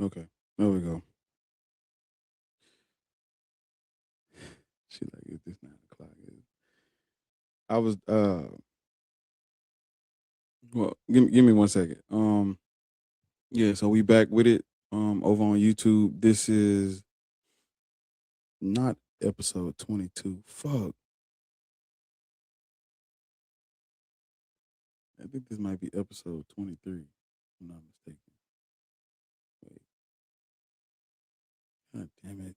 Okay. There we go. She like, if this 9 o'clock is. I was well, give me 1 second. Yeah, so we back with it. Over on YouTube. This is not episode 22. Fuck. I think this might be episode 23. If I'm not mistaken. Wait. God damn it.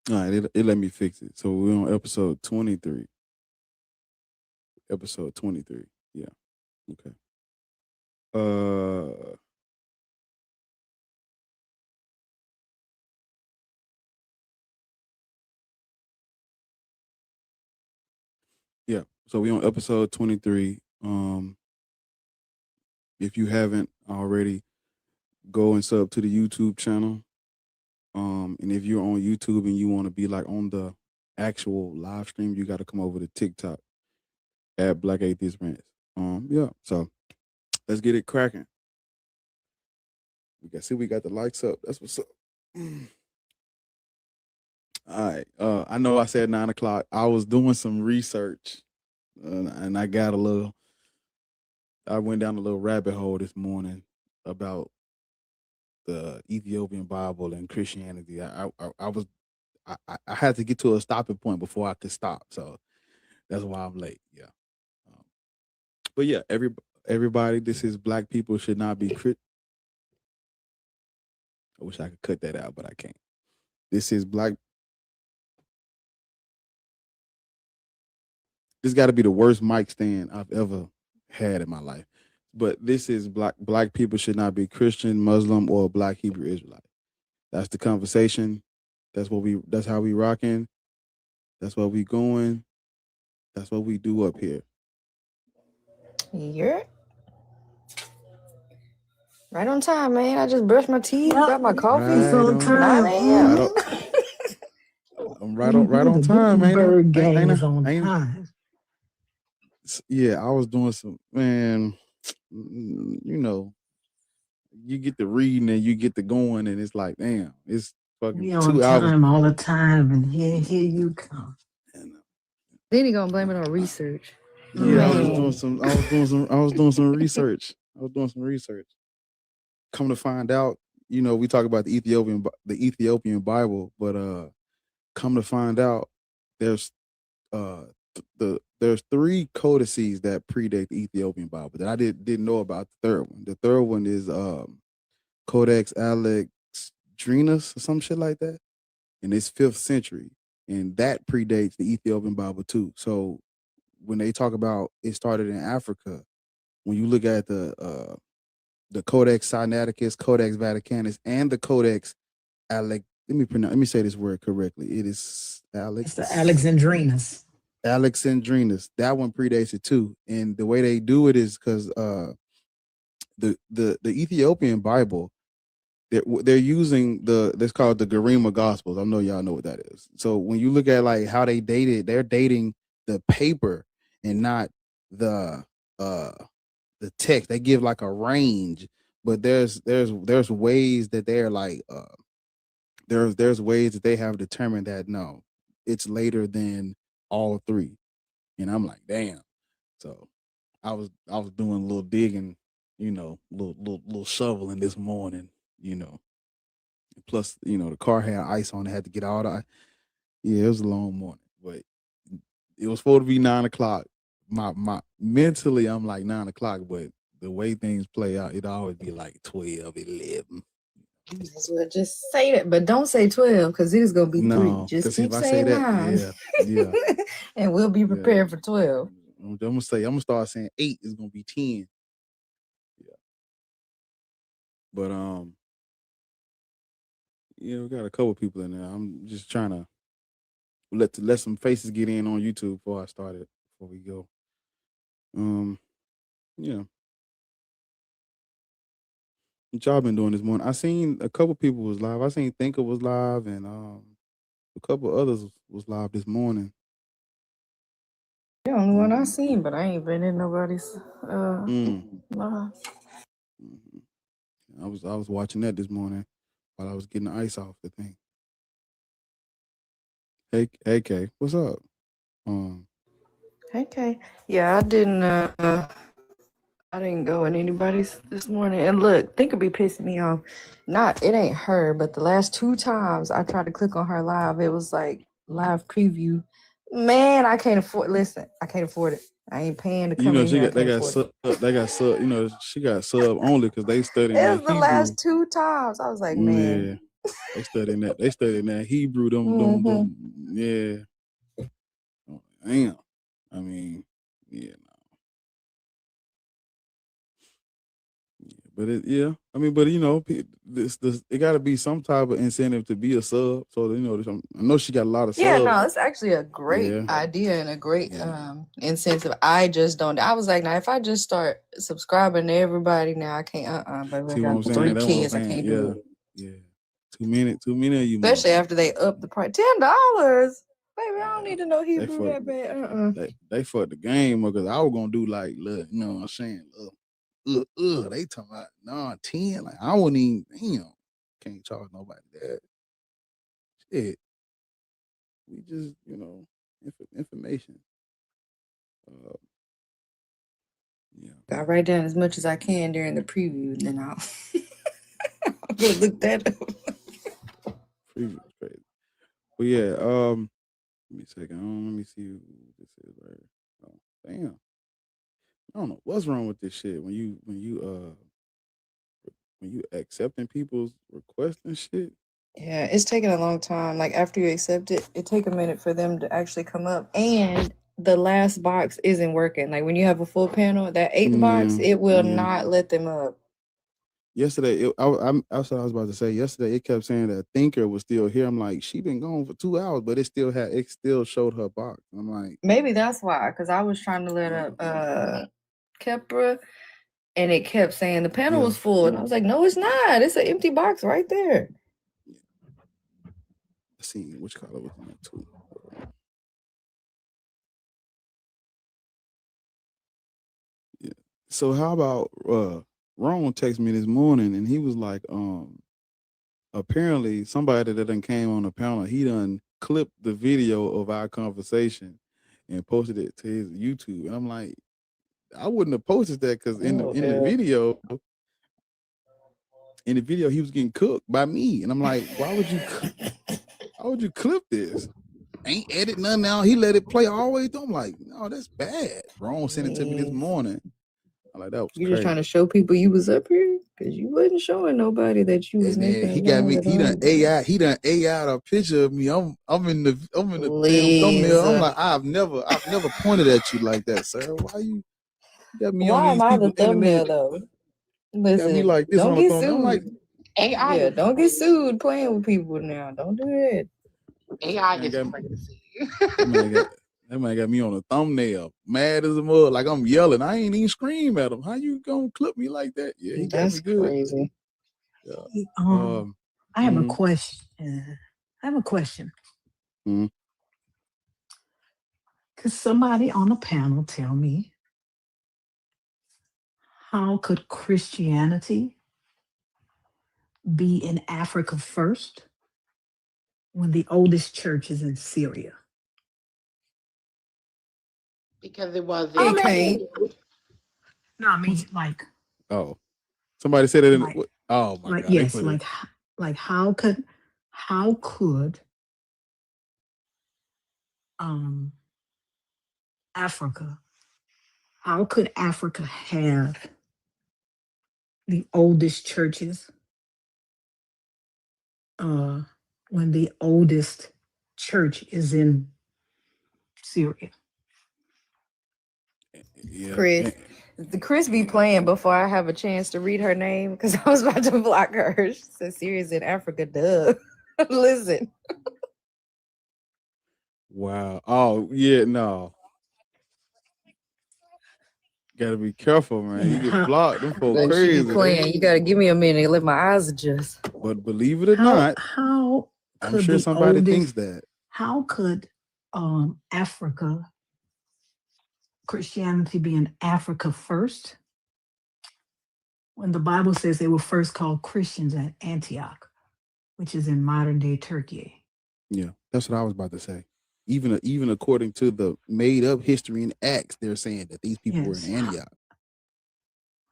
All right, it let me fix it. So we're on episode 23. Episode 23. Yeah. Okay. Uh yeah. So we on episode 23. If you haven't already, go and sub to the YouTube channel. And if you're on YouTube and you want to be like on the actual live stream, you got to come over to TikTok at Black Atheist Rants. Yeah. So let's get it cracking. We got the likes up. That's what's up. All right. I know I said 9 o'clock. I was doing some research, and I got a little. I went down a little rabbit hole this morning about the Ethiopian Bible and Christianity. I was I had to get to a stopping point before I could stop. So that's why I'm late. Yeah. Um, but yeah, everybody, this is Black people should not be crit. I wish I could cut that out, but I can't. This is black. This got to be the worst mic stand I've ever had in my life. But this is black people should not be Christian, Muslim, or Black Hebrew Israelite. That's the conversation. That's how we rocking. That's what we going. That's what we do up here. You're right on time, man. I just brushed my teeth, got my coffee. Right on time. I'm right on time, ain't yeah, I was doing some man. You know, you get the reading and you get the going, and it's like, damn, it's fucking We on 2 hours. time all the time, and here you come. Then he gonna blame it on research. Yeah, I was doing some research. Come to find out, we talk about the Ethiopian Bible, but come to find out, there's uh there's 3 codices that predate the Ethiopian Bible that I didn't know about. The third one. The third one is Codex Alexandrinus or some shit like that, and it's 5th century, and that predates the Ethiopian Bible too. So when they talk about it started in Africa, when you look at the Codex Sinaiticus, Codex Vaticanus, and the Codex let me say this word correctly. It is It's the Alexandrinus. Alexandrinus. That one predates it too. And the way they do it is because the Ethiopian Bible, they're using that's called the Garima Gospels. I know y'all know what that is. So when you look at like how they dated, they're dating the paper and not the uh text. They give like a range, but there's ways that they're like there's ways that they have determined that no, it's later than all 3. And I'm like, damn. So I was doing a little digging, little shoveling this morning, you know. Plus, the car had ice on it, had to get all the. Yeah, it was a long morning, but it was supposed to be 9 o'clock. My mentally, I'm like 9 o'clock, but the way things play out, it always be like 12, 11. Well, just say that, but don't say 12 because it is gonna be 3. Just keep saying 9. Yeah, and we'll be prepared for 12. I'm gonna start saying 8 is gonna be 10. Yeah, but we got a couple people in there. I'm just trying to let some faces get in on YouTube before we go. Yeah. What y'all been doing this morning? I seen a couple people was live. I seen Thinker was live, and a couple others was live this morning. The only one I seen, but I ain't been in nobody's live. I was watching that this morning while I was getting the ice off the thing. Hey Kay, what's up? Hey Kay. Yeah, I didn't go in anybody's this morning. And look, think it'd be pissing me off. It ain't her, but the last 2 times I tried to click on her live, it was like live preview. Man, I can't afford. Listen, I can't afford it. I ain't paying to come in here. They got sub. She got sub only because they studying that Hebrew. The last 2 times. I was like, man. Yeah, they studying that. They studying that Hebrew. Them. Yeah. Oh, damn. I mean, yeah. But it got to be some type of incentive to be a sub. So I know she got a lot of subs. Yeah, no, it's actually a great idea and a great incentive. I just don't. I was like, now if I just start subscribing to everybody, now I can't. Baby, see I what got I'm saying? 3 kids. I can't do it. Yeah. Too many of you. Especially after they up the price, $10. Baby, I don't need to know Hebrew that bad. They fucked the game because I was gonna do like, look, you know what I'm saying? They talking about 10. Like I wouldn't even, can't charge nobody that. Shit. We just, information. I write down as much as I can during the preview, and then I'll go look that up. Preview is crazy. But yeah, let me take it on. Let me see who this is right here. Oh, damn. I don't know what's wrong with this shit when you accepting people's requests and shit. Yeah, it's taking a long time. Like after you accept it, it take a minute for them to actually come up, and the last box isn't working. Like when you have a full panel, that 8th box, it will not let them up. Yesterday, that's what I was about to say. Yesterday, it kept saying that Thinker was still here. I'm like, she been gone for 2 hours, but it still showed her box. I'm like, maybe that's why, because I was trying to let up Kepra, and it kept saying the panel was full, and I was like, no, it's not. It's an empty box right there. Let's see which color was in that too. Yeah. So how about Ron texted me this morning, and he was like, apparently somebody that done came on the panel, he done clipped the video of our conversation and posted it to his YouTube. And I'm like, I wouldn't have posted that because in the video he was getting cooked by me. And I'm like, why would you clip this? Ain't edit nothing out. He let it play all the way through. I'm like, no, that's bad. Ron sent it to me this morning. I'm like, that was you crazy. Just trying to show people you was up here because you wasn't showing nobody that you was making. He got me. He done AI a picture of me. I'm in the thumbnail. I'm like, I've never pointed at you like that, sir. Why you got me on these people's thumbnail though? Listen, got me like this don't on get the thumbnail. I'm like, AI. Yeah, don't get sued playing with people now. Don't do that. AI is crazy. That man got me on a thumbnail, mad as a mud, like I'm yelling. I ain't even scream at him. How you gonna clip me like that? Yeah, he got me good. Crazy. Yeah. I have a question. Mm-hmm. Could somebody on the panel tell me how could Christianity be in Africa first when the oldest church is in Syria? Because it was. No, I mean like. Oh, somebody said it. Oh my God! Yes, like how could Africa? How could Africa have the oldest churches when the oldest church is in Syria? Yeah. Chris be playing before I have a chance to read her name because I was about to block her. She said Syria's in Africa, duh. Listen. Wow. Oh, yeah, no. Gotta be careful, man. You get How, blocked. Them folk Look, she be crazy. playing. You gotta give me a minute. Let my eyes adjust. But believe it or not, how I'm could sure the somebody oldest, thinks that. how could Africa, Christianity be in Africa first when the Bible says they were first called Christians at Antioch, which is in modern day Turkey? Yeah, that's what I was about to say. Even according to the made up history in Acts, they're saying that these people were Yes. in Antioch.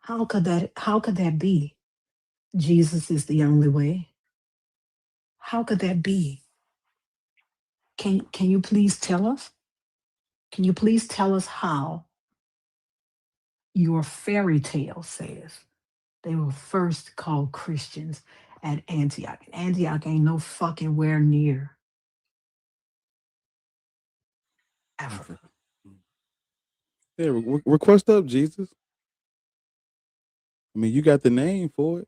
How could that be? Jesus is the only way. How could that be? Can you please tell us? Can you please tell us how your fairy tale says they were first called Christians at Antioch? Antioch ain't no fucking where near Africa. Yeah, request up, Jesus. I mean, you got the name for it.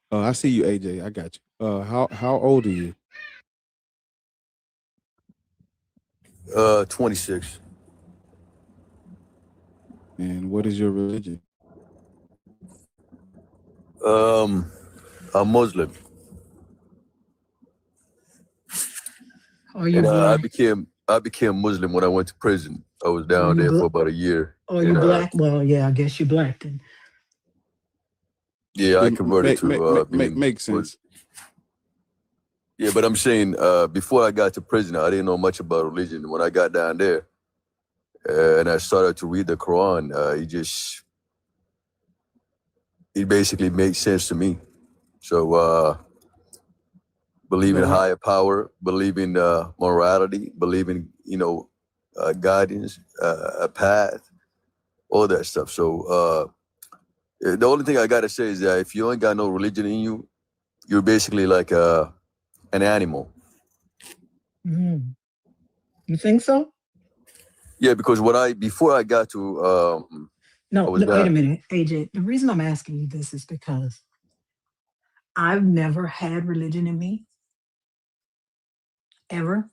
I see you, AJ. I got you. How old are you? 26. And what is your religion? I'm Muslim. Are you And I black? became Muslim when I went to prison. I was Are down you there for black? about a year. Are you And black? Well, yeah, I guess you're black then. yeah, I It converted to being makes sense. yeah, but I'm saying before I got to prison, I didn't know much about religion. When I got down there and I started to read the Quran, it basically made sense to me. So believe in No, higher power, believe in morality, believe in guidance, a path, all that stuff. So the only thing I gotta say is that if you ain't got no religion in you, you're basically like an animal. Mhm. You think so? Yeah, because before I got to I No, was wait a down. minute, AJ. The reason I'm asking you this is because I've never had religion in me, ever,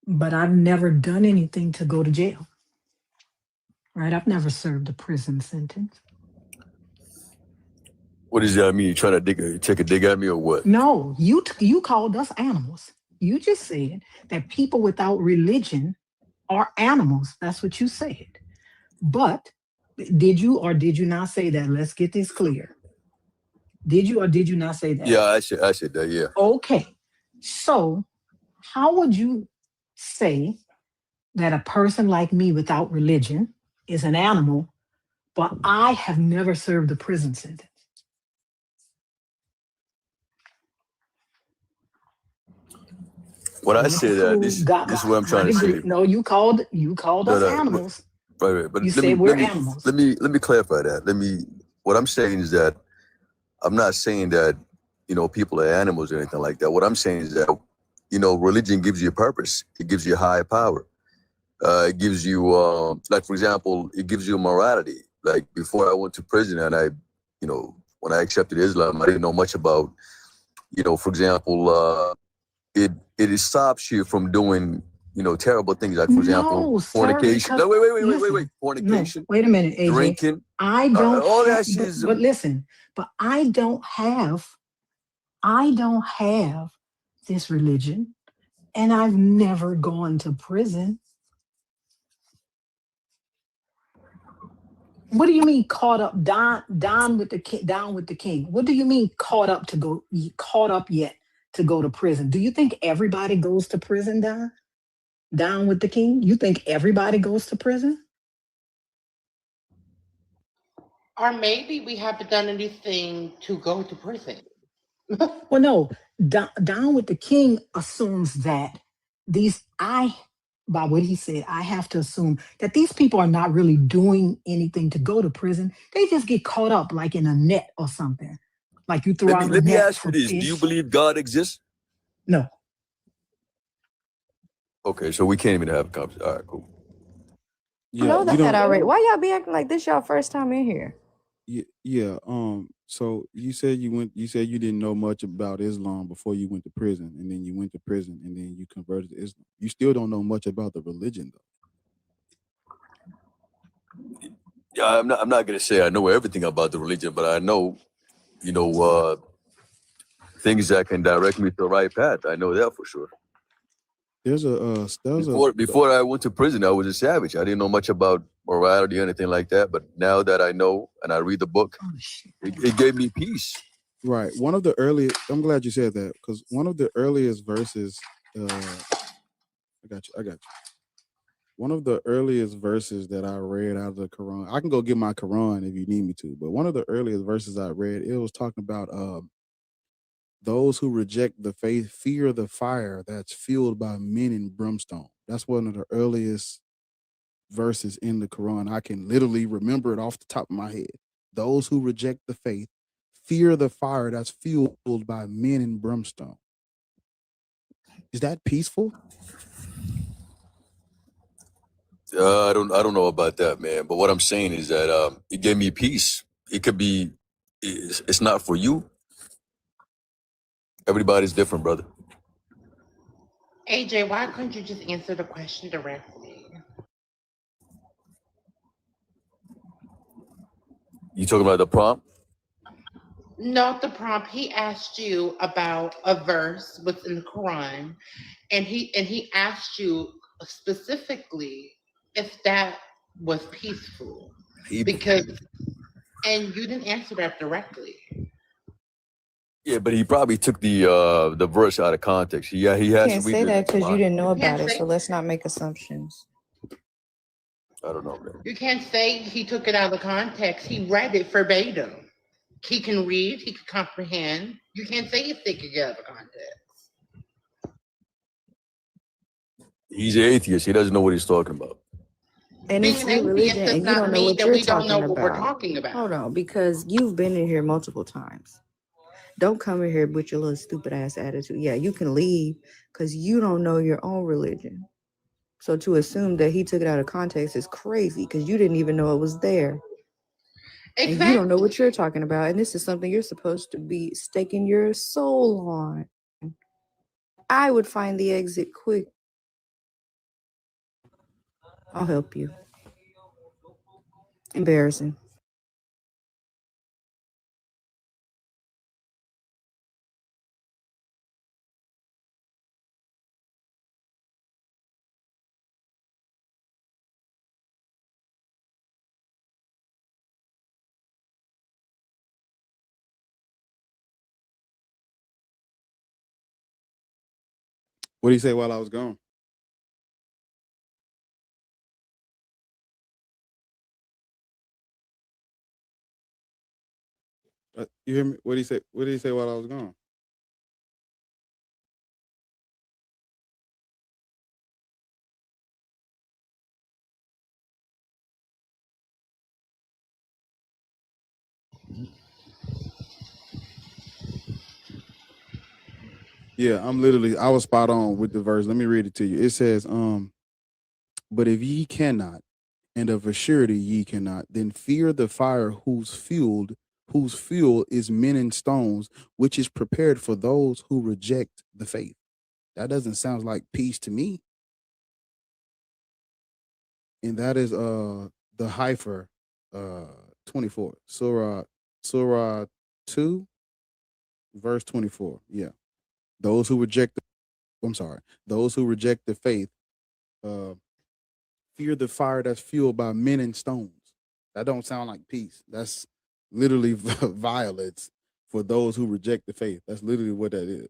but I've never done anything to go to jail, right? I've never served a prison sentence. What does that mean? You trying to take a dig at me or what? No, you called us animals. You just said that people without religion are animals. That's what you said. But did you or did you not say that? Let's get this clear. Did you or did you not say that? Yeah, I said that. Yeah. Okay. So, how would you say that a person like me without religion is an animal, but I have never served a prison sentence? When I I went to say that, school, this got this is what I'm my trying to degree. say. No, you called No, us no, animals. right. But You let me said we're animals. let me clarify that. What I'm saying is that I'm not saying that people are animals or anything like that. What I'm saying is that religion gives you a purpose. It gives you a higher power. It gives you like, for example, it gives you morality. Like before I went to prison and when I accepted Islam, I didn't know much about for example, it stops you from doing terrible things, like, for example, No, sir, fornication. because No, wait. listen, no, Fornication, wait a minute, AJ. drinking, I don't all have, that shit is but listen, but I don't have this religion, and I've never gone to prison. What do you mean caught up? Down with the king, down with the king. What do you mean caught up yet to go to prison? Do you think everybody goes to prison, down with the king? You think everybody goes to prison? Or maybe we haven't done anything to go to prison. Well, no, down with the king assumes that by what he said, I have to assume that these people are not really doing anything to go to prison. They just get caught up like in a net or something. Like you throw let me out a let me net ask you for this: do you fish. believe God exists? No, Okay, so we can't even have a conversation. All right, cool. I yeah, know you that don't. already. Why y'all be acting like this y'all first time in here? Yeah. So you said you said you didn't know much about Islam before you went to prison, and then you went to prison, and then you converted to Islam. You still don't know much about the religion, though. Yeah, I'm not gonna say I know everything about the religion, but I know, you know, things that can direct me to the right path. I know that for sure. There's a Before I went to prison, I was a savage. I didn't know much about morality or anything like that. But now that I know and I read the book, Oh shit. it gave me peace. right. One of the earliest. I'm glad you said that because one of the earliest verses. I got you. I got you. One of the earliest verses that I read out of the Quran. I can go get my Quran if you need me to. But one of the earliest verses I read, it was talking about those who reject the faith fear the fire that's fueled by men and brimstone. That's one of the earliest verses in the Quran. I can literally remember it off the top of my head. Those who reject the faith fear the fire that's fueled by men and brimstone. Is that peaceful? I don't know about that, man. But what I'm saying is that it gave me peace. It could be. It's not for you. Everybody's different, brother. AJ, why couldn't you just answer the question directly? You talking about the prompt? Not the prompt. He asked you about a verse within the Quran, and he asked you specifically if that was peaceful, He, because and you didn't answer that directly. yeah, but he probably took the verse out of context. He has You to can't read say it. that because you didn't know You can't about it. say- So let's not make assumptions. I don't know, man. You can't say he took it out of context. He read it verbatim. He can read, he can comprehend. You can't say he's taking it out of context. He's an atheist. He doesn't know what he's talking about. And Being it's an your atheist religion, does and you not don't know mean what that you're we don't know talking what we're about. talking about. Hold on, because you've been in here multiple times. Don't come in here with your little stupid ass attitude. Yeah, you can leave because you don't know your own religion. So to assume that he took it out of context is crazy because you didn't even know it was there. And you don't know what you're talking about. And this is something you're supposed to be staking your soul on. I would find the exit quick. I'll help you. Embarrassing. What do you say while I was gone? You hear me? What do you say? What did he say while I was gone? Yeah, I was spot on with the verse. Let me read it to you. It says, but if ye cannot, and of a surety ye cannot, then fear the fire whose fuel is men and stones, which is prepared for those who reject the faith. That doesn't sound like peace to me. And that is the Heifer 24. Surah 2, verse 24. Yeah. Those who reject those who reject the faith fear the fire that's fueled by men and stones. That don't sound like peace. That's literally violence for those who reject the faith. That's literally what that is.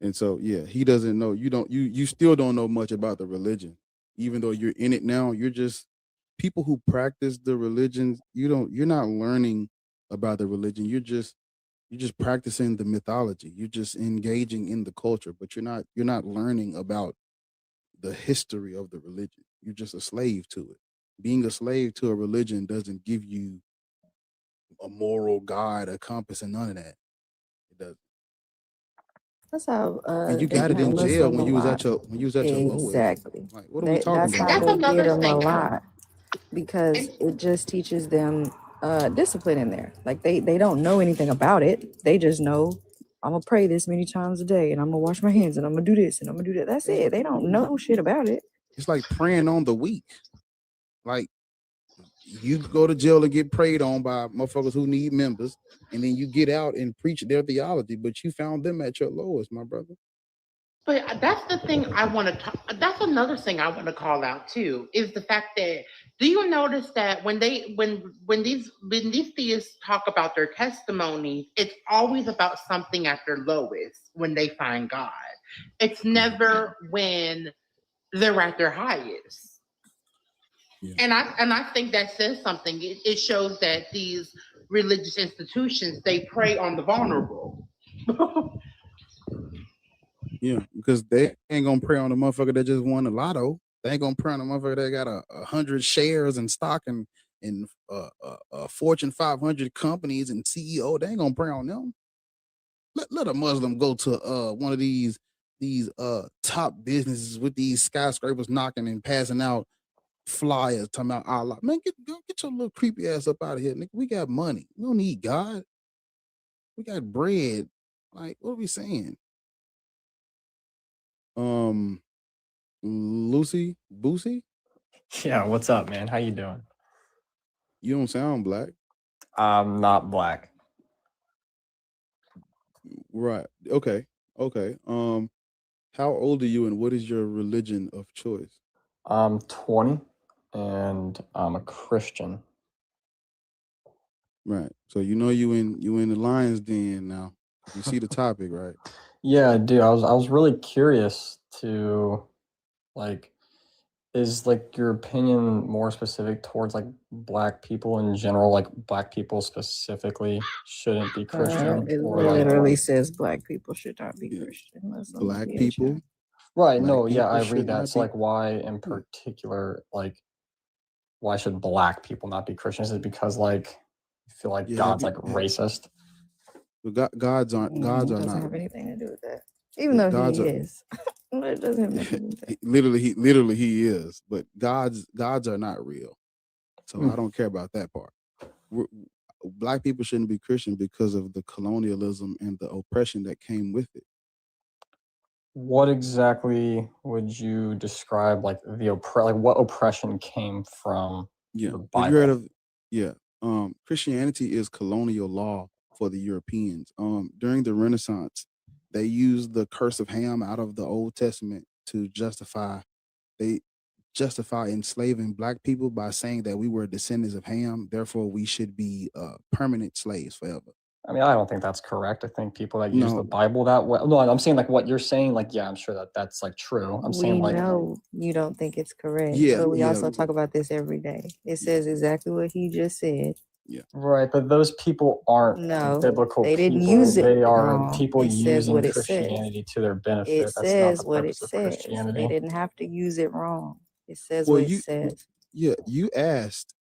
And so, yeah, he doesn't know. You still don't know much about the religion, even though you're in it now. You're just people who practice the religion. You're not learning about the religion. You're just practicing the mythology. You're just engaging in the culture, but you're not learning about the history of the religion. You're just a slave to it. Being a slave to a religion doesn't give you a moral guide, a compass, and none of that. It does. That's how And you got it in jail when you was at your lowest. Exactly. Like, what are we talking That's about? how That's they another get them a thing. lot because it just teaches them discipline in there. Like they don't know anything about it. They just know I'm gonna pray this many times a day and I'm gonna wash my hands and I'm gonna do this and I'm gonna do that. That's it. They don't know shit about it. It's like preying on the weak. Like You go to jail and get preyed on by motherfuckers who need members, and then you get out and preach their theology, but you found them at your lowest, my brother. But that's the thing I want to talk. That's another thing I want to call out too is the fact that do you notice that when these theists talk about their testimonies, it's always about something at their lowest when they find God. It's never when they're at their highest. Yeah. And I think that says something. It shows that these religious institutions they prey on the vulnerable. Yeah, because they ain't gonna prey on the motherfucker that just won the lotto. They ain't gonna prey on the motherfucker that got 100 shares in stock and in Fortune 500 companies and CEO. They ain't gonna prey on them. Let a Muslim go to one of these top businesses with these skyscrapers knocking and passing out flyers talking about Allah. Man, get your little creepy ass up out of here, nigga. We got money. We don't need God. We got bread. Like, what are we saying? Lucy Boosie, Yeah, what's up, man? How you doing? you don't sound black. I'm not black. Right. Okay. How old are you and what is your religion of choice? I'm 20 and I'm a Christian. Right. So you know you in the lion's den now. You see the topic, right? Yeah, I do. I was really curious to like is like your opinion more specific towards like black people in general, like black people specifically shouldn't be Christian It or like literally says black people should not be Yeah. Christian. Muslim, Black yeah, people. right, Black no, yeah, people I should read that. not So be. like why in particular, like why should black people not be Christian? Is it because like you feel like Yeah, God's have like you- racist? Gods are It not doesn't have anything to do with that. Even though gods he are is. But it doesn't have nothing to do with that. literally he is, but gods are not real. So Hmm. I don't care about that part. Black people shouldn't be Christian because of the colonialism and the oppression that came with it. What exactly would you describe like like what oppression came from Yeah. the Have you heard Bible? of Christianity is colonial law for the Europeans. During the Renaissance, they used the curse of Ham out of the Old Testament to justify enslaving black people by saying that we were descendants of Ham, therefore we should be permanent slaves forever. I mean, I don't think that's correct. I think people that use the No, Bible that way. No, I'm saying like what you're saying. Like, yeah, I'm sure that that's like true. I'm We saying like, know you don't think it's correct, yeah, but we yeah, also talk about this every day. It says exactly what he just said. right, but those people aren't No, biblical they didn't people. use it They are wrong. people It says using what it says. Christianity to their benefit. It That's not says the what it purpose of says. Christianity. They didn't have to use it wrong. It says Well, what it says. you asked.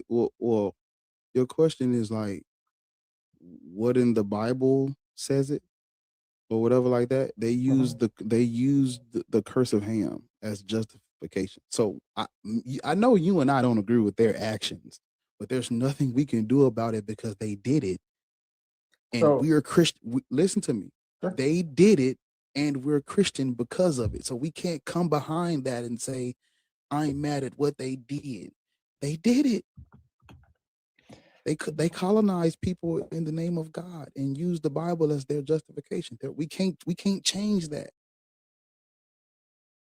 Well, your question is like, what in the Bible says it, or whatever like that. They used the curse of Ham as justification. So I know you and I don't agree with their actions, but there's nothing we can do about it because they did it, and So- we are Christian. Listen to me. Sure. They did it, and we're Christian because of it. So we can't come behind that and say, I'm mad at what they did. They did it. They colonized people in the name of God and used the Bible as their justification. We can't change that.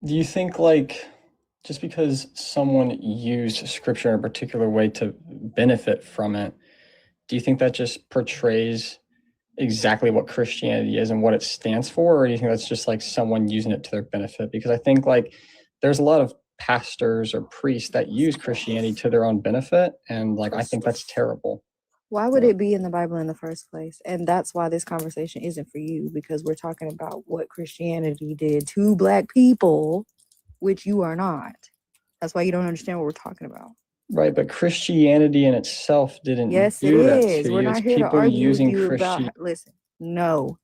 Do you think like just because someone used scripture in a particular way to benefit from it, do you think that just portrays exactly what Christianity is and what it stands for, or do you think that's just like someone using it to their benefit? Because I think like there's a lot of pastors or priests that use Christianity to their own benefit, and like I think that's terrible. Why would it be in the Bible in the first place? And that's why this conversation isn't for you, because we're talking about what Christianity did to black people, which you are not. That's why you don't understand what we're talking about. Right, but Christianity in itself didn't Yes, it do that is. to We're you. not It's here to people argue with using you about. Christianity. Listen, no,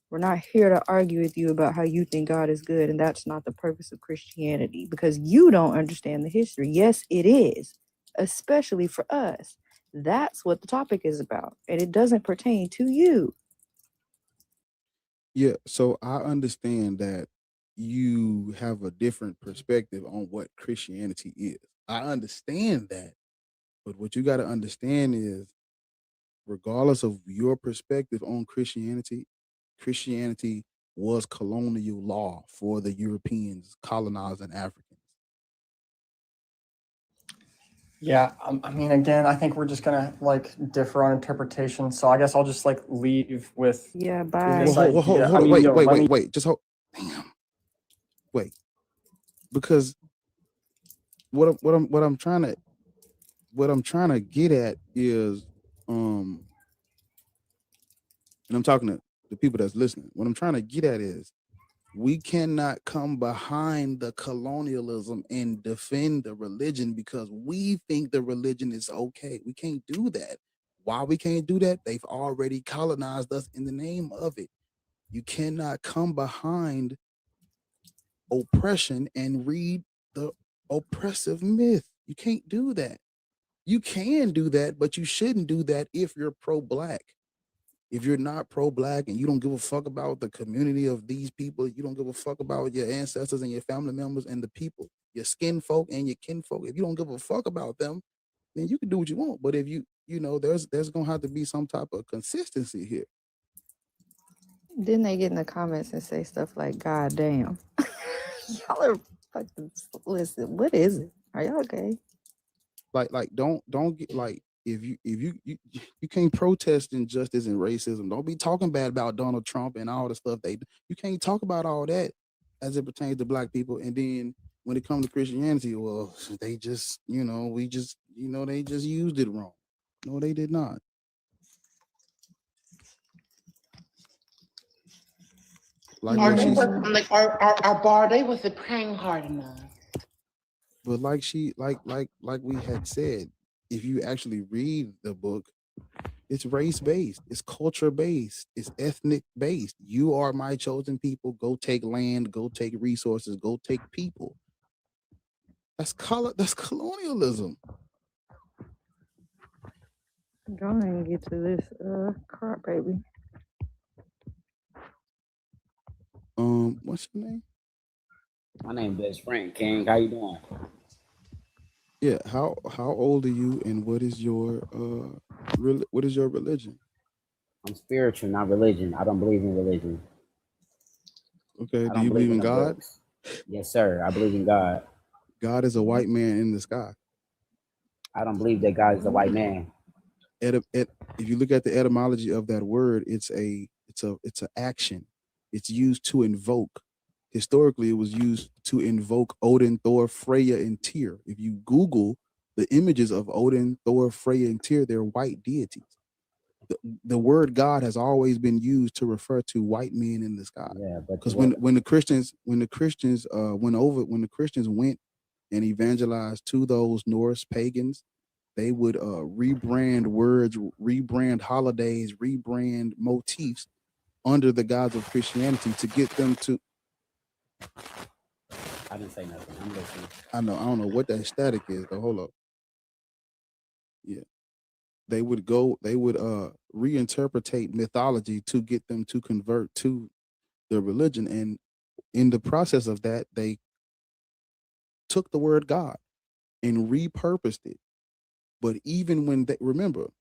we're not here to argue with you about how you think God is good, and that's not the purpose of Christianity, because you don't understand the history. Yes, it is, especially for us. That's what the topic is about, and it doesn't pertain to you. Yeah, so I understand that you have a different perspective on what Christianity is. I understand that, But what you got to understand is, regardless of your perspective on Christianity, Christianity was colonial law for the Europeans colonizing Africans. Yeah, I mean, again, I think we're just gonna like differ on interpretation. So I guess I'll just like leave with Yeah, this bye. idea. I mean, Wait, yo, wait, let wait, me. wait. Just hold. Damn. Wait, because what I'm trying to get at is, and I'm talking to the people that's listening. What I'm trying to get at is, we cannot come behind the colonialism and defend the religion because we think the religion is okay. We can't do that. Why we can't do that? They've already colonized us in the name of it. You cannot come behind oppression and read the oppressive myth. You can't do that. You can do that, but you shouldn't do that if you're pro-black. If you're not pro-black and you don't give a fuck about the community of these people, you don't give a fuck about your ancestors and your family members and the people, your skin folk and your kinfolk. If you don't give a fuck about them, then you can do what you want. But if you know, there's gonna have to be some type of consistency here. Then they get in the comments and say stuff like, "God damn, y'all are fucking." Listen, what is it? Are y'all okay? Like don't get like, if you can't protest injustice and racism. Don't be talking bad about Donald Trump and all the stuff you can't talk about all that as it pertains to black people. And then when it comes to Christianity, well, they just, we just, they just used it wrong. No, they did not. Like Or what they she's, wasn't like, or bar, they wasn't praying hard enough. but like we had said, if you actually read the book, it's race based, it's culture based, it's ethnic based. You are my chosen people. Go take land, go take resources, go take people. That's colonialism. Go ahead and get to this crop, baby. What's your name? My name Best Friend King. How you doing? Yeah, how old are you, and what is your what is your religion? I'm spiritual, not religion. I don't believe in religion. Okay, I do don't you believe in the God? books. Yes, sir. I believe in God. God is a white man in the sky. I don't believe that God is a white man. If you look at the etymology of that word, it's an action. It's used to invoke. Historically, it was used to invoke Odin, Thor, Freya, and Tyr. If you Google the images of Odin, Thor, Freya, and Tyr, they're white deities. The word God has always been used to refer to white men in the sky. Yeah, but because when the Christians went and evangelized to those Norse pagans, they would rebrand words, rebrand holidays, rebrand motifs under the gods of Christianity to get them to. I didn't say nothing. I'm listening. I don't know what that static is, though. Hold up. Yeah. They would reinterpretate mythology to get them to convert to the religion. And in the process of that, they took the word God and repurposed it. But even when they repurposed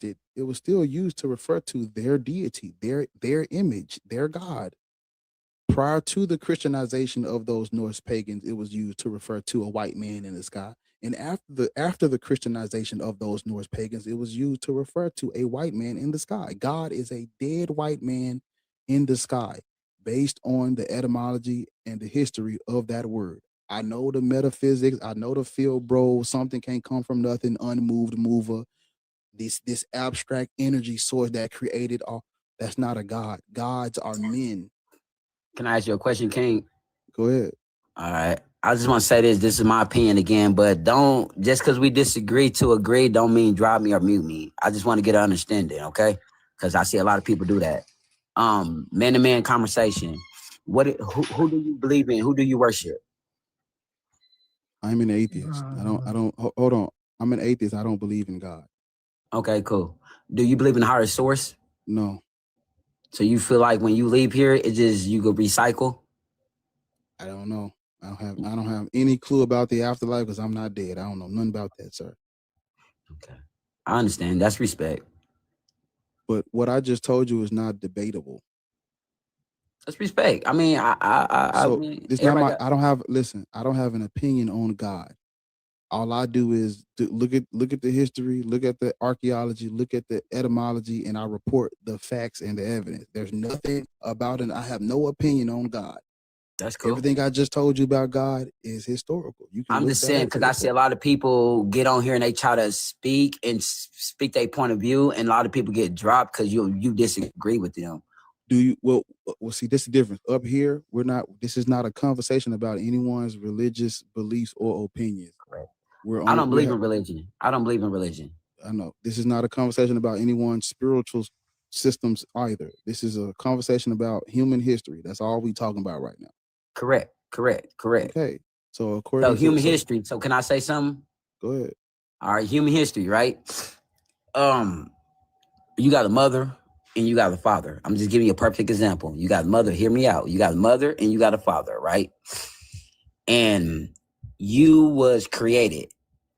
it, it was still used to refer to their deity, their image, their God. Prior to the Christianization of those Norse pagans, it was used to refer to a white man in the sky. And after the Christianization of those Norse pagans, it was used to refer to a white man in the sky. God is a dead white man in the sky, based on the etymology and the history of that word. I know the metaphysics. I know the feel, bro. Something can't come from nothing. Unmoved mover. This abstract energy source that created all. That's not a God. Gods are men. Can I ask you a question, King? Go ahead. All right. I just want to say this. This is my opinion again, but don't, just because we disagree to agree, don't mean drop me or mute me. I just want to get an understanding, okay? Because I see a lot of people do that. Man-to-man conversation. Who do you believe in? Who do you worship? I'm an atheist. Hold on. I'm an atheist. I don't believe in God. Okay, cool. Do you believe in a higher source? No. So you feel like when you leave here, it just, you could recycle? I don't know. I don't have any clue about the afterlife because I'm not dead. I don't know nothing about that, sir. Okay. I understand. That's respect. But what I just told you is not debatable. That's respect. I mean, I So mean, it's not everybody my. I don't have. Listen, I don't have an opinion on God. All I do is look at the history, look at the archaeology, look at the etymology, and I report the facts and the evidence. There's nothing about it. I have no opinion on God. that's cool. Everything I just told you about God is historical. You can I'm look just that saying up because for I see a yourself. lot of people get on here and they try to speak and speak their point of view, and a lot of people get dropped because you disagree with them. Do you well see this is the difference. Up here, we're not this is not a conversation about anyone's religious beliefs or opinions. Correct. We're I on don't believe in religion. I know this is not a conversation about anyone's spiritual systems either. This is a conversation about human history. That's all we talking about right now. Correct. Okay. So So according to human history. So can I say something? go ahead. All right, human history, right? You got a mother and you got a father. I'm just giving you a perfect example. You got a mother, hear me out. You got a mother and you got a father, right? And you was created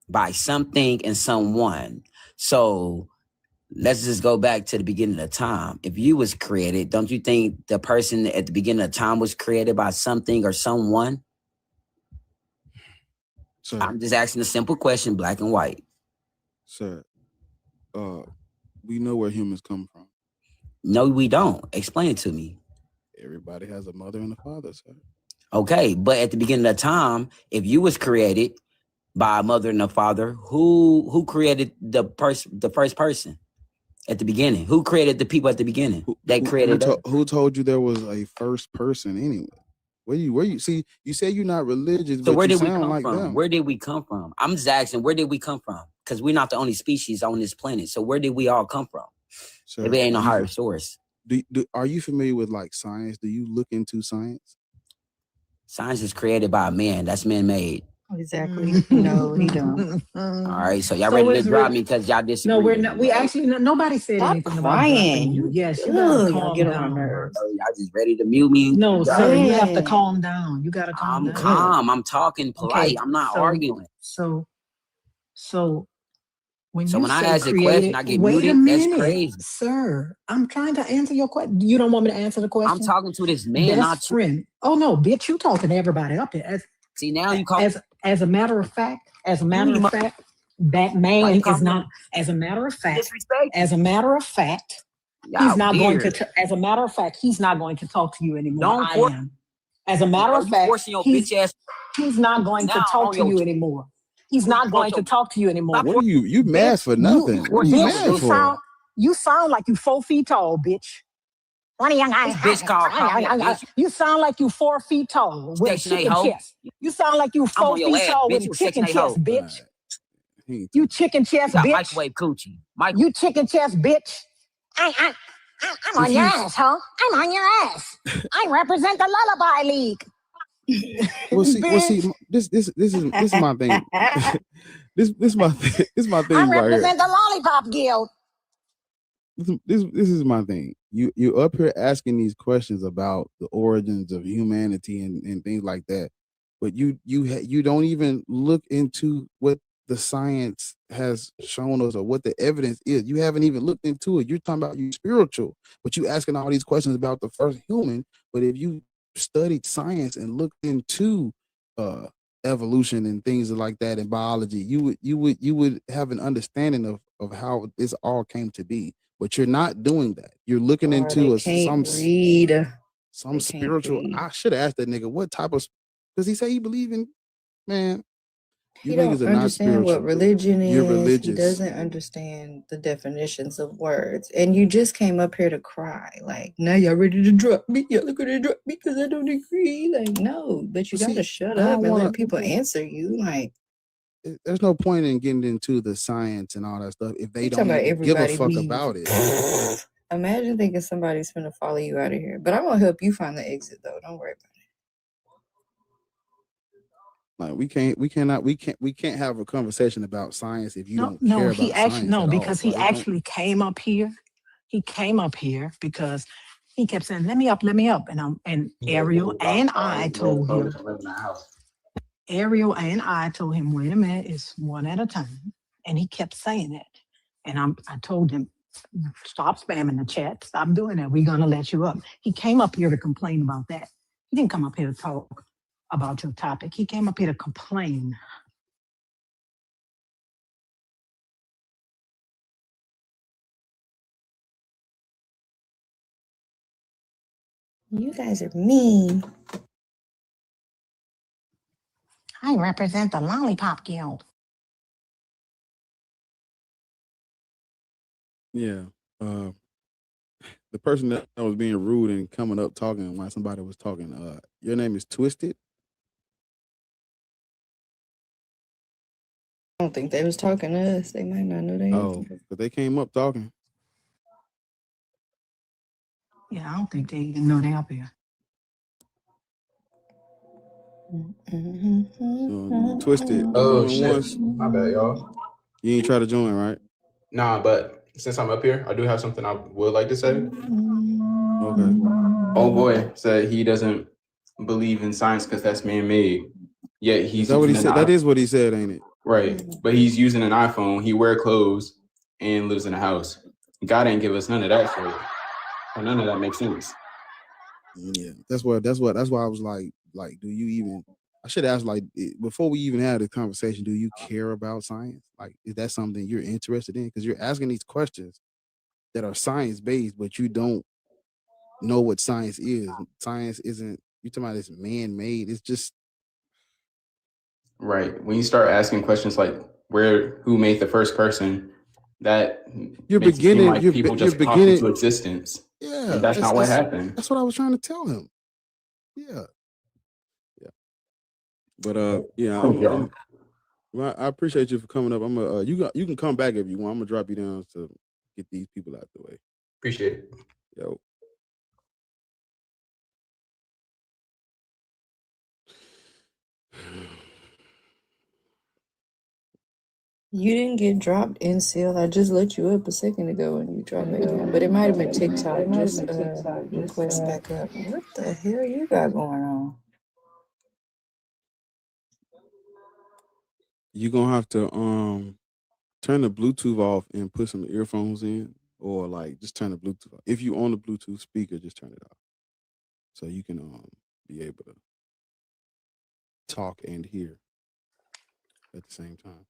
by something and someone. So let's just go back to the beginning of time. If you was created, don't you think the person at the beginning of time was created by something or someone? Sir, I'm just asking a simple question, black and white. sir, we know where humans come from. No, we don't. Explain it to me. Everybody has a mother and a father, sir. Okay, but at the beginning of time, if you was created by a mother and a father, who created the first person at the beginning? Who created the people at the beginning? Who told you there was a first person anyway? Where you see? You say you're not religious, So but where you did we sound come like from? them. Where did we come from? I'm just asking, where did we come from? Because we're not the only species on this planet. So where did we all come from? Sir, If it ain't no higher source. Are you familiar with like science? Do you look into science? Science is created by a man. That's man-made. Exactly. No, he don't. All right. So y'all So ready to it's drop re- me because y'all disagree? No, we're with not. me, We right? actually nobody said Stop anything about dropping crying. you. Yes, you gotta Ugh, y'all calm get on my down, nerves. bro. Y'all just ready to mute me? No, Y'all- sir, you have to Man. calm down. You gotta calm I'm down. calm. I'm talking polite. Okay, I'm not so- arguing. So when So you when I say ask a created, question, I get wait a muted. That's minute, crazy. sir. I'm trying to answer your question. You don't want me to answer the question? I'm talking to this man, not Best you. friend. Oh no, bitch, you talking to everybody up there. See, now you call As a matter of fact, that Why man you call is me not. As a matter of fact, disrespect. as a matter of fact, Y'all he's not going weird. to. As a matter of fact, he's not going to talk to you anymore. Don't I force- am. As a matter Are of you fact, forcing your he's bitch ass? not going to Now talk on to your- you anymore. He's You not force going to your- talk to you anymore. Stop What are you mad for nothing? What are you Bitch, mad for? you sound like you 4 feet tall, bitch. This bitch called me a bitch. You sound like you 4 feet tall with a Section 8 chicken hoe. chest. You sound like you I'm 4 on your feet ass, tall bitch. with a You chicken Section 8 hoe. chest, bitch. Alright. He ain't You talking. chicken chest, You got bitch. microwave coochie. You chicken chest, bitch. I'm on your ass, huh? I'm on your ass. I represent the Lullaby League. Well, see, Bitch. this is my thing. this is my thing I right here. represent the Lollipop Guild. This is my thing. You up here asking these questions about the origins of humanity and things like that, but you don't even look into what the science has shown us or what the evidence is. You haven't even looked into it. You're talking about you spiritual, but you asking all these questions about the first human. But if you studied science and looked into evolution and things like that in biology, you would have an understanding of how this all came to be. But you're not doing that. You're looking into some spiritual. read. I should have asked that nigga what type of, because he said he believe in, man. You He niggas don't are not understand what spiritual. religion is. You're He religious. doesn't understand the definitions of words. And you just came up here to cry. Like, now y'all ready to drop me? Y'all ready to drop me because I don't agree? Like, no, but you See, gotta shut I up don't and wanna- let people answer you. Like, There's no point in getting into the science and all that stuff if they you don't talking about even give a everybody fuck leave. about it. Imagine thinking somebody's gonna follow you out of here. But I'm gonna help you find the exit though. Don't worry about it. Like we can't have a conversation about science if you don't No, care he about actually science no at because all, he bro. actually came up here. He came up here because he kept saying, let me up, and Ariel and I told him, Ariel and I told him, wait a minute, it's one at a time. And he kept saying that. And I told him, stop spamming the chat. Stop doing that. We're going to let you up. He came up here to complain about that. He didn't come up here to talk about your topic. He came up here to complain. You guys are mean. I represent the Lollipop Guild. Yeah. The person that was being rude and coming up talking while somebody was talking, your name is Twisted? I don't think they was talking to us. They might not know they. Oh, but they came up talking. Yeah, I don't think they even know they're up here. So, Twisted. Oh going shit! once. My bad, y'all. You ain't try to join, right? Nah, but since I'm up here, I do have something I would like to say. Okay. Oh boy said he doesn't believe in science because that's man-made. Yet he's Is that what he using said? an That is what he said, ain't it? right, but he's using an iPhone. He wear clothes and lives in a house. God ain't give us none of that shit. Or none of that makes sense. Yeah. That's why I was like, do you even? I should ask, like, before we even had the conversation, do you care about science? Like, is that something you're interested in? Because you're asking these questions that are science based, but you don't know what science is. Science isn't. You talking about it's man made? It's just Right. When you start asking questions like who made the first person, that you're makes it seem beginning. like You're, people you're just popped beginning. into existence. Yeah, And that's not what happened. That's what I was trying to tell him. Yeah. But yeah, well, I appreciate you for coming up. I'm you can come back if you want. I'm gonna drop you down to get these people out the way. Appreciate it. Yo. You didn't get dropped in seal. I just let you up a second ago and you dropped back down. But it might have been TikTok. Just request back up. What the hell you got going on? You're gonna have to turn the Bluetooth off and put some earphones in, or like just turn the Bluetooth off. If you on the Bluetooth speaker, just turn it off. So you can be able to talk and hear at the same time.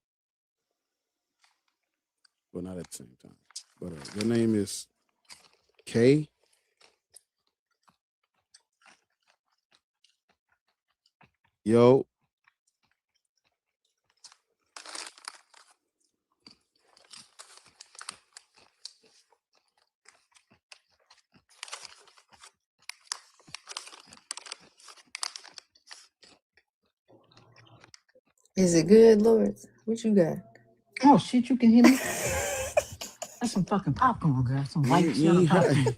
Well, not at the same time. But your name is Kay. Yo. Is it good, Lord? What you got? Oh shit, you can hear me? That's some fucking popcorn, girl. Some white cheddar popcorn.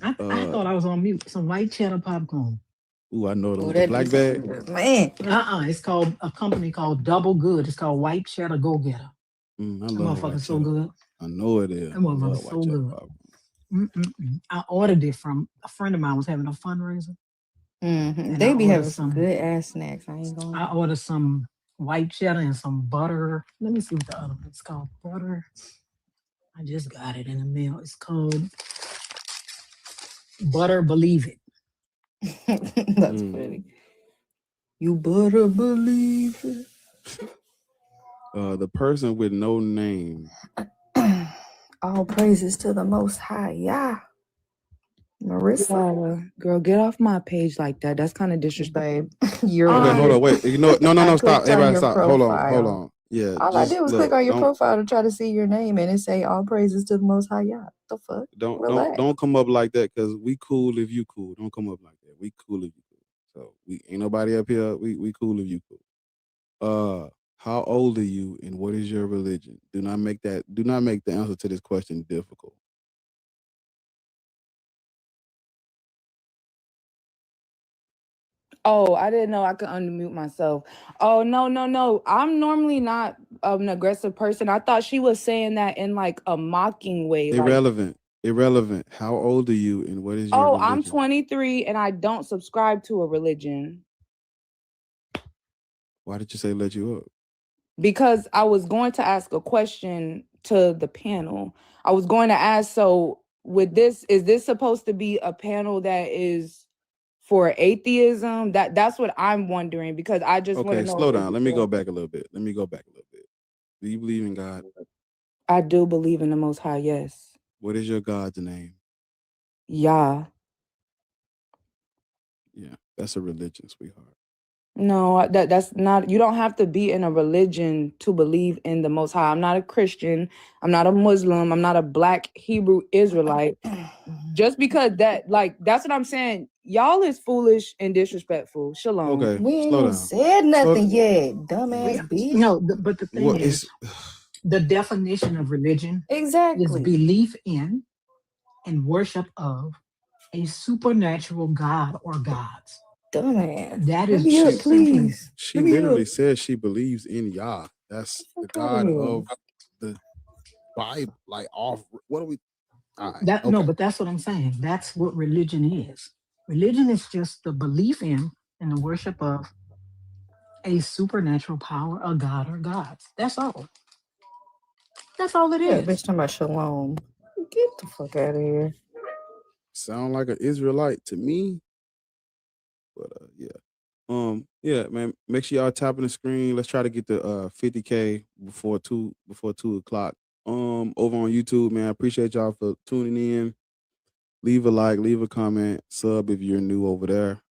I thought I was on mute. Some white cheddar popcorn. Ooh, I know Oh, the black bag. Man. It's called a company called Double Good. It's called White Cheddar Go Getter. I That love motherfucker's so cheddar. good. I know it is. That motherfucker's so good. I ordered it from a friend of mine was having a fundraiser. They be having some good ass snacks. I ordered some white cheddar and some butter. Let me see what the other one's called. Butter. I just got it in the mail. It's called Butter Believe It. That's funny. You better believe it. The person with no name. All praises to the Most High. Yeah. Marissa. Girl, get off my page like that. That's kind of disrespectful. You're Okay, hold on, wait. No, stop. Everybody stop. Hold profile. on. Yeah. All I did was click on your profile to try to see your name and it say all praises to the Most High. Yeah. The fuck? Don't come up like that, because we cool if you cool. Don't come up like that. We cool if you cool. So we ain't nobody up here. We cool if you cool. How old are you and what is your religion? Do not make the answer to this question difficult. Oh, I didn't know I could unmute myself. Oh, no. I'm normally not an aggressive person. I thought she was saying that in like a mocking way. Irrelevant. How old are you and what is your religion? I'm 23 and I don't subscribe to a religion. Why did you say let you up? Because I was going to ask a question to the panel. I was going to ask, so with this, is this supposed to be a panel that is for atheism? That's what I'm wondering, because I just want to Okay, know. slow if down. it's Let me for- go back a little bit. Do you believe in God? I do believe in the Most High, yes. What is your God's name? Yah. Yeah, that's a religion, sweetheart. No, that's not. You don't have to be in a religion to believe in the Most High. I'm not a Christian. I'm not a Muslim. I'm not a Black Hebrew Israelite. Just because that's what I'm saying. Y'all is foolish and disrespectful. Shalom. Okay, We slow ain't down. said nothing yet, dumbass bitch. No, but the thing What is, is? the definition of religion is Exactly. belief in and worship of a supernatural God or gods. Dumbass. That Let is me up, just simply please. She Let me literally up. says she believes in Yah. That's the Fuck outta God here. of the Bible. Like off. What are we? All right. that. No, Okay. but that's what I'm saying. That's what religion is. Religion is just the belief in and the worship of a supernatural power, a god or gods. That's all. That's all it Yeah, is. bitch talking about shalom. Get the fuck out of here. Sound like an Israelite to me. But yeah. Yeah, man. Make sure y'all tapping the screen. Let's try to get the 50K before 2 o'clock. Over on YouTube, man. I appreciate y'all for tuning in. Leave a like, leave a comment, sub if you're new over there.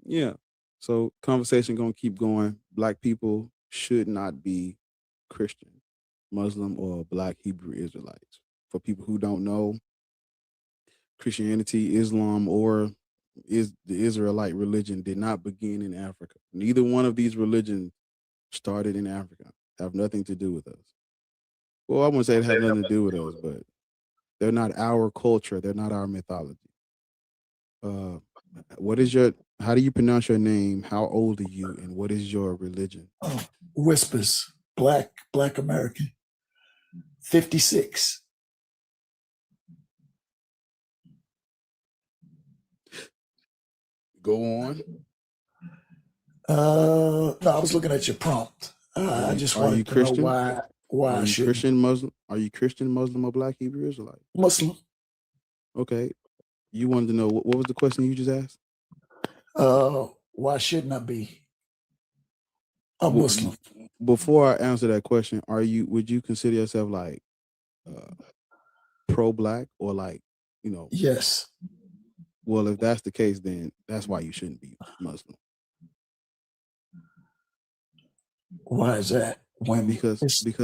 Yeah. So conversation gonna keep going. Black people should not be Christian, Muslim, or Black Hebrew Israelites. For people who don't know, Christianity, Islam, or is the Israelite religion did not begin in Africa. Neither one of these religions started in Africa. Have nothing to do with us. Well, I wouldn't say it has nothing to do with us, but they're not our culture. They're not our mythology. How do you pronounce your name? How old are you? And what is your religion? Whispers, Black American, 56. Go on. No, I was looking at your prompt. I just Are you wanted to know Christian? why Are I you should Christian, Muslim? Are you Christian, Muslim, or Black Hebrew Israelite? Muslim. Okay. You wanted to know what was the question you just asked? Why shouldn't I be a Well, Muslim? Before I answer that question, would you consider yourself like pro-Black or like, Yes. well, if that's the case, then that's why you shouldn't be Muslim. Why is that? Because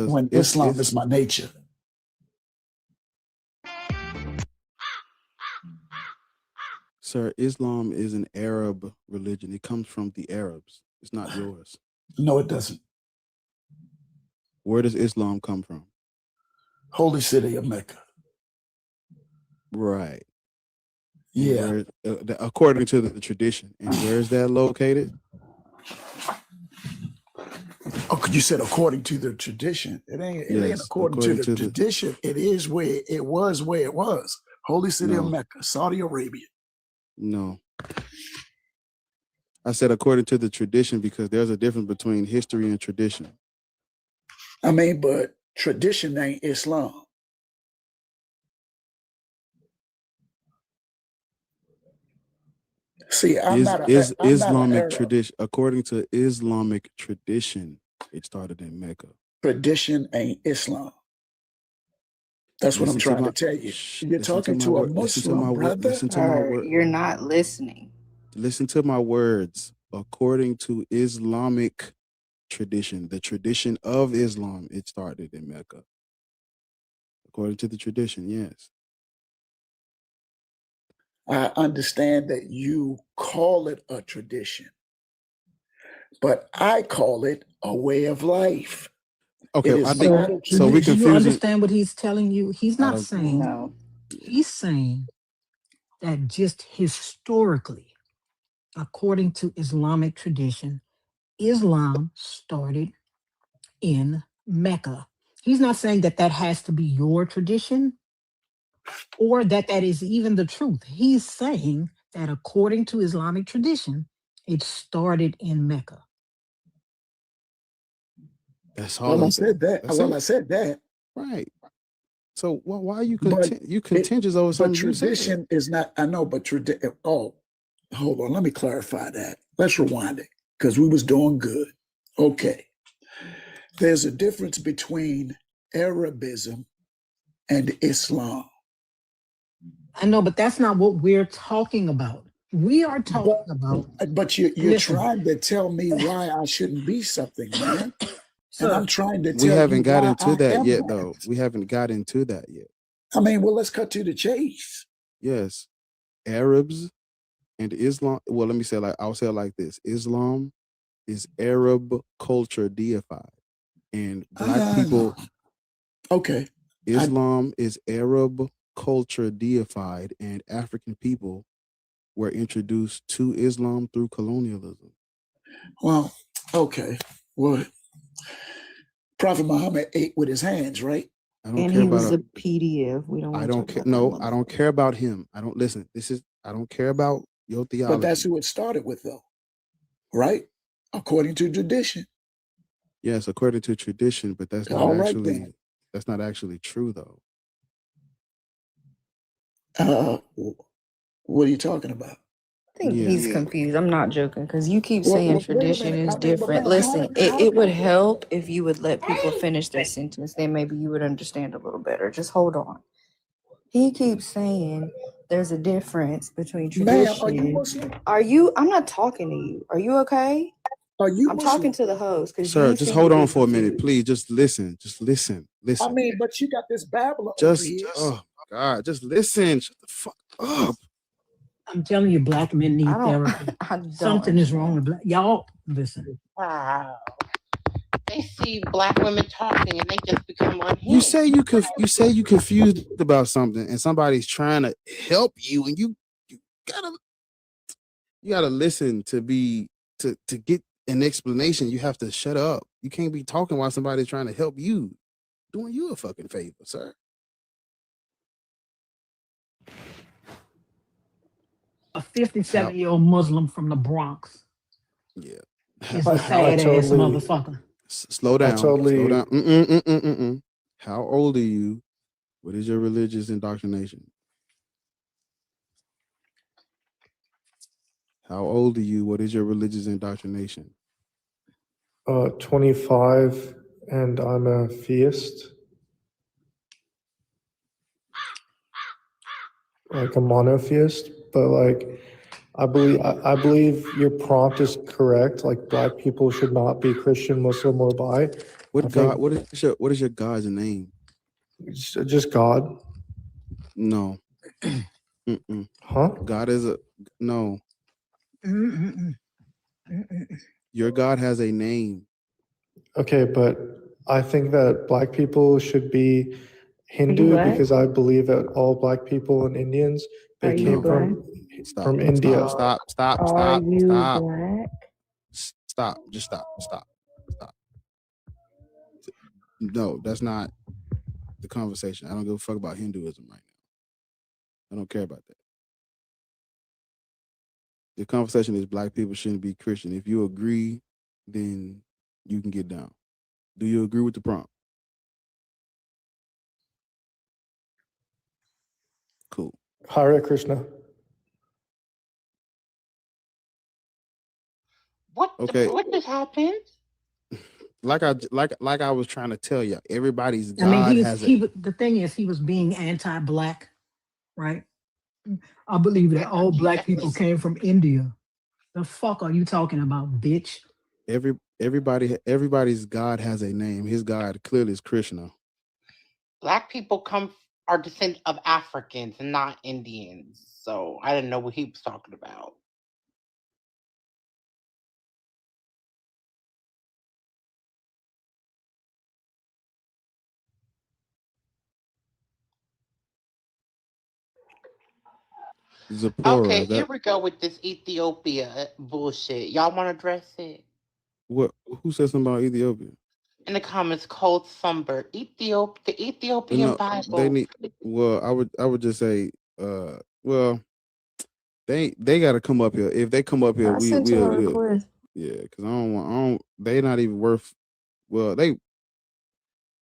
when Islam is my nature. Sir, Islam is an Arab religion. It comes from the Arabs. It's not yours. No, it doesn't. Where does Islam come from? Holy city of Mecca. Right. Yeah. According to the tradition. And where is that located? Oh, you said according to the tradition. It ain't Yes, according to the tradition. It is where it was. Holy city of Mecca, Saudi Arabia. No. I said according to the tradition because there's a difference between history and tradition. I mean, but tradition ain't Islam. See, I'm not Islamic an tradition. According to Islamic tradition, it started in Mecca. Tradition ain't Islam. That's what I'm trying to tell you. You're talking to a Muslim brother. Listen to my word. You're not listening. Listen to my words. According to Islamic tradition, the tradition of Islam, it started in Mecca. According to the tradition, yes. I understand that you call it a tradition, but I call it a way of life. Okay, It is vital to so me. we Do you confusing. understand what he's telling you? He's not saying. No. He's saying that just historically, according to Islamic tradition, Islam started in Mecca. He's not saying that that has to be your tradition or that that is even the truth. He's saying that according to Islamic tradition, it started in Mecca. That's all Well, I I'm saying. said that. That's Well, it. I said that. Right. So why are you But you contentious over but something you said? tradition is not. I know, but tradition. Oh, hold on. Let me clarify that. Let's rewind it because we was doing good. Okay. There's a difference between Arabism and Islam. I know, but that's not what we're talking about. We are talking But about. you're Listen. trying to tell me why I shouldn't be something, man. And I'm Sir, trying to We tell you haven't got why into I that am yet, that. though. We haven't got into that yet. I mean, well, let's cut to the chase. Yes, Arabs and Islam. Well, let me say I'll say it like this: Islam is Arab culture deified, and black people. Okay. Islam is Arab culture deified, and African people were introduced to Islam through colonialism. Well, okay. Well, Prophet Muhammad ate with his hands, right? I don't And care he was about. a PDF. We don't I want to don't talk care. about that No, I don't motherfucker. care about him. I don't listen. I don't care about your But that's theology. who it started with, though, right? According to tradition. Yes, according to tradition, but All right, then. that's not actually true, though. What are you talking about? I think Yeah. he's confused. I'm not joking because you keep Well, saying wait a tradition minute. is I mean, but different. man, Listen, how it would help if you would let people finish their sentence. Then maybe you would understand a little better. Just hold on. He keeps saying there's a difference between Ma'am, are you tradition. Muslim? I'm not talking to you. Are you okay? Are you I'm Muslim? talking to the host because Sir, you just seem hold to on be for a minute, confused. please. Just listen. Just listen. I Listen. mean, but you got this babbler over Just here. oh God, just listen. Shut the fuck up. I'm telling you, black men need I don't. therapy. I don't Something is wrong understand. with black. Y'all, listen. Wow. They see black women talking and they just become unhinged. You say you confused about something, and somebody's trying to help you, and you gotta listen to get an explanation. You have to shut up. You can't be talking while somebody's trying to help you. Doing you a fucking favor, sir. A 57-year-old Muslim from the Bronx Yeah. is a sad ass motherfucker. Slow down. totally- Slow down. How old are you? What is your religious indoctrination? How old are you? What is your religious indoctrination? 25, and I'm a theist. Like a monotheist, but like I believe your prompt is correct. Like black people should not be Christian, Muslim, or bi. What I God? think- What is your God's name? It's just God. No. Huh? God is a no. Mm-mm-mm. Your God has a name. Okay, but I think that black people should be Hindu black? because I believe that all black people and Indians Are they you came black? from India. Stop. Are you black? Stop. Just stop. No, that's not the conversation. I don't give a fuck about Hinduism right now. I don't care about that. The conversation is black people shouldn't be Christian. If you agree, then you can get down. Do you agree with the prompt? Cool. Hare Krishna. Okay. What just happened? Like I was trying to tell you, everybody's I mean, God has a the thing is, he was being anti-black, right? I believe that all black people came from India. The fuck are you talking about, bitch? everybody's God has a name. His God clearly is Krishna. Black people are descendants of Africans and not Indians. So I didn't know what he was talking about. Zipporah. Okay, here we go with this Ethiopia bullshit. Y'all want to address it? What? Who said something about Ethiopia? In the comments, Cold Sunbird. The Ethiopian Bible. They need. Well, I would just say, well, they got to come up here. If they come up here, I sent you a request. yeah, because I don't. They not even worth. Well, they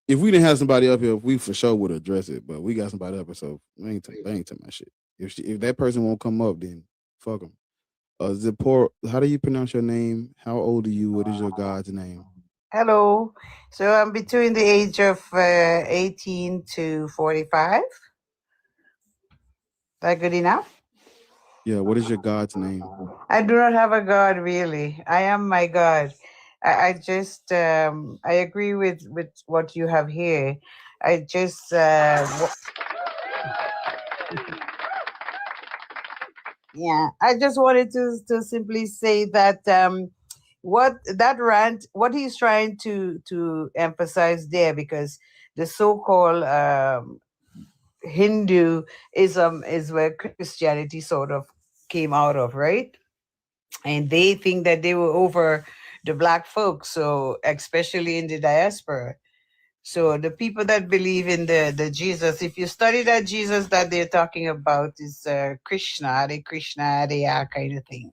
If we didn't have somebody up here, we for sure would address it. But we got somebody up here, so they ain't talking my shit. If that person won't come up, then fuck them. Zipporah, how do you pronounce your name? How old are you? What is your God's name? Hello. So I'm between the age of 18 to 45. That good enough? Yeah, what is your God's name? I do not have a God, really. I am my God. I just, I agree with what you have here. I just, yeah, I just wanted to simply say that what he's trying to emphasize there, because the so-called Hinduism is where Christianity sort of came out of, right? And they think that they were over the black folks, so especially in the diaspora. So the people that believe in the Jesus, if you study that Jesus that they're talking about, is Krishna, the kind of thing.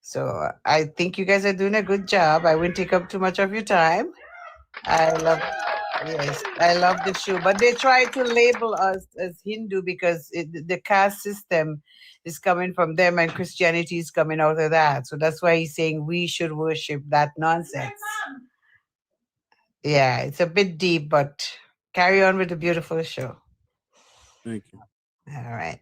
So I think you guys are doing a good job. I won't take up too much of your time. I love the show, but they try to label us as Hindu because the caste system is coming from them and Christianity is coming out of that. So that's why he's saying we should worship that nonsense. Yeah, it's a bit deep, but carry on with the beautiful show. Thank you. All right.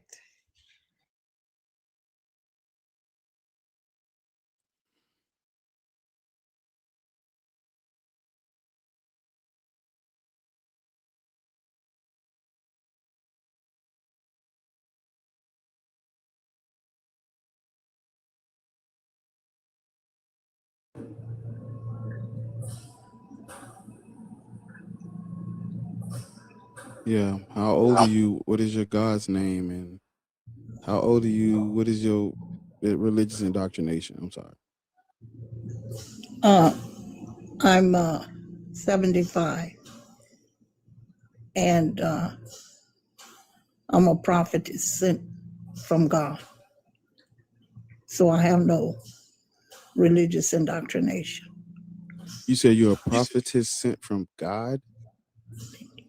Yeah. How old are you? What is your God's name? And how old are you? What is your religious indoctrination? I'm sorry. I'm 75, and I'm a prophetess sent from God. So I have no religious indoctrination. You said you're a prophetess sent from God?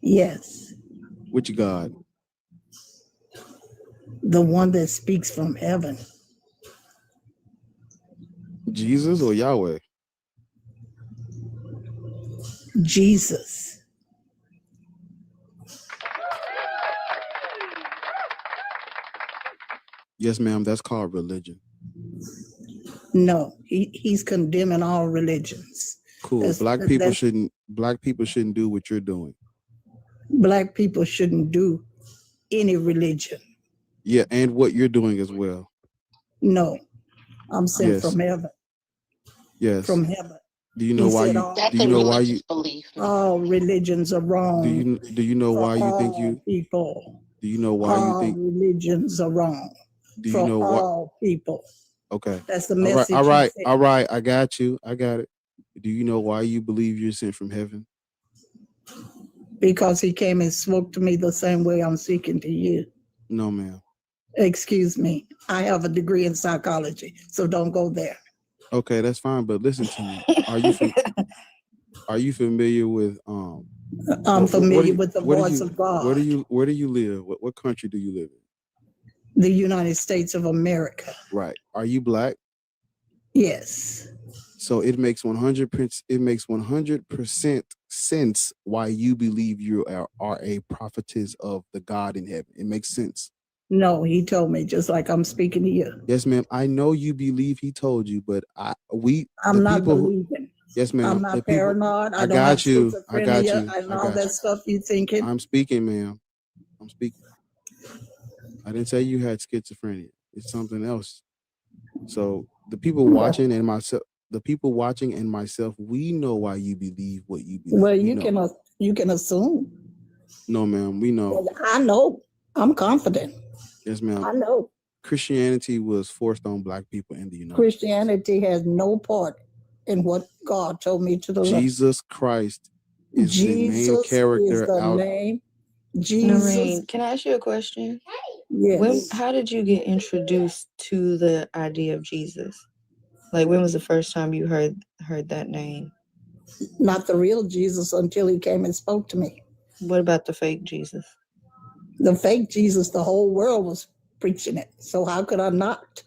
Yes, Which God? the one that speaks from heaven. Jesus or Yahweh? Jesus. Yes, ma'am. That's called religion. No, he's condemning all religions. Cool. Black people shouldn't do what you're doing. Black people shouldn't do any religion. Yeah, and what you're doing as well. No, I'm sent Yes. from heaven. Yes. From heaven. Do you know He why said you all- That's do you a know why religious you belief. all religions are wrong. do you know for why you think all you people. do you know why you All think religions are wrong. do you for know what all people. okay. That's the All right, message. all he right, sent. all right. I got you. I got it. Do you know why you believe you're sent from heaven? Because he came and spoke to me the same way I'm speaking to you. No, ma'am. Excuse me. I have a degree in psychology, so don't go there. Okay, that's fine. But listen to me. Are you familiar with I'm what do familiar you- with the what do voice you- of God. where do you live? What country do you live in? The United States of America. Right. Are you black? Yes. So it makes 100% sense why you believe you are a prophetess of the God in heaven. It makes sense. No, he told me just like I'm speaking to you. Yes, ma'am. I know you believe he told you, but I'm the not people who- believing. yes, ma'am. I'm the not people- paranoid. I I don't got have you. I got schizophrenia you. and I all got that you. stuff you thinking. I'm speaking, ma'am. I'm speaking. I didn't say you had schizophrenia. It's something else. So the people watching and myself, we know why you believe what you believe. Well, We you know. can assume. No, ma'am. We know. Well, I know. I'm confident. Yes, ma'am. I know. Christianity was forced on black people in the United Christianity has no part in what God told me to do. Jesus Christ is the main Jesus character is the out. name. Jesus. Noreen, can I ask you a question? Yes. How did you get introduced to the idea of Jesus? Like, when was the first time you heard that name? not the real Jesus until he came and spoke to me. What about the fake Jesus? The fake Jesus, the whole world was preaching it. So how could I not?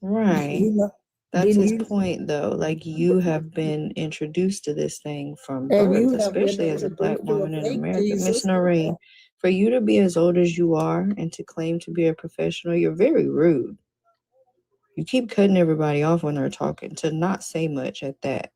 Right. You know, That's didn't his you? point, though. Like, you have been introduced to this thing from And birth, you have been especially as a Black introduced to a woman in fake America. Miss Jesus. Noreen, for you to be as old as you are and to claim to be a professional, you're very rude. You keep cutting everybody off when they're talking, to not say much at that.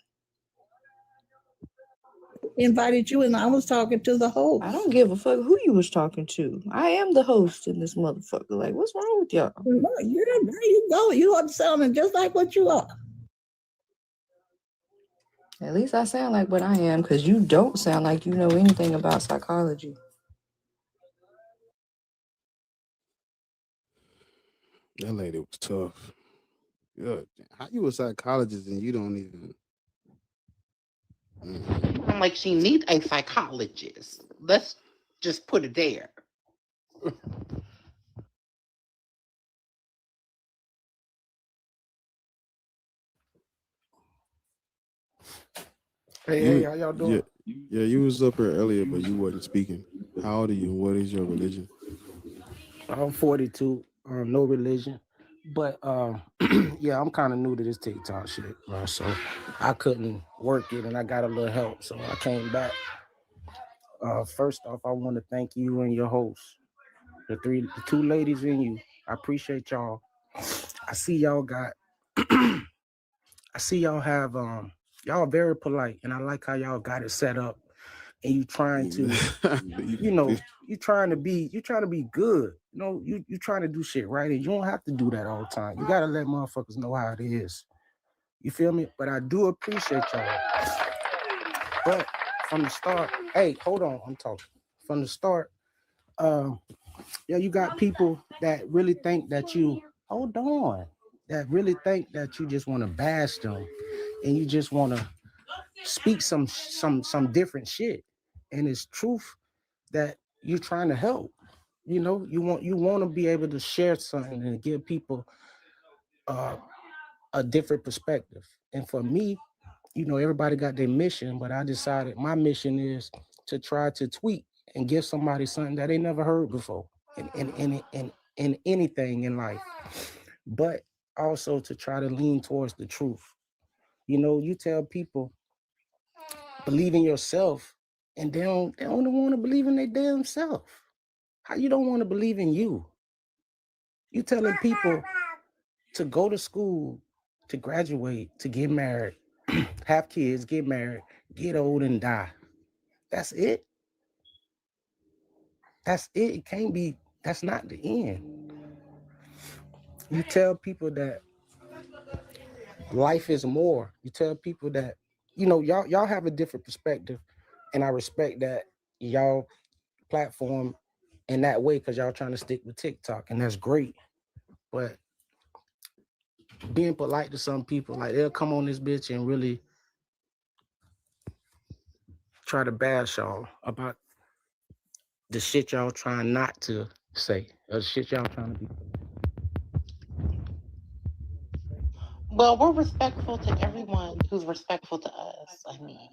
Invited you, and I was talking to the host. I don't give a fuck who you was talking to. I am the host in this motherfucker. Like, what's wrong with y'all? No, there you go. You are sounding just like what you are. At least I sound like what I am, because you don't sound like you know anything about psychology. That lady was tough. Good. How you a psychologist and you don't even? I'm like, she needs a psychologist. Let's just put it there. Hey, how y'all doing? Yeah, you was up here earlier, but you wasn't speaking. How old are you? What is your religion? I'm 42. No religion, but yeah, I'm kind of new to this TikTok shit, bro. So I couldn't work it, and I got a little help, so I came back. First off, I want to thank you and your host, the two ladies in you. I appreciate y'all. I see y'all got. I see y'all have y'all very polite, and I like how y'all got it set up. And you trying to, you trying to be good. You trying to do shit right, and you don't have to do that all the time. You gotta let motherfuckers know how it is. You feel me? But I do appreciate y'all. But from the start, hey, hold on, I'm talking. From the start, you got people that really think that you that really think that you just want to bash them, and you just want to speak some different shit. And it's truth that you're trying to help. You want to be able to share something and give people a different perspective. And for me, everybody got their mission, but I decided my mission is to try to tweet and give somebody something that they never heard before in anything in life, but also to try to lean towards the truth. You tell people believe in yourself, and they don't want to believe in their damn self. How you don't want to believe in you? You telling people to go to school, to graduate, to get married, have kids, get married, get old and die. That's it. That's it. It can't be, that's not the end. You tell people that life is more. You tell people that, y'all have a different perspective, and I respect that y'all platform in that way because y'all trying to stick with TikTok, and that's great. But being polite to some people, like they'll come on this bitch and really try to bash y'all about the shit y'all trying not to say, or the shit y'all trying to be. Well, we're respectful to everyone who's respectful to us. I mean,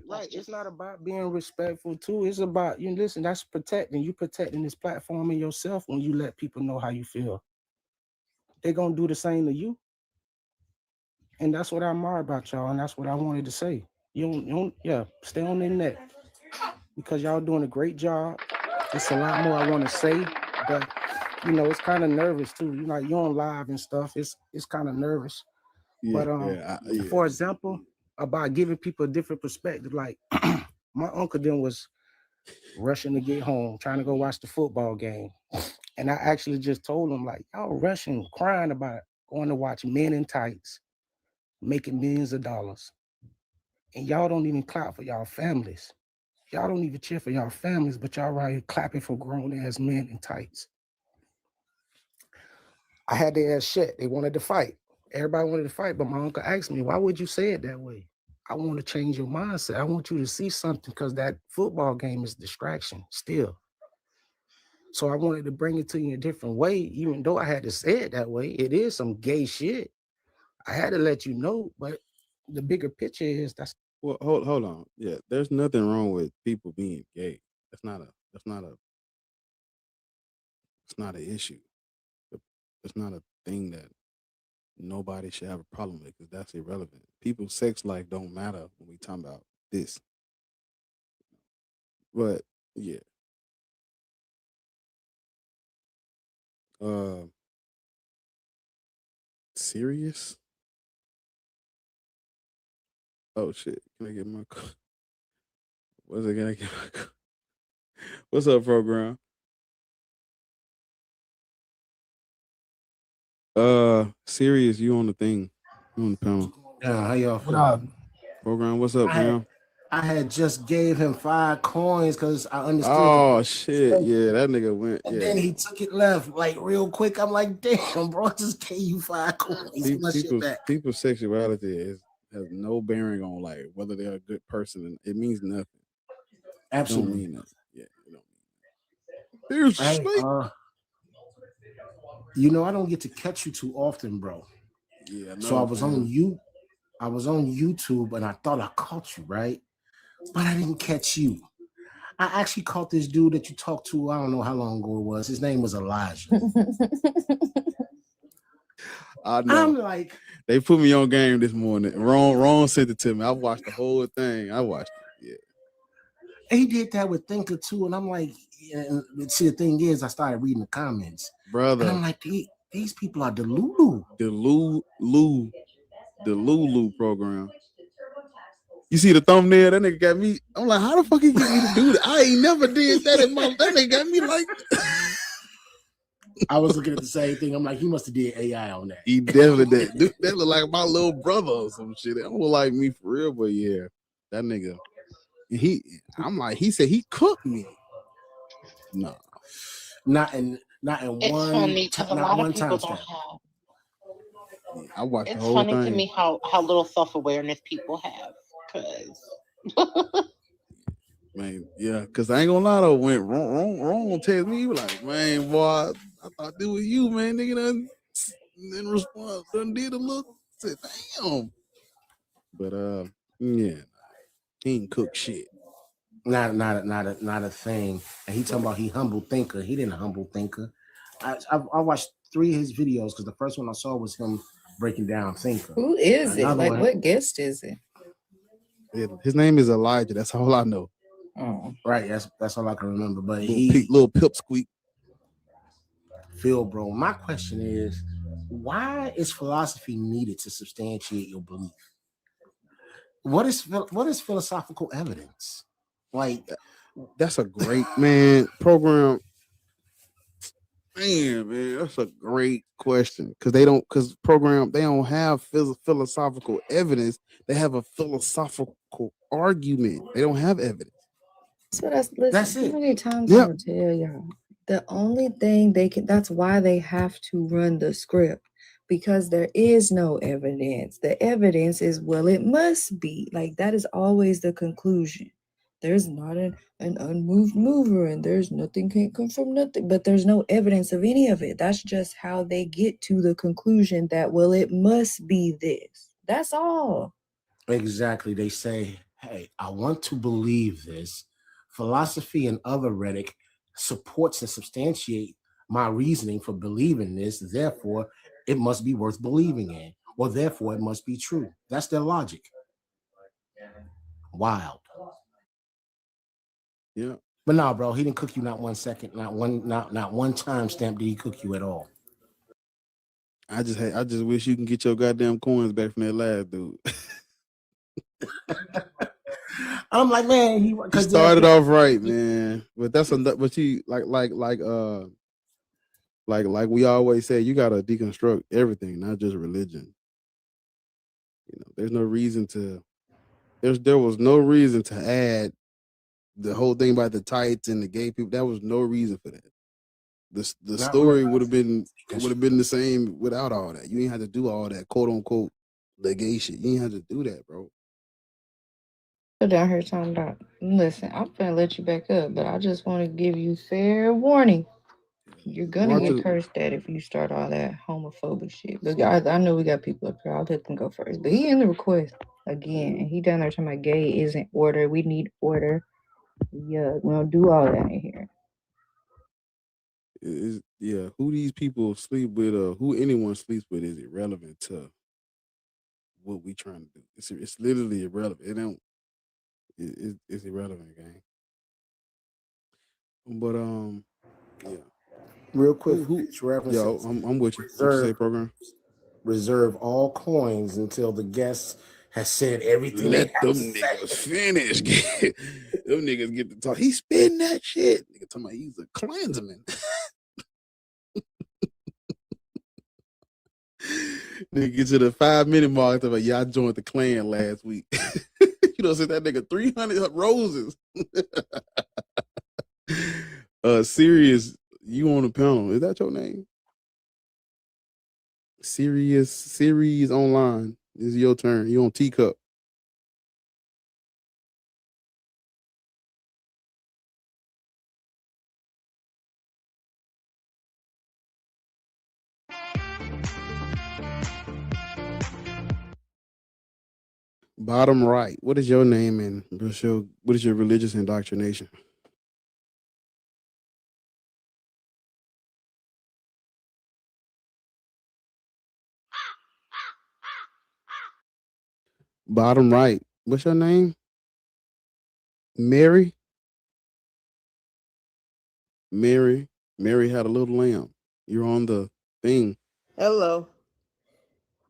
right. It's not about being respectful too. It's about, listen, that's protecting. You protecting this platform and yourself when you let people know how you feel. They're gonna do the same to you. And that's what I admire about y'all, and that's what I wanted to say. You don't stay on their neck, because y'all doing a great job. It's a lot more I want to say, but it's kind of nervous too. You on live and stuff. It's kind of nervous. But for example, about giving people a different perspective, like my uncle then was rushing to get home, trying to go watch the football game. And I actually just told him, like, y'all rushing, crying about going to watch men in tights, making millions of dollars. And y'all don't even clap for y'all families. Y'all don't even cheer for y'all families, but y'all right here clapping for grown-ass men in tights. I had their ass shut. They wanted to fight. Everybody wanted to fight, but my uncle asked me, why would you say it that way? I want to change your mindset. I want you to see something, because that football game is distraction still. So I wanted to bring it to you in a different way, even though I had to say it that way. It is some gay shit. I had to let you know, but the bigger picture is that's Well, hold on. Yeah, there's nothing wrong with people being gay. That's not it's not an issue. It's not a thing that nobody should have a problem with because that's irrelevant. People's sex life don't matter when we talk about this. But yeah. Serious? Oh shit. Can I get my what's it? Can I get my what's up, program? Serious, you on the thing. You on the panel. Yeah, how y'all What up? Program, what's up, man? I had just gave him 5 coins because I understood. Oh shit. Yeah, that nigga went. And Yeah. then he took it left like real quick. I'm like, damn, bro, I just gave you 5 coins. Give my shit back. People's sexuality has no bearing on like whether they're a good person. And it means nothing. Absolutely. Don't mean nothing. Yeah, it don't mean nothing. Hey, you know, I don't get to catch you too often, bro. Yeah. So I was on YouTube and I thought I caught you, right? But I didn't catch you. I actually caught this dude that you talked to. I don't know how long ago it was. His name was Elijah. I know. I'm like, they put me on game this morning. Ron sent it to me. I watched the whole thing. I watched it. Yeah. he did that with Thinker too, and I'm like, yeah, see, the thing is, I started reading the comments, brother. And I'm like, these people are Delulu. The Lulu program. You see the thumbnail? That nigga got me. I'm like, how the fuck he get me to do that? I ain't never did that in my. That nigga got me like. I was looking at the same thing. I'm like, he must have did AI on that. He definitely did. Dude, that look like my little brother or some shit. That look like me for real, but yeah, that nigga. I'm like, he said he cooked me. No, not in It's one. funny because a lot of people time don't stamp. have. I watched the It's whole funny thing. to me how little self-awareness people have. Cause Man, yeah, cause I ain't gonna lie though. When wrong text me, he was like, man, boy, I thought it was you, man. Nigga done in response done did a look. Said, damn. But yeah, he ain't cook shit. Not a thing. And he talking about he humble thinker. He didn't humble thinker. I watched 3 of his videos because the first one I saw was him breaking down Thinker. Who is it? Another Like, one- what guest is it? Yeah, his name is Elijah. That's all I know. Oh, Right, that's all I can remember. But Little pipsqueak. Phil, bro, my question is, why is philosophy needed to substantiate your belief? What is philosophical evidence? Like, that's a great program. Man, that's a great question. Because they don't have philosophical evidence. They have a philosophical argument. They don't have evidence. that's what listen. That's How it. many times Yep. I'll tell y'all? The only thing they can, that's why they have to run the script, because there is no evidence. The evidence is, well, it must be. Like, that is always the conclusion. There's not an unmoved mover, and there's nothing can't come from nothing, but there's no evidence of any of it. That's just how they get to the conclusion that, well, it must be this. That's all. Exactly. They say, hey, I want to believe this. Philosophy and other rhetoric supports and substantiate my reasoning for believing this. Therefore, it must be worth believing in, or therefore it must be true. That's their logic. Wild. Yeah. But no, bro, he didn't cook you not 1 second, not one time stamp did he cook you at all. I just wish you can get your goddamn coins back from that last dude. I'm like, man, He started off right, man. But that's but you like we always say, you gotta deconstruct everything, not just religion. You know, there's no reason to. There was no reason to add the whole thing about the tights and the gay people. That was no reason for that. The story would have been the same without all that. You ain't have to do all that quote unquote the gay shit. You ain't have to do that, bro. Go down here talking about, listen, I'm gonna let you back up, but I just want to give you fair warning. You're gonna get cursed at if you start all that homophobic shit. But I know we got people up here. I'll let them go first. But he in the request. Again, he down there talking about gay isn't order. We need order. Yeah, we don't do all that in here. Yeah, who these people sleep with or who anyone sleeps with is irrelevant to what we trying to do. It's literally irrelevant. It's irrelevant, gang. But yeah. Real quick, Who Reverend yo, says, I'm with you. What you say, program? reserve all coins until the guest has said everything they Let have them to say. niggas finish. Them niggas get to talk. He's spitting that shit. Nigga talking about he's a Klansman. Nigga get to the 5-minute mark. About, yeah, I joined the Klan last week. You know, sent that nigga 300 roses. Sirius, you on the panel. Is that your name? Series online. This is your turn. You on Teacup. Bottom right. What is your name and what is your religious indoctrination? Bottom right. What's your name? Mary? Mary had a little lamb. You're on the thing. Hello.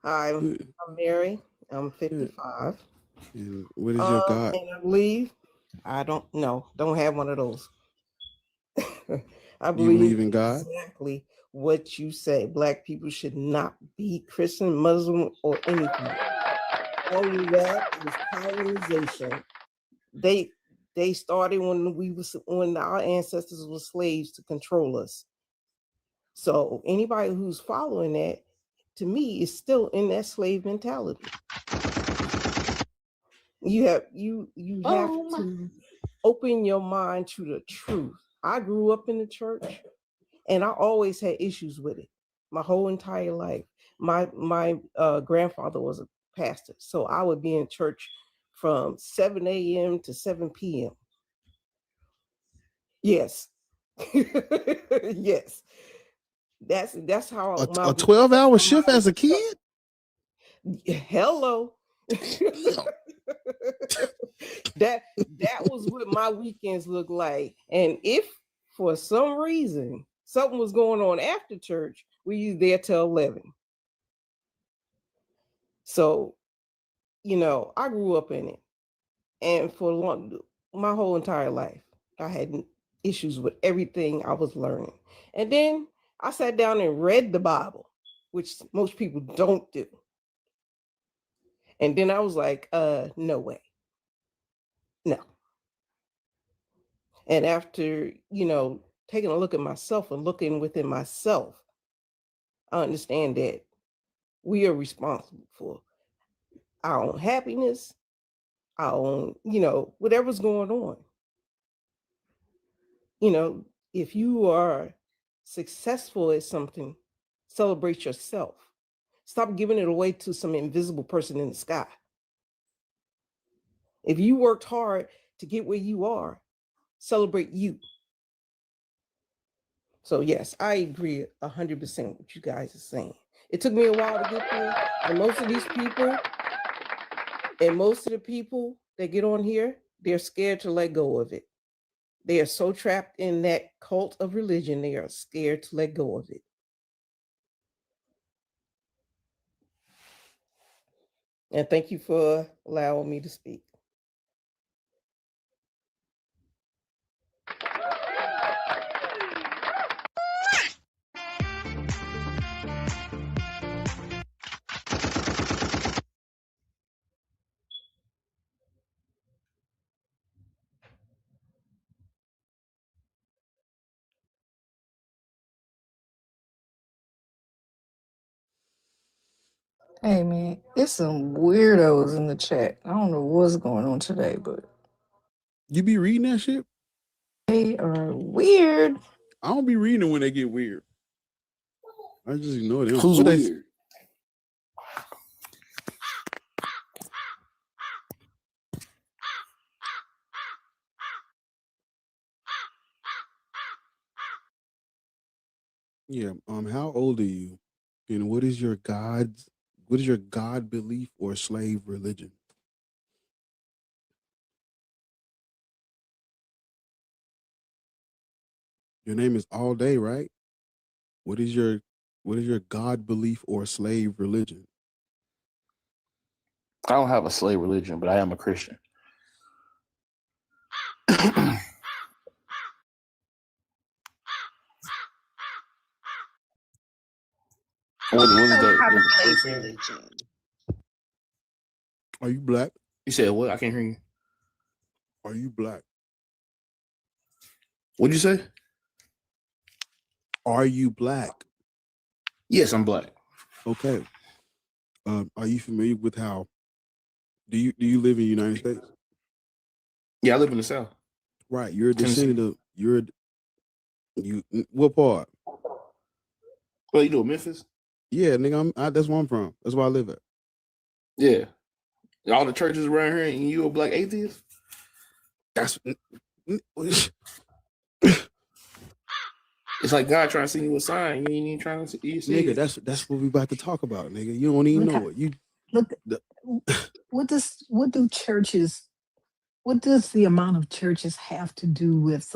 Hi, I'm Mary. I'm 55. And what is your God? And I believe, I don't have one of those. I Do you believe believe in God? exactly what you say. Black people should not be Christian, Muslim, or anything. Only that is colonization. They started when our ancestors were slaves to control us. So anybody who's following that, to me, is still in that slave mentality. You have to open your mind to the truth. I grew up in the church, and I always had issues with it my whole entire life. My grandfather was a pastor, so I would be in church from 7 a.m. to 7 p.m. Yes. Yes. That's how A 12-hour shift as a kid? Hello. that was what my weekends looked like. And if for some reason something was going on after church, we were there till 11. So, I grew up in it. And for my whole entire life, I had issues with everything I was learning. And then I sat down and read the Bible, which most people don't do. And then I was like, no way. No. And after, taking a look at myself and looking within myself, I understand that we are responsible for our own happiness, our own, whatever's going on. If you are successful at something, celebrate yourself. Stop giving it away to some invisible person in the sky. If you worked hard to get where you are, celebrate you. So yes, I agree 100% with what you guys are saying. It took me a while to get there, and most of the people that get on here, they're scared to let go of it. They are so trapped in that cult of religion, they are scared to let go of it. And thank you for allowing me to speak. Hey man, it's some weirdos in the chat. I don't know what's going on today, but You be reading that shit? they are weird. I don't be reading when they get weird. I just ignore them. Who's What weird? Yeah. How old are you? And what is your God belief or slave religion? Your name is All Day, right? What is your God belief or slave religion? I don't have a slave religion, but I am a Christian. What is Also the have a slave first one? religion. Are you black? You said what? I can't hear you. Are you black? What'd you say? Are you black? Yes, I'm black. Okay. Are you familiar with how do you live in the United States? Yeah, I live in the South. Right. You're a Tennessee. descendant of what part? Well, you know Memphis? Yeah, nigga, that's where I'm from. That's where I live at. Yeah. All the churches around here, and you a black atheist? That's It's like God trying to send you a sign. You ain't even trying to see. You see nigga, it. that's what we about to talk about, nigga. You don't even Look know how- it. You Look, what does the amount of churches have to do with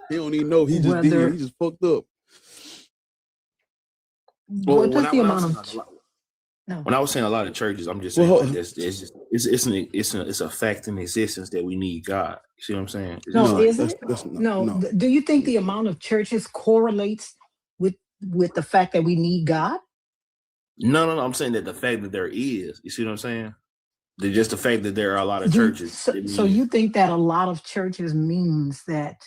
he don't even know. He just did. whether He just fucked up. Well, what does the amount of no when I was saying a lot of churches, I'm just Well, saying like this. It's a fact in existence that we need God. You see what I'm saying? It's no just like, is it no. Do you think the amount of churches correlates with the fact that we need God? no. I'm saying that the fact that there is. You see what I'm saying? Just the fact that there are a lot of churches. So you think that a lot of churches means that?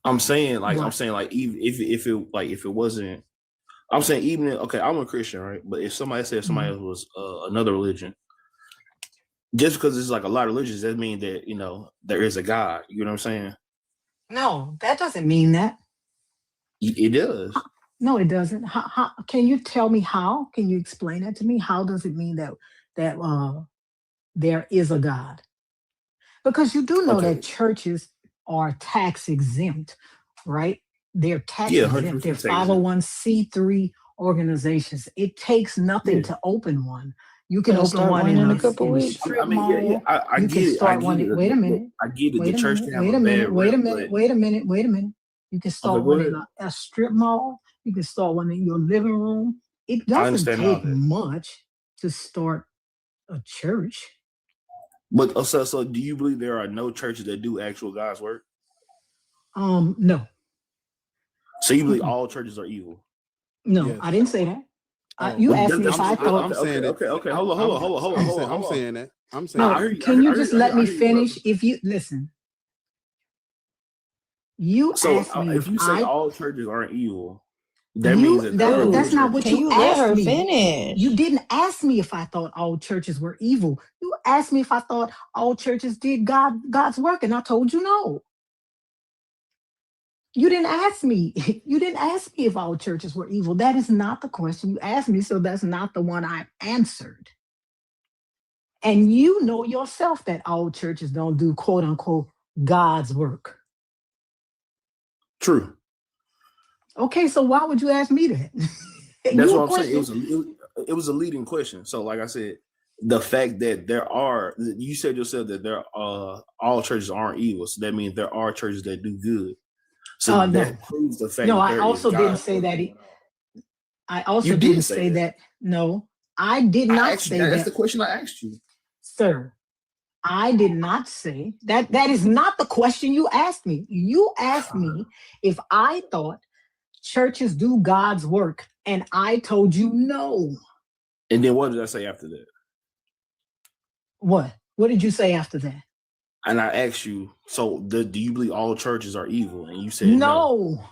I'm saying What? even if it wasn't. I'm saying even okay, I'm a Christian, right? But if somebody said somebody else was another religion, just because it's like a lot of religions, that means that there is a God. You know what I'm saying? No, that doesn't mean that. It does. No, it doesn't. How can you tell me how? Can you explain that to me? How does it mean that there is a God? Because you do know Okay. that churches are tax exempt, right? They're tax Yeah, exempt. 100% They're tax exempt. 501c3 organizations. It takes nothing Yeah. to open one. You can Gonna open start one one in in a a couple in a weeks. strip I mean, mall. I You get can it. I start get one. it. Wait a minute. I get it. Wait The a church minute. can have Wait a a minute. bad Wait a rep, minute. but Wait a minute. Wait a minute. You can start okay, go one in ahead. a strip mall. You can start one in your living room. It I doesn't understand all take that. much to start a church. But so do you believe there are no churches that do actual God's work? No. So you believe all churches are evil? No, Yes. I didn't say that. Oh, You Well, asked me if I thought. I'm saying that. Okay. Hold on. I'm saying that. I'm saying No, that. can you just let me finish? If you listen, you So asked me if you say I. all churches aren't evil, that means that there are That's good not what Can churches. you you let asked her me. finish? You didn't ask me if I thought all churches were evil. You asked me if I thought all churches did God's work, and I told you no. You didn't ask me. You didn't ask me if all churches were evil. That is not the question you asked me, so that's not the one I answered. And you know yourself that all churches don't do quote unquote God's work. True. Okay, so why would you ask me that? That's You what I'm saying. question. It was a leading question. So, like I said, the fact that you said yourself that all churches aren't evil, so that means there are churches that do good. So No. that proves the fact No, that I there also is didn't God. say that. I also You didn't did say say that. that. No, I did I not asked you, say that's that. the question I asked you. Sir, I did not say that. That is not the question you asked me. You asked me if I thought churches do God's work, and I told you no. And then what did I say after that? What? What did you say after that? And I asked you, so do you believe all churches are evil? And you said no. No.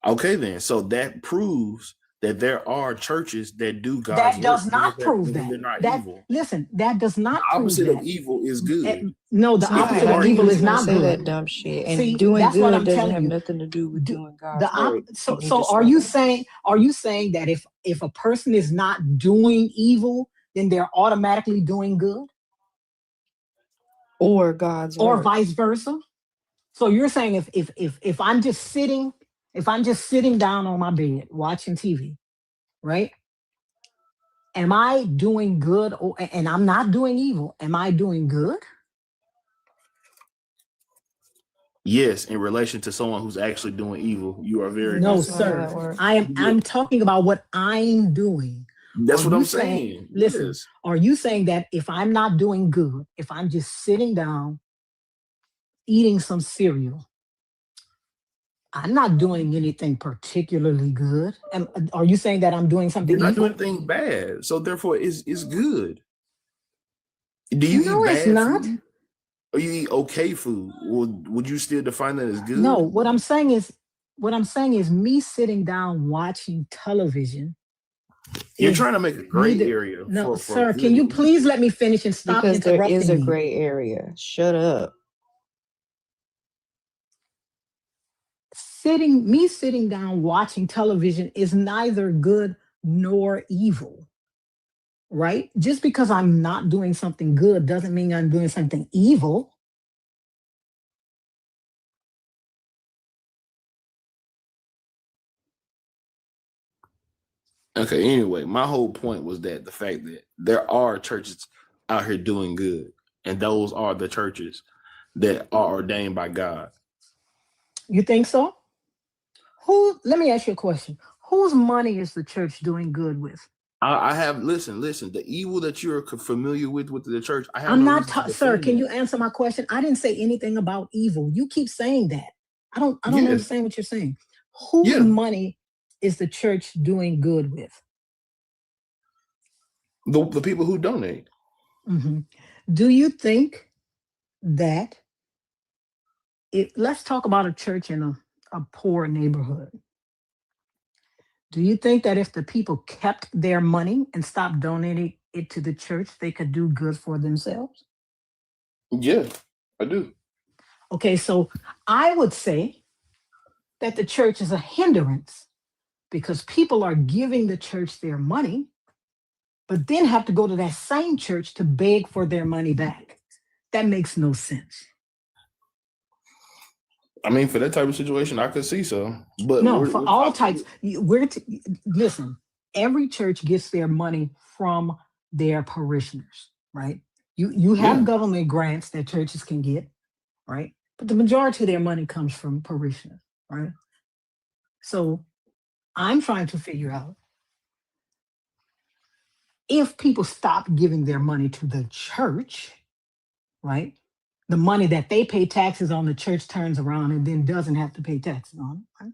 Okay, then. So that proves that there are churches that do God's That work. does not prove They're that. not That evil. listen, that does The not prove opposite of that. evil is good. No, the So if they opposite of are evil He is was gonna not say that good. dumb shit. And See, doing that's what good I'm doesn't telling have you. nothing to do with doing God's work. So You need to are stop you it. saying that if a person is not doing evil, then they're automatically doing good, Or God's or work. vice versa? So you're saying if I'm just sitting if I'm just sitting down on my bed watching TV, right? Am I doing good and I'm not doing evil? Am I doing good? Yes, in relation to someone who's actually doing evil, you are very No, good. sir. I'm talking about what I'm doing. That's Are what you I'm saying. Listen, Yes. are you saying that if I'm not doing good, if I'm just sitting down eating some cereal, I'm not doing anything particularly good? Are you saying that I'm doing something You're not evil? doing anything bad, so therefore it's good. Do you No, eat it's bad not. food? Or you eat okay food? Would you still define that as good? No, what I'm saying is me sitting down watching television. You're is trying to make a gray neither- area. No, for sir, good can you and please let me finish and stop Because there interrupting is a me? gray area. Shut up. Me sitting down watching television is neither good nor evil, right? Just because I'm not doing something good doesn't mean I'm doing something evil. Okay, anyway, my whole point was that the fact that there are churches out here doing good, and those are the churches that are ordained by God. You think so? Let me ask you a question. Whose money is the church doing good with? I have listen. The evil that you're familiar with the church. I have I'm no not, reason to sir. defend Can that. you answer my question? I didn't say anything about evil. You keep saying that. I don't Yes. understand what you're saying. Whose Yeah. money is the church doing good with? The people who donate. Mhm. Do you think that let's talk about a church in a poor neighborhood. Do you think that if the people kept their money and stopped donating it to the church, they could do good for themselves? Yeah, I do. Okay, so I would say that the church is a hindrance because people are giving the church their money, but then have to go to that same church to beg for their money back. That makes no sense. I mean, for that type of situation, I could see so. But No, we're for all talking- types. Listen, every church gets their money from their parishioners, right? You have Yeah. government grants that churches can get, right? But the majority of their money comes from parishioners, right? So I'm trying to figure out if people stop giving their money to the church, right? The money that they pay taxes on, the church turns around and then doesn't have to pay taxes on, right?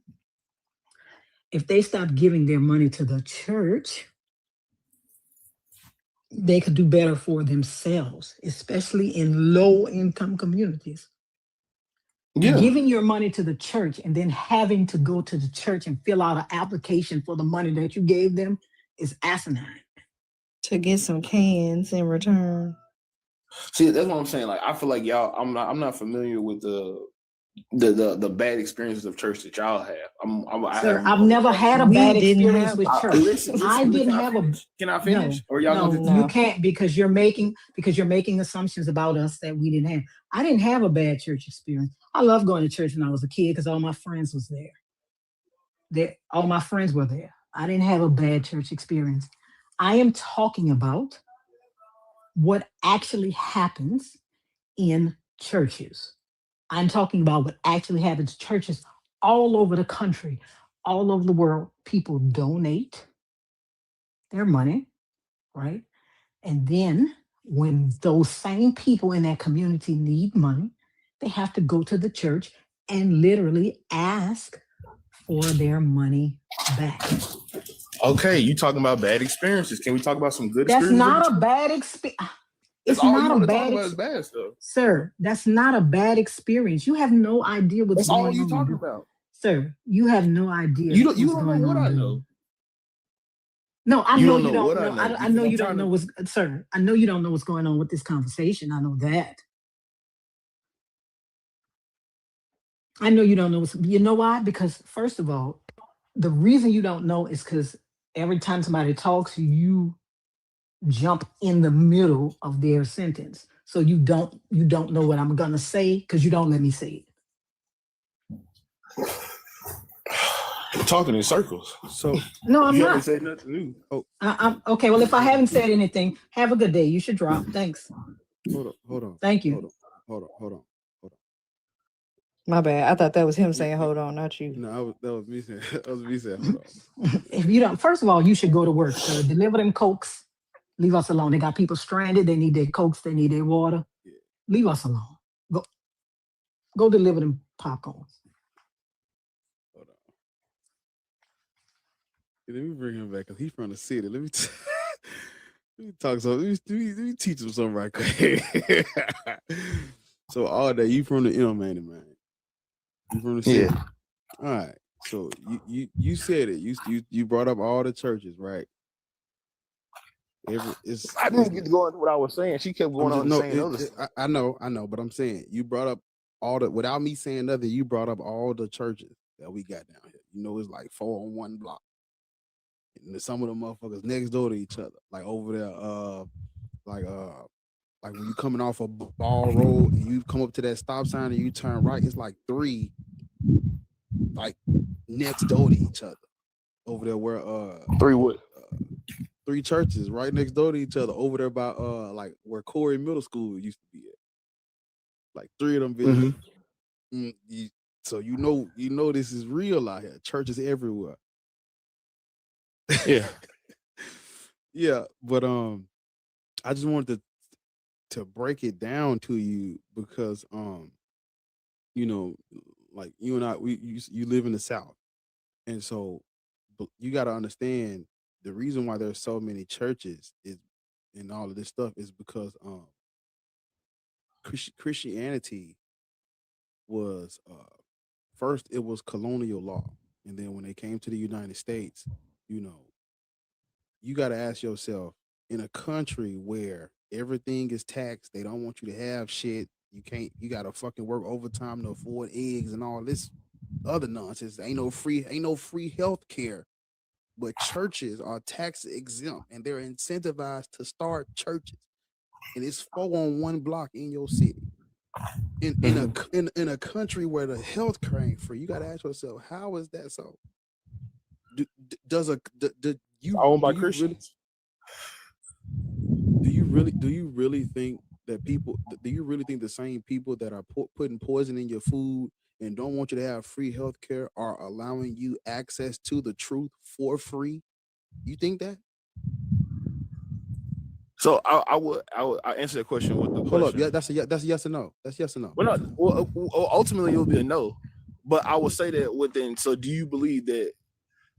If they stop giving their money to the church, they could do better for themselves, especially in low-income communities. Yeah. Giving your money to the church and then having to go to the church and fill out an application for the money that you gave them is asinine. To get some cans in return. See, that's what I'm saying. Like, I feel like y'all, I'm not familiar with the bad experiences of church that y'all have. Sir, I've never had a We bad didn't experience have- with church. Listen, I didn't have a. Can I finish? Or y'all No, gonna No. you can't because you're making assumptions about us that we didn't have. I didn't have a bad church experience. I loved going to church when I was a kid because all my friends was there. All my friends were there. I didn't have a bad church experience. I am talking about what actually happens in churches. I'm talking about what actually happens in churches all over the country, all over the world. People donate their money, right? And then when those same people in that community need money, they have to go to the church and literally ask for their money back. Okay, you talking about bad experiences. Can we talk about some good That's experiences? not a bad experience. That's It's all you not a want to talk bad about is bad stuff. Sir, that's not a bad experience. You have no idea what's That's going on. all you talking about. Sir, you have no idea. You what's don't going know what on, I dude. know. No, I You know don't you know don't what know. I know. I know I'm you don't trying know to- what's, sir. I know you don't know what's going on with this conversation. I know that. I know you don't know. You know why? Because first of all, the reason you don't know is because every time somebody talks, you jump in the middle of their sentence. So you don't know what I'm gonna say because you don't let me say it. talking in circles. So No, I'm You haven't not. said nothing new. oh, I'm okay. Well, if I haven't said anything, have a good day. You should drop. Thanks. hold on, Thank you. hold on. My bad. I thought that was him saying, "Hold on," not you. No, that was me saying. That was me saying. Hold on. If you don't, first of all, you should go to work. So deliver them cokes. Leave us alone. They got people stranded. They need their cokes. They need their water. Leave us alone. Go deliver them popcorns. Hold on. Let me bring him back because he's from the city. Let me talk something. Let me teach him something right quick. So all day you from the man. You from the city. Yeah. All right. So you said it. You brought up all the churches, right? I didn't get to go into what I was saying. She kept going on saying other stuff. I know, but I'm saying you brought up all the without me saying nothing. You brought up all the churches that we got down here. You know, it's like 4 on 1 block. And some of the motherfuckers next door to each other, like over there, like when you coming off a Ball Road and you come up to that stop sign and you turn right, it's like 3 like next door to each other over there where 3 what? 3 churches right next door to each other over there by like where Corey Middle School used to be at. Like 3 of them videos. So you know this is real out here. Churches everywhere. Yeah. Yeah, but I just wanted to break it down to you because you know, like you and I you live in the South. And so you got to understand the reason why there's so many churches is and all of this stuff is because Christianity was first it was colonial law, and then when they came to the United States, you know, you got to ask yourself, in a country where everything is taxed, they don't want you to have shit. You got to fucking work overtime to afford eggs and all this other nonsense. Ain't no free health care. But churches are tax exempt and they're incentivized to start churches. And it's 4 on 1 block in your city. In a country where the health care ain't free, you got to ask yourself, how is that so? Owned by Christians? Do you really think that people? Do you really think the same people that are putting poison in your food and don't want you to have free health care are allowing you access to the truth for free? You think that? So I answer that question with the question. Hold up, yeah, that's yes or no. That's yes or no. Well, ultimately it will be a no. But I will say that within. So, do you believe that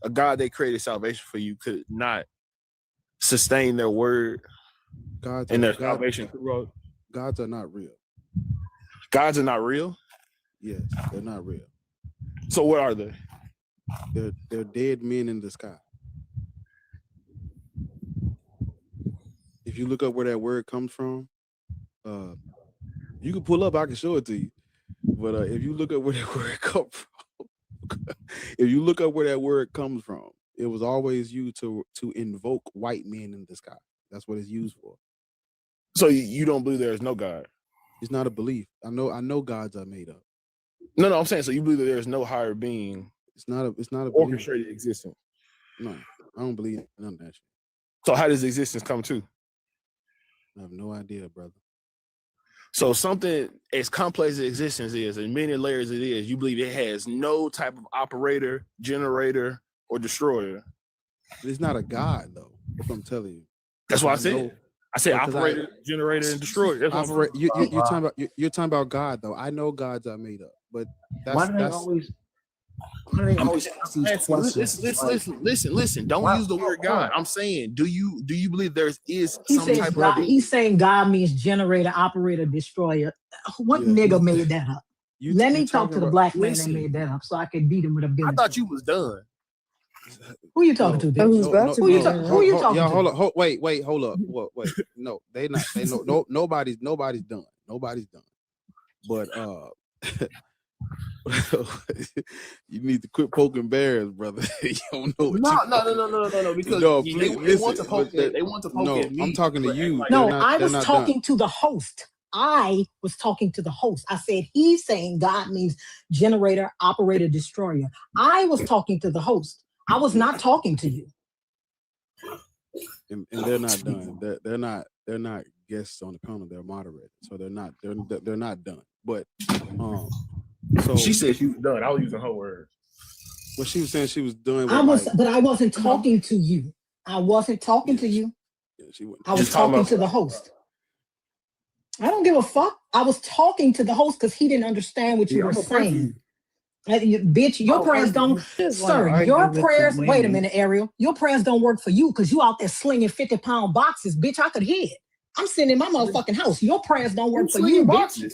a God that created salvation for you could not sustain their word and their salvation? Gods are not real. Gods are not real? Yes, they're not real. So what are they? They're dead men in the sky. If you look up where that word comes from, you can pull up, I can show it to you. But if you look up where that word comes from, it was always used to invoke white men in the sky. That's what it's used for. So you don't believe there is no God? It's not a belief. I know gods are made up. No, I'm saying, so you believe that there is no higher being? It's not a orchestrated existence. No, I don't believe none of that shit. So how does existence come to? I have no idea, brother. So something as complex as existence is, and many layers it is, you believe it has no type of operator, generator, or destroyer. It's not a god, though. That's what I'm telling you. That's what I said. I said operator, generator, and destroyer. That's you're talking about God, though. I know gods are made up, but Why do they always ask these questions? Listen. Don't use the word God. I'm saying, do you believe there is He some says type God, of? he's saying God means generator, operator, destroyer. What nigga made that up? Let me talk to the black man that made that up so I can beat him with a billion. I thought you was done. Who you talking to, bitch? Who you talking to? Hold up. Wait. No, nobody's done. Nobody's done. But you need to quit poking bears, brother. You don't know what No. Because they want to poke it. They want to poke at me. I'm talking to you. No, I was talking to the host. I was talking to the host. I said, he's saying God means generator, operator, destroyer. I was talking to the host. I was not talking to you. And they're not done. They're not guests on the panel. They're moderators, so they're not done. But so She said she was done. I was using her words. what she was saying, she was doing. But I wasn't talking to you. I wasn't talking to you. I was talking to the host. I don't give a fuck. I was talking to the host because he didn't understand what you were saying. Bitch, your prayers don't, sir, your prayers, wait a minute, Ariel. Your prayers don't work for you because you out there slinging 50-pound boxes. Bitch, I could hear it. I'm sitting in my motherfucking house. Your prayers don't work for you, bitch.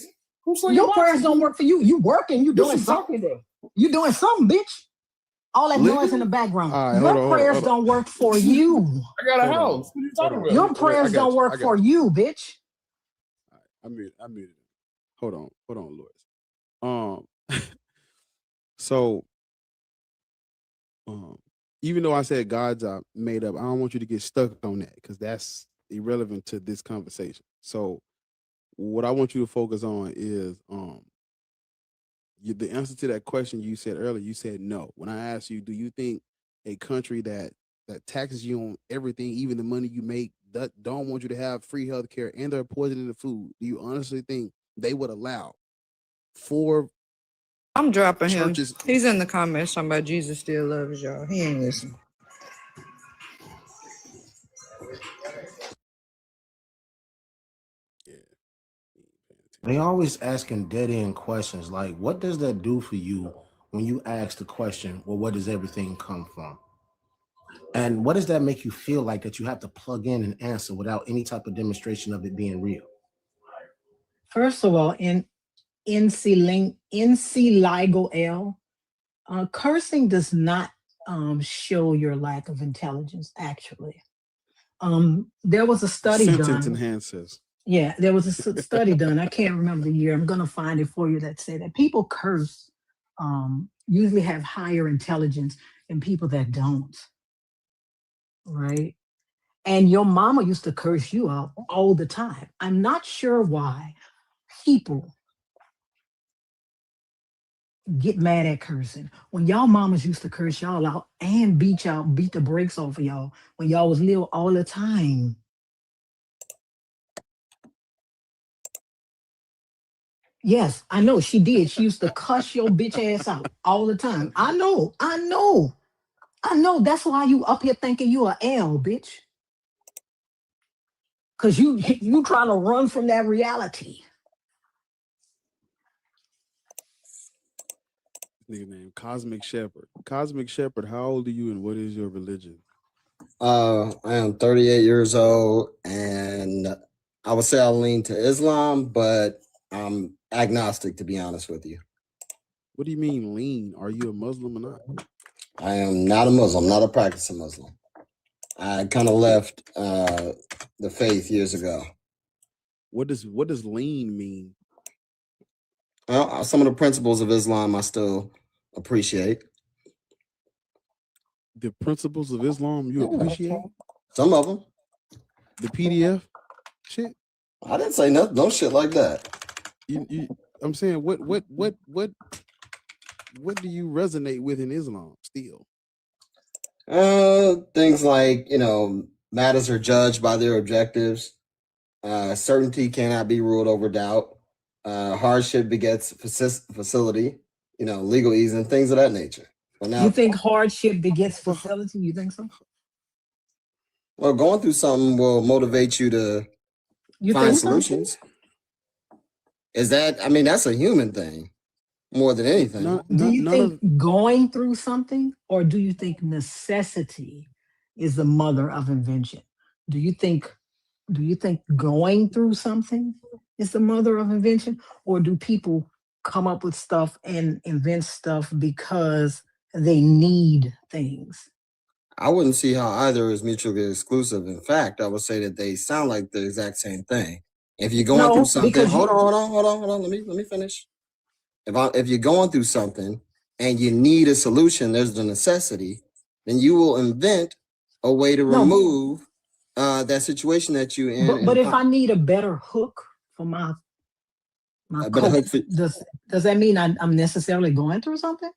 Your prayers don't work for you. You working, you doing something. You doing something, bitch. All that noise in the background. Your prayers don't work for you. I got a house. What are you talking about? Your prayers don't work for you, bitch. I muted. Hold on, Lord. So, even though I said gods are made up, I don't want you to get stuck on that because that's irrelevant to this conversation. So, what I want you to focus on is the answer to that question you said earlier. You said no. When I asked you, do you think a country that taxes you on everything, even the money you make, that don't want you to have free health care and they're poisoning the food, do you honestly think they would allow for I'm dropping churches? him. He's in the comments talking about Jesus still loves y'all. He ain't listening. They always asking dead end questions like, what does that do for you when you ask the question, well, where does everything come from? And what does that make you feel like that you have to plug in and answer without any type of demonstration of it being real? First of all, in NC LIGO L, cursing does not show your lack of intelligence, actually. There was a study Sentence done. enhancers. Yeah, there was a study done. I can't remember the year. I'm going to find it for you that said that people curse usually have higher intelligence than people that don't, right? And your mama used to curse you out all the time. I'm not sure why people get mad at cursing. When y'all mamas used to curse y'all out and beat the brakes off of y'all when y'all was little all the time. Yes, I know she did. She used to cuss your bitch ass out all the time. I know. That's why you up here thinking you a L, bitch. Cause you trying to run from that reality. Nigga named Cosmic Shepherd. Cosmic Shepherd, how old are you and what is your religion? I am 38 years old, and I would say I lean to Islam, but I'm agnostic, to be honest with you. What do you mean lean? Are you a Muslim or not? I am not a Muslim, not a practicing Muslim. I kind of left the faith years ago. What does lean mean? Well, some of the principles of Islam I still appreciate. The principles of Islam you appreciate? Some of them. The PDF shit? I didn't say no shit like that. I'm saying what do you resonate with in Islam still? Things like, matters are judged by their objectives. Certainty cannot be ruled over doubt. Hardship begets facility, legal ease and things of that nature. Well, now, You think hardship begets facility? You think so? well, going through something will motivate you to You find think so? solutions. That's a human thing more than anything. Do you think going through something, or do you think necessity is the mother of invention? Do you think going through something is the mother of invention, or do people come up with stuff and invent stuff because they need things? I wouldn't see how either is mutually exclusive. In fact, I would say that they sound like the exact same thing. If you're going through something, hold on. Let me finish. If you're going through something and you need a solution, there's the necessity, then you will invent a way to remove that situation that you're in. But if I need a better hook for my My but a coat. hook for Does that mean I'm necessarily going through something?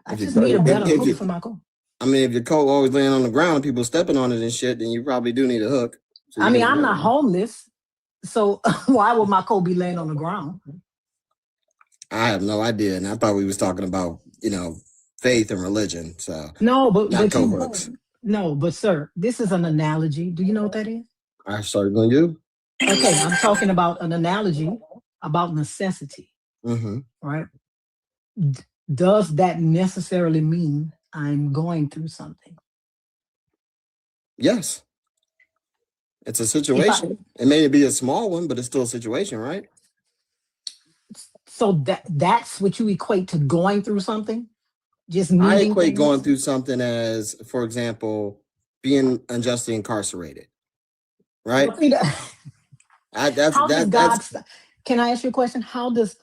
I if you just need a better if hook you for my coat. I mean, if your coat always laying on the ground and people stepping on it and shit, then you probably do need a hook. So I you mean, can, I'm not homeless, so why would my coat be laying on the ground? I have no idea, and I thought we was talking about faith and religion. So No, not coat hooks. no, but sir, this is an analogy. Do you know what that is? I certainly do. Okay, I'm talking about an analogy about necessity, Mm-hmm. right? Does that necessarily mean I'm going through something? Yes, it's a situation. It may be a small one, but it's still a situation, right? So that's what you equate to going through something? Just I needing equate things? going through something as, for example, being unjustly incarcerated, right? Well, see, How does God can I ask you a question? How does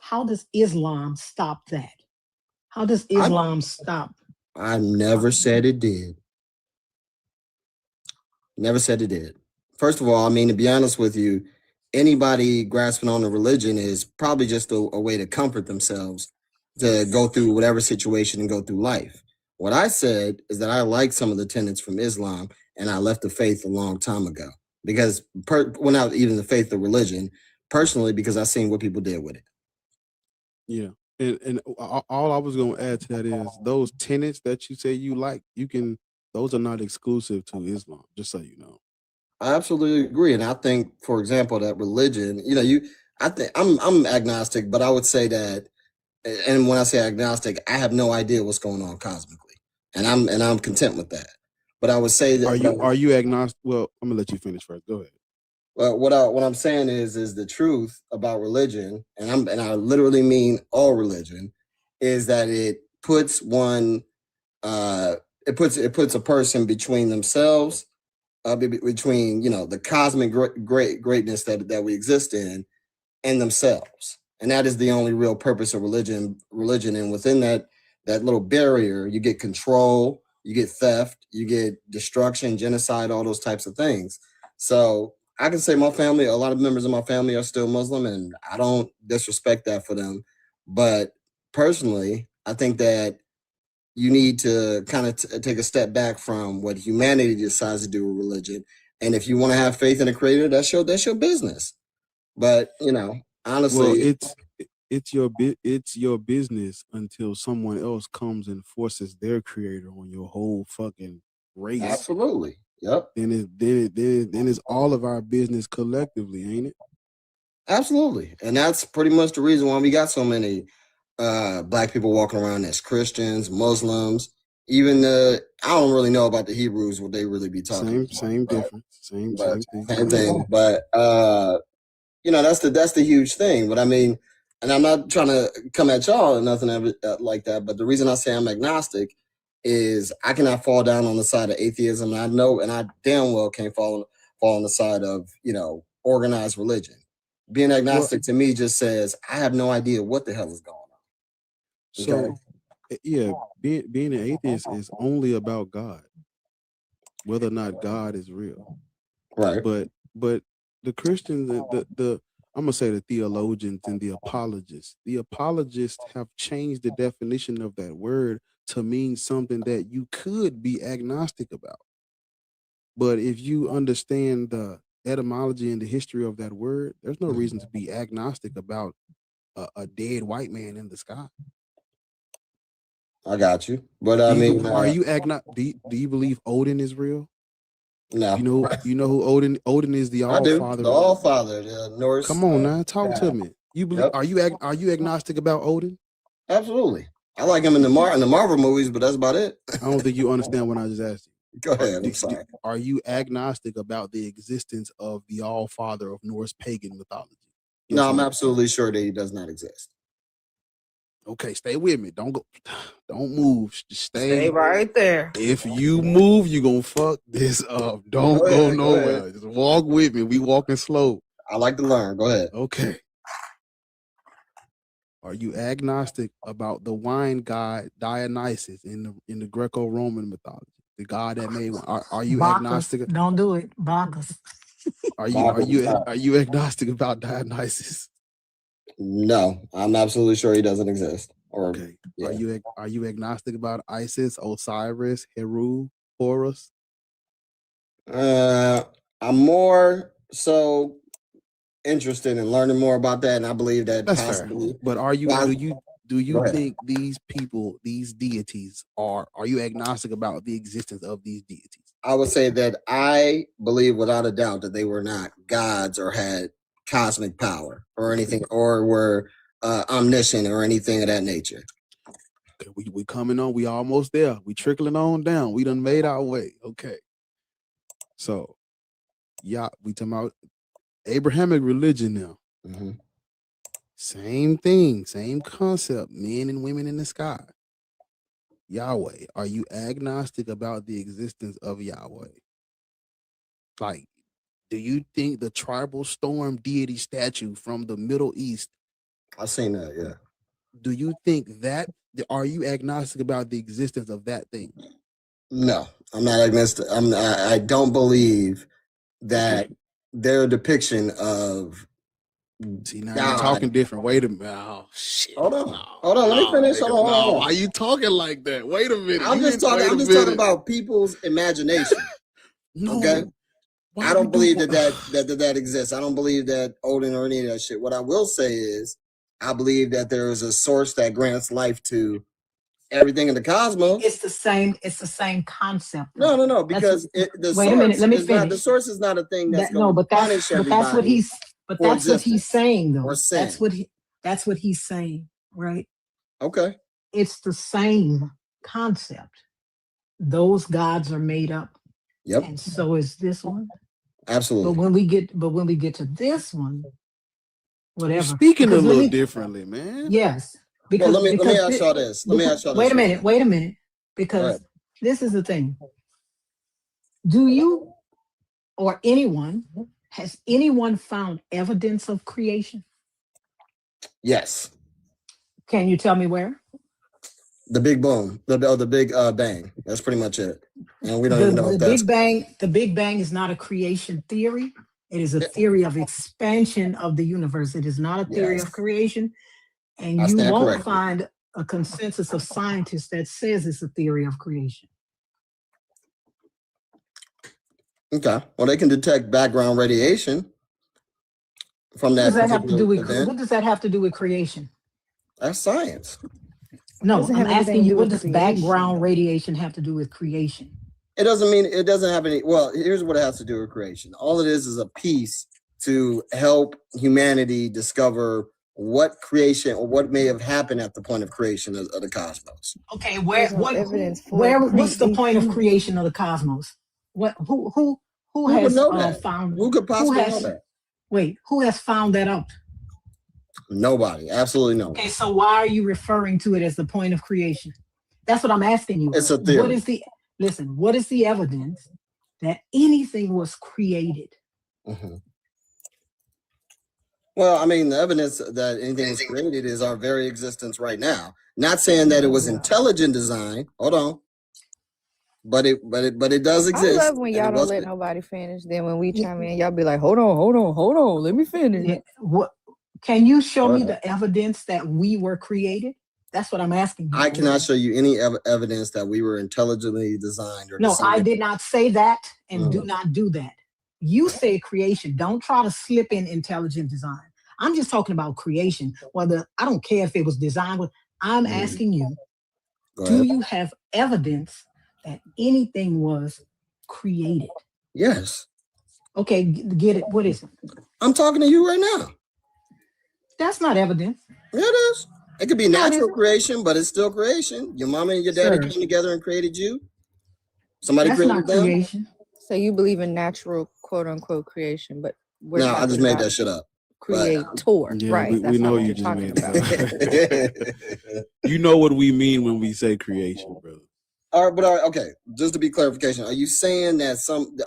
Islam stop that? How does Islam stop? I never said it did. Never said it did. First of all, I mean, to be honest with you, anybody grasping on a religion is probably just a way to comfort themselves to go through whatever situation and go through life. What I said is that I like some of the tenets from Islam, and I left the faith a long time ago because well, not even the faith, the religion, personally, because I seen what people did with it. Yeah. And all I was going to add to that is those tenets that you say you like, those are not exclusive to Islam, just so you know. I absolutely agree, and I think, for example, that religion, I think I'm agnostic, but I would say that, and when I say agnostic, I have no idea what's going on cosmically, and I'm content with that. But I would say that Are you agnostic? Well, I'm gonna let you finish first. Go ahead. Well, what I'm saying is the truth about religion, and I literally mean all religion, is that it puts one, it puts a person between themselves, between the cosmic greatness that we exist in, and themselves, and that is the only real purpose of religion. And within that little barrier, you get control, you get theft, you get destruction, genocide, all those types of things. So I can say my family, a lot of members of my family are still Muslim, and I don't disrespect that for them. But personally, I think that you need to kind of take a step back from what humanity decides to do with religion. And if you want to have faith in a creator, that's your business. But honestly, well, it's your business until someone else comes and forces their creator on your whole fucking race. Absolutely. Yep. Then it's all of our business collectively, ain't it? Absolutely. And that's pretty much the reason why we got so many Black people walking around as Christians, Muslims, even I don't really know about the Hebrews, what they really be talking about. Same difference. Same thing. But that's the huge thing. But I mean, and I'm not trying to come at y'all or nothing like that, but the reason I say I'm agnostic is I cannot fall down on the side of atheism. And I know, and I damn well can't fall on the side of organized religion. Being agnostic to me just says I have no idea what the hell is going on. So yeah, being an atheist is only about God, whether or not God is real. Right. But the Christians, the I'm gonna say the theologians and the apologists have changed the definition of that word to mean something that you could be agnostic about. But if you understand the etymology and the history of that word, there's no reason to be agnostic about a dead white man in the sky. I got you, but I mean, are you agnostic? Do you believe Odin is real? No. You know who Odin is, the All Father. The All Father, the Norse. Come on now, talk to me. You believe? Yep. Are you agnostic about Odin? Absolutely. I like him in the Marvel movies, but that's about it. I don't think you understand what I just asked you. Go ahead. I'm sorry. Are you agnostic about the existence of the All Father of Norse pagan mythology? Yes, no, I'm absolutely sure that he does not exist. Okay, stay with me. Don't move. Just Stay right there. If you move, you gonna fuck this up. Don't go nowhere. Just walk with me. We walking slow. I like to learn. Go ahead. Okay. Are you agnostic about the wine god Dionysus in the Greco-Roman mythology? The god that made one. Are you Bacchus. agnostic? Don't do it, Bacchus. Are you agnostic about Dionysus? No, I'm absolutely sure he doesn't exist. Or Okay. yeah. Are you agnostic about Isis, Osiris, Heru, Horus? I'm more so interested in learning more about that, and I believe that That's fair. possibly. But Well, do you go ahead. think these people, these deities are you agnostic about the existence of these deities? I would say that I believe without a doubt that they were not gods or had cosmic power or anything, or were omniscient or anything of that nature. Okay, we coming on, we almost there. We trickling on down. We done made our way. Okay. So yeah, we talking about Abrahamic religion now. Mm-hmm. Same thing, same concept, men and women in the sky. Yahweh, are you agnostic about the existence of Yahweh? Like, do you think the tribal storm deity statue from the Middle East, I've seen that, yeah. do you think that, are you agnostic about the existence of that thing? No, I'm not agnostic. I don't believe that their depiction of See, now God. you're talking different. Wait a minute. Oh shit. Hold on. Let me finish. Nigga, Hold on. why you talking like that? Wait a minute. I'm just talking about people's imagination. No. Okay. Why I don't you believe do- that exists. I don't believe that Odin or any of that shit. What I will say is, I believe that there is a source that grants life to everything in the cosmos. It's the same concept. No, because wait a minute, let me finish. The source is not a thing that's going to punish that's everybody. what he's saying though. Or sin. That's what he's saying, right? Okay. It's the same concept. Those gods are made up. Yep. And so is this one. Absolutely. But when we get to this one, whatever. You're speaking a Because little differently, man. Yes. Because let me ask y'all this. Wait a minute. Because this is the thing. Do you or has anyone found evidence of creation? Yes. Can you tell me where? The big boom, the big bang. That's pretty much it. And we don't even know if that's The Big Bang is not a creation theory. It is a theory of expansion of the universe. It is not a theory of creation. And you won't find a consensus of scientists that says it's a theory of creation. okay. Well, they can detect background radiation from that. What does that have to do with event. what does that have to do with creation? That's science. No, Doesn't I'm have anything asking to you, do what with does background radiation have to do with creation? It doesn't have any. Well, here's what it has to do with creation. All it is a piece to help humanity discover what creation or what may have happened at the point of creation of the cosmos. Okay, There's no evidence for what's the point of creation of the cosmos? Who would has know that? found? Who could possibly know that? Wait, who has found that out? Nobody. Absolutely no one. Okay, so why are you referring to it as the point of creation? That's what I'm asking you. It's a theory. What is the evidence that anything was created? Mm-hmm. Well, I mean, the evidence that anything was created is our very existence right now. Not saying that it was intelligent design. Hold on. But it does exist. I love when y'all don't let nobody finish. Then when we chime in, y'all be like, hold on, let me finish. Yeah, what can you show me the evidence that we were created? That's what I'm asking you. I cannot show you any evidence that we were intelligently designed or No, designed. I did not say that, and do not do that. You say creation. Don't try to slip in intelligent design. I'm just talking about creation. Whether I don't care if it was designed with. I'm asking you, do you have evidence that anything was created? Yes. Okay, get it. What is it? I'm talking to you right now. That's not evidence. Yeah, it is. It could be natural creation, but it's still creation. Your mama and your daddy came together and created you. Somebody created them. Creation. So you believe in natural, quote unquote, creation, but we're No, I just made about that shit up. Creator, Yeah, right? we know you just made it up. You know what we mean when we say creation, brother. All right, okay. Just to be clarification, are you saying that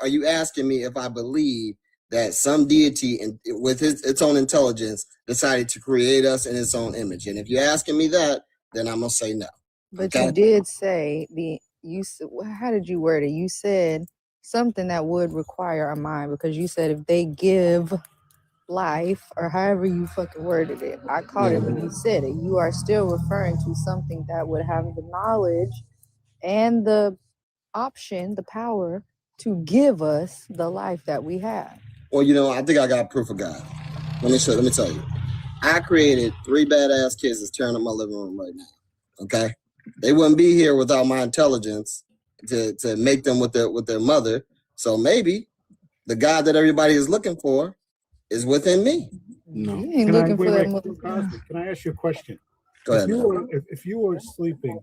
are you asking me if I believe that some deity with its own intelligence decided to create us in its own image? And if you're asking me that, then I'm gonna say no. But you did say how did you word it? You said something that would require a mind, because you said if they give life, or however you fucking worded it. I caught it when you said it. You are still referring to something that would have the knowledge and the option, the power to give us the life that we have. Well, you know, I think I got proof of God. Let me tell you. I created 3 badass kids that's tearing up my living room right now. Okay? They wouldn't be here without my intelligence to make them with their mother. So maybe the God that everybody is looking for is within me. No. You ain't looking for that Mr. Cosby, can I ask you a question? Go ahead, man. If you were sleeping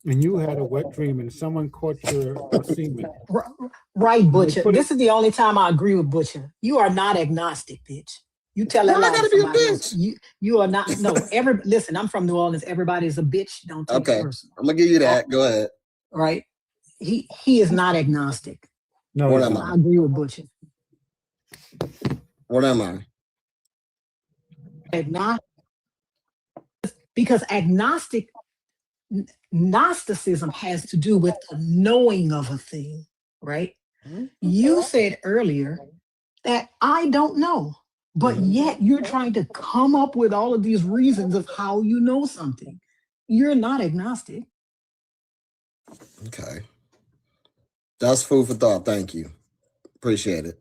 and you had a wet dream and someone caught your semen. Right, Butcher. This is the only time I agree with Butcher. You are not agnostic, bitch. You tell that Why I lie to gotta be a somebody bitch? else. You are not. No, listen. I'm from New Orleans. Everybody's a bitch. Don't take Okay, it personal. I'm gonna give you that. Go ahead. Right? He is not agnostic. No, What he's am not. I? I agree with Butcher. What am I? Agnostic, because Gnosticism has to do with the knowing of a thing, right? You said earlier that I don't know, but yet you're trying to come up with all of these reasons of how you know something. You're not agnostic. Okay. That's food for thought. Thank you. Appreciate it.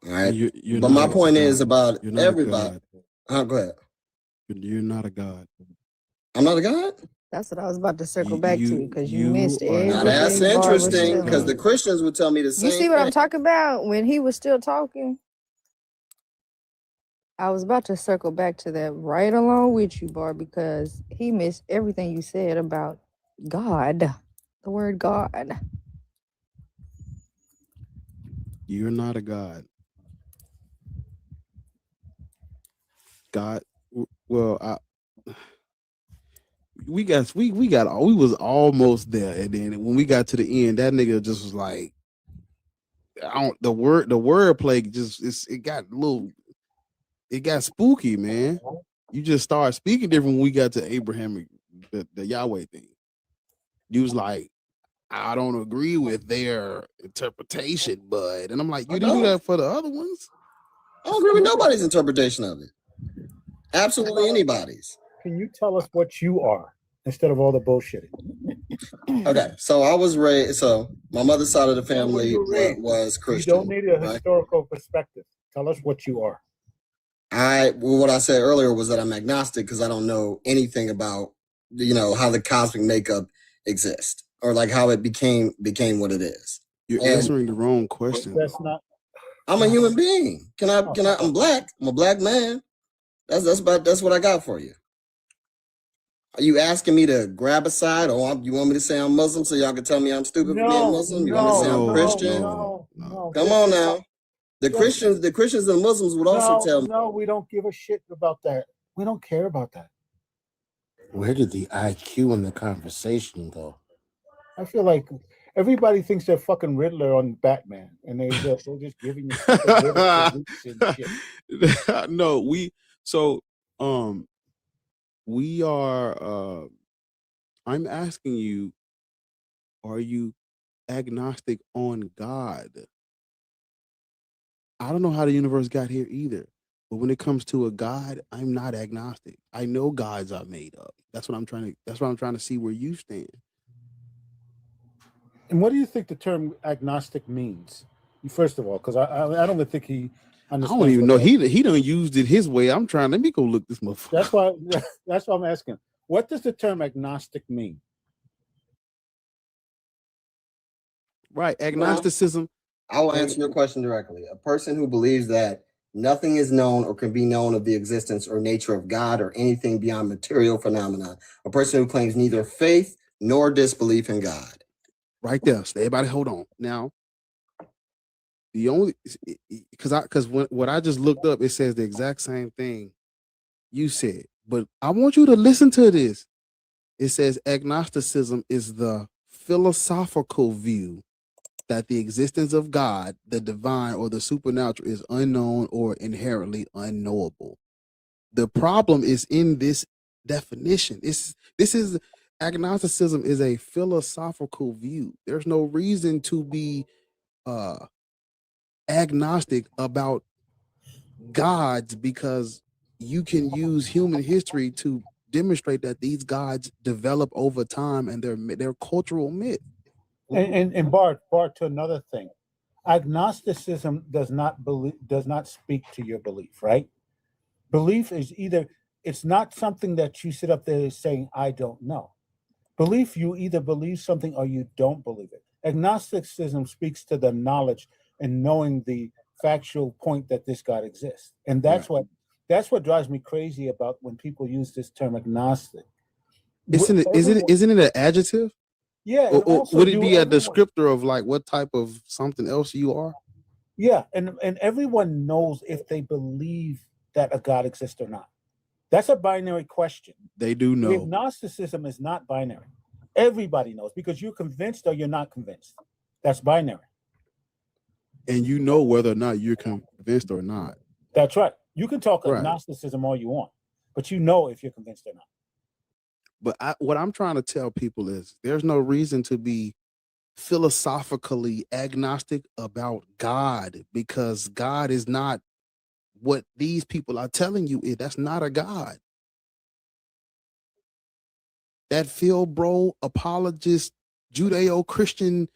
All right. You're But not my a point God. is about You're not a everybody. God. Go ahead. You're not a God. I'm not a God? That's what I was about to circle back to, because you You missed are Now that's everything Bar was interesting telling because you. the Christians would tell me the same You see what I'm thing. talking about? When he was still talking, I was about to circle back to that right along with you, Bar, because he missed everything you said about God, the word God. You're not a God. God. Well, we was almost there, and then when we got to the end, that nigga just was like, the word play just it got spooky, man. You just started speaking different when we got to Abraham, the Yahweh thing. You was like, I don't agree with their interpretation, bud. And I'm like, you didn't do that for the other ones. I don't agree with nobody's interpretation of it. Absolutely anybody's. Can you tell us what you are instead of all the bullshitting? Okay, so I was raised. So my mother's side of the family You were raised. was Christian. You don't need a right? historical perspective. Tell us what you are. What I said earlier was that I'm agnostic because I don't know anything about, how the cosmic makeup exists or like how it became what it is. You're And answering the wrong question. That's not. I'm a human being. I'm black. I'm a black man. That's what I got for you. Are you asking me to grab a side, or you want me to say I'm Muslim so y'all can tell me I'm stupid for being Muslim? You want me to say I'm Christian? Come on now. The Christians and Muslims would also tell me. No, we don't give a shit about that. We don't care about that. Where did the IQ in the conversation go? I feel like everybody thinks they're fucking Riddler on Batman, and they're just giving you fucking and shit. No, we are I'm asking you, are you agnostic on God? I don't know how the universe got here either. But when it comes to a God, I'm not agnostic. I know gods are made up. That's what I'm trying to see where you stand. And what do you think the term agnostic means? First of all, because I don't even think he understands. I don't even know. He done used it his way. Let me go look this motherfucker. That's why I'm asking. What does the term agnostic mean? Right. Agnosticism. I will answer your question directly. A person who believes that nothing is known or can be known of the existence or nature of God or anything beyond material phenomena. A person who claims neither faith nor disbelief in God. Right there. So everybody hold on. Now, the only because what I just looked up, it says the exact same thing you said. But I want you to listen to this. It says agnosticism is the philosophical view that the existence of God, the divine, or the supernatural is unknown or inherently unknowable. The problem is in this definition. Agnosticism is a philosophical view. There's no reason to be agnostic about gods because you can use human history to demonstrate that these gods develop over time and they're cultural myth. And Bart, to another thing, agnosticism does not speak to your belief, right? Belief is it's not something that you sit up there saying, I don't know. Belief, you either believe something or you don't believe it. Agnosticism speaks to the knowledge and knowing the factual point that this God exists. And that's what drives me crazy about when people use this term agnostic. Isn't it an adjective? Yeah. Or would it be a descriptor of like what type of something else you are? Yeah, and everyone knows if they believe that a God exists or not. That's a binary question. They do know. Agnosticism is not binary. Everybody knows because you're convinced or you're not convinced. That's binary. And you know whether or not you're convinced or not. That's right. You can talk agnosticism all you want, but you know if you're convinced or not. But what I'm trying to tell people is there's no reason to be philosophically agnostic about God because God is not what these people are telling you. That's not a God. That Phil Bro apologist Judeo-Christian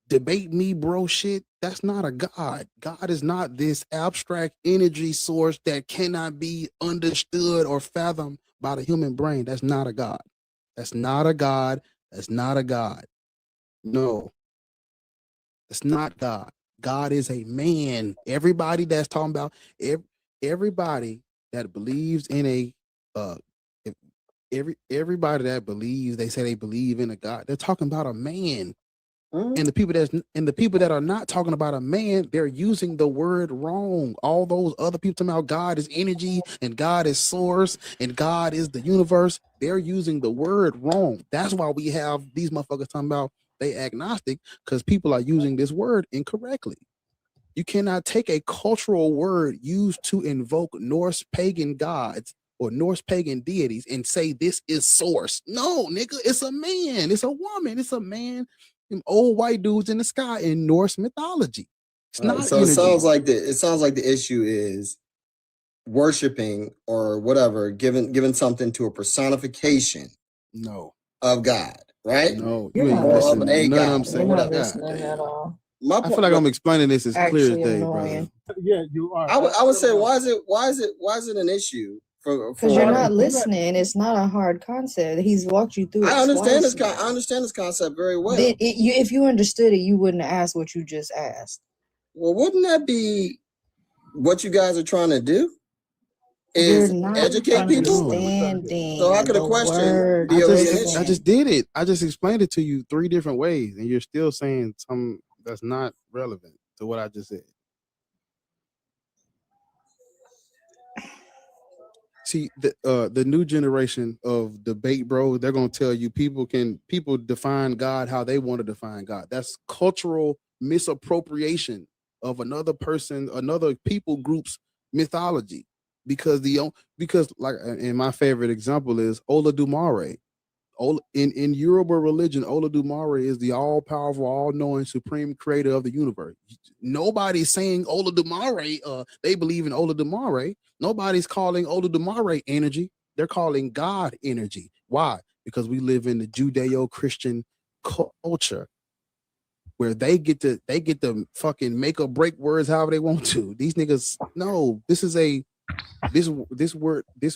debate me bro shit, that's not a God. God is not this abstract energy source that cannot be understood or fathomed by the human brain. That's not a God. That's not a God. That's not a God. No, it's not God. God is a man. Everybody that's talking about everybody that believes in a everybody that believes, they say they believe in a God, they're talking about a man. And the people that are not talking about a man, they're using the word wrong. All those other people talking about God is energy and God is source and God is the universe, they're using the word wrong. That's why we have these motherfuckers talking about they agnostic, because people are using this word incorrectly. You cannot take a cultural word used to invoke Norse pagan gods or Norse pagan deities and say this is source. No, nigga, it's a man, it's a woman, it's a man. Them old white dudes in the sky in Norse mythology. It's not so energy. it sounds like the issue is worshiping or whatever, giving something to a personification of God, right? No, you you ain't or of listening. a None of God, I'm or saying. whatever. At all. I feel like I'm explaining this as clear as Actually day, annoying. brother. Yeah, you are. I would say, why is it an issue for? Because you're not listening. It's not a hard concept. He's walked you through it. I understand twice this. now. I understand this concept very well. If you understood it, you wouldn't ask what you just asked. Well, wouldn't that be what you guys are trying to do? You're Is not educate people? understanding. So how could a the question word be of an Christian. issue? I just did it. I just explained it to you 3 different ways, and you're still saying something that's not relevant to what I just said. See, the new generation of debate, bro, they're gonna tell you people define God how they want to define God. That's cultural misappropriation of another people group's mythology. Because like, and my favorite example is Olodumare. In Yoruba religion, Olodumare is the all-powerful, all-knowing, supreme creator of the universe. Nobody's saying Olodumare, they believe in Olodumare. Nobody's calling Olodumare energy. They're calling God energy. Why? Because we live in the Judeo-Christian culture where they get to fucking make or break words however they want to. These niggas, no, this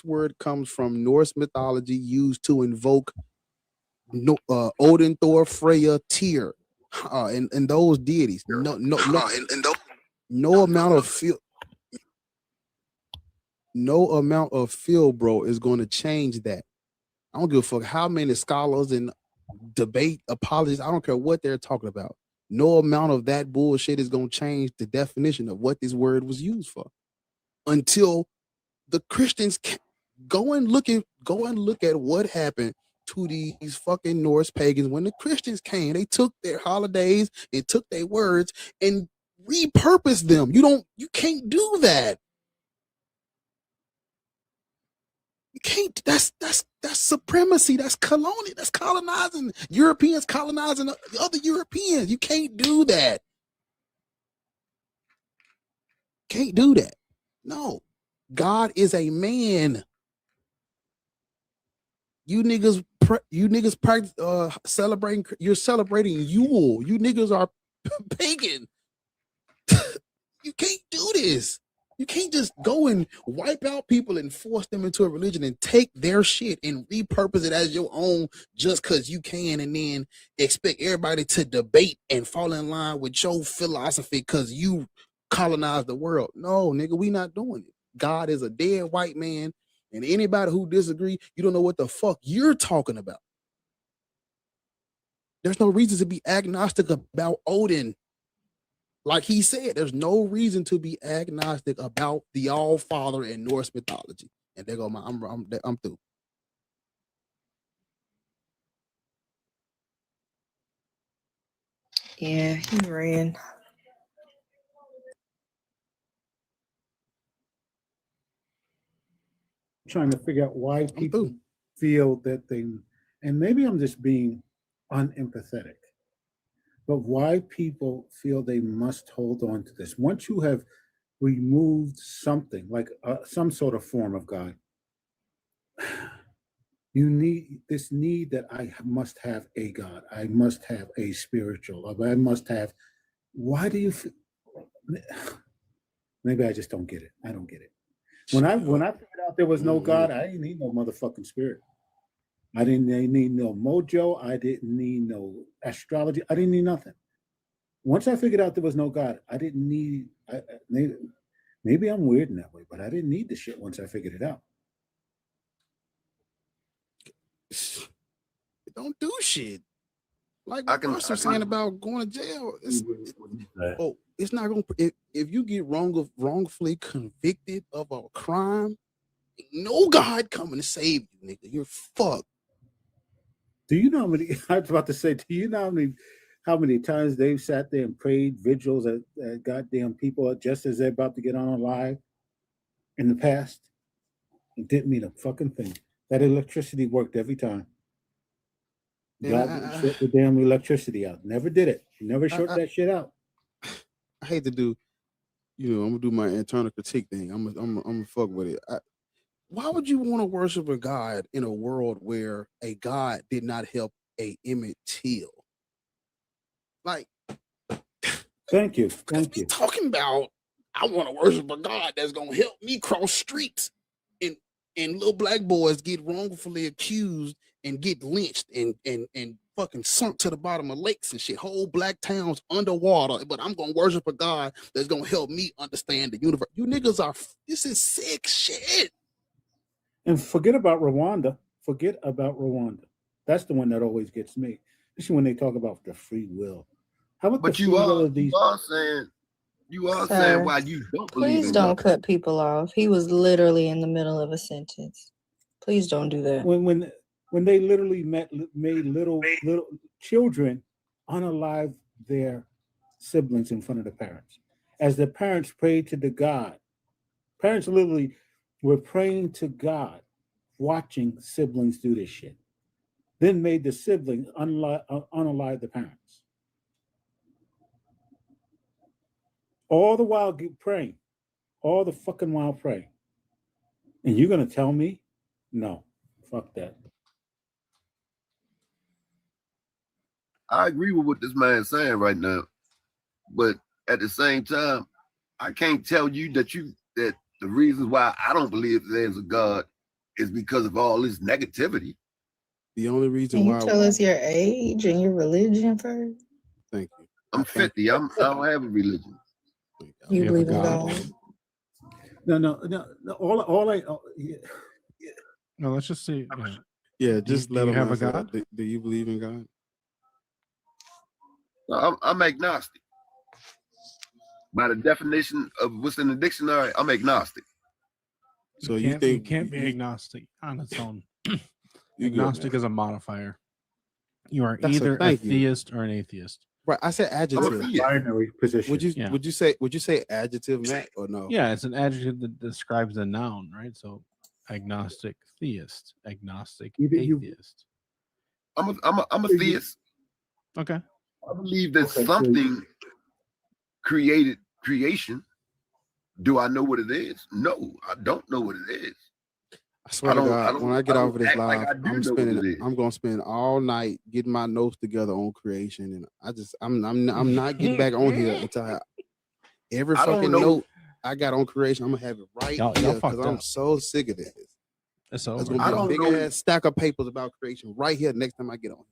word comes from Norse mythology used to invoke Odin, Thor, Freya, Tyr, and those deities. No amount of feel, bro, is going to change that. I don't give a fuck how many scholars and debate apologists. I don't care what they're talking about. No amount of that bullshit is going to change the definition of what this word was used for until the Christians go and look at what happened to these fucking Norse pagans when the Christians came. They took their holidays and took their words and repurposed them. You can't do that. You can't. That's supremacy. That's colonial. That's colonizing. Europeans colonizing other Europeans. You can't do that. Can't do that. No, God is a man. You niggas practice celebrating. You're celebrating Yule. You niggas are pagan. You can't do this. You can't just go and wipe out people and force them into a religion and take their shit and repurpose it as your own just because you can, and then expect everybody to debate and fall in line with your philosophy because you colonized the world. No, nigga, we not doing it. God is a dead white man, and anybody who disagree, you don't know what the fuck you're talking about. There's no reason to be agnostic about Odin. Like he said, there's no reason to be agnostic about the All Father in Norse mythology. And there go I'm through. Yeah, he ran. Trying to figure out why people feel that they, and maybe I'm just being unempathetic, but why people feel they must hold on to this. Once you have removed something like some sort of form of God, you need this need that I must have a God, I must have a spiritual, or I must have. Why do you feel? Maybe I just don't get it. I don't get it. When I figured out there was no God, I didn't need no motherfucking spirit. I didn't need no mojo. I didn't need no astrology. I didn't need nothing. Once I figured out there was no God, I didn't need. Maybe I'm weird in that way, but I didn't need the shit once I figured it out. Don't do shit. Like what Russ was saying about going to jail. It's not gonna. If you get wrongfully convicted of a crime, no God coming to save you, nigga. You're fucked. Do you know how many? I was about to say. Do you know how many times they've sat there and prayed vigils at goddamn people just as they're about to get on live in the past? It didn't mean a fucking thing. That electricity worked every time. God didn't shut the damn electricity out. Never did it. Never shut that shit out. I hate to do, I'm gonna do my internal critique thing. I'm gonna fuck with it. Why would you want to worship a God in a world where a God did not help a Emmett Till? Like, thank you. Talking about, I want to worship a God that's gonna help me cross streets, and little black boys get wrongfully accused and get lynched and fucking sunk to the bottom of lakes and shit. Whole black towns underwater. But I'm gonna worship a God that's gonna help me understand the universe. You niggas this is sick shit. And forget about Rwanda. That's the one that always gets me. Especially when they talk about the free will. How about but the free will of these? You are saying why you don't believe Please in don't God. cut people off. He was literally in the middle of a sentence. Please don't do that. When they literally made little children unalive their siblings in front of the parents, as the parents prayed to the God. Parents literally were praying to God, watching siblings do this shit. Then made the siblings unalive the parents. All the while praying. All the fucking while praying. And you're going to tell me? No. Fuck that. I agree with what this man's saying right now, but at the same time, I can't tell you that the reasons why I don't believe there's a God is because of all this negativity. The only reason Can why you tell us your age and your religion first? Thank you. I'm 50. I don't have a religion. You believe in God? No. No, let's just see. Yeah, just do let you them have a answer God? that. Do you believe in God? I'm agnostic. By the definition of what's in the dictionary, I'm agnostic. So you think can't be agnostic on its own. good, Agnostic man. is a modifier. You are That's either a thank you. theist or an atheist. Right. I said adjective. Binary position. Would you say adjective, Matt, or no? Yeah, it's an adjective that describes a noun, right? So agnostic theist, agnostic atheist. I'm a theist. Okay. I believe that something created creation. Do I know what it is? No, I don't know what it is. I swear to God, when I get off of this act like live, I do know what it is. I'm gonna spend all night getting my notes together on creation, and I'm not getting back on here until every I don't fucking know. note I got on creation, I'm gonna have it right Y'all here because fucked I'm up. so sick of this. It's There's over. gonna I be a don't big know. ass stack of papers about creation right here next time I get on.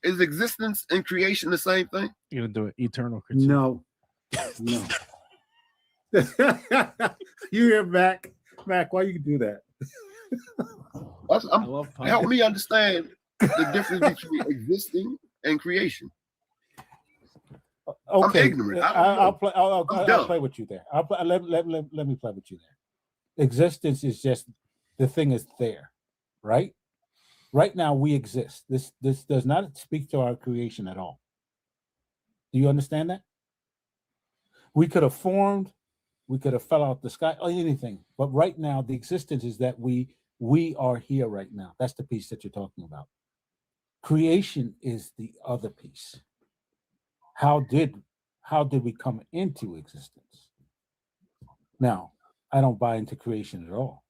Is existence and creation the same thing? You're gonna do an eternal critique. No, no. You hear Mac? Mac, why you do that? Help me understand the difference between existing and creation. Okay, I'm ignorant. I'll play. I'll dumb. play with you there. Let me play with you there. Existence is just the thing is there, right? Right now we exist. This does not speak to our creation at all. Do you understand that? We could have formed, we could have fell out the sky, or anything. But right now, the existence is that we are here right now. That's the piece that you're talking about. Creation is the other piece. How did we come into existence? Now, I don't buy into creation at all.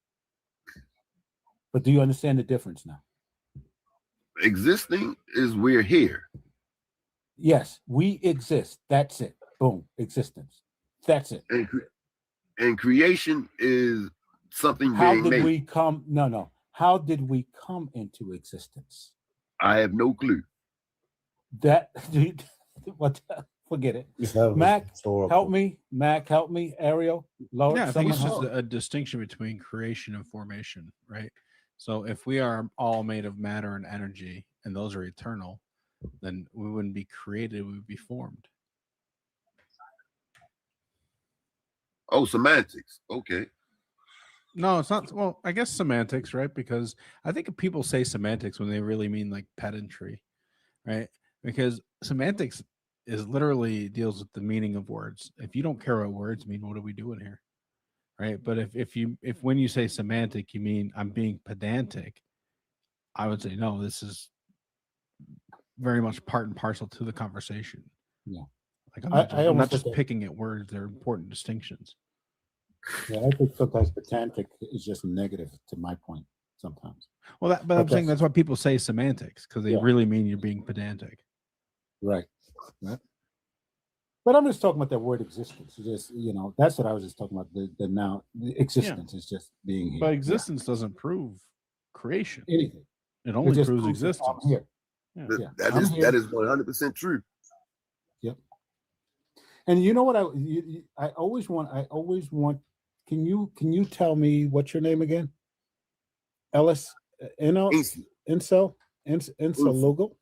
But do you understand the difference now? Existing is we're here. Yes, we exist. That's it. Boom, existence. That's it. And creation is something How being did made. we come? No. How did we come into existence? I have no clue. That what? Forget it. Mac, help me. Mac, help me. Ariel, Lord, Yeah, I think it's someone just help. a distinction between creation and formation, right? So if we are all made of matter and energy, and those are eternal, then we wouldn't be created; we would be formed. Oh, semantics. Okay. No, it's not. Well, I guess semantics, right? Because I think people say semantics when they really mean like pedantry, right? Because semantics is literally deals with the meaning of words. If you don't care what words mean, what are we doing here, right? But if when you say semantic, you mean I'm being pedantic, I would say no. This is very much part and parcel to the conversation. Yeah. Like I'm not almost just look at- picking at words; they're important distinctions. Yeah, I think sometimes pedantic is just negative to my point sometimes. Well, but I'm saying that's that's why people say semantics because they Yeah. really mean you're being pedantic. right. Right. But I'm just talking about that word existence. It's just, that's what I was just talking about. The now the existence is just being here. But existence doesn't prove creation. Anything. It only just proves proves that I'm existence. here. Yeah. Yeah, That I'm is here. that is 100% true. Yep. And you know what I always want. Can you tell me what's your name again? Ellis Incel Lugo.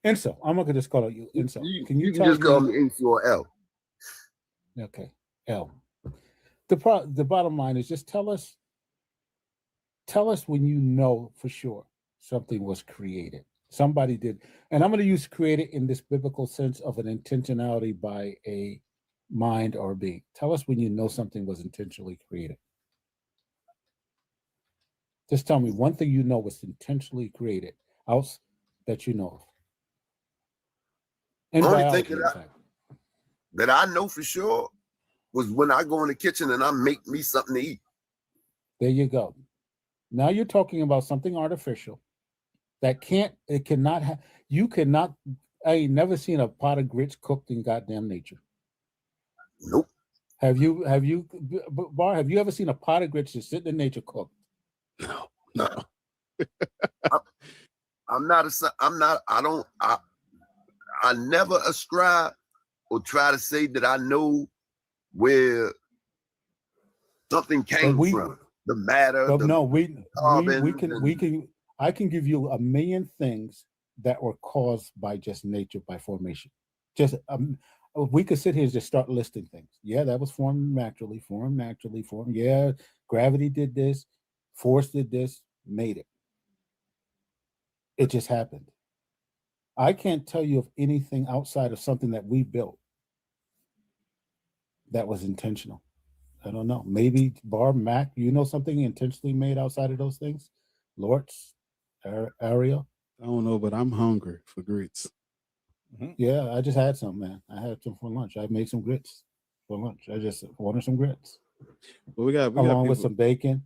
Incel. I'm not gonna just call it you Incel. You Can you can tell just call me? me Incy or L. Okay, L. The bottom line is just tell us when you know for sure something was created. Somebody did, and I'm going to use created in this biblical sense of an intentionality by a mind or being. Tell us when you know something was intentionally created. Just tell me one thing you know was intentionally created, else that you know of. In Only biology, thing in fact. that I know for sure was when I go in the kitchen and I make me something to eat. There you go. Now you're talking about something artificial that cannot have, you cannot, I ain't never seen a pot of grits cooked in goddamn nature. Nope. Have you, Bar, have you ever seen a pot of grits just sitting in nature cooked? No. I never ascribe or try to say that I know where something came from. The matter. But the no, we carbons can, I can give you a million things that were caused by just nature, by formation. Just, we could sit here and just start listing things. Yeah, that was formed naturally. Yeah, gravity did this, force did this, made it. It just happened. I can't tell you of anything outside of something that we built that was intentional. I don't know. Maybe Barb, Mac, you know something intentionally made outside of those things? Lortz, Ariel? I don't know, but I'm hungry for grits. Yeah, I just had some, man. I had some for lunch. I made some grits. for lunch. I just ordered some grits But we got along with people. some bacon.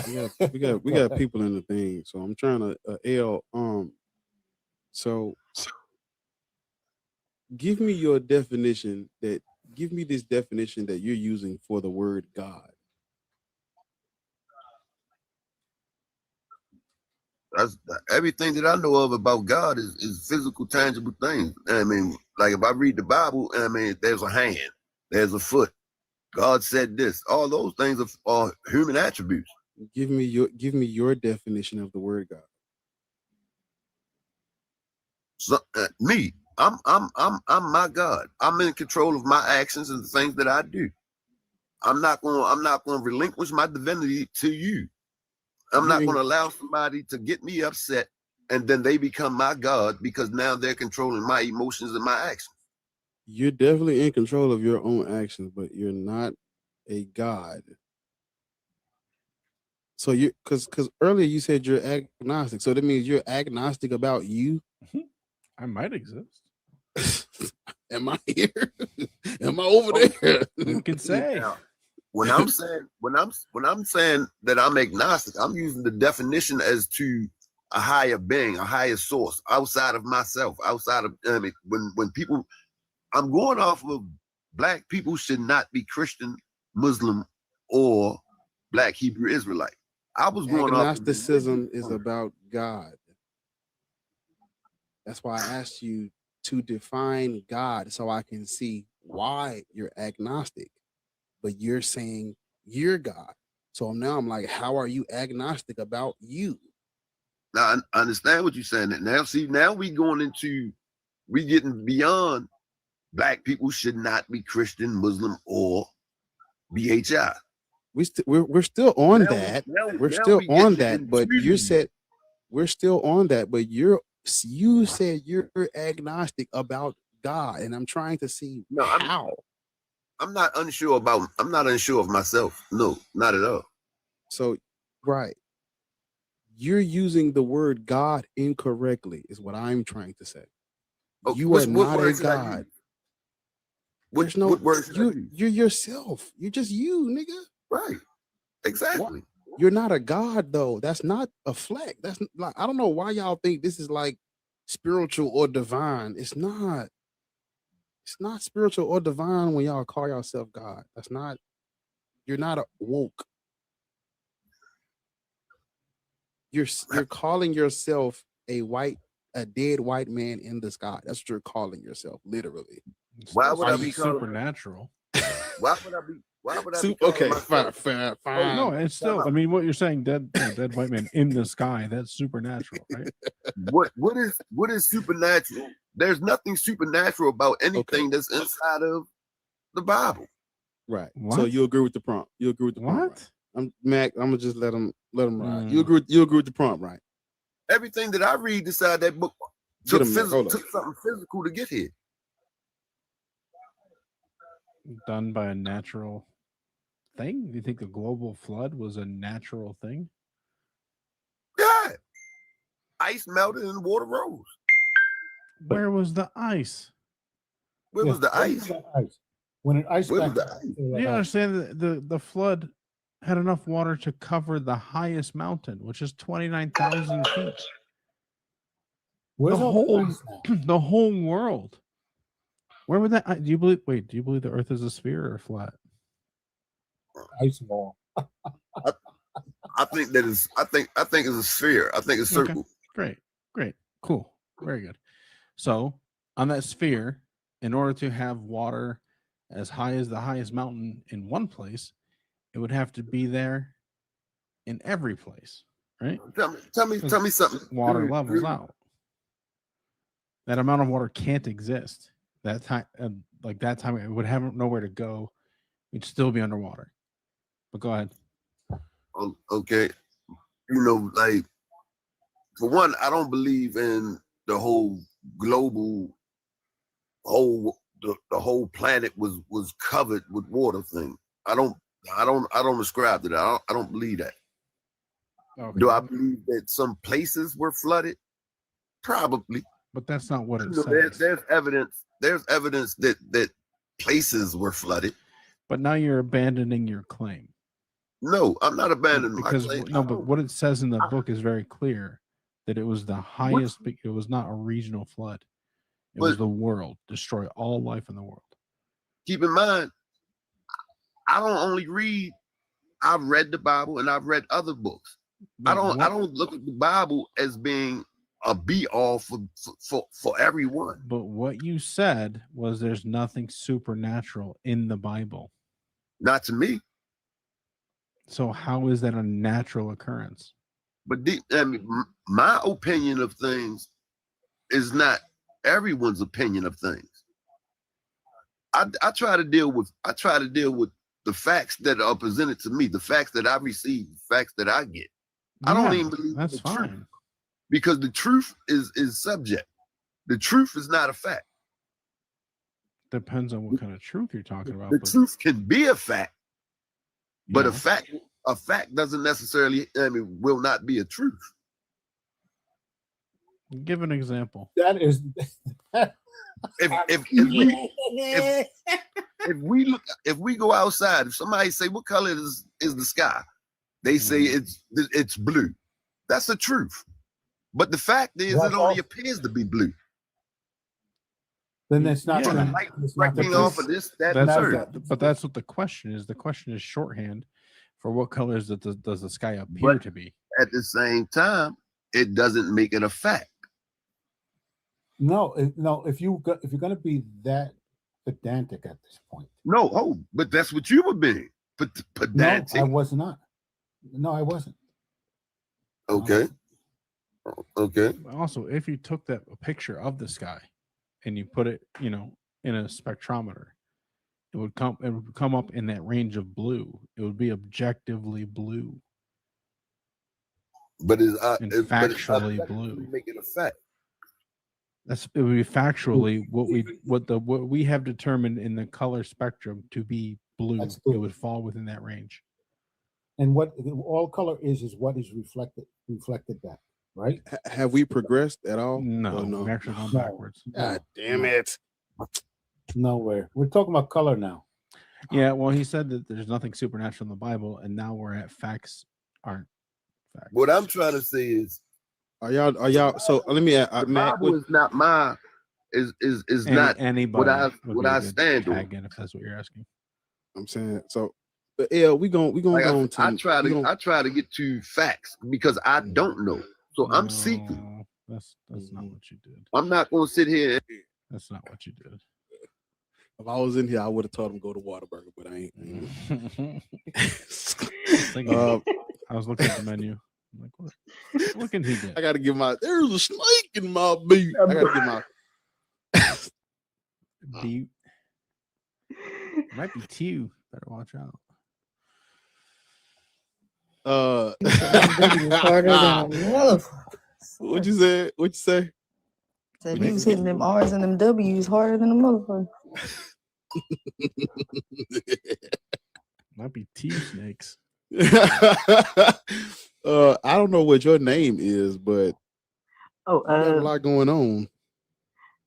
We got people in the thing. So I'm trying to L. So give me your definition that. Give me this definition that you're using for the word God. That's everything that I know of about God is physical, tangible things. I mean, like if I read the Bible, I mean, there's a hand, there's a foot. God said this. All those things are human attributes. Give me your definition of the word God. So, me, I'm my God. I'm in control of my actions and the things that I do. I'm not going to relinquish my divinity to you. I'm not going to allow somebody to get me upset and then they become my God because now they're controlling my emotions and my actions. You're definitely in control of your own actions, but you're not a God. So you because earlier you said you're agnostic. So that means you're agnostic about you. I might exist. Am I here? Am I over there? Who can say? Now, when I'm saying that I'm agnostic, I'm using the definition as to a higher being, a higher source outside of myself, outside of when people, I'm going off of Black people should not be Christian, Muslim, or Black Hebrew Israelite. I was going off. Agnosticism is about God. That's why I asked you to define God so I can see why you're agnostic. But you're saying you're God. So now I'm like, how are you agnostic about you? Now I understand what you're saying. Now, see, now we getting beyond Black people should not be Christian, Muslim, or BHI. We're still on that. We're still on that. But you said we're still on that. But you said you're agnostic about God, and I'm trying to see how. I'm not unsure of myself. No, not at all. So, right. You're using the word God incorrectly, is what I'm trying to say. You are not a God. There's no you're yourself. You're just you, nigga. Right. Exactly. You're not a God, though. That's not a flex. That's like, I don't know why y'all think this is like spiritual or divine. It's not. It's not spiritual or divine when y'all call yourself God. That's not. You're not a woke. You're calling yourself a dead white man in the sky. That's what you're calling yourself, literally. Why would I be supernatural? Why would I be? Okay, fine. Oh, no, it's still. I mean, what you're saying, dead white man in the sky. That's supernatural, right? What is supernatural? There's nothing supernatural about anything that's inside of the Bible. Right. What? So you agree with the prompt? You agree with the prompt? What? Right? I'm Mac. I'm gonna just let him ride. You agree with the prompt, right? Everything that I read inside that book took something physical to get here. Done by a natural thing? Do you think the global flood was a natural thing? Yeah. Ice melted and water rose. Where was the ice? Where was the ice? When an ice Where was back, the ice? You understand that the flood had enough water to cover the highest mountain, which is 29,000 feet. Where's all the ice now? The whole world. Where would that? Do you believe the Earth is a sphere or flat? Ice ball. I think it's a sphere. I think it's circle. Okay. Great, cool, very good. So on that sphere, in order to have water as high as the highest mountain in one place, it would have to be there in every place, right? Tell me something. Water levels out. That amount of water can't exist. That time, that time, it would have nowhere to go. We'd still be underwater. But go ahead. Okay. Like, for one, I don't believe in the whole global, the whole planet was covered with water thing. I don't ascribe to that. I don't believe that. Okay. Do I believe that some places were flooded? Probably. But that's not what it says. There's evidence. There's evidence that places were flooded. But now you're abandoning your claim. No, I'm not abandoning my Because claim. no, but what it says in the book is very clear that it was the highest. It was not a regional flood. It was the world, destroy all life in the world. Keep in mind, I don't only read. I've read the Bible and I've read other books. I don't look at the Bible as being a be all for everyone. But what you said was there's nothing supernatural in the Bible. Not to me. So how is that a natural occurrence? But I mean, my opinion of things is not everyone's opinion of things. I try to deal with the facts that are presented to me, the facts that I receive, the facts that I get. I don't even believe that's the fine. truth, because the truth is subject. The truth is not a fact. Depends on what kind of truth you're talking about. The but truth can be a fact, but Yeah. a fact doesn't necessarily, will not be a truth. Give an example. That is if we go outside, if somebody say, what color is the sky? They say it's blue. That's the truth. But the fact is, it only appears to be blue. Then it's not. From the gonna- light it's not the reflecting off truth. of this, that, and That's third. but that's what the question is. The question is shorthand for what colors does the sky appear But to be. at the same time, it doesn't make it a fact. No, if you're going to be that pedantic at this point. No, but that's what you were being. Pedantic. No, I was not. No, I wasn't. Okay. Okay. Also, if you took a picture of the sky and you put it, in a spectrometer, it would come up in that range of blue. It would be objectively blue. But it's factually blue. Make it a fact. It would be factually what we have determined in the color spectrum to be blue. It would fall within that range. And what all color is what is reflected back, right? Have we progressed at all? No, Or we've actually gone No. backwards. God damn it. Nowhere. We're talking about color now. Yeah, well, he said that there's nothing supernatural in the Bible, and now we're at facts aren't facts. What I'm trying to say is, Are y'all? So let me ask, the Matt. Bible is not my is not anybody what would be I a good stand on. tag in if that's what you're asking. I'm saying so. But yeah, we gonna Like go on to. I try we to gonna- I try to get to facts because I don't know. So I'm seeking. No, that's not what you did. I'm not gonna sit here. That's not what you did. If I was in here, I would have told him go to Whataburger, but I ain't. I was looking at the menu. I'm like, what can he do? I gotta give my. There's a snake in my beef. I gotta give my. Beat. Might be Tew. Better watch out. Harder than a motherfucker. What you say? What you say? Said he was hitting them R's and them W's harder than a motherfucker. Might be Tew snakes. I don't know what your name is, but Oh, you got a lot going on.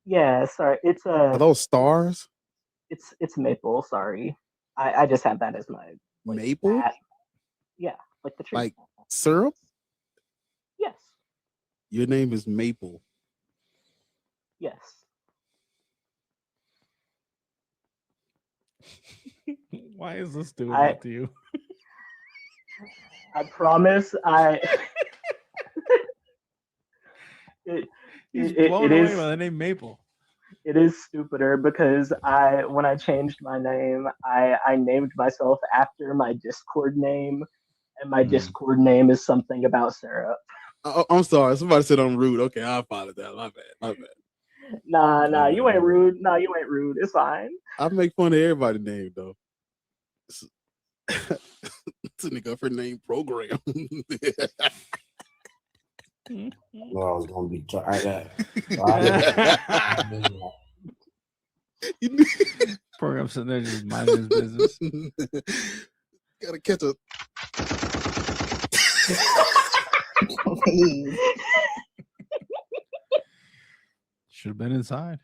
yeah, sorry. It's Are those stars? it's maple. Sorry, I just have that as my Maple? at- yeah, like the tree. Like syrup? Yes, Your name is Maple. yes. Why is this doing I- that to you? I promise. It, He's it- blown it away is. by the name Maple. It is stupider because when I changed my name, I named myself after my Discord name, and my Discord name is something about syrup. Oh, I'm sorry. Somebody said I'm rude. Okay, I apologize. My bad. My bad. Nah, you ain't rude. Nah, you ain't rude. It's fine. I make fun of everybody's name though. It's a nigga for name program. No, I was gonna be trying. Program sitting there just minding his business. Gotta catch a. Should have been inside.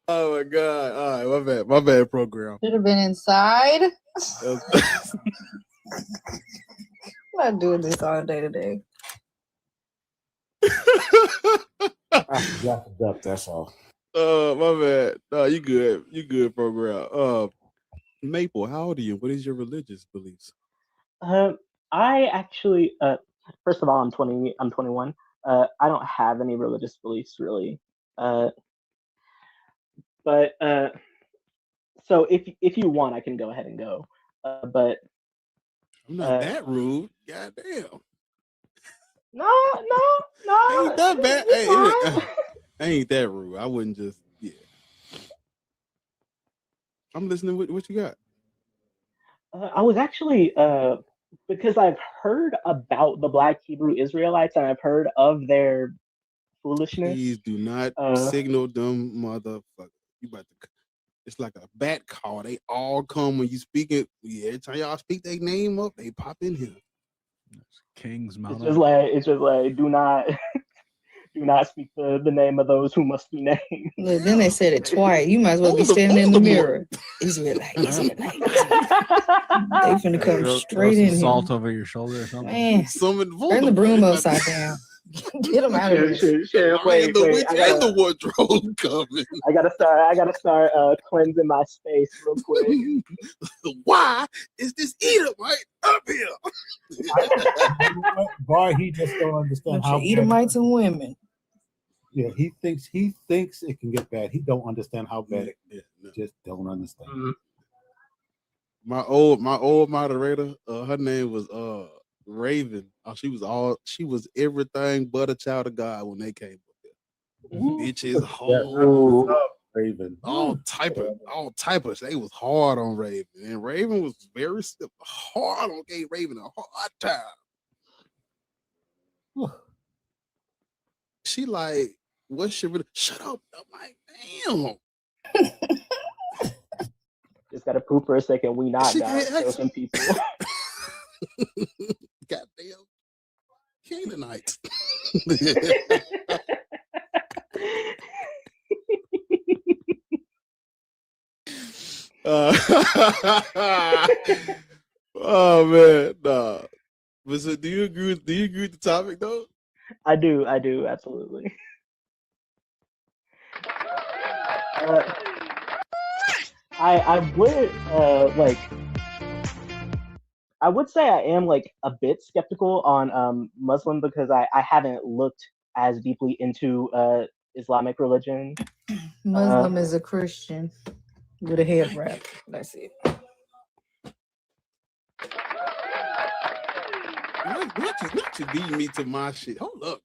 Oh my god! All right, my bad program. Should have been inside. That was- I'm not doing this all day today. I forgot the duck. That's all. my bad. No, you good. You good, program. Maple, how old are you? What is your religious beliefs? I actually, first of all, I'm 20. I'm 21. I don't have any religious beliefs really. But so if you want, I can go ahead and go. But I'm not that rude. God damn. no. Ain't that bad. You're Hey, fine. I ain't that rude. I wouldn't just. Yeah. I'm listening. What you got? I was actually because I've heard about the Black Hebrew Israelites and I've heard of their foolishness. Please do not signal them, motherfucker. You about to. It's like a bat call. They all come when you speak it. Yeah, every time y'all speak their name up, they pop in here. King's It's mouth. just like do not do not speak the name of those who must be named. Look, then they said it twice. You might as well be standing in the mirror. Israelite. They finna come Throw straight some in salt here. over your shoulder or something. Man, turn the broom upside down. Get them out of here. Shit, wait. the wardrobe coming. I gotta start cleansing my space real quick. Why is this Edomite up here? Bar, he just don't understand Bunch how of Edomites and women. Yeah, he thinks it can get bad. He don't understand how bad it is. Just don't understand. My old moderator, her name was Raven. She was everything but a child of God when they came up there. Bitches, hoes, Raven. all type of. They was hard on Raven, and Raven was very hard on. Gave Raven a hard time. She like, what's your? Shut up! I'm like, damn. Just gotta poop for a second. We not She guys. can't Show some people. Goddamn Canaanites. Oh man, nah. But so do you agree with the topic though? I do, absolutely. I would I would say I am like a bit skeptical on Muslim because I haven't looked as deeply into Islamic religion. Muslim is a Christian with a head wrap. That's it. Not you lead me to my shit. Hold up,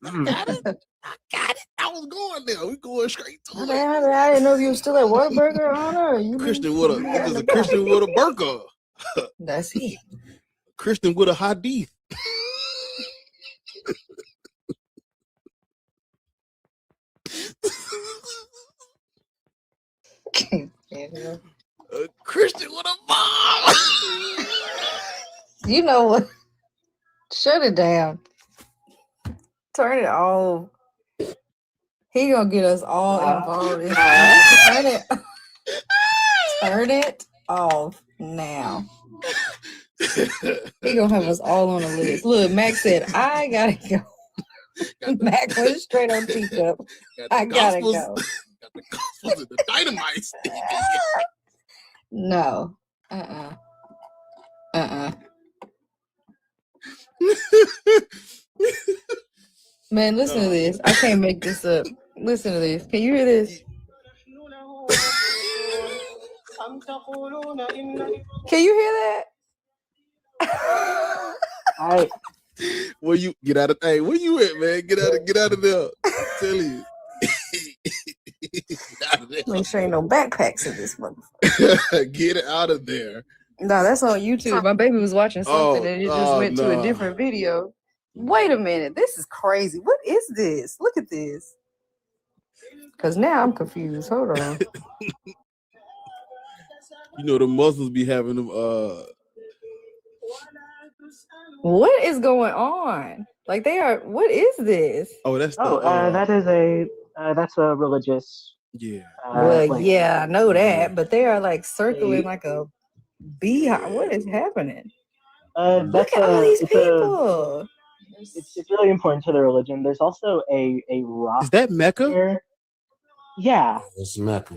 man. I got it. I was going there. We going straight to it. I didn't know if you were still at Whataburger, Honor. Christian with a Christian with a burqa. That's it. Christian with a hadith. A Christian with a bomb. You know what? Shut it down. Turn it off. He gonna get us all involved. Turn it off now. He gonna have us all on the list. Look, Max said, I gotta go. Max went straight on teacup. I gotta go. Got the gospels and the dynamite. No. Man, listen to this. I can't make this up. Listen to this. Can you hear this? Can you hear that? Where you get out of? Hey, where you at, man? Get out of there. I'm telling you. Get out of there. Make sure ain't no backpacks in this motherfucker. Get out of there. No, that's on YouTube. My baby was watching something and it just went to a no. different video. Wait a minute. This is crazy. What is this? Look at this. Because now I'm confused. Hold on. You know the Muslims be having them. What is going on? Like they are. What is this? Oh, that's that is that's a religious Yeah. Well, Like yeah, I know Mhm. that, but they are like circling they, like a beehive. What is happening? Look that's at all these it's a people. it's really important to the religion. There's also a rock Is that Mecca? there. Yeah, It's Mecca.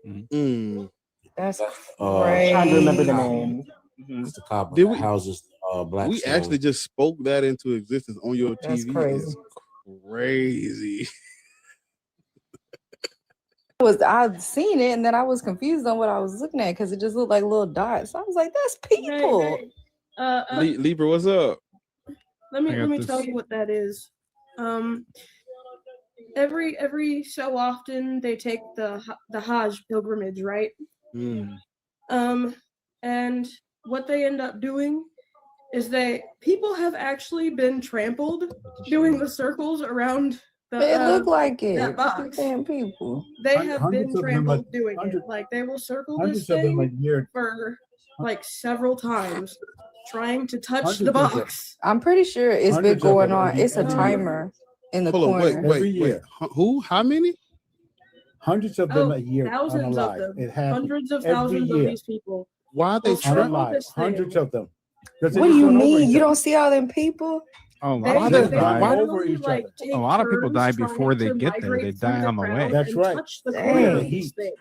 Mm. That's trying to remember the Kaaba. name. Mhm. It's the Kaaba Did that we? houses We actually Blackstone. just spoke that into existence on your That's TV. crazy. It's crazy. I'd seen it and then I was confused on what I was looking at because it just looked like little dots. I was like, that's people. Hey, Libra, what's up? let me I let got me this. tell you what that is. Every so often they take the Hajj pilgrimage, right? Mm. And what they end up doing is people have actually been trampled doing the circles around It looked like that it. box. Damn people. They have Hundreds been of them trampled doing it. Like they will circle this hundreds of them a thing year. for like several times, trying to touch Hundreds the of them. box. I'm pretty sure it's been Hundreds of going them on. It's a every year. timer in the Hold on, corner. Every year. Who? How many? Hundreds of them Oh, a year thousands of unalive. them. It happens Hundreds of every thousands of year. these people. Why are they will circle Unalive. this thing. Hundreds of them. 'Cause they What do just you run over mean? each You other. don't see all them people? Oh, a They, lot of They people they die. run over literally each like other. take A lot of people turns die trying before they to get there. They migrate through die the on the way. crowd That's and right. touch the Dang. corner Yeah, of the this heat. thing.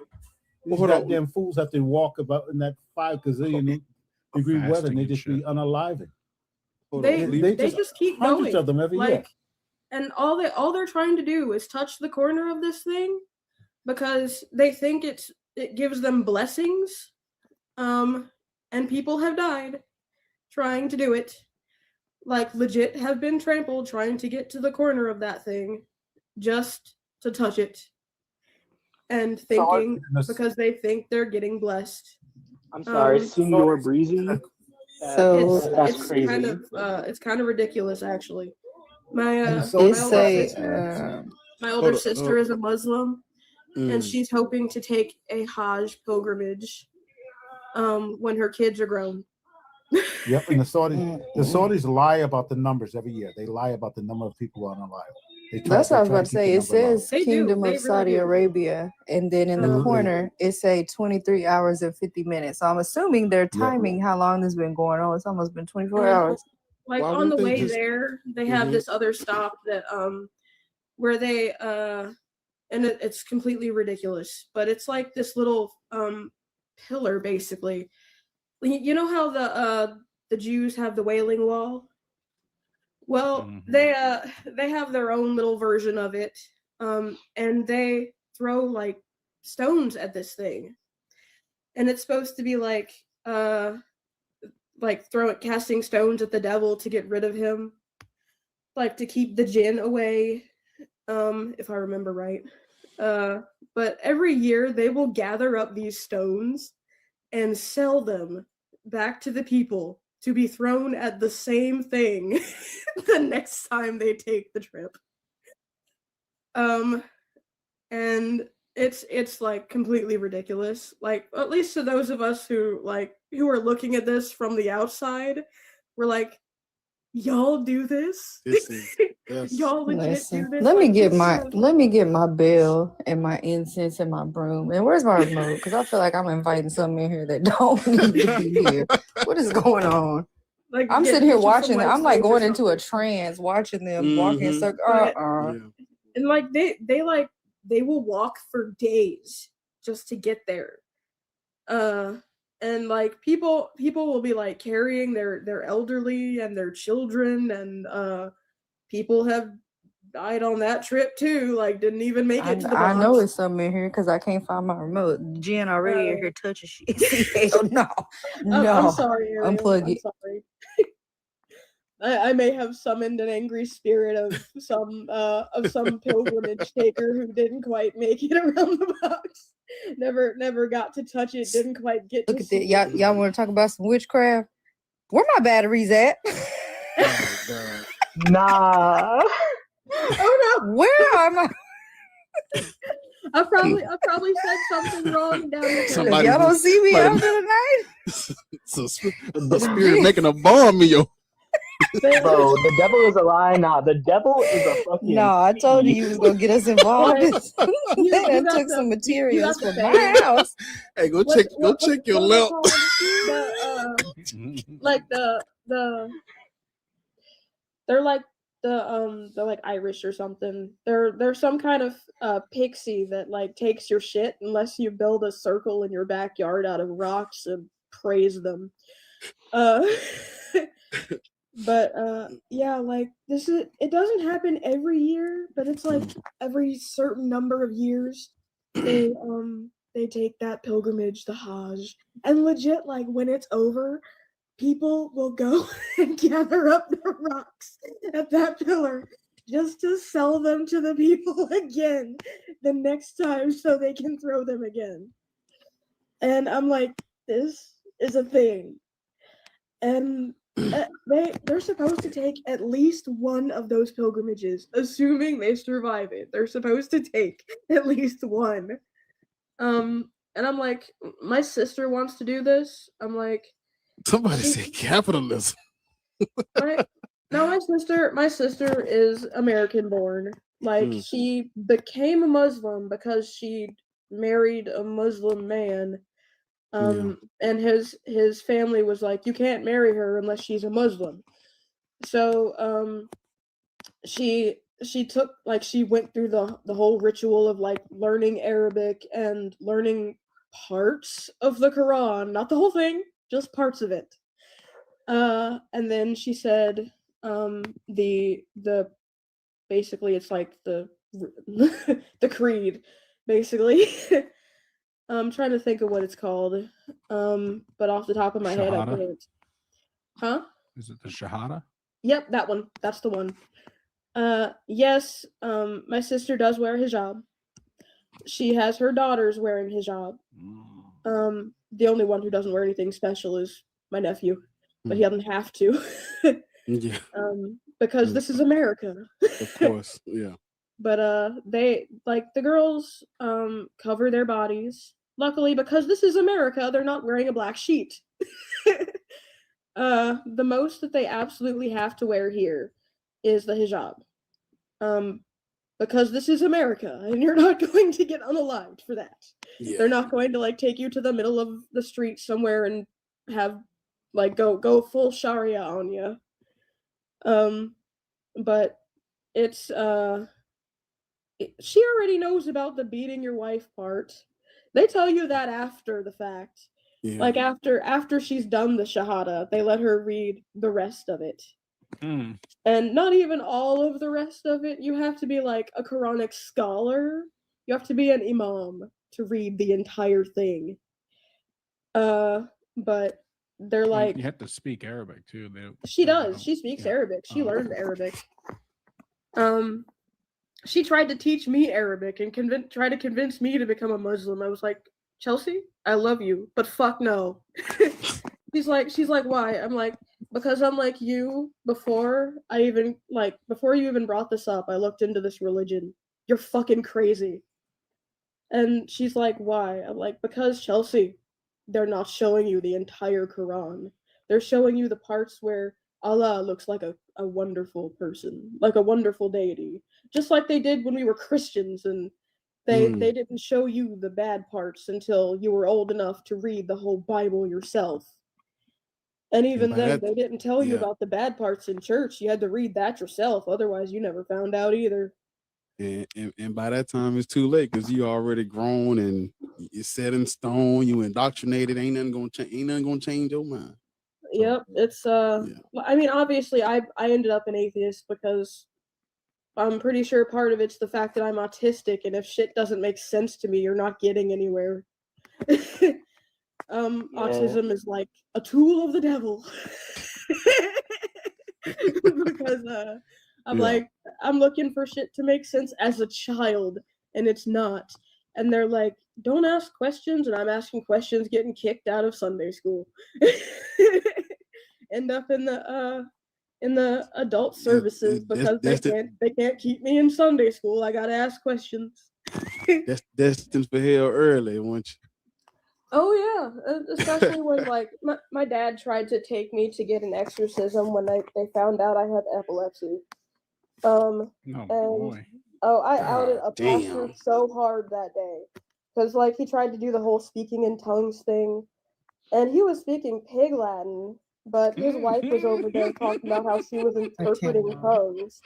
These Hold on. goddamn fools have to walk about in that 5 gazillion degree weather Fasting and they and just be shit. unaliving. Hold on. They Libra. they just keep hundreds going. of them every year. Like, and all they're trying to do is touch the corner of this thing because they think it gives them blessings. And people have died trying to do it. Like legit have been trampled trying to get to the corner of that thing just to touch it. And thinking because they think they're getting blessed. I'm sorry, Senor Breezy. So That's It's crazy. it's kind of ridiculous actually. My it older say sister, my Hold older on, sister is a Muslim, and Mm. she's hoping to take a Hajj pilgrimage when her kids are grown. Yep, and the Saudis lie about the numbers every year. They lie about the number of people unalive. That's what I was about to keep say. the It number low. says They do. Kingdom They of really Saudi do. Arabia, and then in the Mhm. corner it say 23 hours and 50 minutes. So I'm assuming they're Yep. timing how long this been going on. It's almost been 24 And, hours. like Why on the wouldn't they way just? there, they have Mhm. this other stop that where they and it's completely ridiculous, but it's like this little pillar basically. You know how the Jews have the Wailing Wall? Well, they have their own little version of it, and they throw like stones at this thing, and it's supposed to be like casting stones at the devil to get rid of him, like to keep the jinn away, if I remember right. But every year they will gather up these stones and sell them back to the people to be thrown at the same thing the next time they take the trip. And it's like completely ridiculous. Like, at least to those of us who are looking at this from the outside, we're like, y'all do this? This is that's Y'all legit do Listen, this? let me Like, get this my is- let me get my bell and my incense and my broom. And where's my remote? Because I feel like I'm inviting something in here that don't need to be here. What is going on? like I'm get- sitting here get you some watching them. white I'm like sage or going into a something. trance, watching them walking in Mhm. circles. But- Yeah. And like they will walk for days just to get there. And like people will be like carrying their elderly and their children, and people have died on that trip too, like didn't even make it to the I know box. it's something in here because I can't find my remote. Jen already in here touching shit. Hell no, no. I'm sorry, Ariel. Unplug I'm it. sorry. I may have summoned an angry spirit of some pilgrimage taker who didn't quite make it around the box. Never got to touch it. Didn't quite get Look to at that. see Y'all, it. y'all want to talk about some witchcraft? Where my batteries at? Nah. Oh no! Where are my? I probably said something wrong down the Somebody Y'all don't see me somebody- out there tonight. So the spirit making a bomb in your Bro, the devil is a lie. Nah, the devil is a fucking. No, I told you thief. you was gonna get us involved. Okay, They done got took some you materials got the from thing. my house. Hey, go check What your are they limp. called? Like the they're like they're like Irish or something. They're some kind of pixie that like takes your shit unless you build a circle in your backyard out of rocks and praise them. Uh but yeah, like it doesn't happen every year, but it's like every certain number of years they take that pilgrimage, the Hajj. And legit, like when it's over, people will go and gather up the rocks at that pillar just to sell them to the people again the next time so they can throw them again. And I'm like, this is a thing. And they're supposed to take at least one of those pilgrimages, assuming they survive it. They're supposed to take at least one. And I'm like, my sister wants to do this. I'm like, Somebody said capitalism. my sister is American born. Like she became a Muslim because she married a Muslim man. And his family was like, you can't marry her unless she's a Muslim. So she took, like, she went through the whole ritual of like learning Arabic and learning parts of the Quran, not the whole thing, just parts of it. And then she said the basically it's like the the creed, basically. I'm trying to think of what it's called. But off the top of my head, I Shahada? can't. Huh? Is it the Shahada? Yep, that one. That's the one. Yes, my sister does wear hijab. She has her daughters wearing hijab. The only one who doesn't wear anything special is my nephew, but he doesn't have to. Yeah, Because this is America. of course. Yeah. But they, like, the girls cover their bodies. Luckily, because this is America, they're not wearing a black sheet. The most that they absolutely have to wear here is the hijab. Because this is America, and you're not going to get unalived for that. Yeah. They're not going to like take you to the middle of the street somewhere and have like go full Sharia on you. But it's she already knows about the beating your wife part. They tell you that after the fact. Yeah. Like after she's done the Shahada, they let her read the rest of it. And not even all of the rest of it. You have to be like a Quranic scholar. You have to be an imam to read the entire thing. But they're like, you have to speak Arabic too. she does. She speaks Arabic. She learned Arabic. She tried to teach me Arabic and try to convince me to become a Muslim. I was like, Chelsea, I love you, but fuck no. She's like, why? I'm like, because I'm like you. Before you even brought this up, I looked into this religion. You're fucking crazy. And she's like, why? I'm like, because Chelsea, they're not showing you the entire Quran. They're showing you the parts where Allah looks like a wonderful person, like a wonderful deity. Just like they did when we were Christians, and they didn't show you the bad parts until you were old enough to read the whole Bible yourself. And even then, they didn't tell you about the bad parts in church. You had to read that yourself. Otherwise, you never found out either. And by that time, it's too late because you already grown and it's set in stone. You indoctrinated. Ain't nothing gonna change your mind. Yep, it's I mean, obviously, I ended up an atheist because I'm pretty sure part of it's the fact that I'm autistic, and if shit doesn't make sense to me, you're not getting anywhere. Autism is like a tool of the devil. Because I'm looking for shit to make sense as a child, and it's not. And they're like, don't ask questions, and I'm asking questions, getting kicked out of Sunday school. End up in the adult services because they can't keep me in Sunday school. I gotta ask questions. That's destined for hell early, won't you? Oh yeah, especially when like my dad tried to take me to get an exorcism when they found out I had epilepsy. Oh And boy. oh, I outed God a pastor damn. so hard that day because like he tried to do the whole speaking in tongues thing, and he was speaking Pig Latin, but his wife was over there talking about how she was interpreting tongues.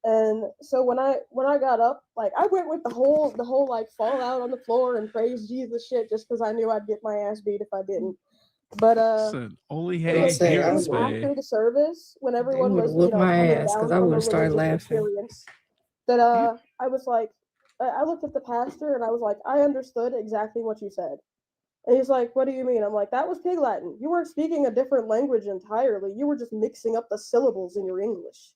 And so when I got up, like I went with the whole like fall out on the floor and praise Jesus shit just because I knew I'd get my ass beat if I didn't. But Said Oli it hey was Terrence soon Bay. after the service when They everyone would have was whooped my coming ass because down I from would a have started religious laughing. experience that I was like I looked at the pastor and I was like I understood exactly what you said. And he's like, what do you mean? I'm like, that was Pig Latin. You weren't speaking a different language entirely. You were just mixing up the syllables in your English.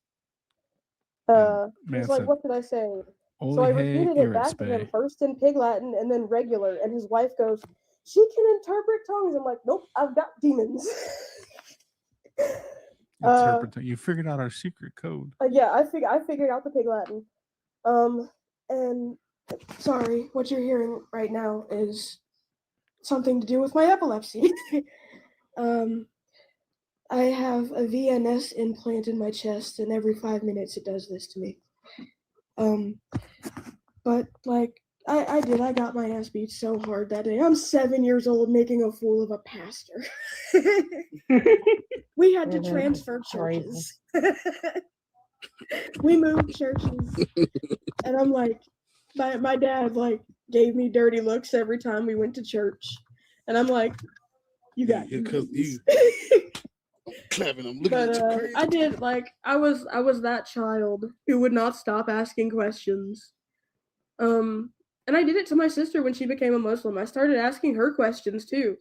Man He's like, said what did I say? So Oli I hey repeated it Terrence back to him Bay. first in Pig Latin and then regular. And his wife goes, she can interpret tongues. I'm like, nope, I've got demons. Interpret. You figured out our secret code. Yeah, I figured out the Pig Latin. And sorry, what you're hearing right now is something to do with my epilepsy. I have a VNS implant in my chest, and every 5 minutes it does this to me. But like I got my ass beat so hard that day. I'm 7 years old making a fool of a pastor. We had to transfer churches. We moved churches. And I'm like, my dad like gave me dirty looks every time we went to church. And I'm like, you got because you clapping. I'm looking but at you crazy. I did like I was that child who would not stop asking questions. And I did it to my sister when she became a Muslim. I started asking her questions too.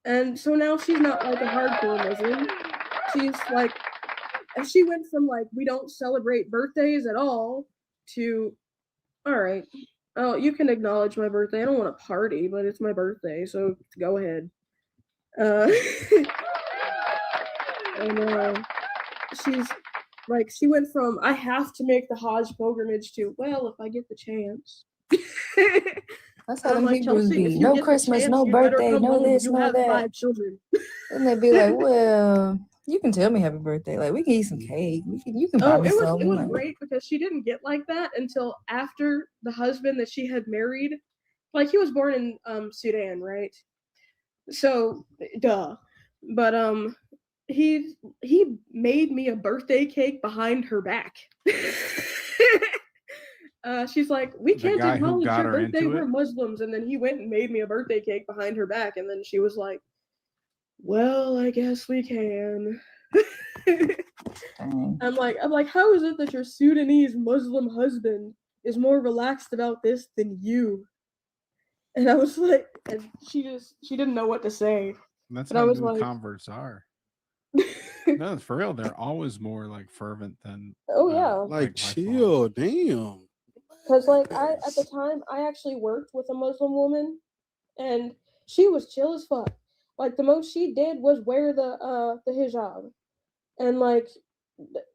And so now she's not like a hardcore Muslim. She's like she went from like we don't celebrate birthdays at all to all right. Oh, you can acknowledge my birthday. I don't want to party, but it's my birthday, so go ahead. And she's like she went from I have to make the Hajj pilgrimage to well if I get the chance. That's how I'm them like, Hebrews Chelsea, be. if you No get the Christmas, chance, no you better birthday, come no home. this, You no have that. 5 children. And they'd be like, well, you can tell me happy birthday. Like, we can eat some cake. You can buy Oh, me it something. was Like, great because she didn't get like that until after the husband that she had married, like he was born in Sudan, right? So duh. But he made me a birthday cake behind her back. She's like, we The can't guy who acknowledge got your her birthday. into We're it? Muslims. And then he went and made me a birthday cake behind her back. And then she was like, well, I guess we can. I'm like, how is it that your Sudanese Muslim husband is more relaxed about this than you? And I was like, and she didn't know what to say. That's And I how was new like, converts are. No, for real. They're always more like fervent than oh yeah. Like, by chill, damn. Because like at the time I actually worked with a Muslim woman and she was chill as fuck. Like the most she did was wear the hijab. And like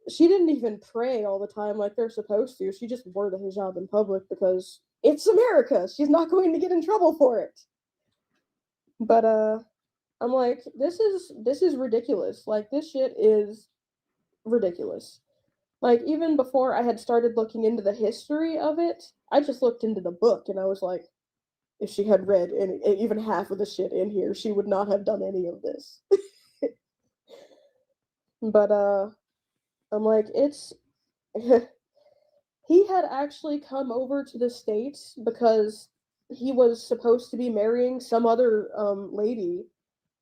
she didn't even pray all the time like they're supposed to. She just wore the hijab in public because it's America. She's not going to get in trouble for it. But I'm like, this is ridiculous. Like this shit is ridiculous. Like even before I had started looking into the history of it, I just looked into the book and I was like, if she had read even half of the shit in here, she would not have done any of this. But I'm like, it's he had actually come over to the States because he was supposed to be marrying some other lady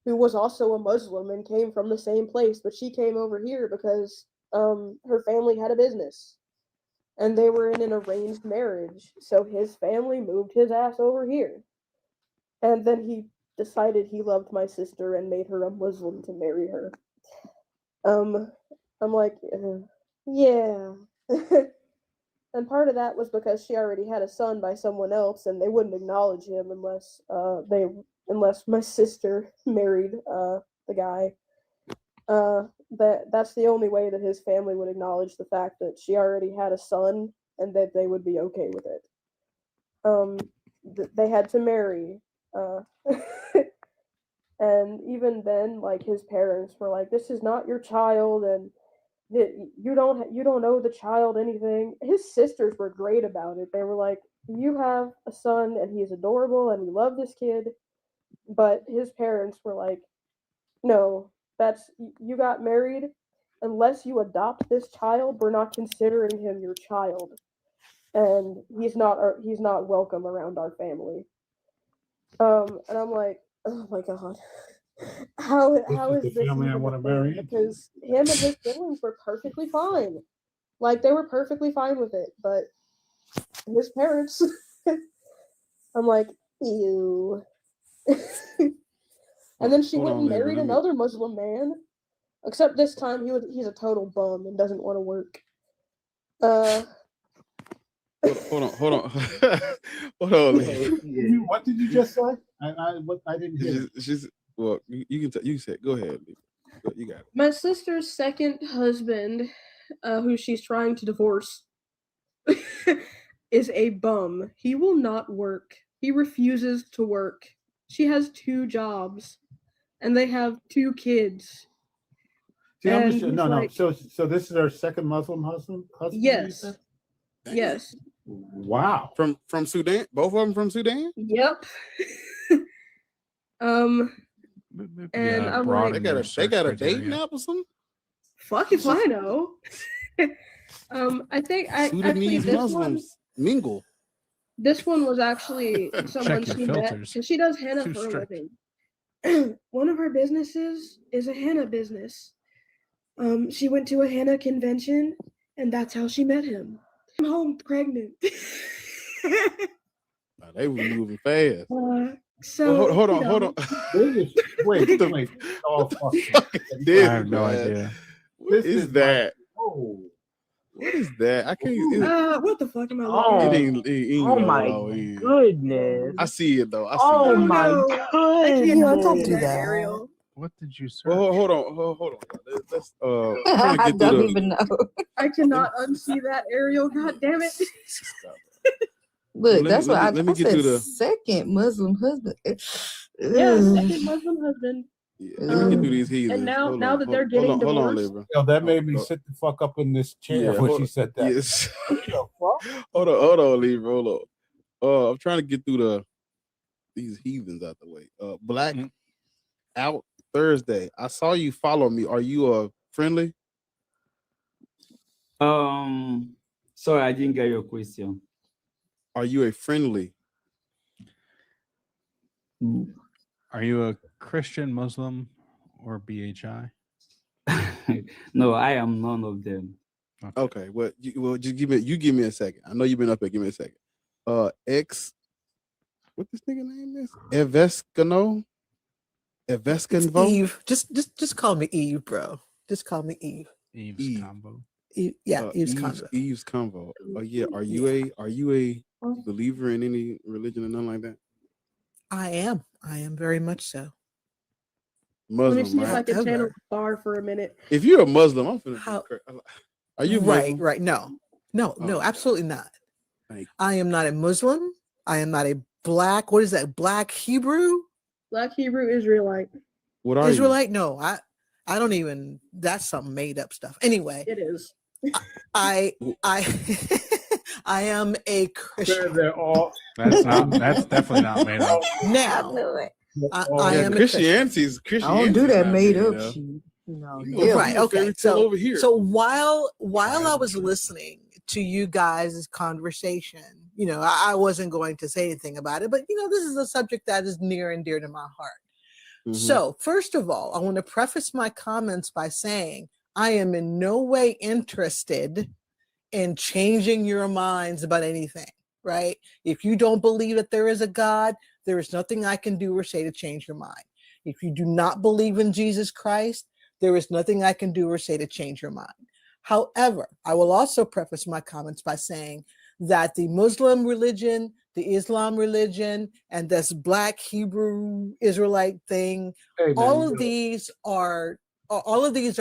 who was also a Muslim and came from the same place, but she came over here because her family had a business and they were in an arranged marriage. So his family moved his ass over here. And then he decided he loved my sister and made her a Muslim to marry her. I'm like, yeah. And part of that was because she already had a son by someone else and they wouldn't acknowledge him unless my sister married the guy. That's the only way that his family would acknowledge the fact that she already had a son and that they would be okay with it. They had to marry And even then, like his parents were like, "This is not your child, and you don't owe the child anything." His sisters were great about it. They were like, "You have a son, and he is adorable, and we love this kid." But his parents were like, "No, you got married. Unless you adopt this child, we're not considering him your child, and he's not welcome around our family." And I'm like, oh my god, how is the this family I even a want to thing? marry? Because him and his siblings were perfectly fine, like they were perfectly fine with it, but his parents, I'm like, ew. And then she Hold went on, and Libra, married let me- another Muslim man, except this time he's a total bum and doesn't want to work. Hold on. Hold on, Libra. What did you just say? I didn't hear. Well, you can say it. Go ahead, Libra. You got it. My sister's second husband, who she's trying to divorce, is a bum. He will not work. He refuses to work. She has 2 jobs, and they have 2 kids. See, And no, he's no. like, So this is our second Muslim husband. You yes, said? yes, Wow. From Sudan? Both of them from Sudan? yep. And I'm like, They got a dating app or something? fuck if I know. I think actually Sudanese this Muslims mingle. This one was actually someone your she met, filters. and she does henna Too for a strict. living. One of her businesses is a henna business. She went to a henna convention, and that's how she met him. I'm home pregnant. Wow, they were moving fast. So Well, hold you on. know, Wait. Oh, fuck. This, I have no man. idea. What is that? Oh. What is that? I can't. What the fuck am I Oh, looking at? It ain't oh gonna my go in. goodness. I see it though. I see Oh it. my No, I can't goodness. don't do that, Ariel. What did you search? Well, hold on. Let's I'm trying to I get don't through the. even know. I cannot unsee that, Ariel. God damn it. Look, Let that's me what I get said. through the. Second Muslim husband. Yeah, Ugh. second Muslim husband. Yeah, let me get through these heathens. And now Hold now on, that they're hold getting on, hold on, divorced, Libra. Yo, that made me sit the fuck up in this chair when she said that. Yes. Yo, fuck. hold on, Libra. Hold on. I'm trying to get through these heathens out the way. Black Out Thursday. I saw you follow me. Are you friendly? Sorry, I didn't get your question. Are you a friendly? Are you a Christian, Muslim, or BHI? No, I am none of them. Okay. Well, just give me a second. I know you've been up here. Give me a second. What this nigga name is? Evescano. Eve. Just call me Eve, bro. Just call me Eve. Eve's combo. Eve, yeah, Eve's convo. Eve's convo. Oh yeah. Are you a believer in any religion or nothing like that? I am very much so. let me Muslim, see if I right? can channel bar for a minute. If you're a Muslim, I'm finna. Are you Muslim? Right? No, absolutely not. I am not a Muslim. I am not a black. What is that? Black Hebrew? Black Hebrew Israelite. What are Israelite? No, I don't even. That's some made up stuff. Anyway, It is. I I am a Christian. They're all. That's definitely not made up. Now, I am a Christianity. Christian. I don't do that made up up. shit. No. Right. Okay. Over here. So while I was listening to you guys' conversation, I wasn't going to say anything about it, but this is a subject that is near and dear to my heart. Mm-hmm. So first of all, I want to preface my comments by saying I am in no way interested in changing your minds about anything, right? If you don't believe that there is a God, there is nothing I can do or say to change your mind. If you do not believe in Jesus Christ, there is nothing I can do or say to change your mind. However, I will also preface my comments by saying that the Muslim religion, the Islam religion, and this Black Hebrew Israelite thing, all of these are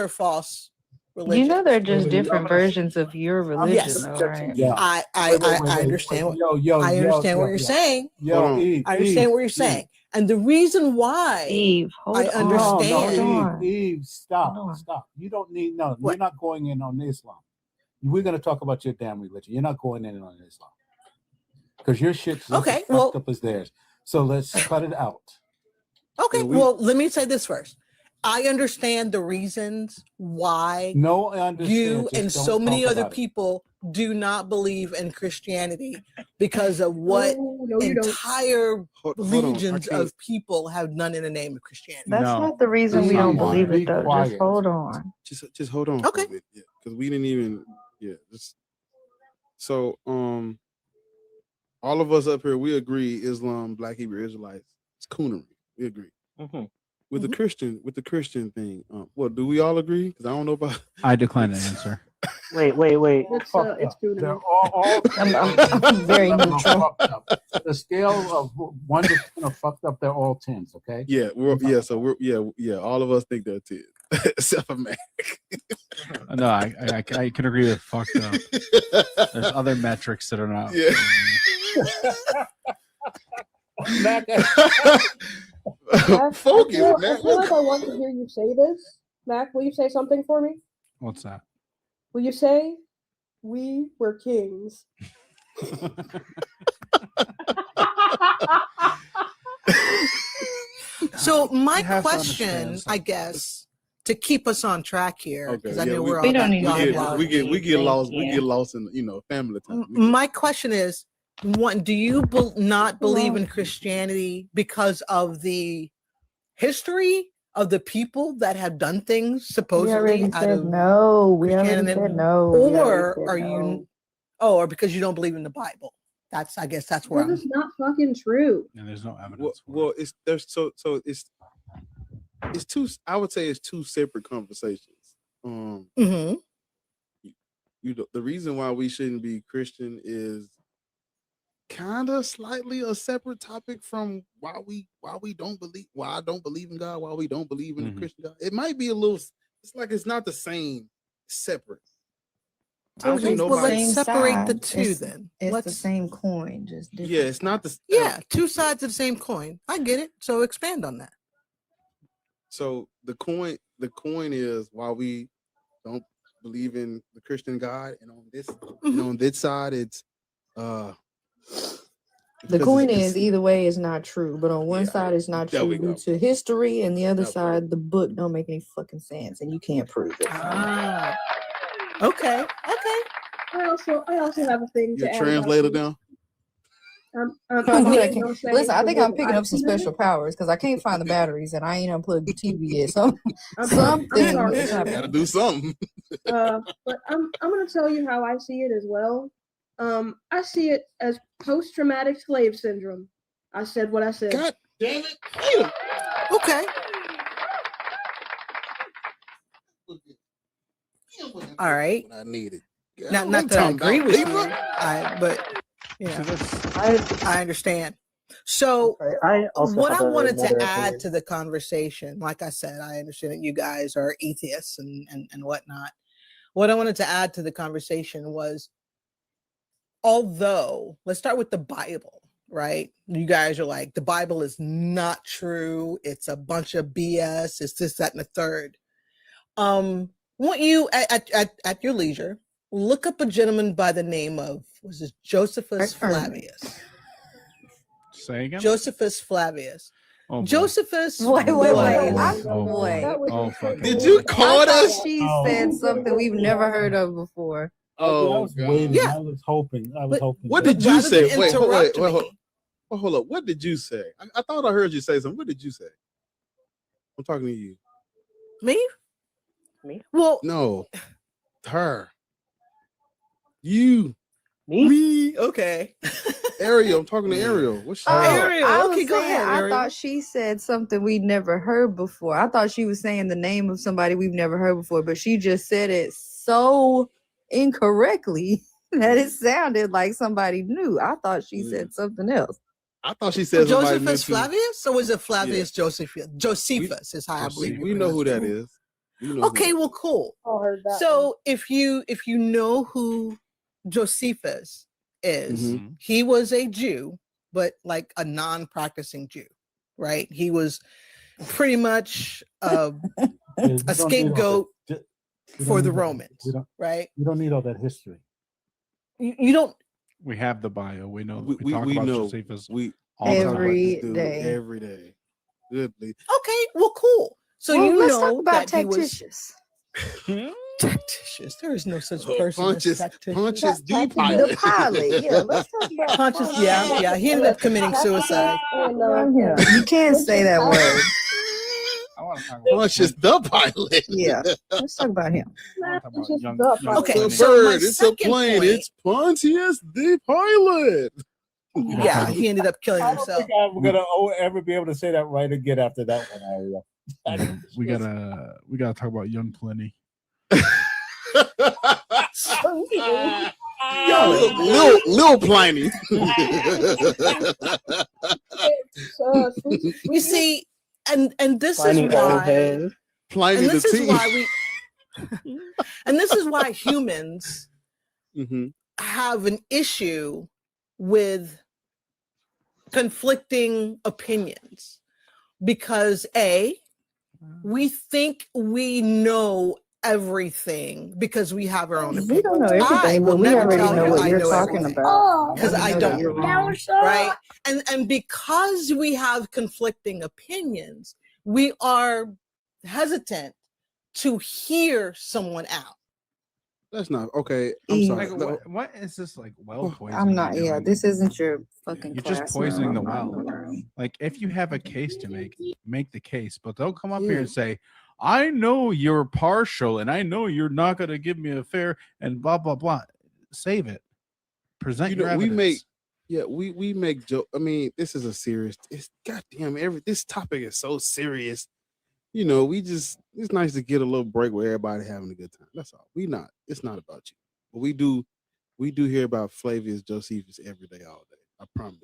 false religions. You know they're just different versions of your religion, Yes. though, right? I understand. I understand what you're saying. I understand what you're saying. And the reason why Eve, hold I on, understand. hold on. Eve, stop, Hold on. stop. You don't need no. What? You're not going in on Islam. We're gonna talk about your damn religion. You're not going in on Islam because your shit's just Okay, as well- fucked up as theirs. So let's cut it out. Okay, And we- well, let me say this first. I understand the reasons why No, I understand. you Just and don't so many talk other about it. people do not believe in Christianity because of what No, you don't. entire Hold on, I legions can't- of people have done in the name of Christianity. That's No, not the reason that's we not don't why. believe Be it though. quiet. Just hold on. Just hold on. Okay. Yeah, because we didn't even. Yeah. So all of us up here, we agree Islam, Black Hebrew Israelites, it's coonery. We agree. With the Christian thing, well, do we all agree? Because I don't know about. I decline to answer. Wait. It's Fucked it's up. good. They're all I'm very neutral. fucked up. The scale of 1 to 10 are fucked up. They're all 10s. Okay. Yeah, So we're all of us think that too, except for Mac. No, I can agree with fucked up. There's other metrics that are not. Yeah. Mac, Focus, I man. feel like I want to hear you say this. Mac, will you say something for me? What's that? Will you say, "We were kings"? So my You have to question, understand I something. guess, to keep us on track here, Okay, because I yeah, know we- we're We all don't about need to God get- love. We get lost. We get lost in family time. My question is, one, do you not believe in Christianity because of the history of the people that have done things We supposedly already out said of no. We already Christianity, said no. We already or said are no. you, or because you don't believe in the Bible? I guess that's where Because I'm. it's not fucking true. And there's no evidence. Well, it's there's so it's two. I would say it's two separate conversations. Mm-hmm. The reason why we shouldn't be Christian is kind of slightly a separate topic from why I don't believe in God, why we don't believe in the Christian God. It might be a little. It's like it's not the same. Separate. I don't think Well, nobody. let's separate the sides. two It's- then. It's the Let's, same coin, just different. Yeah, it's not the. yeah, two sides of the same coin. I get it. So expand on that. So the coin is why we don't believe in the Christian God, and on this, on this side, it's The because coin it's- is either way is not true, but on one side it's not There true we due go. to history, and the other There we side the book don't make any fucking sense, and you can't prove it. Ah, okay. I also have a thing Your to add. translator about down. I don't say Listen, I the think I'm word picking up some accident. special powers because I can't find the batteries and I ain't unplugged the TV yet. So I'm something sorry. is happening. Gotta do something. But I'm gonna tell you how I see it as well. I see it as post-traumatic slave syndrome. I said what I said. God damn it! Okay. All right. When I need it. Not I'm that I talking agree about with you, Libra. but you know, I understand. So I also what have I a wanted to another add opinion. to the conversation, like I said, I understand that you guys are atheists and whatnot. What I wanted to add to the conversation was, although, let's start with the Bible, right? You guys are like, the Bible is not true. It's a bunch of BS. It's this, that, and the third. Want you at your leisure, look up a gentleman by the name of, was it Josephus Flavius? Say again. Josephus Flavius. Oh, boy. Josephus. Wait. was- Oh, fuck. Did you call I thought us? she said something we've never heard of before. I Oh, was God. waiting. Yeah. I was hoping. What did you rather say? than Wait, interrupt hold up. What did you say? I thought I heard you say something. What did you say? I'm talking to you. Me? Well, No, her. You. me. Okay. Ariel. I'm talking to Ariel. What's she? Ariel, I okay, was go saying, ahead, I Ariel. thought she said something we'd never heard before. I thought she was saying the name of somebody we've never heard before, but she just said it so incorrectly that it sounded like somebody new. I thought she said something else. I thought she said somebody Josephus new too. Flavius, or was it Flavius Josephus? Josephus is how I believe. We know who that is. We know who Okay, well, cool. I heard that. So if you know who Josephus is, Mhm. he was a Jew, but like a non-practicing Jew. right? He was pretty much a You don't need all scapegoat that. You for don't the need all that. Romans, right? You don't need all that history. You don't. We have the bio. We know. We talk we about know. Josephus We all the talk about time. this dude every day. Goodly. Okay, well, cool. So Well, you let's know talk about that he was tactitious. Tactitious. There is no such person Pontius, as tactitious. Pontius the The pilot. pilot. Yeah, let's talk about Pontius, Pontius. yeah. He ended up committing suicide. You can't say that word. I want to talk about Pontius the pilot. Yeah, let's talk about him. Okay, It's a so my bird. It's a second plane. point- It's Pontius the pilot. Yeah, he ended up killing I don't himself. think I'm gonna ever be able to say that right again after that one, Aria. we gotta talk about young Pliny. Lil Pliny. You see, and this Pliny is why Oldhead. Pliny and the this is teen. why we and this is why humans Mhm. have an issue with conflicting opinions because we think we know everything because we have our own We opinion. don't know I everything, will but we never already tell know you what I you're know talking everything. about. Because We I know that don't, you're wrong. right? And because we have conflicting opinions, we are hesitant to hear someone out. That's not okay. I'm sorry. Like, what is this like well poisoning? I'm not. you're Yeah, doing? this isn't your fucking. You're just classroom. poisoning the I'm not well. doing it. Like if you have a case to make the case, but don't come up here Yeah. and say, I know you're partial and I know you're not gonna give me a fair and blah blah blah. Save it. Present You your know, evidence. we make joke. I mean, this is a serious. It's goddamn this topic is so serious. You know, it's nice to get a little break where everybody having a good time. That's all. It's not about you. But we do hear about Flavius Josephus every day, all day. I promise.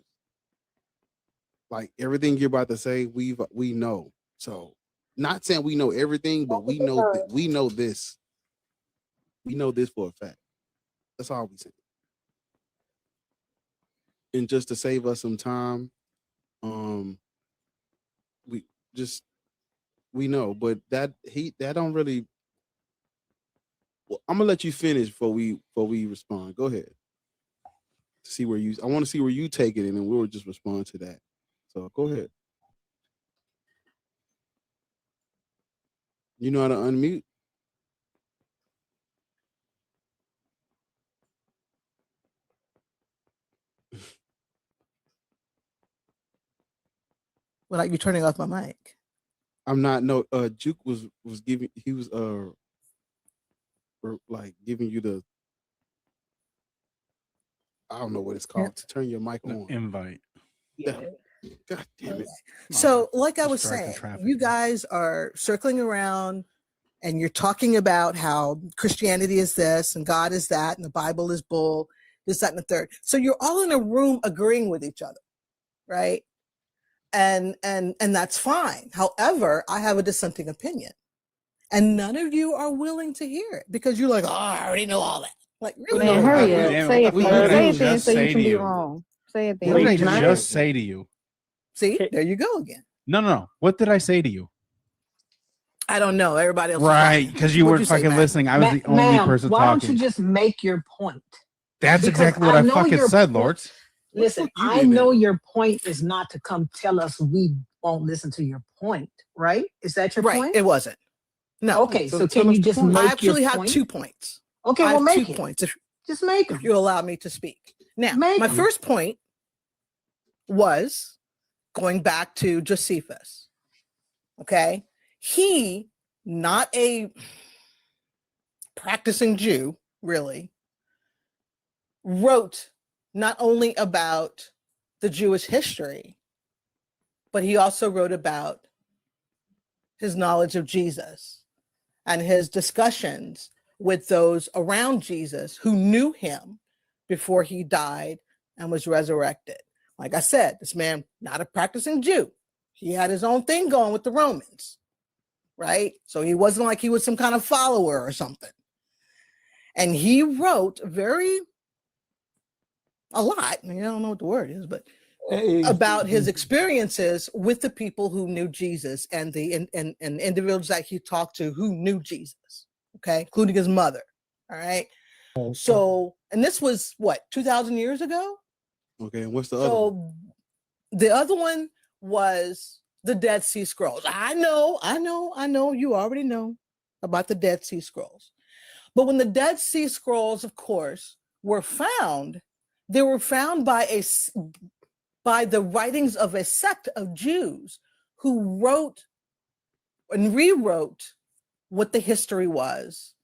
Like everything you're about to say, we know. So not saying we know everything, but we know we know this. We know this for a fact. That's all we saying. And just to save us some time, we know, but that don't really. Well, I'm gonna let you finish before we respond. Go ahead. I want to see where you take it, and then we'll just respond to that. So go ahead. You know how to unmute? Without you turning off my mic. I'm not. No. Juke was giving. He was like giving you the. I don't know what it's called to turn your mic on. Invite. Yeah. God damn it. So, like I was Distracting saying, traffic. you guys are circling around and you're talking about how Christianity is this and God is that and the Bible is bull, this, that, and the third. So you're all in a room agreeing with each other, right? And that's fine. However, I have a dissenting opinion. And none of you are willing to hear it because you're like, oh, I already know all that. Like, really? Man, hurry God up. damn it. Say it What then. did Say I it then just so you say can to be you? wrong. Say it then. What did I so you can be just say to you? See, there you go again. No. What did I say to you? I don't know. Everybody else is Right, talking. because you What'd weren't say, fucking Matt? listening. I was the only Ma'am, person why don't you talking. just make your point? That's Because exactly what I know fucking your said, point- Lord. Listen, you I mean, know man? your point is not to come tell us we won't listen to your point, right? Is that your Right. point? It wasn't. No. Okay, So so tell can us you the just point. make I actually your have point? 2 points. Okay, I well have make 2 it. points. Just make If them. you allow me to speak. Now, Make my 'em. first point was going back to Josephus. Okay. He, not a practicing Jew, really, wrote not only about the Jewish history, but he also wrote about his knowledge of Jesus and his discussions with those around Jesus who knew him before he died and was resurrected. Like I said, this man, not a practicing Jew. He had his own thing going with the Romans, right? So he wasn't like he was some kind of follower or something. And he wrote a lot, I don't know what the word is, but about his experiences with the people who knew Jesus and the and individuals that he talked to who knew Jesus, okay, including his mother. All right. So, and this was what, 2,000 years ago? Okay, and what's the other one? So the other one was the Dead Sea Scrolls. I know, you already know about the Dead Sea Scrolls. But when the Dead Sea Scrolls, of course, were found, they were found by the writings of a sect of Jews who wrote and rewrote what the history was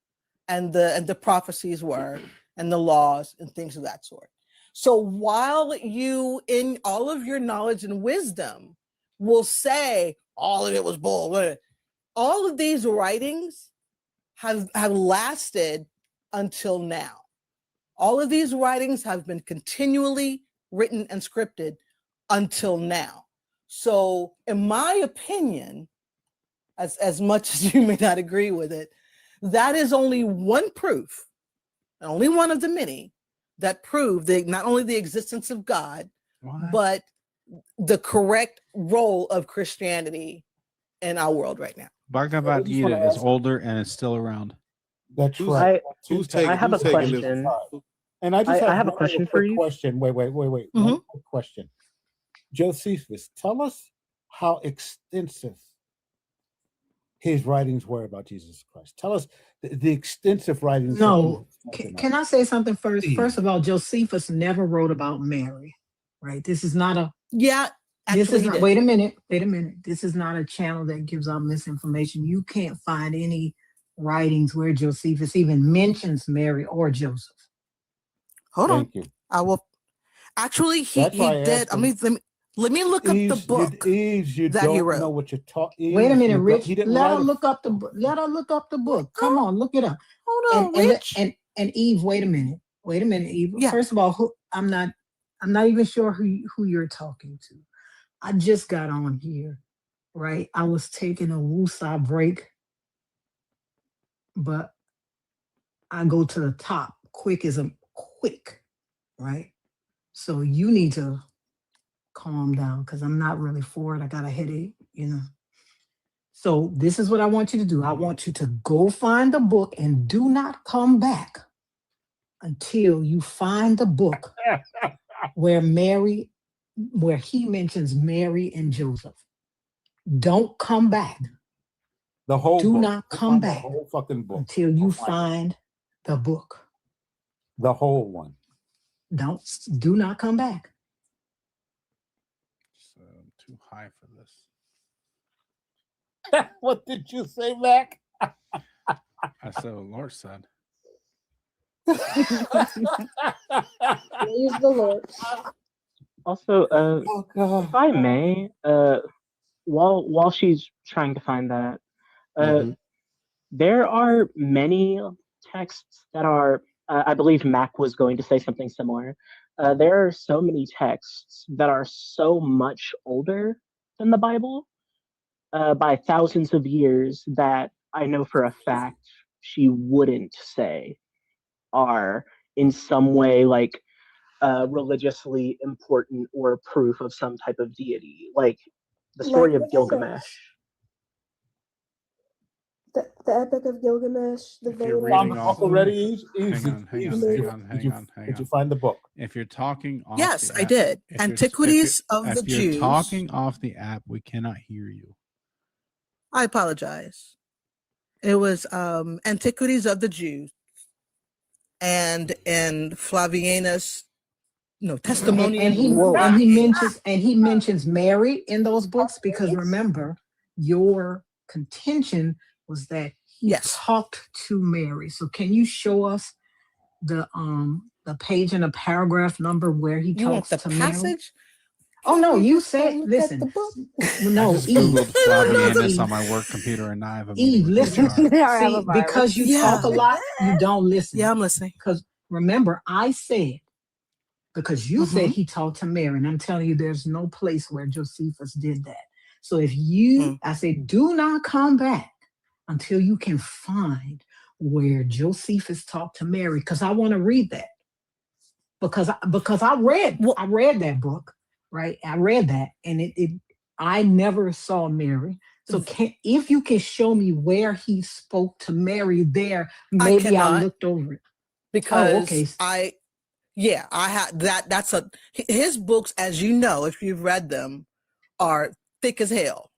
and the prophecies were and the laws and things of that sort. So while you, in all of your knowledge and wisdom, will say all of it was bull, all of these writings have lasted until now. All of these writings have been continually written and scripted until now. So in my opinion, as much as you may not agree with it, that is only one proof, only one of the many, that prove not only the existence of God, but the correct role of Christianity in our world right now. Bhagavad Gita is older and it's still around. That's right. I have a question. And I have a question for you. Question. Wait. One quick question. Josephus, tell us how extensive his writings were about Jesus Christ. Tell us the extensive writings. No, can I say something first? First of all, Josephus never wrote about Mary, right? This is not a This is not, wait a minute. This is not a channel that gives out misinformation. You can't find any writings where Josephus even mentions Mary or Joseph. Hold on. I will. Actually, he did. I mean, let me look up the book that he wrote. Know what you're talking. Wait a minute, Rich. Let her look up the book. Let her look up the book. Come on, look it up. Hold on, Rich. And Eve, wait a minute, Eve. Yeah. First of all, I'm not even sure who you're talking to. I just got on here, right? I was taking a woosah break, but I go to the top. Quick, right? So you need to calm down because I'm not really for it. I got a headache, So this is what I want you to do. I want you to go find the book and do not come back until you find the book where he mentions Mary and Joseph. Don't come back. The whole Do book. not come back the whole fucking book until you find the book. The whole one. Do not come back. Too high for this. What did you say, Mac? I said what Lord said. Praise the Lord. Also, if I may, while she's trying to find that, there are many texts that are. I believe Mac was going to say something similar. There are so many texts that are so much older than the Bible by thousands of years that I know for a fact she wouldn't say are in some way like religiously important or proof of some type of deity, like the story of Gilgamesh. The Epic of Gilgamesh, the Did you find the book? If you're talking off Yes, the I app- did. if you're- Antiquities if of the you're Jews. talking off the app, we cannot hear you. I apologize. It was Antiquities of the Jews and Flavianus, testimony. And he mentions Mary in those books because remember, your contention was that he talked to Mary. So can you show us the page and the paragraph number where he talks to Mary? Passage? Oh no, you said listen. No, I just Googled Flavianus on my work computer and now I have a Eve, listen. See, because you talk a lot, you don't listen. Yeah, I'm listening. Because remember, I said, because you said he talked to Mary, and I'm telling you, there's no place where Josephus did that. So if I say, do not come back until you can find where Josephus talked to Mary, because I want to read that. Because I read that book. right? I read that, and I never saw Mary. So if you can show me where he spoke to Mary there, I maybe I cannot looked over it. because Okay. I had that's his books, as you know, if you've read them, are thick as hell.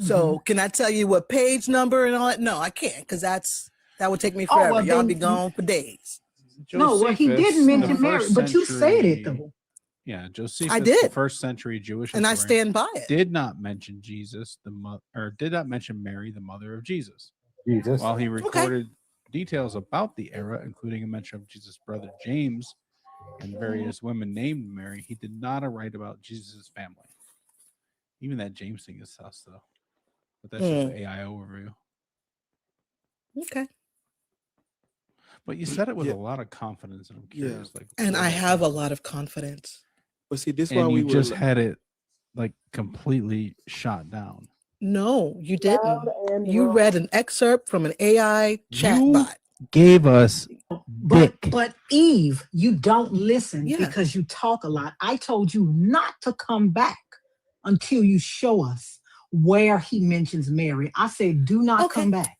So can I tell you what page number and all that? No, I can't, because that would take me forever. Y'all be gone for days. No, well, he didn't mention Mary, but you said it though. Yeah, Josephus, I did. the first century Jewish And I historian, stand by it. did not mention Jesus, did not mention Mary, the mother of Jesus. Jesus. While he recorded details about the era, including a mention of Jesus' brother James and various women named Mary, he did not write about Jesus' family. Even that James thing is sus, though. But that's just AI overview. Okay. But you said it with a lot of confidence, and I'm curious. Like, And I have a lot of confidence. But see, this and why we you were just had it like completely shot down. No, you didn't. You read an excerpt from an AI chatbot. Gave us But Eve, you don't listen because you talk a lot. I told you not to come back until you show us where he mentions Mary. I said, do not come back.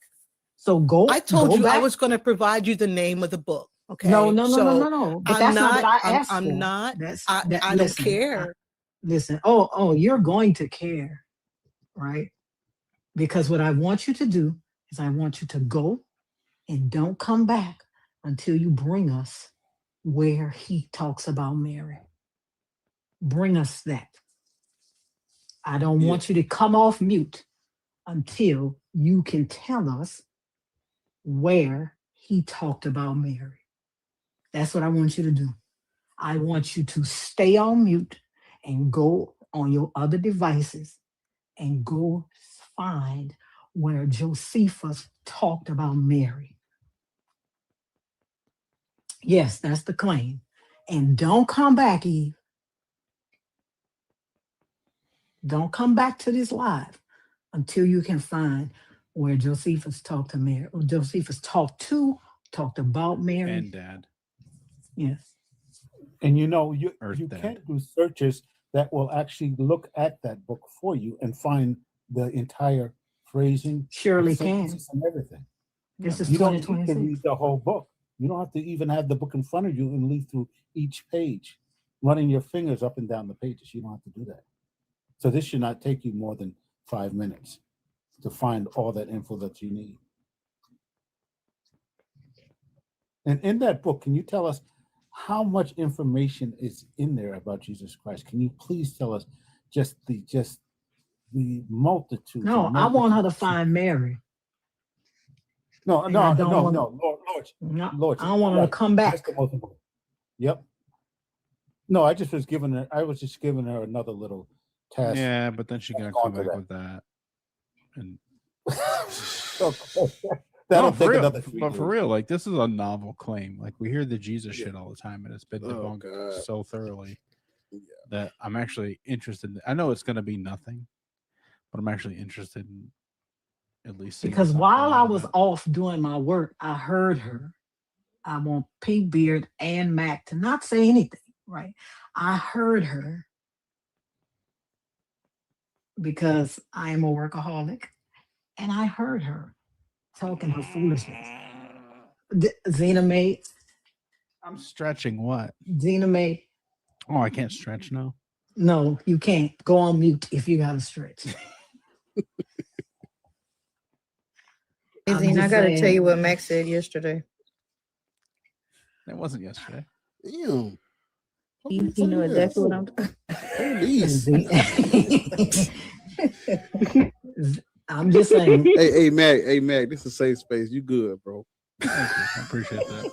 So go. I told go you back. I was going to provide you the name of the book. Okay. No. But I'm that's not what I I'm, asked for. I'm not. I don't listen, care. Listen. Oh, you're going to care, right? Because what I want you to do is I want you to go and don't come back until you bring us where he talks about Mary. Bring us that. I don't want you to come off mute until you can tell us where he talked about Mary. That's what I want you to do. I want you to stay on mute and go on your other devices and go find where Josephus talked about Mary. Yes, that's the claim. And don't come back, Eve. Don't come back to this live until you can find where Josephus talked to Mary, or Josephus talked about Mary. And Dad. Yes. And you Dad. can't do searches that will actually look at that book for you and find the entire phrasing. Surely sentences can. And everything. This is You don't need to 2026. read the whole book. You don't have to even have the book in front of you and leaf through each page, running your fingers up and down the pages. You don't have to do that. So this should not take you more than 5 minutes to find all that info that you need. And in that book, can you tell us how much information is in there about Jesus Christ? Can you please tell us just the multitude? No, I want her to find Mary. No, And I don't want- Lord. I don't want her to come back. That's the most important. Yep. No, I was just giving her another little task. Yeah, but then she got to come back with that. And That'll for take real, another 3 but for years. real, like this is a novel claim. Like we hear the Jesus shit all the time, and it's been debunked so thoroughly that I'm actually interested. I know it's going to be nothing, but I'm actually interested in at least seeing Because something while I out of was it. off doing my work, I heard her. I want Pink Beard and Mac to not say anything, right? I heard her because I am a workaholic, and I heard her talking her foolishness. Zena May, I'm stretching what? Zena May, Oh, I can't stretch now. no, you can't. Go on mute if you got to stretch. I'm Zine, I just gotta tell saying. you what Max said yesterday. That wasn't yesterday. Damn. You know exactly what I'm I'm just saying. Hey, Mac, this is a safe space. You good, bro? Thank you. I appreciate that.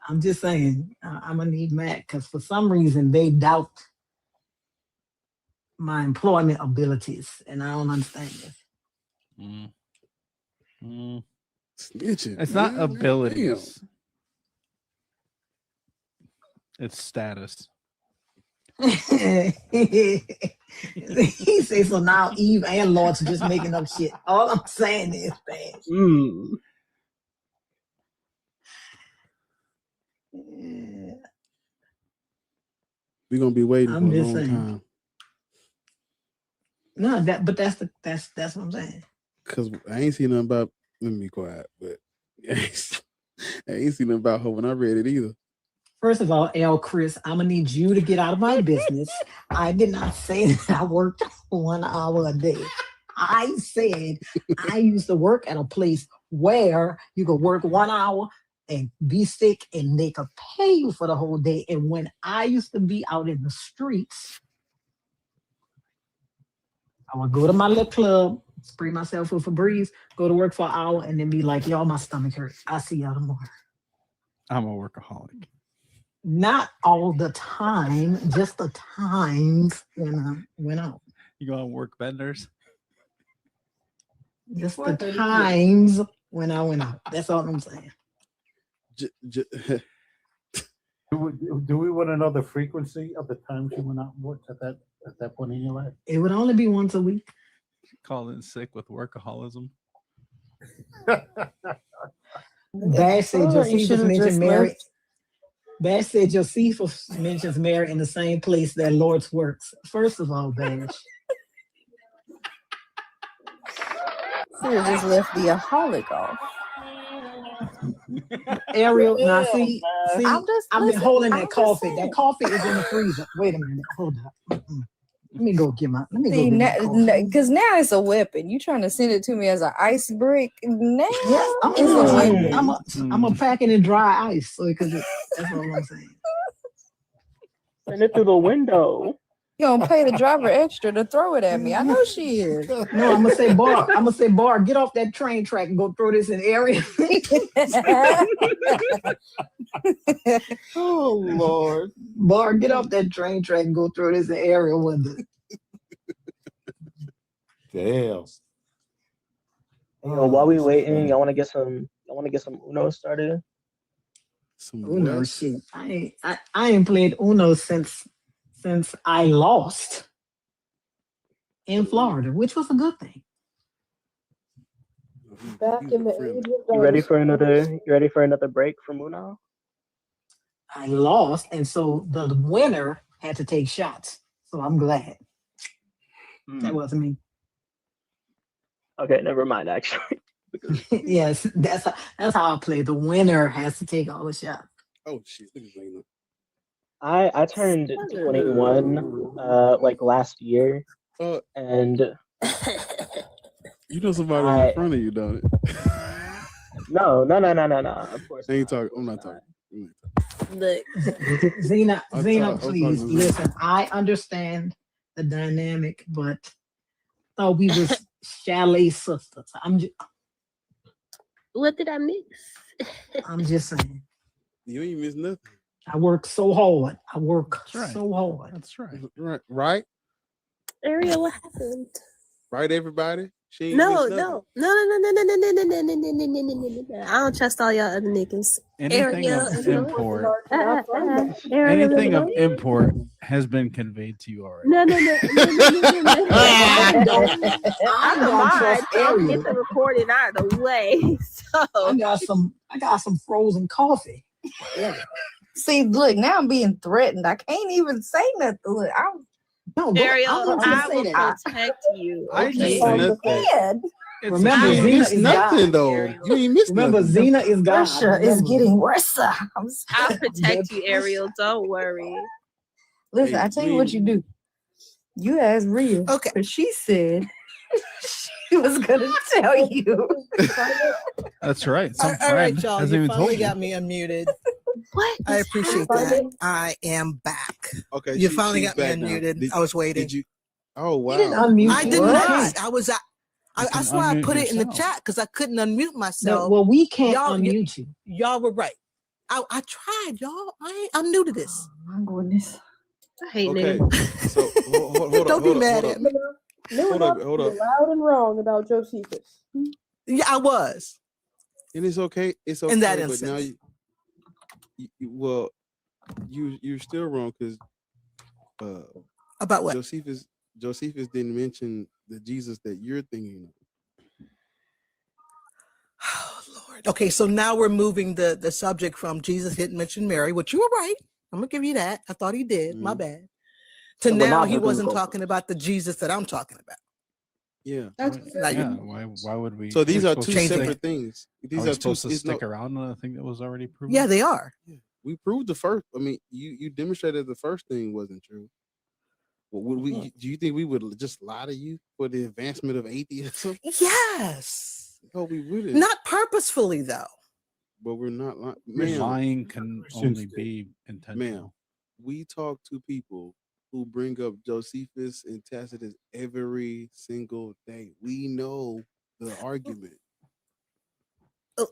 I'm just saying, I'm gonna need Mac because for some reason they doubt my employment abilities, and I don't understand this. Snitching. It's not man. abilities. It's status. He says so now Eve and Lord's just making up shit. All I'm saying is that. We're gonna be waiting I'm for a just long saying. time No, that's what I'm saying. because I ain't seen nothing about. Let me be quiet, but I ain't seen nothing about her when I read it either. First of all, L. Chris, I'm gonna need you to get out of my business. I did not say that I worked 1 hour a day. I said I used to work at a place where you could work 1 hour and be sick and they could pay you for the whole day. And when I used to be out in the streets, I would go to my little club, spray myself with Febreze, go to work for an hour, and then be like, y'all, my stomach hurts. I'll see y'all tomorrow. I'm a workaholic. Not all the time, just the times when I went out. You go on work benders. Just the times when I went out. That's all I'm saying. Do we want to know the frequency of the times you went out and worked at that point in your life? It would only be once a week. Called in sick with workaholism. Bash said Oh, you Josephus should've mentioned just Mary. left. Bash said Josephus mentions Mary in the same place that Lord's works. First of all, Bash, Should have just left the aholic off. Ariel, now see, I'm just I've been listen, holding I'm that just coffee. saying. That coffee is in the freezer. Wait a minute. Hold up. Let me go get my. Let me go See, get my coffee. because now it's a weapon. You trying to send it to me as an ice brick? Now Yes, it's a weapon. I'm a pack it in dry ice, so because that's all I'm saying. Send it through the window. You gonna pay the driver extra to throw it at me? I know she is. No, I'm gonna say Bar, get off that train track and go throw this in area. Oh Lord. Bar, get off that train track and go throw this in area window. Damn. Yo, while we waiting, y'all want to get some Uno started? Uno shit. I ain't played Uno since I lost in Florida, which was a good thing. Back in the age of You ready for another break from Uno? I lost, and so the winner had to take shots. So I'm glad. That wasn't me. Okay, never mind. Actually, Yes, that's how I play. The winner has to take all the shots. Oh shit! Look at Zayna. I turned 21 like last year, and You know somebody in front of you, don't it? no. Of course, I ain't talking. I'm not talking. Look, Zena, I'm please talking to listen. I understand the dynamic, but thought we was chalet sisters. What did I miss? I'm just saying. You ain't miss nothing. I work so hard. I work so hard. That's right. Right? Ariel, what happened? Right, everybody? She ain't No. miss nothing. I don't trust all y'all other niggas. Anything Ariel, of import, Ariel, anything of import has been conveyed to you already. No. I don't I'm the mod, trust so I'll Ariel. get the recording out of the way. So I got some frozen coffee. Yeah. see, look, now I'm being threatened. I can't even say nothing. Look, Ariel, I say will that. protect you. I Okay. just said nothing. Dead. Remember, You ain't Zena miss is nothing God. though. You ain't miss Remember, nothing. Zena is God. Pressure is Remember. getting worse. I'll protect you, Ariel. Don't worry. Listen, Hey, I tell you what you do. You ask Rhea. Okay. But she said she was gonna tell you. That's right. All Some right, friend y'all. hasn't You even finally told you. got me unmuted. What? I appreciate that. I am back. Okay, You finally she's got me back now. unmuted. I was waiting. Did you? Oh wow. You didn't unmute. I did What? not. I was. You can That's why I unmute put it in the yourself. chat because I couldn't unmute No, myself. well, we can't Y'all- unmute you. Y'all were right. I tried, y'all. I'm new to this. Oh, my goodness. I hate Okay. niggas. So hold up. Don't be mad at me. Hold up. Loud and wrong about Josephus. Yeah, I was. And it's okay. It's okay. In that but now instance. you're still wrong because About what? Josephus didn't mention the Jesus that you're thinking of. Oh Lord. Okay, so now we're moving the subject from Jesus didn't mention Mary, which you were right. I'm gonna give you that. I thought he did. My Mhm. bad. To So we're now, not he looking wasn't for. talking about the Jesus that I'm talking about. Yeah. Now Yeah. you- Why would we? So these we're are supposed two to Changing stick, separate things. are These we are two. supposed to It's no. stick around on a thing that was already proven? Yeah, they are. We proved the first. I mean, you demonstrated the first thing wasn't true. Well, would we? Do you think we would just lie to you for the advancement of atheism? Yes. No, we wouldn't. Not purposefully though. But we're not lying. Lying can only be intentional. Ma'am, we talk to people who bring up Josephus and Tacitus every single day. We know the argument.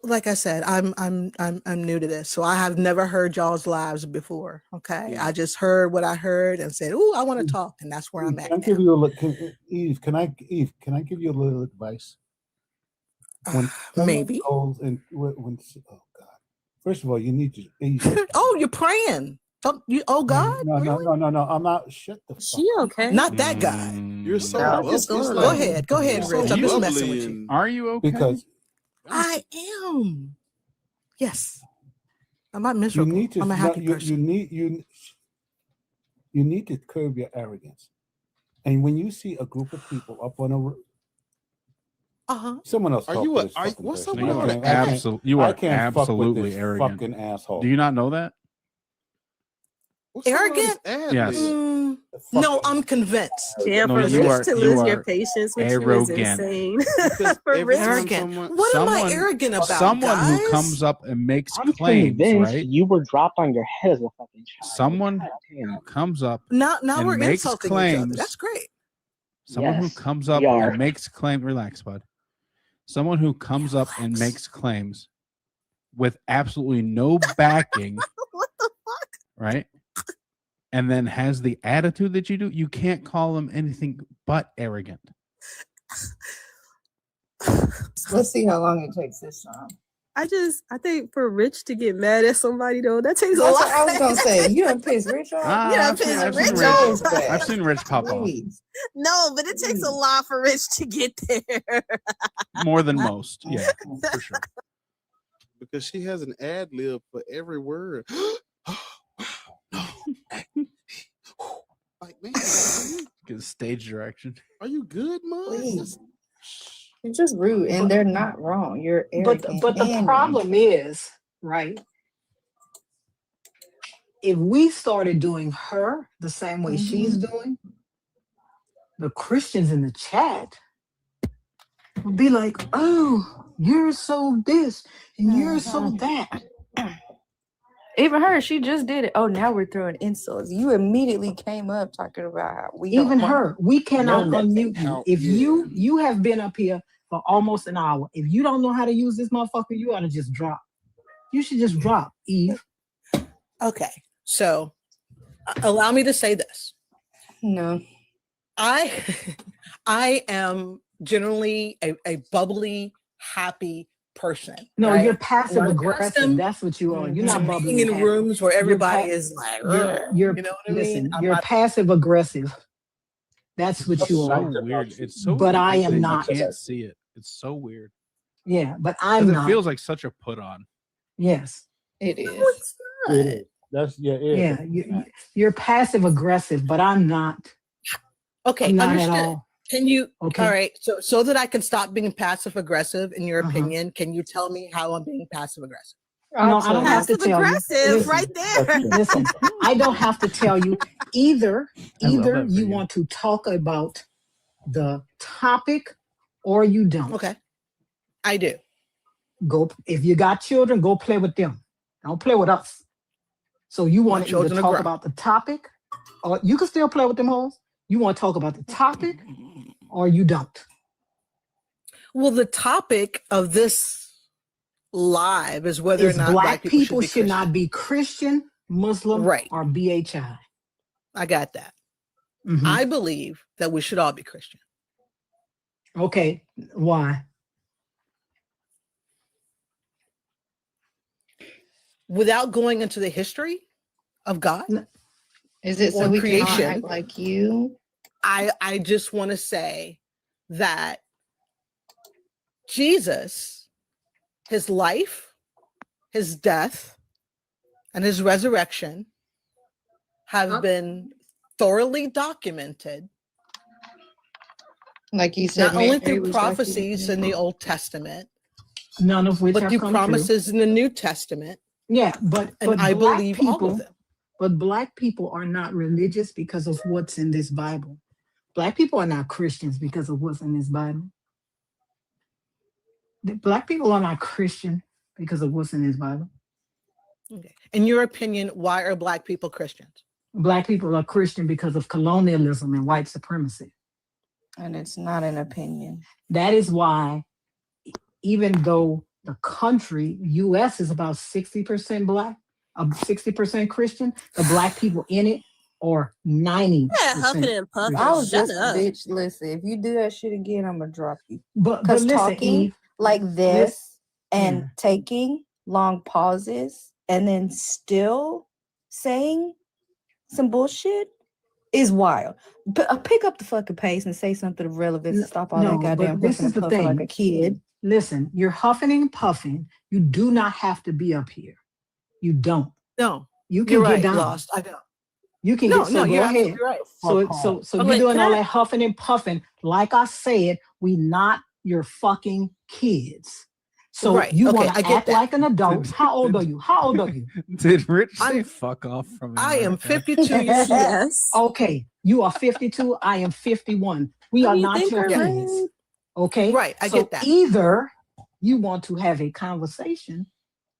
Like I said, I'm new to this, so I have never heard y'all's lives before. Okay, Yeah. I just heard what I heard and said, "Ooh, I want to talk," and that's where I'm Can at. I give you a look? Eve, can I give you a little advice? When someone Maybe. goes and when oh God, first of all, you need to. Oh, you're praying. Don't you? Oh God, No, really? no. I'm not. Shut the. She okay? Not that guy. You're so No, bubbly. just go It's ahead. like- Go ahead, you're so Rich. I'm just messing bubbly with you. and- Are you okay? Because I am. Yes. I'm not you miserable. need to. I'm a happy you person. need to curb your arrogance. And when you see a group of people up on a someone else. Are talk you to a- this are- fucking what's person. up with I all the can't- I can't- You I are can't fuck with absolutely this arrogant. fucking asshole. Do you not know that? Arrogant? Yes. No, I'm convinced. Yeah, No, for you Rich are- to you lose your are patience with you is arrogant. insane. For every Rich, time Arrogant. someone- What am I Someone- arrogant about, Someone guys? who comes up and makes I'm claims, convinced right? you were dropped on your head as a fucking child. Someone God damn. who comes up Now and we're makes insulting each other. claims. That's great. Someone who Yes, comes up we are. and makes claim. Relax, bud. Someone who comes up and makes claims with absolutely no backing. what the fuck? Right? And then has the attitude that you do, you can't call them anything but arrogant. Let's see how long it takes this time. I think for Rich to get mad at somebody though, that takes a That's lot. what I was gonna say. You done pissed Rich off. Ah, You done I've seen- pissed I've seen Rich Rich- off. I've seen Rich pop off No, but it takes a lot for Rich to get there. more than most. Yeah, for sure. Because she has an ad lib for every word. Like, man, Good stage direction. are you good, Mom? Please. You're just rude, and they're not wrong. You're arrogant. But the and problem is, right? If we started doing her the same way she's doing, the Christians in the chat would be like, "Oh, you're so this and you're so that." even her, she just did it. Oh, now we're throwing insults. You immediately came up talking about how we don't Even want her, we cannot know nothing. unmute you. If you have been up here for almost an hour, if you don't know how to use this motherfucker, you ought to just drop. You should just drop, Eve. Okay, so allow me to say this. No. I am generally a bubbly, happy person. No, right? you're passive I'm aggressive. accustomed That's what you are. You're to not bubbly. being in and happy. rooms where You're everybody pa- is like, you're, "Ugh," you're you know what I listen, mean? I'm you're not- passive aggressive. That's what It's you so are. weird. It's so But weird I am because not. You can't see it. It's so weird. Yeah, but 'Cause I'm it not. feels like such a put on. Yes. It is. No, it's not. It is. That's Yeah, you're passive aggressive, but I'm not. Okay, I'm not at understood. all. Can you? Okay. All right. So that I can stop being passive aggressive, in your Uh-huh. opinion, can you tell me how I'm being passive aggressive? No, I don't have to Passive tell you. aggressive, Listen, right there. listen, I don't have to tell you. Either I love either that you video. want to talk about the topic or you don't. Okay, I do. Go if you got children, go play with them. Don't play with us. So you want to either children are talk grown. about the topic, or you can still play with them hoes. You want to talk about the topic, or you don't. Well, the topic of this live is whether Is or not black people should should be not be Christian, Muslim, Right. or BHI. I got that. Mhm. I believe that we should all be Christian. Okay, why? Without going into the history of God Is it so or we can all creation, act like you? I just want to say that Jesus, his life, his death, and his resurrection have been thoroughly documented, Like you said, not only Mary through was prophecies in the documented. Old Testament, None of which but have through come true. promises in the New Testament. Yeah, but And I black believe all of people, them. but black people are not religious because of what's in this Bible. Black people are not Christians because of what's in this Bible. Black people are not Christian because of what's in this Bible. Okay. In your opinion, why are Black people Christians? Black people are Christian because of colonialism and white supremacy. And it's not an opinion. That is why, even though the country, U.S., is about 60% Black, 60% Christian, the Black people in it are 90%. Yeah, huffing and puffing. I was Shut just, up. bitch, listen, if you do that shit again, I'm gonna drop you. But Because listen, talking Eve, like this and yeah. taking long pauses and then still saying some bullshit is wild. Pick up the fucking pace and say something of relevance and stop all that No, goddamn but this huffing is and the puffing like thing. a kid. Listen, you're huffing and puffing. You do not have to be up here. You don't. No, You can you're get right, down. Lost. I don't. You can No, get, so no, go you're ahead. absolutely right. So Oh, you wait, doing can all I- that huffing and puffing. Like I said, we not your fucking kids. So Right, you okay, want I to get act that. like an adult. How old are you? How old are you? Did Rich say fuck off from I am America? 52 years old. Yes. Okay, you are 52. I am 51. We What are do you not think your are kids. rude? Okay, Right, I so get that. either you want to have a conversation,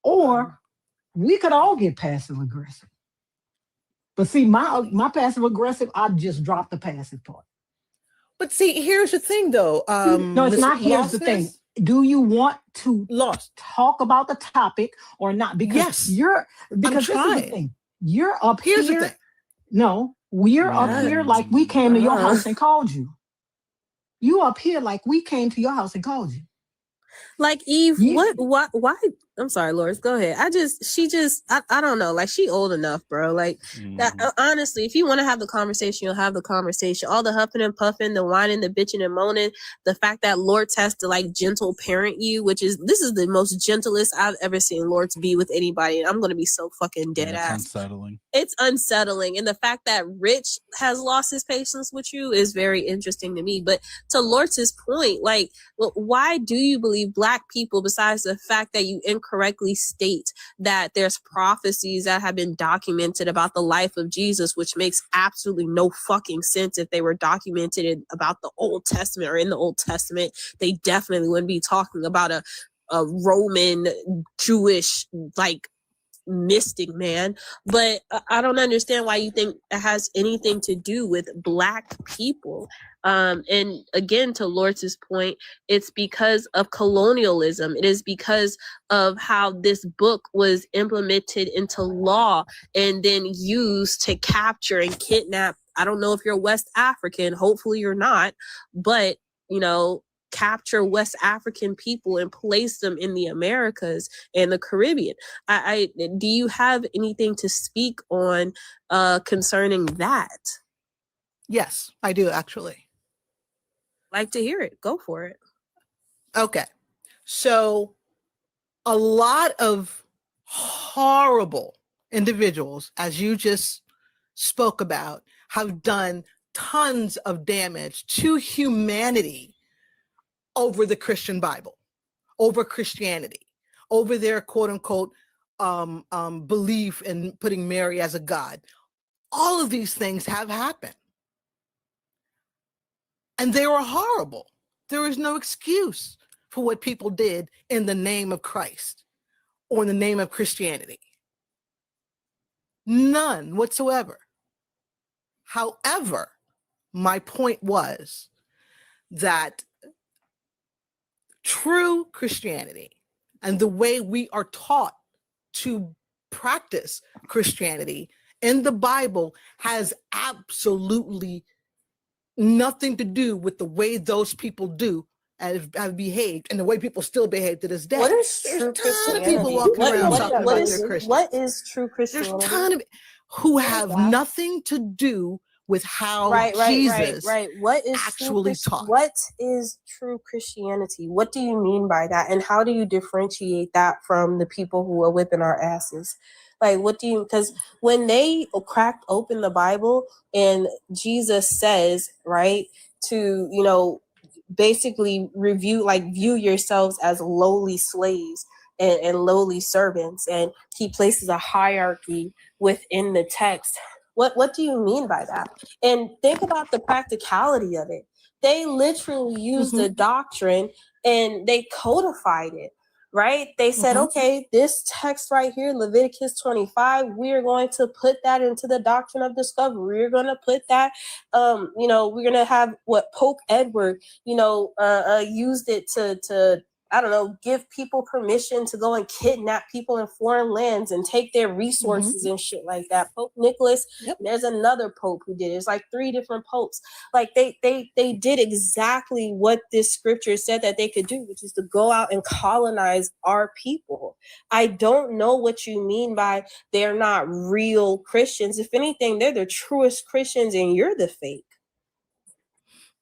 or we could all get passive aggressive. But see, my passive aggressive, I just dropped the passive part. But see, here's the thing, though. No, it's Miss not. Here's the thing. Lostness, Do you want to Lost. talk about the topic or not? Because Yes, because this is the trying. thing. You're up Here's the here. thing. No, we're up here like we came to your house and called you. You up here like we came to your house and called you. Like Eve, You- why? I'm sorry, Loris, go ahead. I don't know. Like she old enough, bro. Like that. Honestly, if you want to have the conversation, you'll have the conversation. All the huffing and puffing, the whining, the bitching and moaning, the fact that Lord has to like gentle parent you, this is the most gentlest I've ever seen Lord be with anybody. And I'm gonna be so fucking dead It's ass. unsettling. It's unsettling, and the fact that Rich has lost his patience with you is very interesting to me. But to Lortz's point, like, well, why do you believe Black people, besides the fact that you incorrectly state that there's prophecies that have been documented about the life of Jesus, which makes absolutely no fucking sense? If they were documented about the Old Testament or in the Old Testament, they definitely wouldn't be talking about a Roman Jewish like mystic man. But I don't understand why you think it has anything to do with Black people. And again, to Lortz's point, it's because of colonialism. It is because of how this book was implemented into law and then used to capture and kidnap. I don't know if you're West African, hopefully you're not, but capture West African people and place them in the Americas and the Caribbean. Do you have anything to speak on concerning that? Yes, I do actually. Like to hear it. Go for it. Okay. So a lot of horrible individuals, as you just spoke about, have done tons of damage to humanity over the Christian Bible, over Christianity, over their quote unquote belief in putting Mary as a god. All of these things have happened. And they were horrible. There is no excuse for what people did in the name of Christ or in the name of Christianity. None whatsoever. However, my point was that true Christianity and the way we are taught to practice Christianity in the Bible has absolutely nothing to do with the way those people have behaved and the way people still behave to this day. What is There's true a ton of Christianity? people walking around talking about they're Christians. What is true Christianity? There's a ton of who have nothing to do with how Jesus What is actually taught. What is true Christianity? What do you mean by that? And how do you differentiate that from the people who are whipping our asses? Like, what do you, because when they cracked open the Bible and Jesus says, right, to, you know, basically view yourselves as lowly slaves and lowly servants, and he places a hierarchy within the text. What do you mean by that? And think about the practicality of it. They literally used the doctrine and they codified it, right? They said, okay, this text right here, Leviticus 25, we're going to put that into the doctrine of discovery. We're going to put that, you know, we're going to have what Pope Edward, you know, used it to I don't know, give people permission to go and kidnap people in foreign lands and take their resources and shit like that. Pope Nicholas, there's another pope who did it. It's like 3 different popes. Like they did exactly what this scripture said that they could do, which is to go out and colonize our people. I don't know what you mean by they're not real Christians. If anything, they're the truest Christians and you're the fake.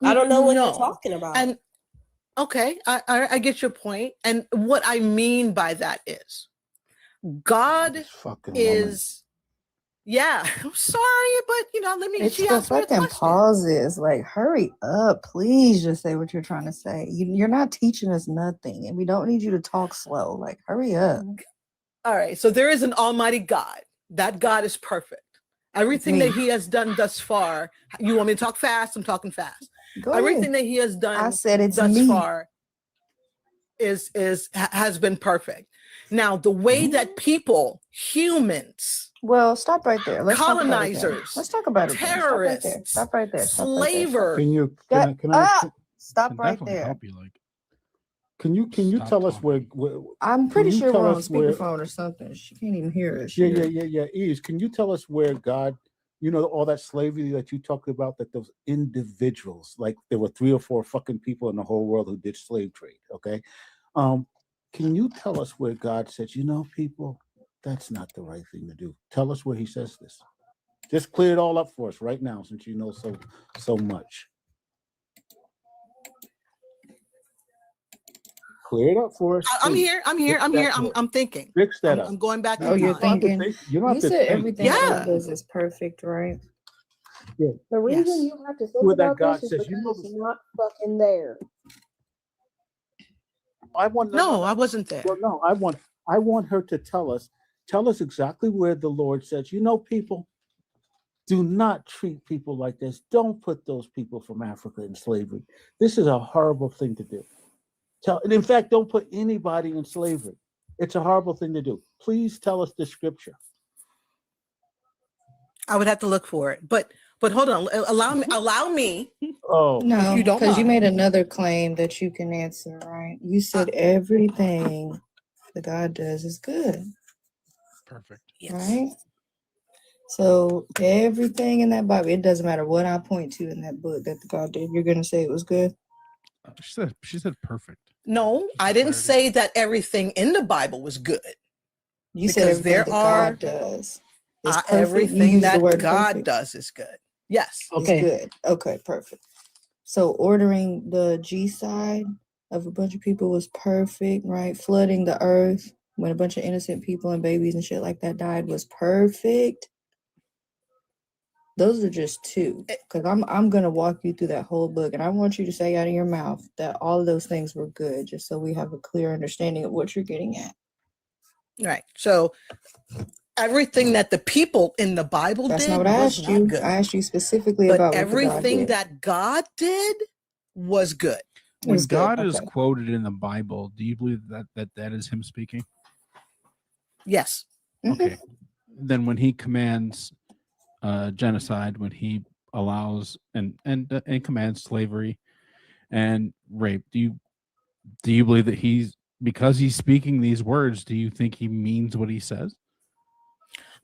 I don't know what you're talking about. And okay, I get your point. And what I mean by that is God is, yeah, I'm sorry, but you know, let me, It's she the asked me a fucking question. pauses. Like, hurry up. Please just say what you're trying to say. You're not teaching us nothing, and we don't need you to talk slow. Like, hurry up. All right, so there is an almighty God. That God is perfect. Everything that he has done thus far, you want me to talk fast? I'm talking fast. Go Everything ahead. that he has done I said it's thus me. far has been perfect. Now, the way that people, humans, Well, stop right there. Let's talk about it then. colonizers, Let's talk about it then. terrorists, Stop right there. Stop right there. slavers. Can I Stop Can right definitely there. help you. Like, can you tell us where I'm pretty can you sure tell we're on us where- speakerphone or something. She can't even hear us. Yeah. Ease, can you tell us where God, you know, all that slavery that you talked about, that those individuals, like there were 3 or 4 fucking people in the whole world who did slave trade, okay? Can you tell us where God says, you know, people, that's not the right thing to do? Tell us where he says this. Just clear it all up for us right now, since you know so much. Clear it up for us. I'm please. here. I'm thinking. Fix that up. I'm going back in Oh, you're time. thinking. You don't have You to said think. everything God does is perfect, right? Yeah. The reason you have to think Where that about God this is says, because you know, it's not fucking there. I want I wasn't there. Well, no, I want her to tell us exactly where the Lord says, you know, people, do not treat people like this. Don't put those people from Africa in slavery. This is a horrible thing to do. And in fact, don't put anybody in slavery. It's a horrible thing to do. Please tell us the scripture. I would have to look for it, but hold on. Allow me. Oh, No, if you don't because you mind. made another claim that you can answer, right? You said everything that God does is good, perfect. right? So everything in that Bible, it doesn't matter what I point to in that book that God did, you're gonna say it was good. She said perfect. No, I didn't say that everything in the Bible was good. You said Because everything there that are God does is perfect. You everything used the that word God perfect. does is good. Yes. It's good. Okay, perfect. So ordering the G side of a bunch of people was perfect, right? Flooding the earth when a bunch of innocent people and babies and shit like that died was perfect. Those are just 2. Because I'm gonna walk you through that whole book, and I want you to say out of your mouth that all of those things were good, just so we have a clear understanding of what you're getting at. Right. So everything that the people in the Bible That's did not what I was asked not you. good. I asked you specifically But about what the God everything did. that God did was good. When was good, God is okay. quoted in the Bible, do you believe that is him speaking? Yes. Okay. Then when he commands genocide, when he allows and commands slavery and rape, do you believe that because he's speaking these words, do you think he means what he says?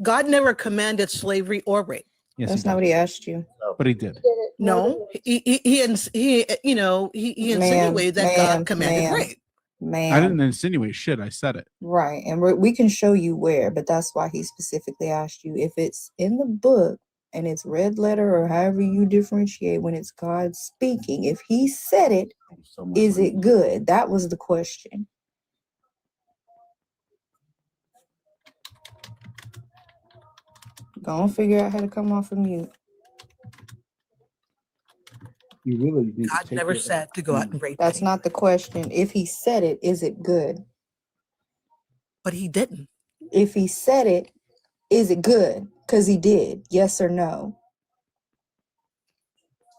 God never commanded slavery or rape. Yes, That's he not did. what he asked you. But he did. No, he insinuated that God commanded rape. I didn't insinuate shit. I said it. Right. And we can show you where, but that's why he specifically asked you if it's in the book and it's red letter or however you differentiate when it's God speaking. If he said it, is it good? That was the question. Go and figure out how to come off of mute. You really need to God take never your said to go out and rape That's me, not the question. If he said it, is it good? but he didn't. If he said it, is it good? Because he did. Yes or no?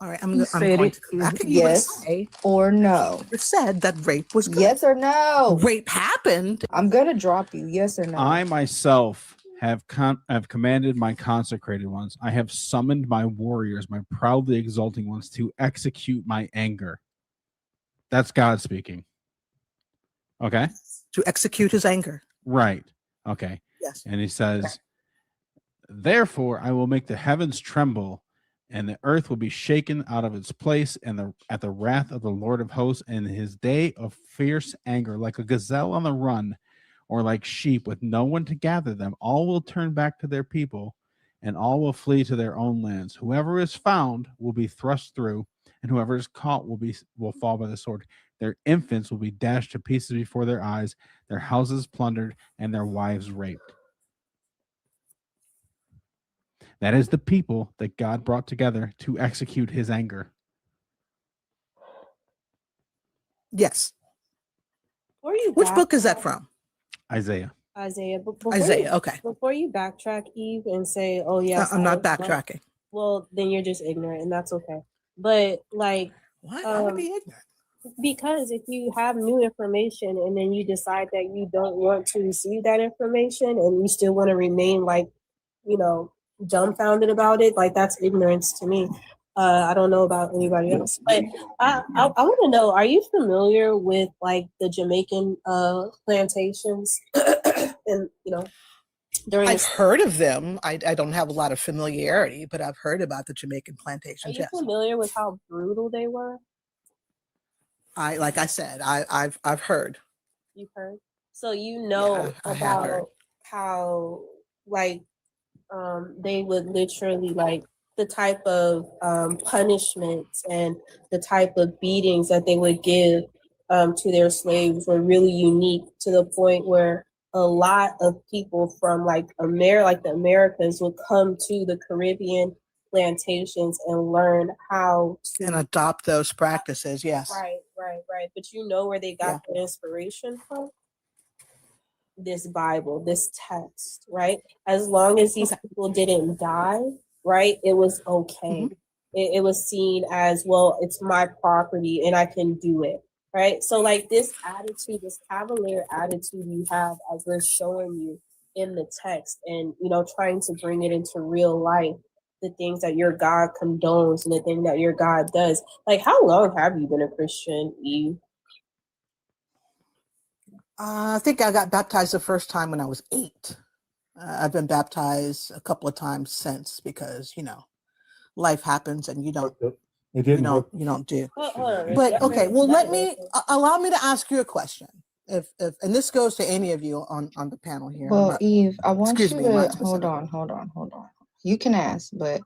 All right, He I'm said going it to go back is and you're going to Yes say or no? never said that rape was good. Yes or no? Rape happened. I'm gonna drop you. Yes or no? I myself have commanded my consecrated ones. I have summoned my warriors, my proudly exulting ones, to execute my anger. That's God speaking. Okay. To execute his anger. Right. Okay. Yes. And he says, therefore, I will make the heavens tremble, and the earth will be shaken out of its place, and at the wrath of the Lord of hosts, and his day of fierce anger, like a gazelle on the run, or like sheep with no one to gather them. All will turn back to their people, and all will flee to their own lands. Whoever is found will be thrust through, and whoever is caught will fall by the sword. Their infants will be dashed to pieces before their eyes, their houses plundered, and their wives raped. That is the people that God brought together to execute his anger. Yes. Which Which book is that from? Isaiah. Isaiah. Isaiah, okay. Before you backtrack, Eve, and say, "Oh yes," I'm not I was wrong," backtracking. well, then you're just ignorant, and that's okay. But like, Why would I be ignorant? because if you have new information and then you decide that you don't want to receive that information and you still want to remain like, dumbfounded about it, like that's ignorance to me. I don't know about anybody else, but I want to know: are you familiar with like the Jamaican plantations? And during I've heard of them. I don't have a lot of familiarity, but I've heard about the Jamaican are plantations. you Yes. familiar with how brutal they were? Like I said, I've heard. You've heard, so I have heard. about how like they would literally like the type of punishments and the type of beatings that they would give to their slaves were really unique, to the point where a lot of people from like the Americas would come to the Caribbean plantations and learn how to And adopt those practices. Yes. right. But you know where they got their inspiration from? This Bible, this text, right? As long as these people didn't die, right, it was okay. It was seen as, well, it's my property and I can do it, right? So like this attitude, this cavalier attitude you have as we're showing you in the text, and trying to bring it into real life, the things that your God condones and the thing that your God does. Like, how long have you been a Christian, Eve? I think I got baptized the first time when I was 8. I've been baptized a couple of times since, because life happens and you don't It didn't work. you don't do. Hold on. But okay, well, allow me to ask you a question. If and this goes to any of you on the panel here. Well, Eve, I want you excuse me, to not hold on. You can ask, but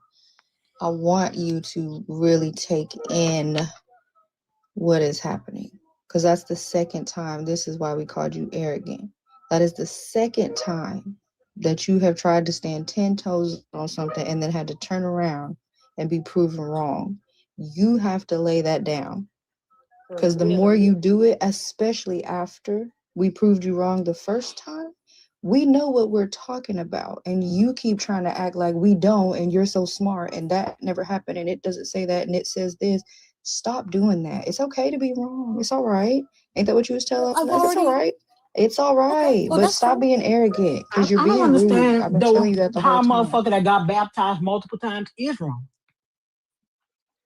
I want you to really take in what is happening, because that's the second time. This is why we called you arrogant. That is the second time that you have tried to stand 10 toes on something and then had to turn around and be proven wrong. You have to lay that down, because the more you do it, especially after we proved you wrong the first time, we know what we're talking about, and you keep trying to act like we don't, and you're so smart, and that never happened, and it doesn't say that, and it says this. Stop doing that. It's okay to be wrong. It's all right. Ain't that what you was telling us? It's all right. It's all right. well, But that's stop cool. being arrogant, because you're I don't being rude. understand I've been though telling you that the how a whole time. motherfucker that got baptized multiple times is wrong.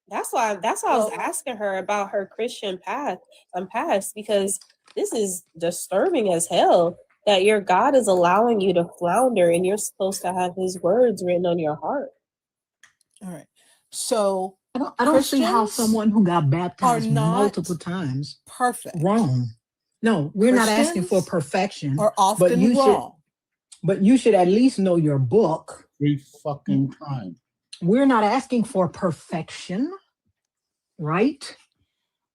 That's why I was asking her about her Christian past, because this is disturbing as hell that your God is allowing you to flounder and you're supposed to have his words written on your heart. All right. So I don't see how Christians someone who got baptized not multiple times perfect. wrong. No, we're not asking for Christians perfection. are often wrong. But you should at least know your book. 3 fucking times. We're not asking for perfection, right?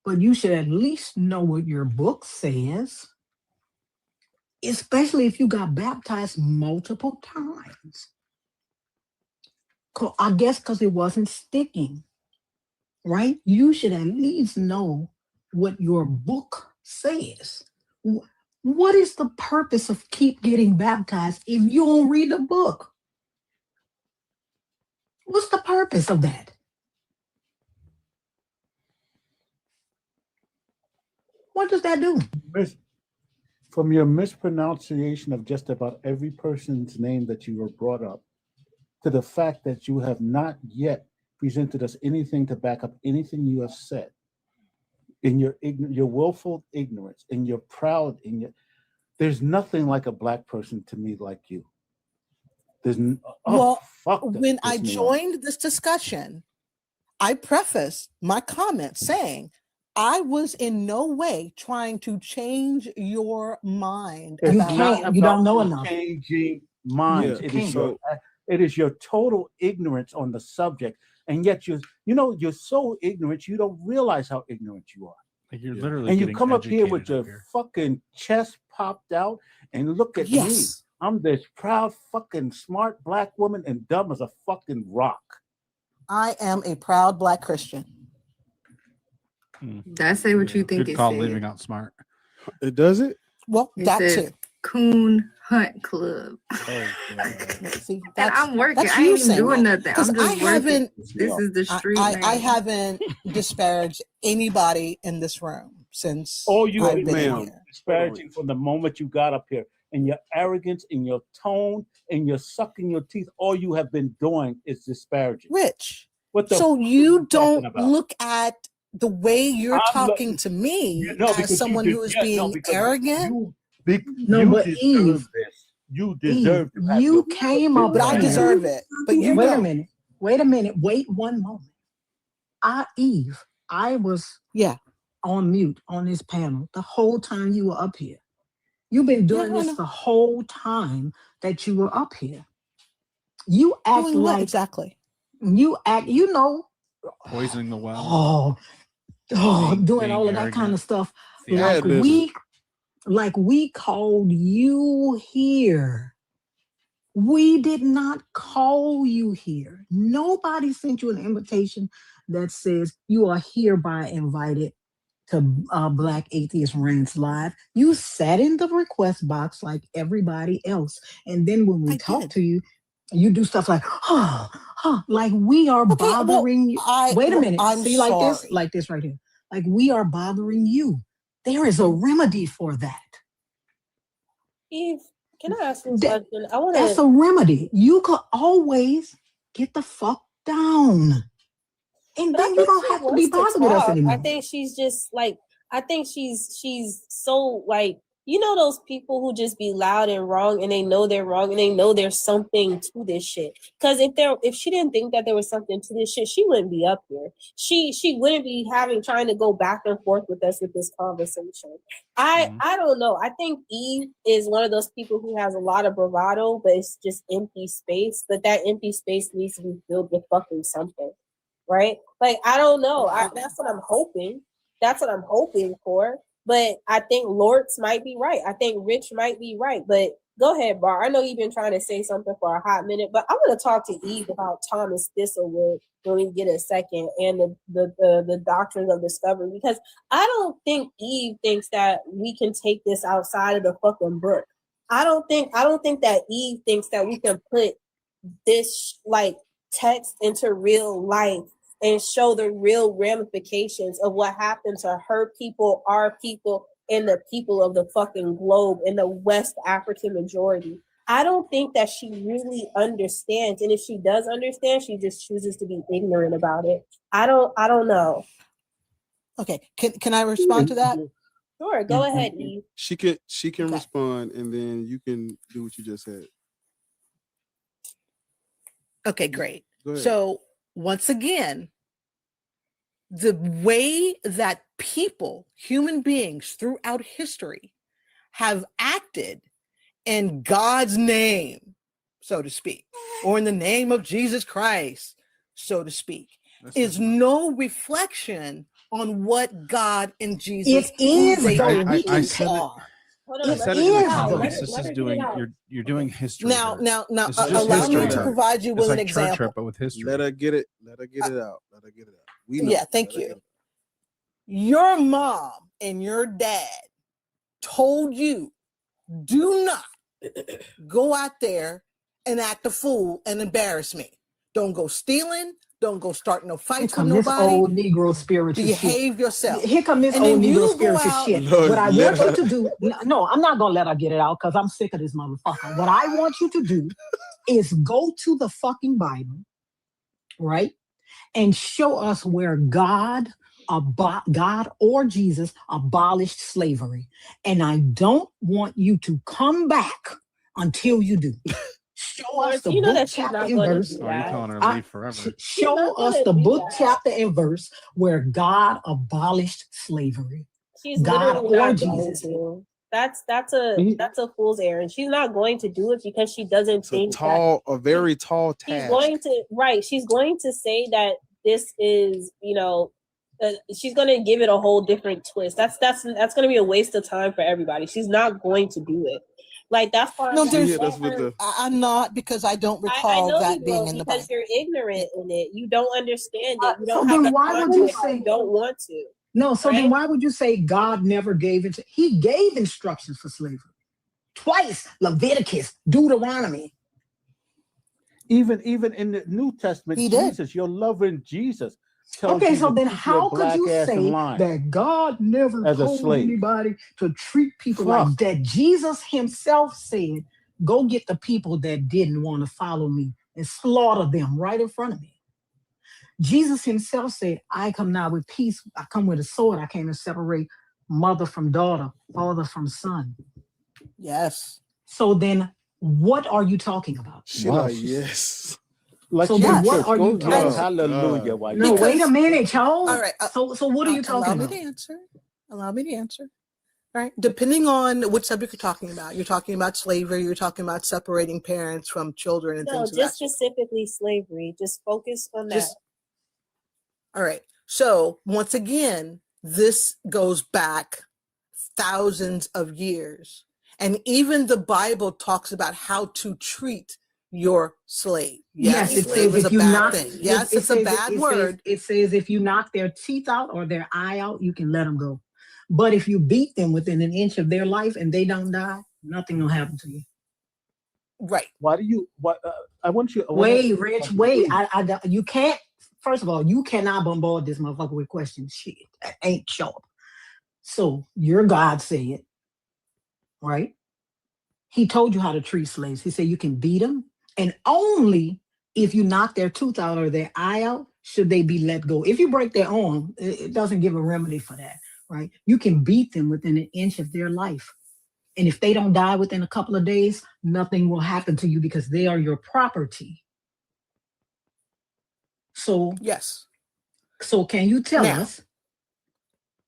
But you should at least know what your book says, especially if you got baptized multiple times. I guess because it wasn't sticking, right? You should at least know what your book says. What is the purpose of keep getting baptized if you don't read the book? What's the purpose of that? What does that do? From your mispronunciation of just about every person's name that you were brought up, to the fact that you have not yet presented us anything to back up anything you have said, in your willful ignorance, in your proud, there's nothing like a black person to me like you. When I joined this discussion, I prefaced my comments saying I was in no way trying to change your mind. It's about not You don't about know you enough. changing minds. Yeah, It is your total ignorance on the subject, and yet you're so ignorant you don't realize how ignorant you are. Like you're literally And you getting come up here with educated your fucking chest popped out and look at me. Yes. I'm this proud fucking smart black woman and dumb as a fucking rock. I am a proud black Christian. That's say what you think Good it call, said. living out smart. It does it? Well, It that says too. Coon Hunt Club. See, And I'm working. that's I you ain't even saying doing that. nothing. 'Cause I'm just I working. haven't- This is the street I name. haven't disparaged anybody in this room since All you I've have been in been here. disparaging from the moment you got up here, and your arrogance, and your tone, and your sucking your teeth. All you have been doing is disparaging. Rich. What the So fuck are you talking don't about? look at the way you're I'm talking to me because as someone you who is yeah, no, being because arrogant. No, you but deserve Eve, this. You deserve to have you your came up But I here. deserve it. But you Wait a don't. minute. Wait a minute. Wait one moment. Eve, I was on mute on this panel the whole time you were up here. You've been doing I this know. the whole time that you were up here. You act Doing what like exactly? you act, Poisoning the well. doing being all of that kind arrogant. of stuff. Yeah, Like we called you here. We did not call you here. Nobody sent you an invitation that says you are hereby invited to Black Atheist Rants Live. You sat in the request box like everybody else. And then when we talk to you, you do stuff like, like we are bothering you. Wait a minute. I'm See, sorry. like this right here. Like we are bothering you. There is a remedy for that. Eve, can I ask you a question? I want That's a to. remedy. You could always get the fuck down. And But I then you think don't she have to be wants to bothered with us talk. anymore. I think she's just like. I think she's so like. You know those people who just be loud and wrong, and they know they're wrong, and they know there's something to this shit. Because if she didn't think that there was something to this shit, she wouldn't be up here. She wouldn't be trying to go back and forth with us with this conversation. I don't know. I think Eve is one of those people who has a lot of bravado, but it's just empty space. But that empty space needs to be filled with fucking something, right? Like I don't know. That's what I'm hoping. That's what I'm hoping for. But I think Lortz might be right. I think Rich might be right. But go ahead, Bar. I know you've been trying to say something for a hot minute, but I want to talk to Eve about Thomas Thistlewood when we get a second, and the doctrines of discovery, because I don't think Eve thinks that we can take this outside of the fucking book. I don't think that Eve thinks that we can put this like text into real life and show the real ramifications of what happened to her people, our people, and the people of the fucking globe in the West African majority. I don't think that she really understands. And if she does understand, she just chooses to be ignorant about it. I don't know. Okay. Can I respond to that? Sure, go ahead, Eve. She can respond, and then you can do what you just said. Okay, great. Go ahead. So once again, the way that people, human beings throughout history, have acted in God's name, so to speak, or in the name of Jesus Christ, so to speak, is no reflection on what God and Jesus It is, who they though. believe I are. Hold You on, said let it in her the get it out. comments. Let This her is get it doing out. you're doing history. Now, her. now, now, This is just allow me history. to her. provide you It's with an like church example. rip, but with history. Let her get it. Let her get it out. Let her get it out. We know. Yeah, thank Let her you. get it Your mom and your dad told you, do not go out there and act a fool and embarrass me. Don't go stealing. Don't go start no Here fights with come this nobody. old Negro spiritual shit. Behave yourself. Here come this And old then Negro you go spiritual out. shit. Lord, What I let want you her- to do, no, I'm not gonna let her get it out because I'm sick of this motherfucker. What I want you to do is go to the fucking Bible, right? And show us where God or Jesus abolished slavery. And I don't want you to come back until you do. Show us the You know book, that she's chapter, not and going to verse. do Oh, you're that. telling her to leave forever. Show not us gonna the do book, that. chapter, and verse where God abolished slavery. She's God literally or not going Jesus. to. That's a fool's errand. She's not going to do it because she doesn't It's a think that tall, a very tall she's task. going to She's going to say that this is, she's going to give it a whole different twist. That's going to be a waste of time for everybody. She's not going to do it. Like that's why No, I'm there's. hit us with the I'm not because I don't I recall know that you being won't in the Bible. because you're ignorant in it. You don't understand it. You So don't have then the why would you context. say You don't want to. no? So Right? then why would you say God never gave it? He gave instructions for slavery twice: Leviticus, Deuteronomy. Even in the New Testament, He did. Jesus, you're loving Jesus. Tells Okay, you so to then keep your how could black you ass in say line that God never as a told slave. anybody to treat people like Fuck. that? Jesus himself said, go get the people that didn't want to follow me and slaughter them right in front of me. Jesus himself said, I come not with peace. I come with a sword. I came to separate mother from daughter, father from son. Yes. So then what are you talking about? She Wow, like, she's yes. like So she then in what church. are Go you yell talking about? hallelujah while No, you wait a Because- minute, Charles. All right. So what are you talking Allow me about? to answer. Allow me to answer. Right. Depending on which subject you're talking about. You're talking about slavery. You're talking about separating parents from children and No, things of that just sort. specifically slavery. Just focus on that. Just all right. So once again, this goes back thousands of years. And even the Bible talks about how to treat your slave. Yes, Yes, it slave says is a if you bad knock, thing. Yes, it's a says, bad it word. Says, it says if you knock their teeth out or their eye out, you can let them go. But if you beat them within an inch of their life and they don't die, nothing will happen to you. Right. Why do you? What? I want you. Wait, Rich, wait. You can't. First of all, you cannot bombard this motherfucker with questions. Shit, that ain't sharp. So your God said, right? He told you how to treat slaves. He said you can beat them, and only if you knock their tooth out or their eye out should they be let go. If you break their arm, it doesn't give a remedy for that, right? You can beat them within an inch of their life. And if they don't die within a couple of days, nothing will happen to you because they are your property. So yes. So can you tell us?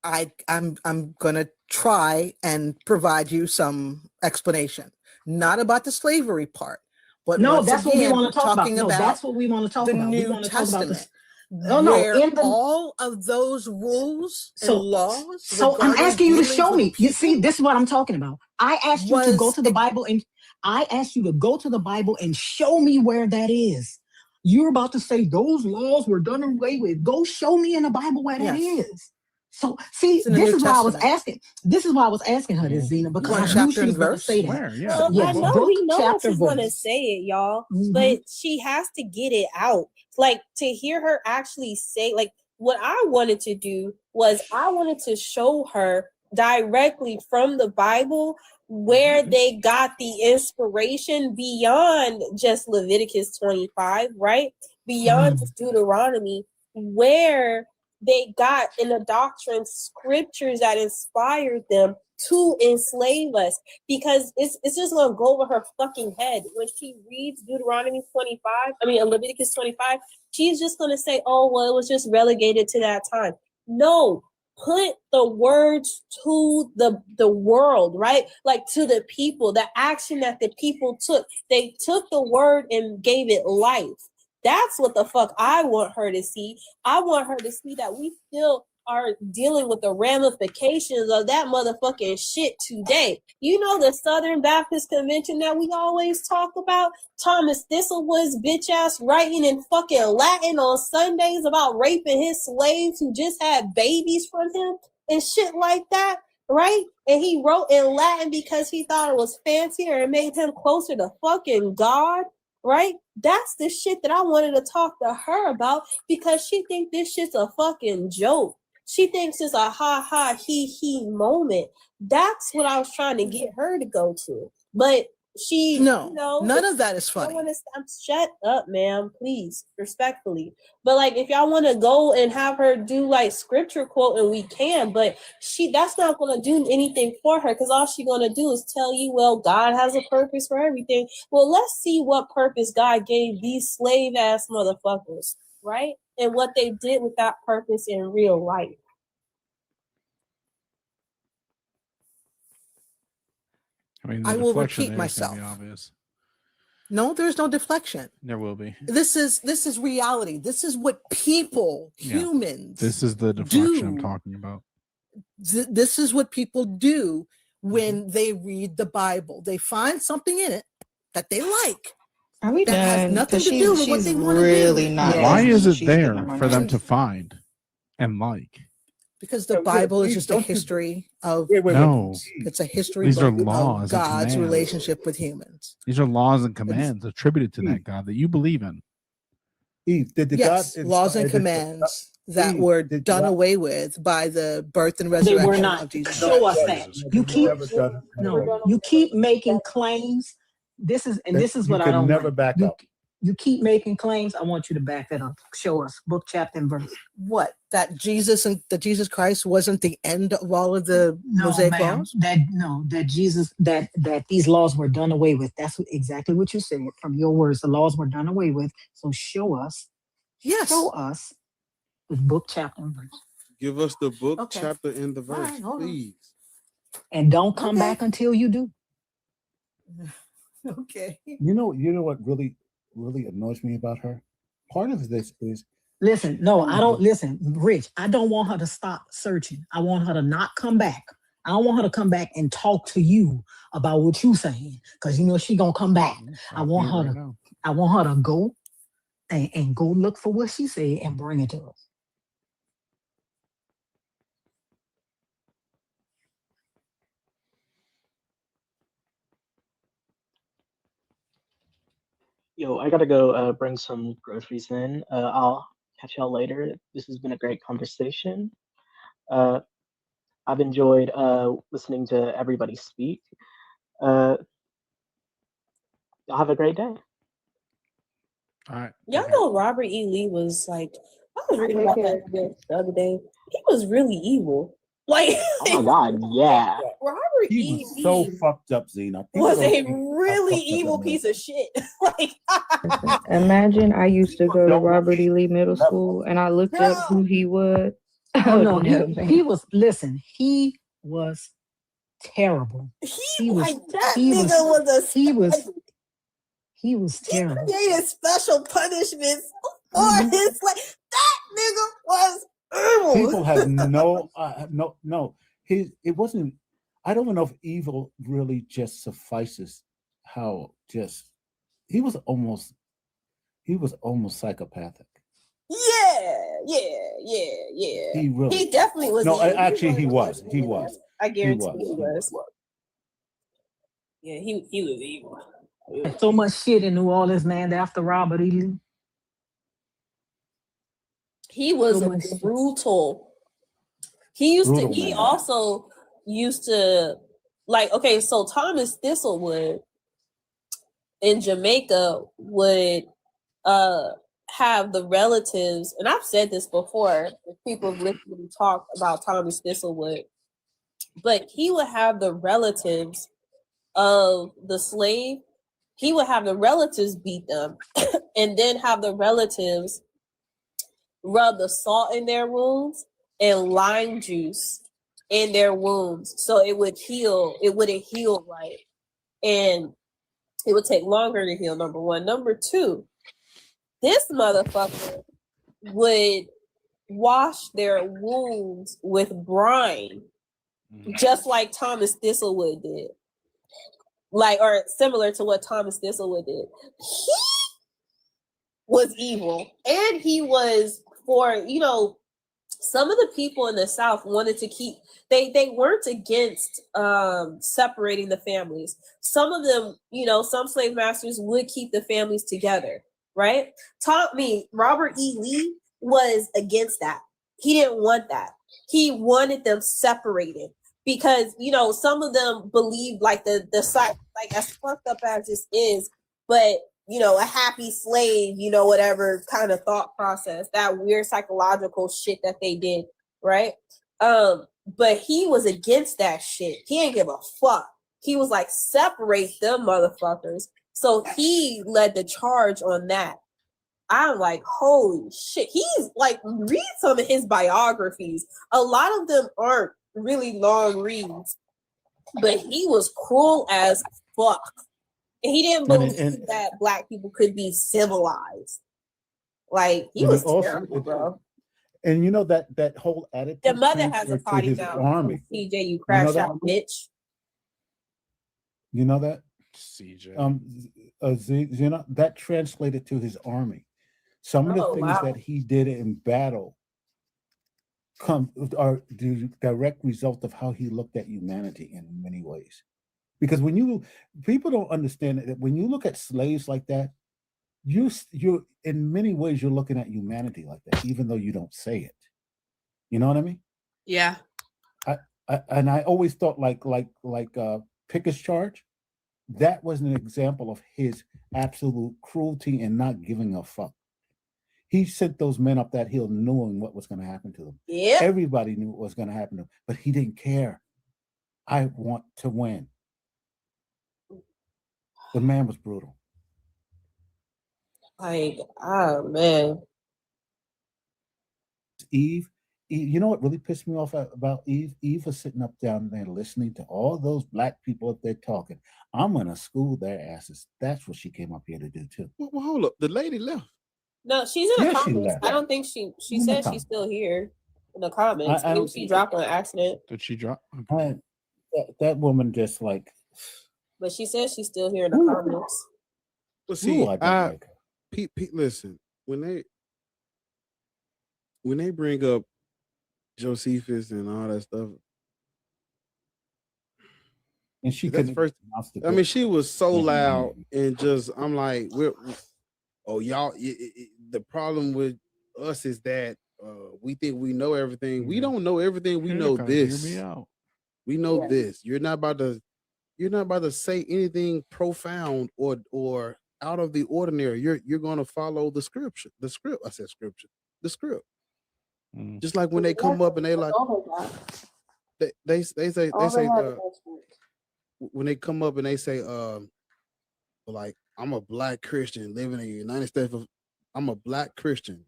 I'm gonna try and provide you some explanation. Not about the slavery part, but No, once that's what we again, want we're to talk about. talking No, about that's what we want to talk the about. We New want to talk about Testament. this. No, no, Where in the all of those rules and so laws. so I'm regarding asking you to dealings show with me. You people see, this is what I'm talking about. I asked you to go was to the Bible and I asked you to go to the Bible and show me where that is. You're about to say those laws were done away with. Go show me in the Bible where that Yes. is. So see, It's in the this New is why I was Testament. asking. This is why I was asking her this, Zena, because Want I knew chapter she and was going to verse? say that. Where? Yeah. So, yes, I know book, we know that chapter, she's gonna verse. say it, y'all, Mhm. but she has to get it out. Like to hear her actually say, like what I wanted to do was I wanted to show her directly from the Bible where they got the inspiration beyond just Leviticus 25, right? Beyond just Deuteronomy, where they got in the doctrine scriptures that inspired them to enslave us, because it's just gonna go over her fucking head when she reads Leviticus 25. She's just gonna say, oh well, it was just relegated to that time. No, put the words to the world, right? Like to the people, the action that the people took. They took the word and gave it life. That's what the fuck I want her to see. I want her to see that we still are dealing with the ramifications of that motherfucking shit today. You know the Southern Baptist Convention that we always talk about? Thomas Thistlewood's bitch ass writing in fucking Latin on Sundays about raping his slaves who just had babies from him and shit like that, right? And he wrote in Latin because he thought it was fancier and made him closer to fucking God, right? That's the shit that I wanted to talk to her about because she thinks this shit's a fucking joke. She thinks it's a ha ha he moment. That's what I was trying to get her to go to. But she, No, you know, none of that is I funny. want to shut up, ma'am, please, respectfully. But like, if y'all want to go and have her do like scripture quoting, we can. But that's not going to do anything for her because all she's going to do is tell you, well, God has a purpose for everything. Well, let's see what purpose God gave these slave ass motherfuckers, right? And what they did with that purpose in real life. I mean, I the will deflection repeat there is gonna myself. be obvious. No, there's no deflection. There will be. This is reality. This is what people, Yeah. humans, This is the deflection I'm do. talking about. This is what people do when they read the Bible. They find something in it that they like. Are we that has done? nothing Because to do with what she's they want to really do. not. Why is it She's getting there on my for them nerves. to find and like? Because the Bible is just a history of No. it's a history These are book laws of and God's commands. relationship with humans. These are laws and commands attributed to that God that you believe in. Eve, did the Yes, God laws and inspire the- commands that Eve, were did done God- away with by the birth and They resurrection were not. of Jesus Show us Christ. that. You keep you keep making claims. This is You what I can don't never like. back up. You keep making claims. I want you to back that up. Show us book, chapter, and verse. What? That Jesus Christ wasn't the end of all of the Mosaic laws? That Jesus that these laws were done away with. That's exactly what you said from your words. The laws were done away with. So show us. Yes. Show us with book, chapter, and verse. Give us the book, Okay. chapter, and the All verse, right, hold on. please. And don't come Okay. back until you do. Okay. You know what really annoys me about her? Part of this is Listen, no, I don't listen, Rich. I don't want her to stop searching. I want her to not come back. I don't want her to come back and talk to you about what you saying, because you know she gonna come back. I want her to go and go look for what she said and bring it to us. Yo, I gotta go bring some groceries in. I'll catch y'all later. This has been a great conversation. I've enjoyed listening to everybody speak. Y'all have a great day. All right. Y'all know Robert E. Lee was like, I was reading Take about care. that the other day. He was really evil. Like, Oh my god, yeah. Robert he E. was so Lee fucked up, Zena. People was don't a think how really fucked up evil that man piece of shit. Like, Imagine I used to go to don't Robert E. Lee Middle School and I looked up who he was. I Oh would no, never he was terrible. he was like that he nigga was a he was he terrible. created special punishments for Mhm. his like that nigga was evil. people have no it wasn't. I don't know if evil really just suffices. How just he was almost psychopathic. Yeah. He really He definitely was. No, evil. actually he was. was. I guarantee was. he was. Yeah, he was evil. There's so much shit in New Orleans, man, after Robert E. Lee. He was So a much shit. brutal. He Man. also used to like, okay, so Thomas Thistlewood in Jamaica would have the relatives, and I've said this before, if people have listened to me talk about Thomas Thistlewood, but he would have the relatives of the slave, he would have the relatives beat them and then have the relatives rub the salt in their wounds and lime juice in their wounds so it would heal. It wouldn't heal right, and it would take longer to heal. Number one. Number two, this motherfucker would wash their wounds with brine, just like Thomas Thistlewood did. Like, or similar to what Thomas Thistlewood did. He was evil. And he was for, you know, some of the people in the South wanted to keep, they weren't against separating the families. Some of them, you know, some slave masters would keep the families together, right? Robert E. Lee was against that. He didn't want that. He wanted them separated because, you know, some of them believed like the side, like as fucked up as this is, but you know, a happy slave, you know, whatever kind of thought process, that weird psychological shit that they did, right? But he was against that shit. He didn't give a fuck. He was like, separate them motherfuckers. So he led the charge on that. I'm like, holy shit. He's like, read some of his biographies. A lot of them aren't really long reads, but he was cruel as fuck. And he didn't believe that Black people could be civilized. Like, he was terrible, bro. And you know that whole attitude. The mother has a transferred to potty his mouth. army. CJ, you crash out, bitch. You know that? CJ. Zena, that translated to his army. Some of the things that he did in battle are the direct result of how he looked at humanity in many ways. Because people don't understand that when you look at slaves like that, you're in many ways you're looking at humanity like that, even though you don't say it. You know what I mean? Yeah. I always thought like Pickett's charge, that was an example of his absolute cruelty and not giving a fuck. He sent those men up that hill knowing what was going to happen to them. Yeah. Everybody knew what was going to happen to them, but he didn't care. I want to win. The man was brutal. Like, oh man. Eve, you know what really pissed me off about Eve? Eve was sitting up down there listening to all those Black people up there talking. I'm gonna school their asses. That's what she came up here to do too. Well, hold up. The lady left. No, she's in the Yeah, she comments. left. I don't think she In said the she's still here in the comments. I Maybe don't she think dropped on accident. Did she drop? That woman just like. But she says she's still here in the comments. But see, I don't like her. listen, when they bring up Josephus and all that stuff, and she that's couldn't first. pronounce the I mean, book. she was so loud and just. I'm like, y'all. The problem with us is that we think we know everything. We don't know everything. We know this. Hear me out. We know this. You're not about to say anything profound or out of the ordinary. You're going to follow the script. I said scripture. The script. Just like when they come up and they like they say when they come up and they say like, I'm a Black Christian living in the United States of I'm a Black Christian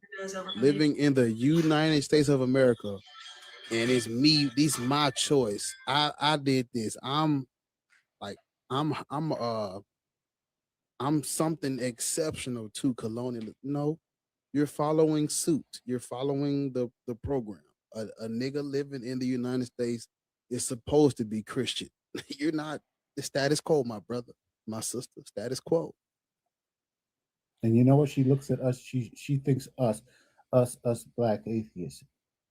living in the United States of America, and it's me. This is my choice. I did this. I'm something exceptional to colonial. No, you're following suit. You're following the program. A nigga living in the United States is supposed to be Christian. You're not. The status quo, my brother, my sister. Status quo. And you know what? She looks at us. She thinks us Black atheists.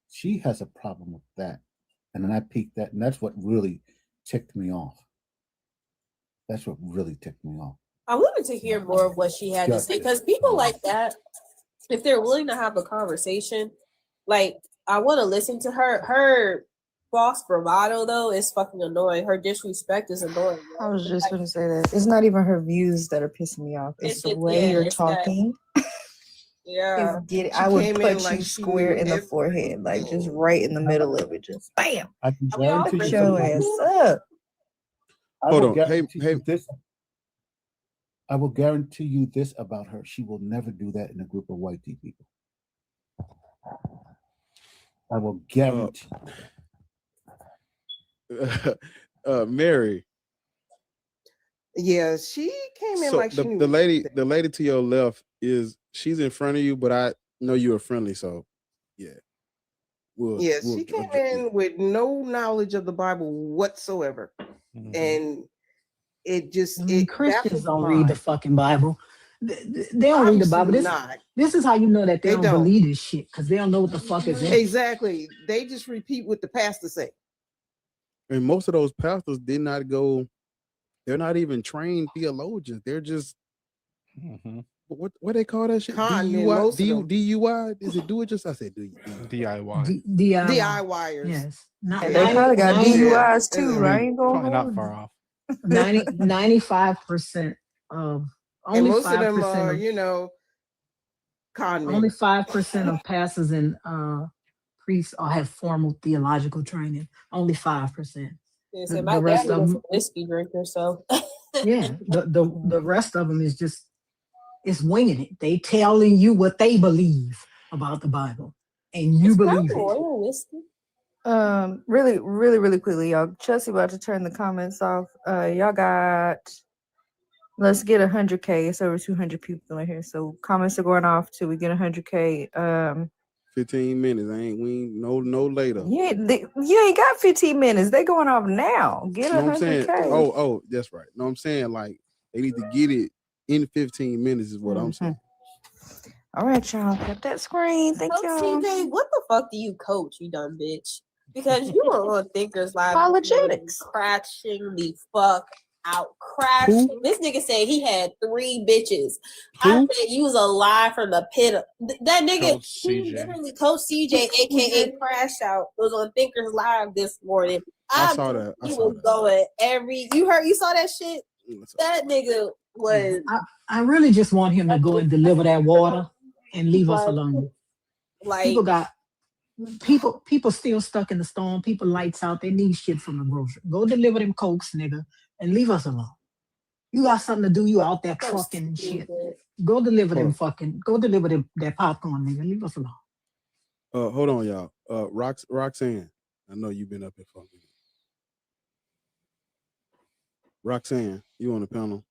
She has a problem with that, and then I peeked that, and that's what really ticked me off. That's what really ticked me off. I wanted to hear more of what she had to say, because people like that, if they're willing to have a conversation, like, I want to listen to her. Her false bravado, though, is fucking annoying. Her disrespect is annoying. I was just going to say that. It's not even her views that are pissing me off. It's the way you're talking. Yeah. I would punch you square in the forehead, like just right in the middle of it. Just bam. I can guarantee Put you your ass up. Hold on. Hey, I will guarantee you this about her. She will never do that in a group of white people. I will guarantee. Mary. Yeah, she came in So like she the lady to your left she's in front of you, but I know you are friendly, so yeah. Yes, she came in with no knowledge of the Bible whatsoever, and it just I mean, it Christians baffles don't my read the mind. fucking Bible. They don't read the Bible. Obviously This not. this is how you know that they They don't don't. believe this shit because they don't know what the fuck is in it. Exactly. They just repeat what the pastor say. And most of those pastors did not go. They're not even trained theologians. They're just what they call that shit? Con men, DUI. most of them. DUI. Is it do it just? I said do DIY. DIY. DIYers. Yes. And they probably got DUIs too. I ain't gonna Probably not hold far you. off. 95% of And only most of them 5% are, of con men. only 5% of pastors and priests all have formal theological training. Only 5%. Yeah, The, so my the rest daddy of was a them, whiskey drinker, so yeah, the rest of them is just it's winging it. They telling you what they believe about the Bible, and you it's not believe it. royal whiskey. Really quickly, y'all. Chelsea about to turn the comments off. Y'all got. Let's get 100K. It's over 200 people in here, so comments are going off till we get 100K. 15 minutes. We ain't no later. You ain't got 15 minutes. They going off now. Get Know what I'm saying? 100K. Oh, that's right. No, I'm saying like they need to get it in 15 minutes is what I'm saying. All right, y'all. Got that screen. Thank Coach y'all. CJ, what the fuck do you coach, you dumb bitch? Because you were on Thinkers Live Apologetics. crashing the fuck out. Crashing. This nigga said he had 3 bitches. I said you was alive from the pit of that nigga. Coach He CJ. literally Coach CJ, aka Crash Out, was on Thinkers Live this morning. I saw that. He was going you saw that shit? That nigga was I really just want him to go and deliver that water and leave us alone. like People still stuck in the storm. People lights out. They need shit from the grocery. Go deliver them cokes, nigga, and leave us alone. You got something to do. You out there trucking and shit. Go deliver them Go deliver them that popcorn, nigga. Leave us alone. Hold on, y'all. Roxanne, I know you've been up here for a minute. Roxanne, you on the panel?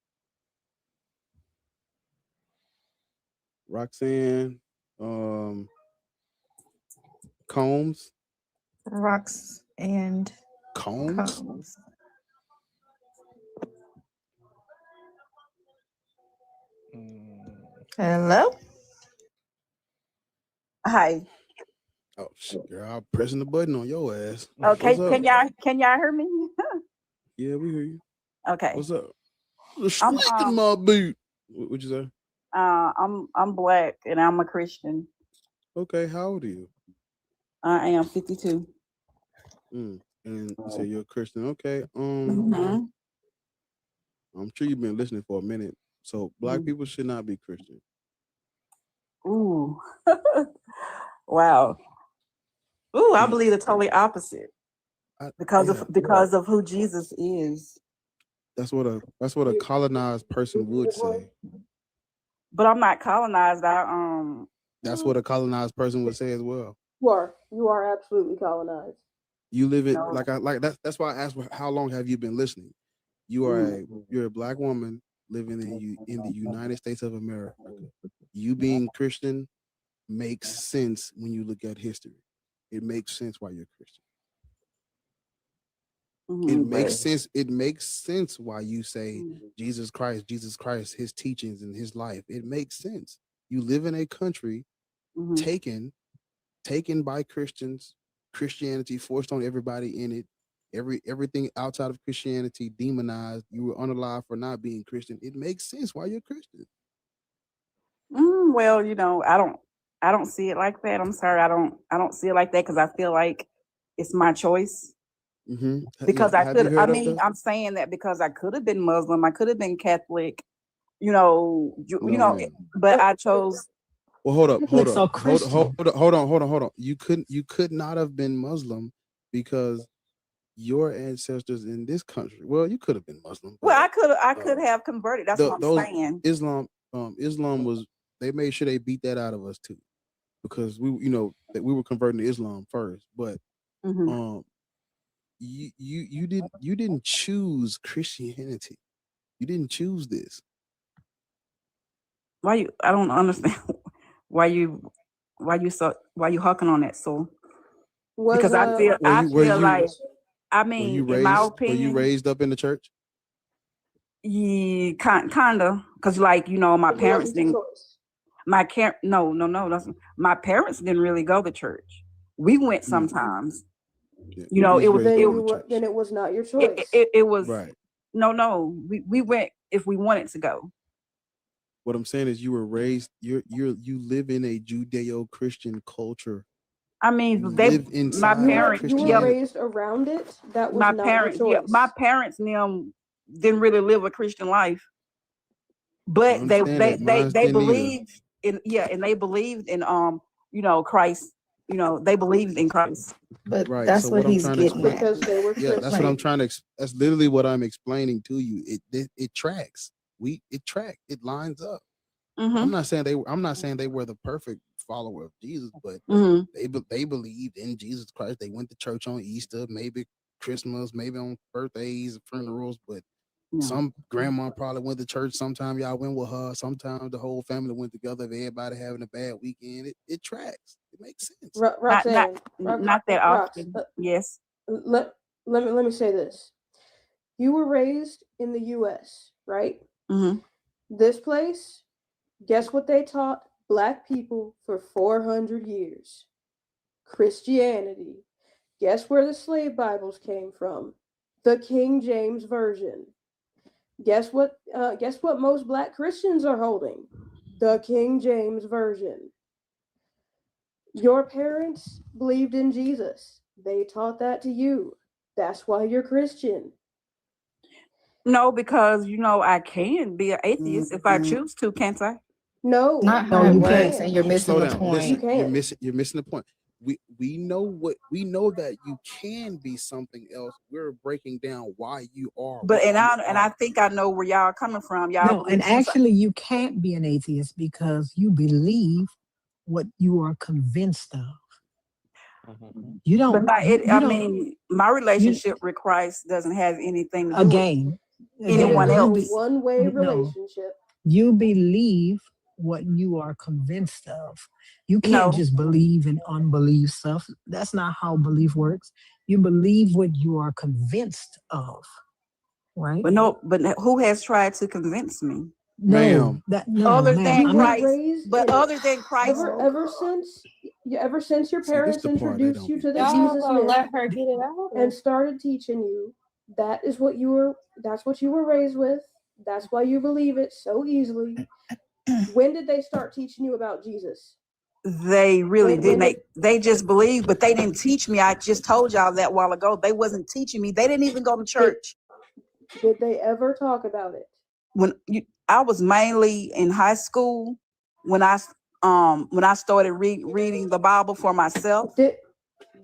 Roxanne, Combs. Rocks and Combs. Hello. Hi. Oh shit, girl! I'm pressing the button on your ass. Okay, What's up? can y'all hear me? Yeah, we hear you. Okay. What's up? I'm Slicking my boot. What'd you say? I'm black and I'm a Christian. Okay, how old are you? I am 52. And you say you're a Christian. Okay. Mhm. I'm sure you've been listening for a minute. So black people should not be Christian. Ooh. Wow. Ooh, I believe the totally opposite. Because of who Jesus is. That's what a colonized person would say. But I'm not colonized. That's what a colonized person would say as well. You are absolutely colonized. You live it that's why I asked how long have you been listening? You're a black woman living in the United States of America. You being Christian makes sense when you look at history. It makes sense why you're Christian. It makes sense why you say Jesus Christ, his teachings and his life. It makes sense. You live in a country taken by Christians, Christianity forced on everybody in it. Everything outside of Christianity demonized. You were unalive for not being Christian. It makes sense why you're Christian. Well, I don't see it like that. I'm sorry, I don't see it like that because I feel like it's my choice. Because I'm saying that because I could have been Muslim, I could have been Catholic, but I chose. Well, hold on. You could not have been Muslim because your ancestors in this country. Well, you could have been Muslim. Well, I could have converted. That's what I'm saying. Islam was. They made sure they beat that out of us too, because that we were converting to Islam first. But you didn't choose Christianity. You didn't choose this. I don't understand why you hawking on that, so Was because I feel like, I were mean, you in my raised opinion, up in the church? yeah, kind of, because like my it parents wasn't your didn't. choice? My parents didn't really go to church. We went sometimes. You know, He's it was raised it, up in the church. Then it was not your it, choice. it was Right. no. We went if we wanted to go. What I'm saying is you were raised, you live in a Judeo-Christian culture. I mean, You they live my inside parents. You were Yeah, raised around it. That was my not parents. your Yeah, choice. my parents them didn't really live a Christian life, I but they understand that. Mine's they didn't either. believed in and they believed in Christ. They believed in Christ. But Right. that's So what what I'm he's trying to getting explain. at. Because they were Yeah, that's what I'm Christian. trying to. That's literally what I'm explaining to you. It tracks. It tracks. It lines up. I'm not saying they were the perfect follower of Jesus, but they believed in Jesus Christ. They went to church on Easter, maybe Christmas, maybe on birthdays, funerals, but some grandma probably went to church. Sometimes y'all went with her. Sometimes the whole family went together. If everybody having a bad weekend, it tracks. It makes sense. Roxanne, Not that Rox, often. Yes. let me say this. You were raised in the U.S., right? This place, guess what they taught Black people for 400 years? Christianity. Guess where the slave Bibles came from? The King James Version. Guess what most Black Christians are holding? The King James Version. Your parents believed in Jesus. They taught that to you. That's why you're Christian. No, because I can be an atheist if I choose to, can't I? No, Not no, how it you works, can't. and you're missing Slow the down. point. Listen, You can. you're missing the point. We know that you can be something else. We're breaking down why you are. But what you I are. think I know where y'all are coming from. Y'all No, and believe suicide. actually, you can't be an atheist because you believe what you are convinced of. You But don't. I mean, my relationship with Christ doesn't have anything to do Again, with anyone It is else. a one-way no. relationship. You believe what you are convinced of. You can't No. just believe in unbelief stuff. That's not how belief works. You believe what you are convinced of, right? But who has tried to convince me? Ma'am. Other ma'am, than I'm not- Christ, but other than Christ, Ever since your See, this parents the part they introduced don't you be to the teaching. Jesus myth and started teaching you, that's what you were raised with. That's why you believe it so easily. When did they start teaching you about Jesus? they really didn't. They just believed, but they didn't teach me. I just told y'all that a while ago. They wasn't teaching me. They didn't even go to church. Did they ever talk about it? I was mainly in high school when I started reading the Bible for myself,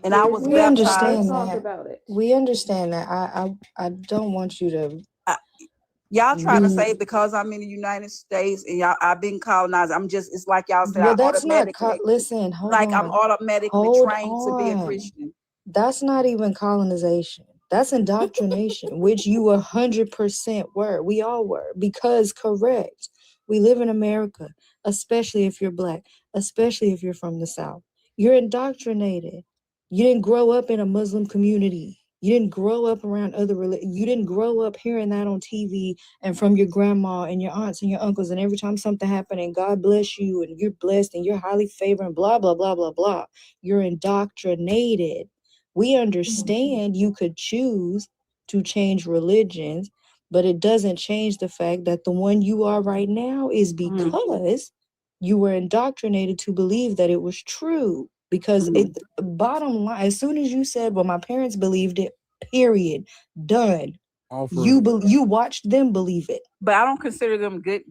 and I was We baptized. understand Talk that. about it. We understand that. I don't want you to. Y'all trying to be- say because I'm in the United States and I've been colonized. It's like y'all said. Well, that's not. Listen, hold on. I'm automatically Hold trained to be a on. Christian. That's not even colonization. That's indoctrination, which you 100% were. We all were. Because correct. We live in America, especially if you're Black, especially if you're from the South. You're indoctrinated. You didn't grow up in a Muslim community. You didn't grow up around other religions. You didn't grow up hearing that on TV and from your grandma and your aunts and your uncles. And every time something happened and God bless you and you're blessed and you're highly favored and blah, blah, blah, blah, blah. You're indoctrinated. We understand you could choose to change religions, but it doesn't change the fact that the one you are right now is because you were indoctrinated to believe that it was true. Because bottom line, as soon as you said, well, my parents believed it, period, done. You watched them believe it. But I don't consider them good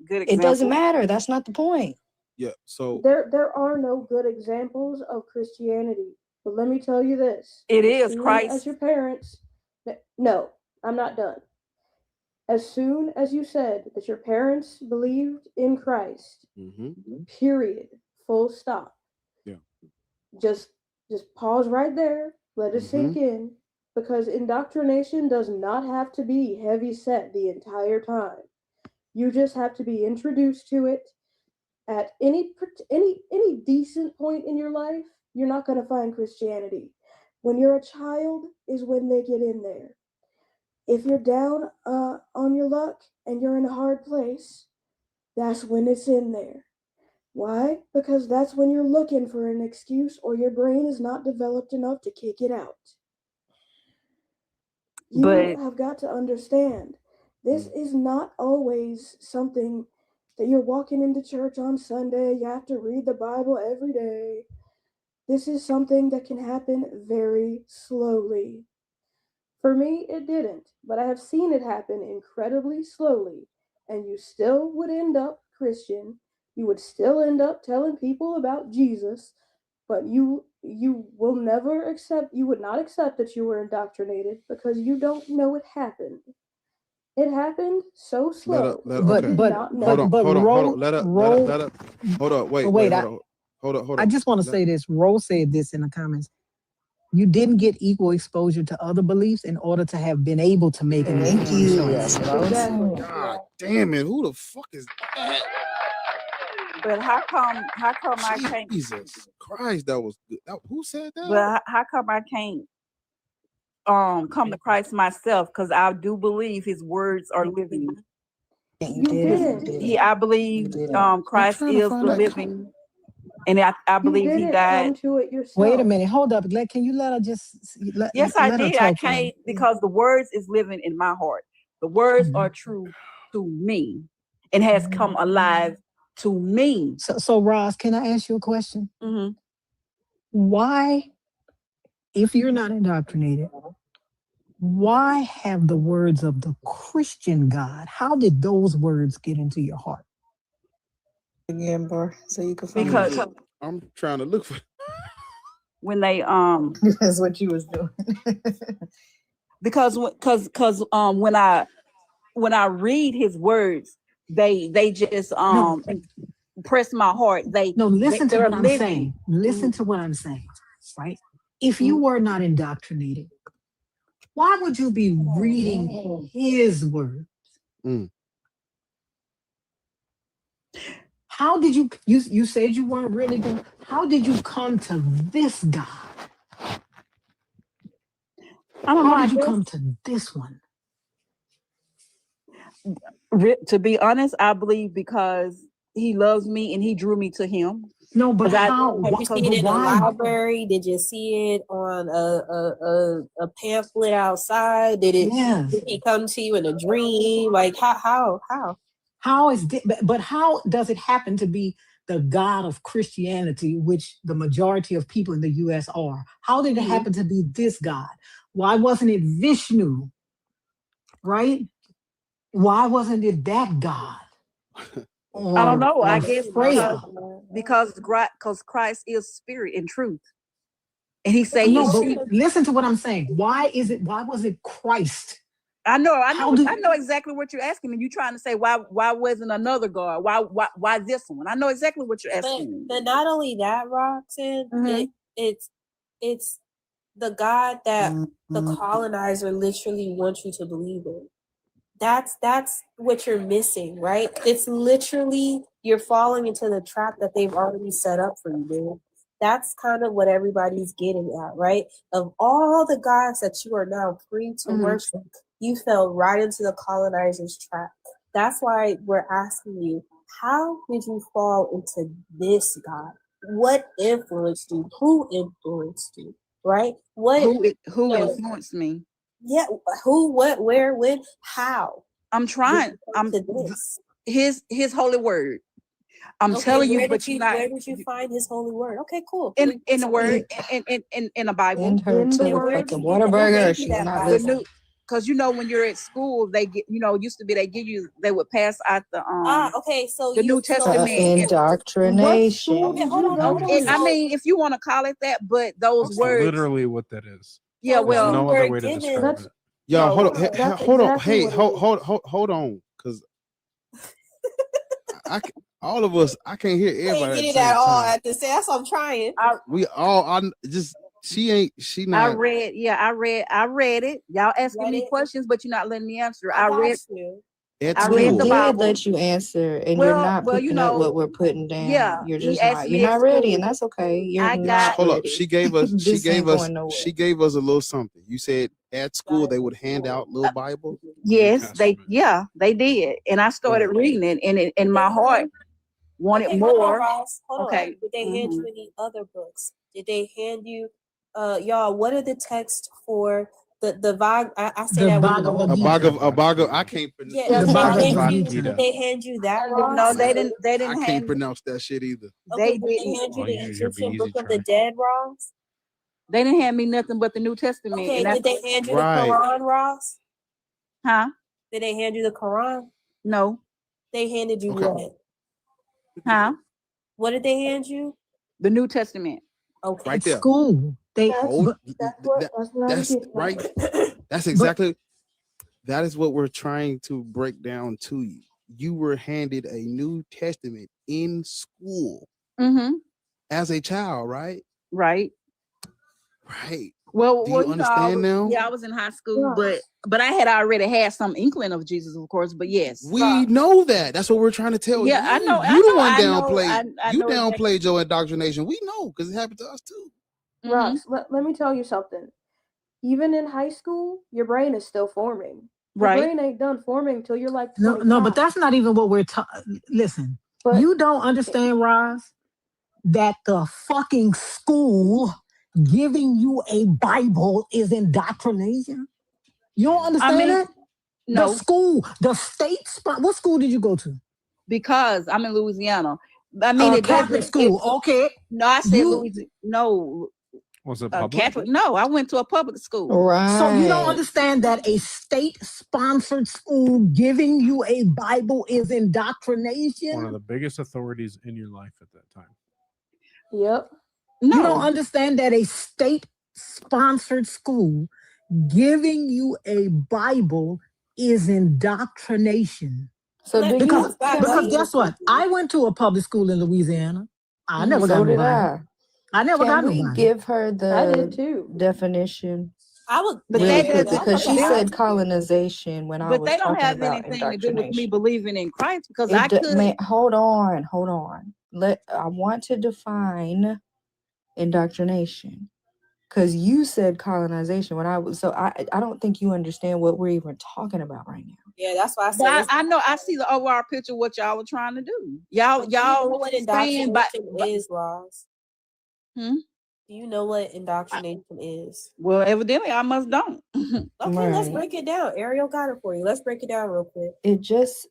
examples. It doesn't matter. That's not the point. Yeah. So there are no good examples of Christianity. But let me tell you this. It as is soon Christ. As your parents, no, I'm not done. As soon as you said that your parents believed in Christ, period, full stop. Yeah. Just pause right there. Let it sink in. Because indoctrination does not have to be heavy set the entire time. You just have to be introduced to it at any decent point in your life. You're not going to find Christianity. When you're a child is when they get in there. If you're down on your luck and you're in a hard place, that's when it's in there. Why? Because that's when you're looking for an excuse or your brain is not developed enough to kick it out. You have got to understand, this is not always something that you're walking into church on Sunday, you have to read the Bible every day. This is something that can happen very slowly. For me, it didn't, but I have seen it happen incredibly slowly, and you still would end up Christian. You would still end up telling people about Jesus, but you will never accept, you would not accept that you were indoctrinated because you don't know it happened. It happened so slow. Hold on. I just want to say this. Rose said this in the comments. You didn't get equal exposure to other beliefs in order to have been able to make an informed choice. God damn it! Who the fuck is that? But how come I can't? Jesus Christ, that was good. Who said that? But how come I can't come to Christ myself? Because I do believe His words are living. You didn't. I believe Christ is the living, and I believe He died. Wait a minute, hold up. Can you let her just? Yes, I did. I can't because the words is living in my heart. The words are true to me, and has come alive to me. So Roz, can I ask you a question? Mm-hmm. Why, if you're not indoctrinated, why have the words of the Christian God? How did those words get into your heart? Again, Bar, so you can find Because I'm trying to look for when they that's what you was doing. because when I read His words, they just press my heart. Listen to what I'm living. saying. Listen to what I'm saying, right? If you were not indoctrinated, why would you be reading His words? How did you said you weren't really going? How did you come to this God? I don't know. How did you come to this one? To be honest, I believe because He loves me and He drew me to Him. No, but how? Have you seen it in a library? Did you see it on a pamphlet outside? Did He come to you in a dream? Like how? How is this, but how does it happen to be the God of Christianity, which the majority of people in the U.S. are? How did it happen to be this God? Why wasn't it Vishnu? Right? Why wasn't it that God? I don't know. I guess Freya? because Christ is spirit and truth, and He said, "No." But listen to what I'm saying. Why was it Christ? I know exactly what you're asking me. You're trying to say why wasn't another God? Why this one? I know exactly what you're asking. But not only that, Roxanne, it's the God that the colonizer literally wants you to believe in. That's what you're missing, right? It's literally you're falling into the trap that they've already set up for you, dude. That's kind of what everybody's getting at, right? Of all the gods that you are now free to worship, you fell right into the colonizer's trap. That's why we're asking you, how did you fall into this God? What influenced you? Who influenced you? Right? Who influenced me? Yeah, who, what, where, when, how? I'm trying. His holy word. I'm telling you, but where did you find His holy word? Okay, cool. In the word, in the Bible. Send her to the fucking Whataburger. She's not listening. Because when you're at school, they get used to be they would pass out the okay, so the New Testament indoctrination. Okay, hold on. I mean, if you want to call it that, but those words literally what that is. Yeah, There's no other way to describe it. Y'all, hold on. Hey, hold on, because all of us, I can't hear everybody. Get it at all at the same. That's what I'm trying. She not. I read it. Y'all asking me questions, but you're not letting me answer. I At I school. read the did Bible. let you answer, and you're Well, not well, you picking up know, what we're putting down. yeah, You're he just asked not. me You're at not ready, and school. that's okay. You're I not got Hold up. ready. She gave us This ain't going nowhere. she gave us a little something. You said at school they would hand out little Bibles. yes, they did, and I started reading it, and in my heart wanted Okay, hold on, more. Ross. Hold Okay. on. Did they hand you any other books? Did they hand you, y'all? What are the texts for the Vag? I say The that with Bhagavad A Bhagavad. I can't pronounce. Yeah, The did they Bhagavad hand you? Gita. Did they hand you that? No, Ross? they didn't. They I didn't can't hand. pronounce that shit either. They Okay, did they didn't. hand you Oh, the yours should be Egyptian easy, Book of try. the Dead, Ross? They didn't hand me nothing but the New Testament. Okay, And that's did they hand you Right. the Quran, Ross? huh? Did they hand you the Quran? No, They handed you Okay. what? huh? What did they hand you? The New Testament. Okay. Right there. School. They Hold. That's what I'm That's getting at. right. That's but exactly. That is what we're trying to break down to you. You were handed a New Testament in school Mm-hmm. as a child, right? Right. Right. Well, Do well, you you know, I understand was, now? yeah, I was in high school, Ross, but I had already had some inkling of Jesus, of course. But yes, We know that. That's what we're trying to tell yeah, I you. know, You the one I know, downplayed. I You know exactly. downplayed your indoctrination. We know because it happened to us too. Mm-hmm. Ross, let me tell you something. Even in high school, your brain is still forming. Your Right. brain ain't done forming until you're like no, 25. but that's not even what we're talking. Listen, But you don't understand, Roz, that the fucking school giving you a Bible is indoctrination. You don't I understand mean, that? The no, school, the state spot. What school did you go to? because I'm in Louisiana. I mean, it Catholic doesn't. school. Okay. No, I said You Louisiana. No, Was it public? Catholic. No, I went to a public school. so you don't Right. understand that a state-sponsored school giving you a Bible is One of indoctrination? the biggest authorities in your life at that time. yep. You don't No, understand that a state-sponsored school giving you a Bible is indoctrination. So Let do me Because you? ask that Can because we? guess what? I went to a public school in Louisiana. I never got So no did Bible. I. I never Can got no we Bible. give her I did the too. definition I would, but really that quick? doesn't. Because she That, said colonization when I but was they don't talking have about anything to do with me indoctrination. believing in Christ because I could. Man, hold on. I want to define indoctrination because you said colonization when I was. So I don't think you understand what we're even talking about right now. Yeah, that's why I said. But I know I see the overall picture of what y'all were trying to do. Y'all Do you know what saying indoctrination is, Ross? Hmm? Do you know what indoctrination is? Well, evidently I must don't. Okay, let's Right. break it down. Ariel got it for you. Let's break it down real quick. It just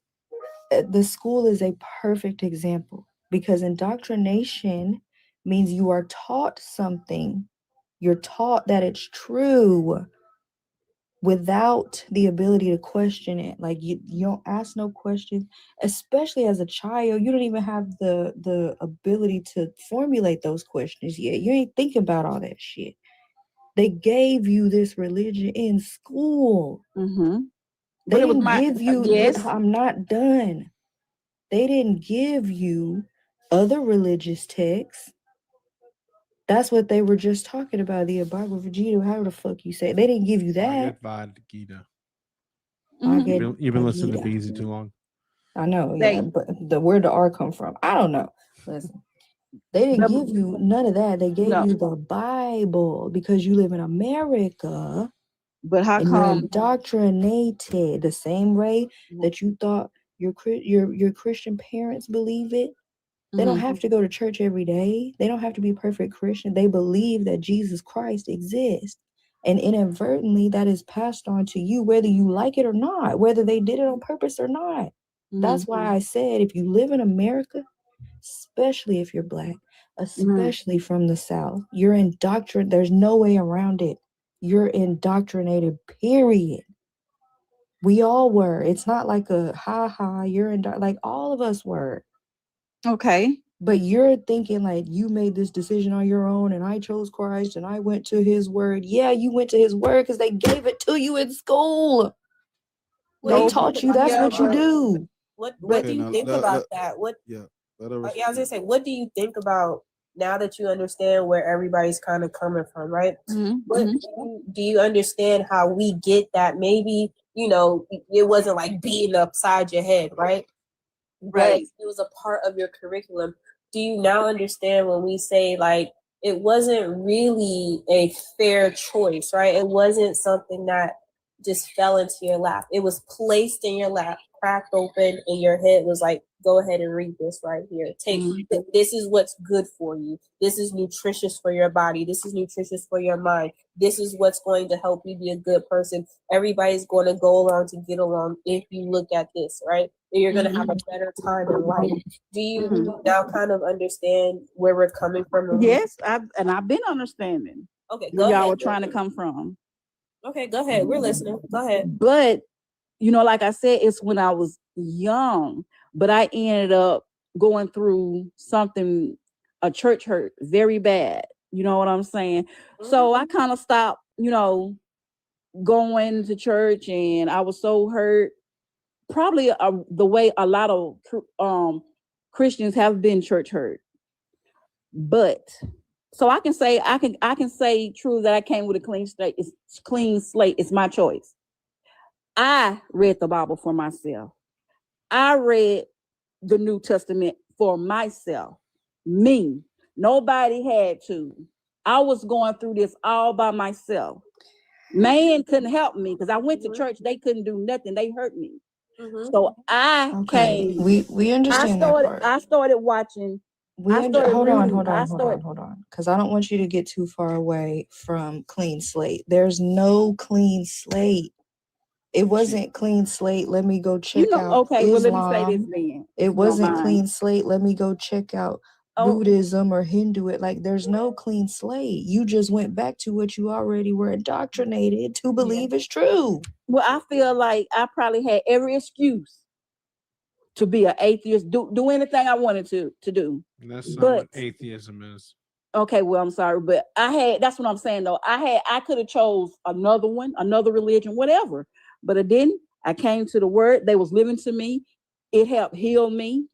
the school is a perfect example because indoctrination means you are taught something. You're taught that it's true without the ability to question it. Like you don't ask no questions, especially as a child. You don't even have the ability to formulate those questions yet. You ain't thinking about all that shit. They gave you this religion in school. Mm-hmm. They But it was didn't my give you. yes. I'm not done. They didn't give you other religious texts. That's what they were just talking about. The Bhagavad Gita, how the fuck you say it? They didn't give you that. Bhagavad Gita. Bhagavad You've been listening to Gita. Beezy too long. I know, yeah, but where'd the R come from? I don't know. Listen, they didn't give you none of that. They gave you the Bible because you live in America. But how and you're come? indoctrinated the same way that you thought your Christian parents believe it. They don't have to go to church every day. They don't have to be perfect Christian. They believe that Jesus Christ exists. And inadvertently, that is passed on to you, whether you like it or not, whether they did it on purpose or not. That's why I said, if you live in America, especially if you're Black, especially from the South, you're indoctrinated. There's no way around it. You're indoctrinated, period. We all were. It's not like a you're like all of us were. Okay. But you're thinking like you made this decision on your own and I chose Christ and I went to his word. Yeah, you went to his word because they gave it to you in school. They taught you that's what you do. What do you think about that? What? Yeah. I was gonna say, what do you think about now that you understand where everybody's kind of coming from, right? Mhm, What mhm. do you understand how we get that? Maybe, you know, it wasn't like beating upside your head, right? But Right. it was a part of your curriculum. Do you now understand when we say like it wasn't really a fair choice, right? It wasn't something that just fell into your lap. It was placed in your lap, cracked open, and your head was like, go ahead and read this right here. Take this is what's good for you. This is nutritious for your body. This is nutritious for your mind. This is what's going to help you be a good person. Everybody's going to go along to get along if you look at this, right? And you're going to have a better time in life. Do you now kind of understand where we're coming from? Yes, I've been understanding. Okay, where go y'all ahead. were trying to come from. Okay, go ahead. We're listening. Go ahead. But you know, like I said, it's when I was young, but I ended up going through something, a church hurt very bad. You know what I'm saying? So I kind of stopped, you know, going to church, and I was so hurt. Probably the way a lot of Christians have been church hurt. But so I can say true that I came with a clean slate. It's clean slate. It's my choice. I read the Bible for myself. I read the New Testament for myself. Me. Nobody had to. I was going through this all by myself. Man couldn't help me because I went to church. They couldn't do nothing. They hurt me. So I Okay, came. we understand that part. I started watching. Hold on, because I don't want you to get too far away from clean slate. There's no clean slate. It wasn't clean slate. Let me go check out Okay, well, let me say Islam. this then. It wasn't clean slate. Let me go check out Buddhism or Hindu. Like there's no clean slate. You just went back to what you already were indoctrinated to believe is true. Well, I feel like I probably had every excuse to be an atheist, do anything I wanted to do. And that's not what atheism is. Okay, well, I'm sorry, but that's what I'm saying though. I could have chose another one, another religion, whatever, but I didn't. I came to the word. They was living to me. It helped heal me.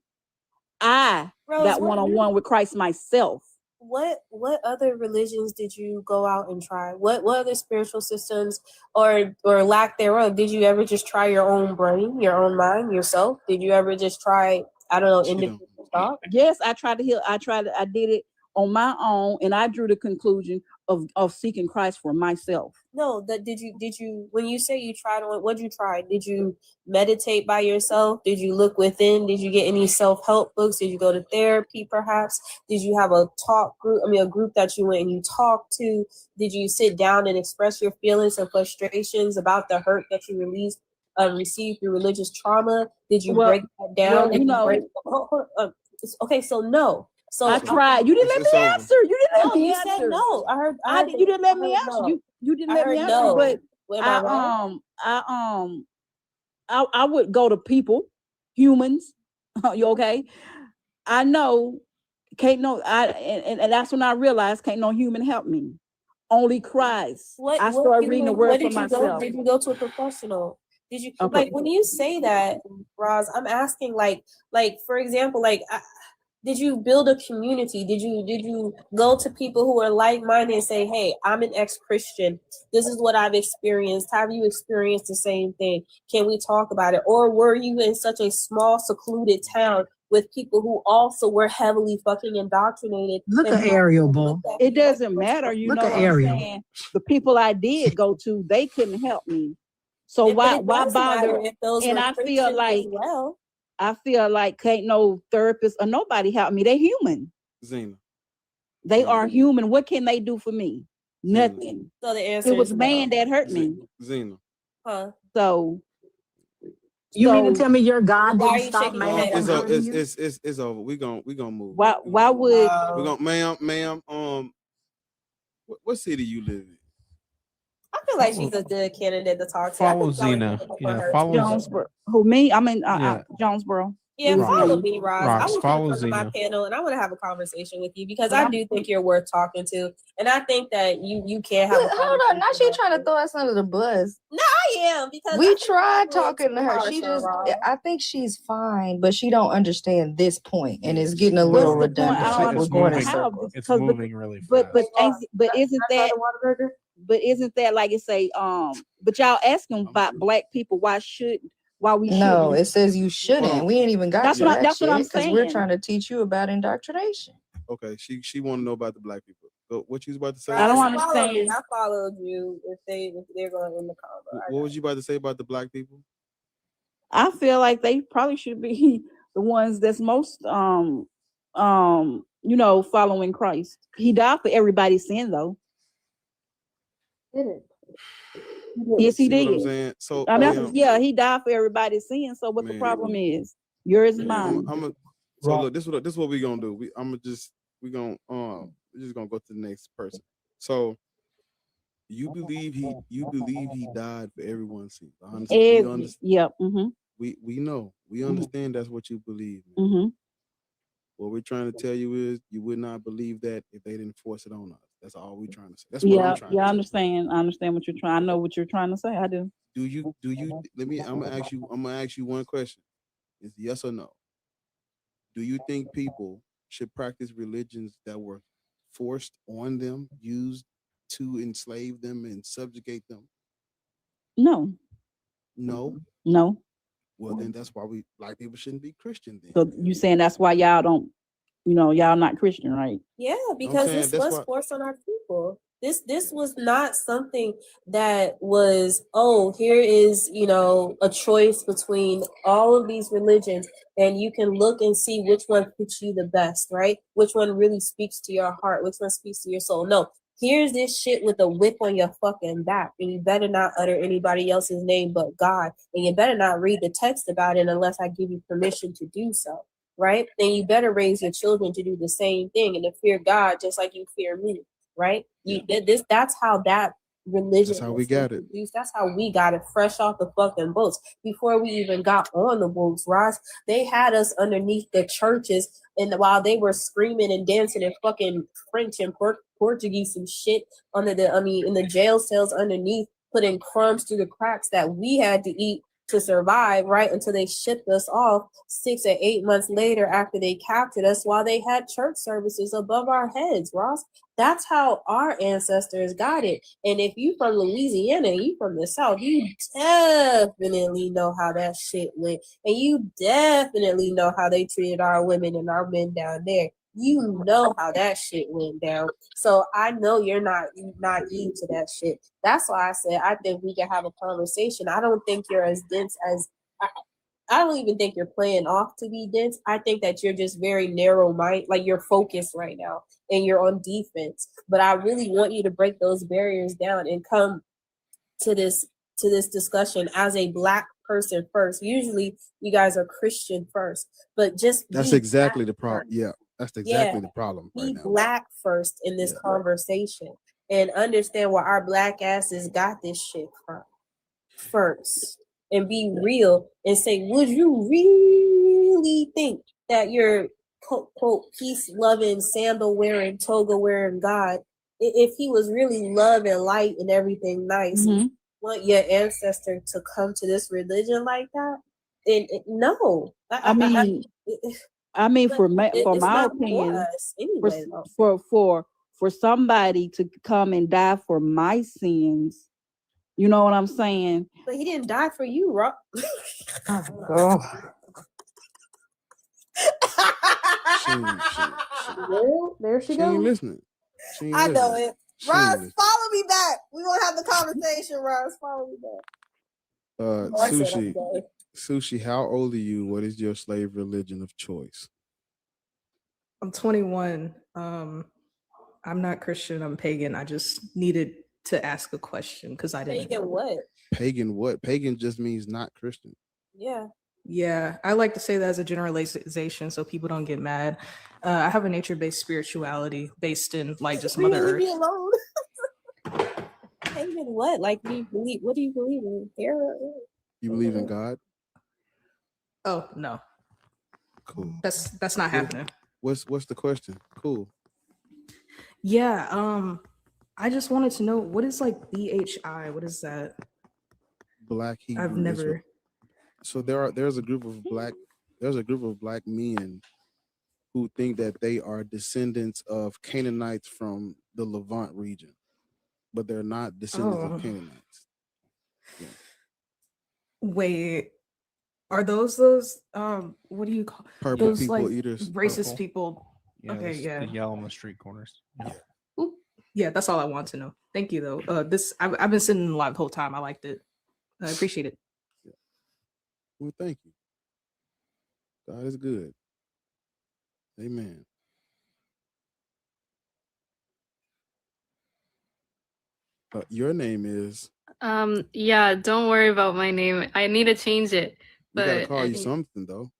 I got one-on-one with Christ myself. What other religions did you go out and try? What other spiritual systems or lack thereof did you ever just try your own brain, your own mind, yourself? Did you ever just try, I don't know, individual thought? Yes, I tried to heal. I did it on my own, and I drew the conclusion of seeking Christ for myself. No, did you when you say you tried on, what'd you try? Did you meditate by yourself? Did you look within? Did you get any self-help books? Did you go to therapy perhaps? Did you have a group that you went and you talked to? Did you sit down and express your feelings and frustrations about the hurt that you received through religious trauma? Did you break that down? Okay, so no. So I tried. You didn't let me answer. You didn't let me answer. Said no. You didn't let me answer. No. You didn't let me answer. But I would go to people, humans. You okay? I know and that's when I realized can't no human help me. Only Christ. I started reading the word for myself. Did you go to a professional? Did you like when you say that, Roz? I'm asking like for example, did you build a community? Did you go to people who are like-minded and say, hey, I'm an ex-Christian. This is what I've experienced. Have you experienced the same thing? Can we talk about it? Or were you in such a small, secluded town with people who also were heavily fucking indoctrinated? Look at Ariel, Bull. It doesn't matter. You know what I'm saying? The people I did go to, they couldn't help me. So why bother? And I feel like I feel like can't no therapist or nobody help me. They human. Zena. They are human. What can they do for me? Nothing. So the answer it was man that hurt me. Zena. Huh? So you mean to tell me your God didn't stop man? It's over. We gonna move. Why would we gonna ma'am? What city you live in? I feel like she's a good candidate to talk to. Follow Zena. Yeah, follow Jonesboro. Who me? I'm in Jonesboro. Yeah, Ross, follow me, Ross. I Ross, want you to follow come to my Zena. panel, and I want to have a conversation with you because But I I'm do think you're worth talking to, and I think that you can have a Look, hold on. conversation. Now she trying to throw us under the bus. No, I am because I We think tried you're a little talking to too her. harsh She on just, Ross. I think she's fine, but she don't understand this point, and it's getting a What's little the point? I redundant. don't Like we're going in understand how circles. It's because moving really but fast. isn't that but isn't that like it say but y'all asking about black people why we No, shouldn't it says you shouldn't. We ain't even got that's to what that that's what I'm shit because we're saying. trying to teach you about indoctrination. Okay, she want to know about the black people. Go, what you was about to say? I don't Ross, follow me. understand. I followed you if they're going in the convo. What was you about to say about the black people? I feel like they probably should be the ones that's most following Christ. He died for everybody's sin though. Did it? Yes, he See did. what I'm saying? So Yeah, he died for everybody's sin. So what the problem is? Yours and mine. So look, this is what we gonna do. We're just gonna go to the next person. So you believe he died for everyone's sin. Yeah. Mm-hmm. We know. We understand that's what you believe. Mm-hmm. What we're trying to tell you is you would not believe that if they didn't force it on us. That's all we're trying to say. That's what I'm trying to say. I understand. I understand what you're trying. I know what you're trying to say. I do. Do you I'm gonna ask you one question. It's yes or no. Do you think people should practice religions that were forced on them, used to enslave them and subjugate them? No. No. No. Well, then that's why black people shouldn't be Christian then. So you saying that's why y'all don't, y'all not Christian, right? Yeah, because saying this that's was why- forced on our people. This was not something that was, here is, a choice between all of these religions, and you can look and see which one fits you the best, right? Which one really speaks to your heart, which one speaks to your soul. No, here's this shit with a whip on your fucking back, and you better not utter anybody else's name but God, and you better not read the text about it unless I give you permission to do so. Right? Then you better raise your children to do the same thing and to fear God just like you fear me, right? That's how that religion That's how we was got it. introduced. That's how we got it fresh off the fucking boats. Before we even got on the boats, Ross, they had us underneath the churches, and while they were screaming and dancing in fucking French and Portuguese and shit in the jail cells underneath, putting crumbs through the cracks that we had to eat to survive, right, until they shipped us off 6 or 8 months later after they captured us while they had church services above our heads, Ross. That's how our ancestors got it. And if you from Louisiana, you from the South, you definitely know how that shit went. And you definitely know how they treated our women and our men down there. You know how that shit went down. So I know you're not naive to that shit. That's why I said I think we can have a conversation. I don't think you're as dense as I don't even think you're playing off to be dense. I think that you're just very narrow minded, like you're focused right now and you're on defense. But I really want you to break those barriers down and come to this discussion as a Black person first. Usually you guys are Christian first, but That's exactly the problem. Yeah. That's exactly the problem right be now. Black first in this conversation and understand where our Black asses got this shit from first, and be real and say, would you really think that your quote peace loving, sandal wearing, toga wearing God, if he was really love and light and everything nice, want your ancestor to come to this religion like that? And no, I mean, for my it's not opinion, for us anyway, for somebody to come and die for my sins, you know what I'm saying? But he didn't die for you, Rob. Oh. There she She ain't goes. listening. She ain't I know listening. it. She ain't Ross, listening. follow me back. We're gonna have the conversation, Ross. Follow me back. I said I'm gay. Sushi, how old are you? What is your slave religion of choice? I'm 21. I'm not Christian. I'm pagan. I just needed to ask a question because I didn't. Pagan what? Pagan what? Pagan just means not Christian. Yeah. Yeah, I like to say that as a generalization so people don't get mad. I have a nature-based spirituality based in like just Mother Leave me Earth. alone. Pagan what? Like, do you believe? What do you believe in? You believe in God? Oh no. Cool. That's not happening. What's the question? Cool. Yeah. I just wanted to know, what is like BHI? What is that? Black Hebrew I've never. Israel. So there's a group of black men who think that they are descendants of Canaanites from the Levant region, but they're not descendants Oh. of Canaanites. Yeah. Wait, are those what do you call Purple those people like eaters. racist Purple. people? Yeah, Okay, the, yeah. the yell on the street corners. Oop. Yeah, that's all I want to know. Thank you though. I've been sitting live the whole time. I liked it. I appreciate it. Well, thank you. God is good. Amen. Your name is. Yeah, don't worry about my name. I need to change it. We gotta But call you something though.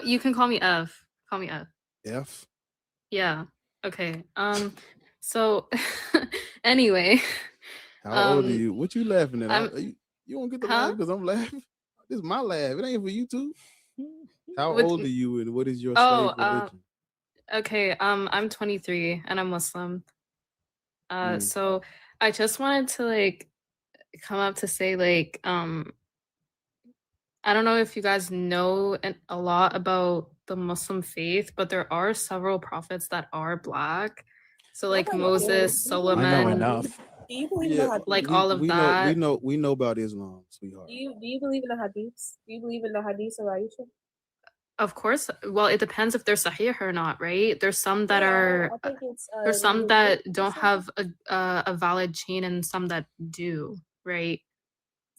you can call me F. Call me F. F. Yeah. Okay. So anyway. How old are you? What you laughing at? I'm- You don't get to Huh? laugh because I'm laughing. This is my laugh. It ain't for you too. How What- old are you and what is your Oh, slave religion? Okay, I'm 23 and I'm Muslim. Mm. So I just wanted to like come up to say like I don't know if you guys know a lot about the Muslim faith, but there are several prophets that are black. So like Nobody Moses, cares. Solomon, Do you believe in the hadith? like all of that. We know about Islam, sweetheart. Do you believe in the hadiths? Do you believe in the hadiths of Aisha? Of course. Well, it depends if they're sahih or not, right? There's some that Yeah, are I think it's there's some that don't something. have a valid chain and some that do, right?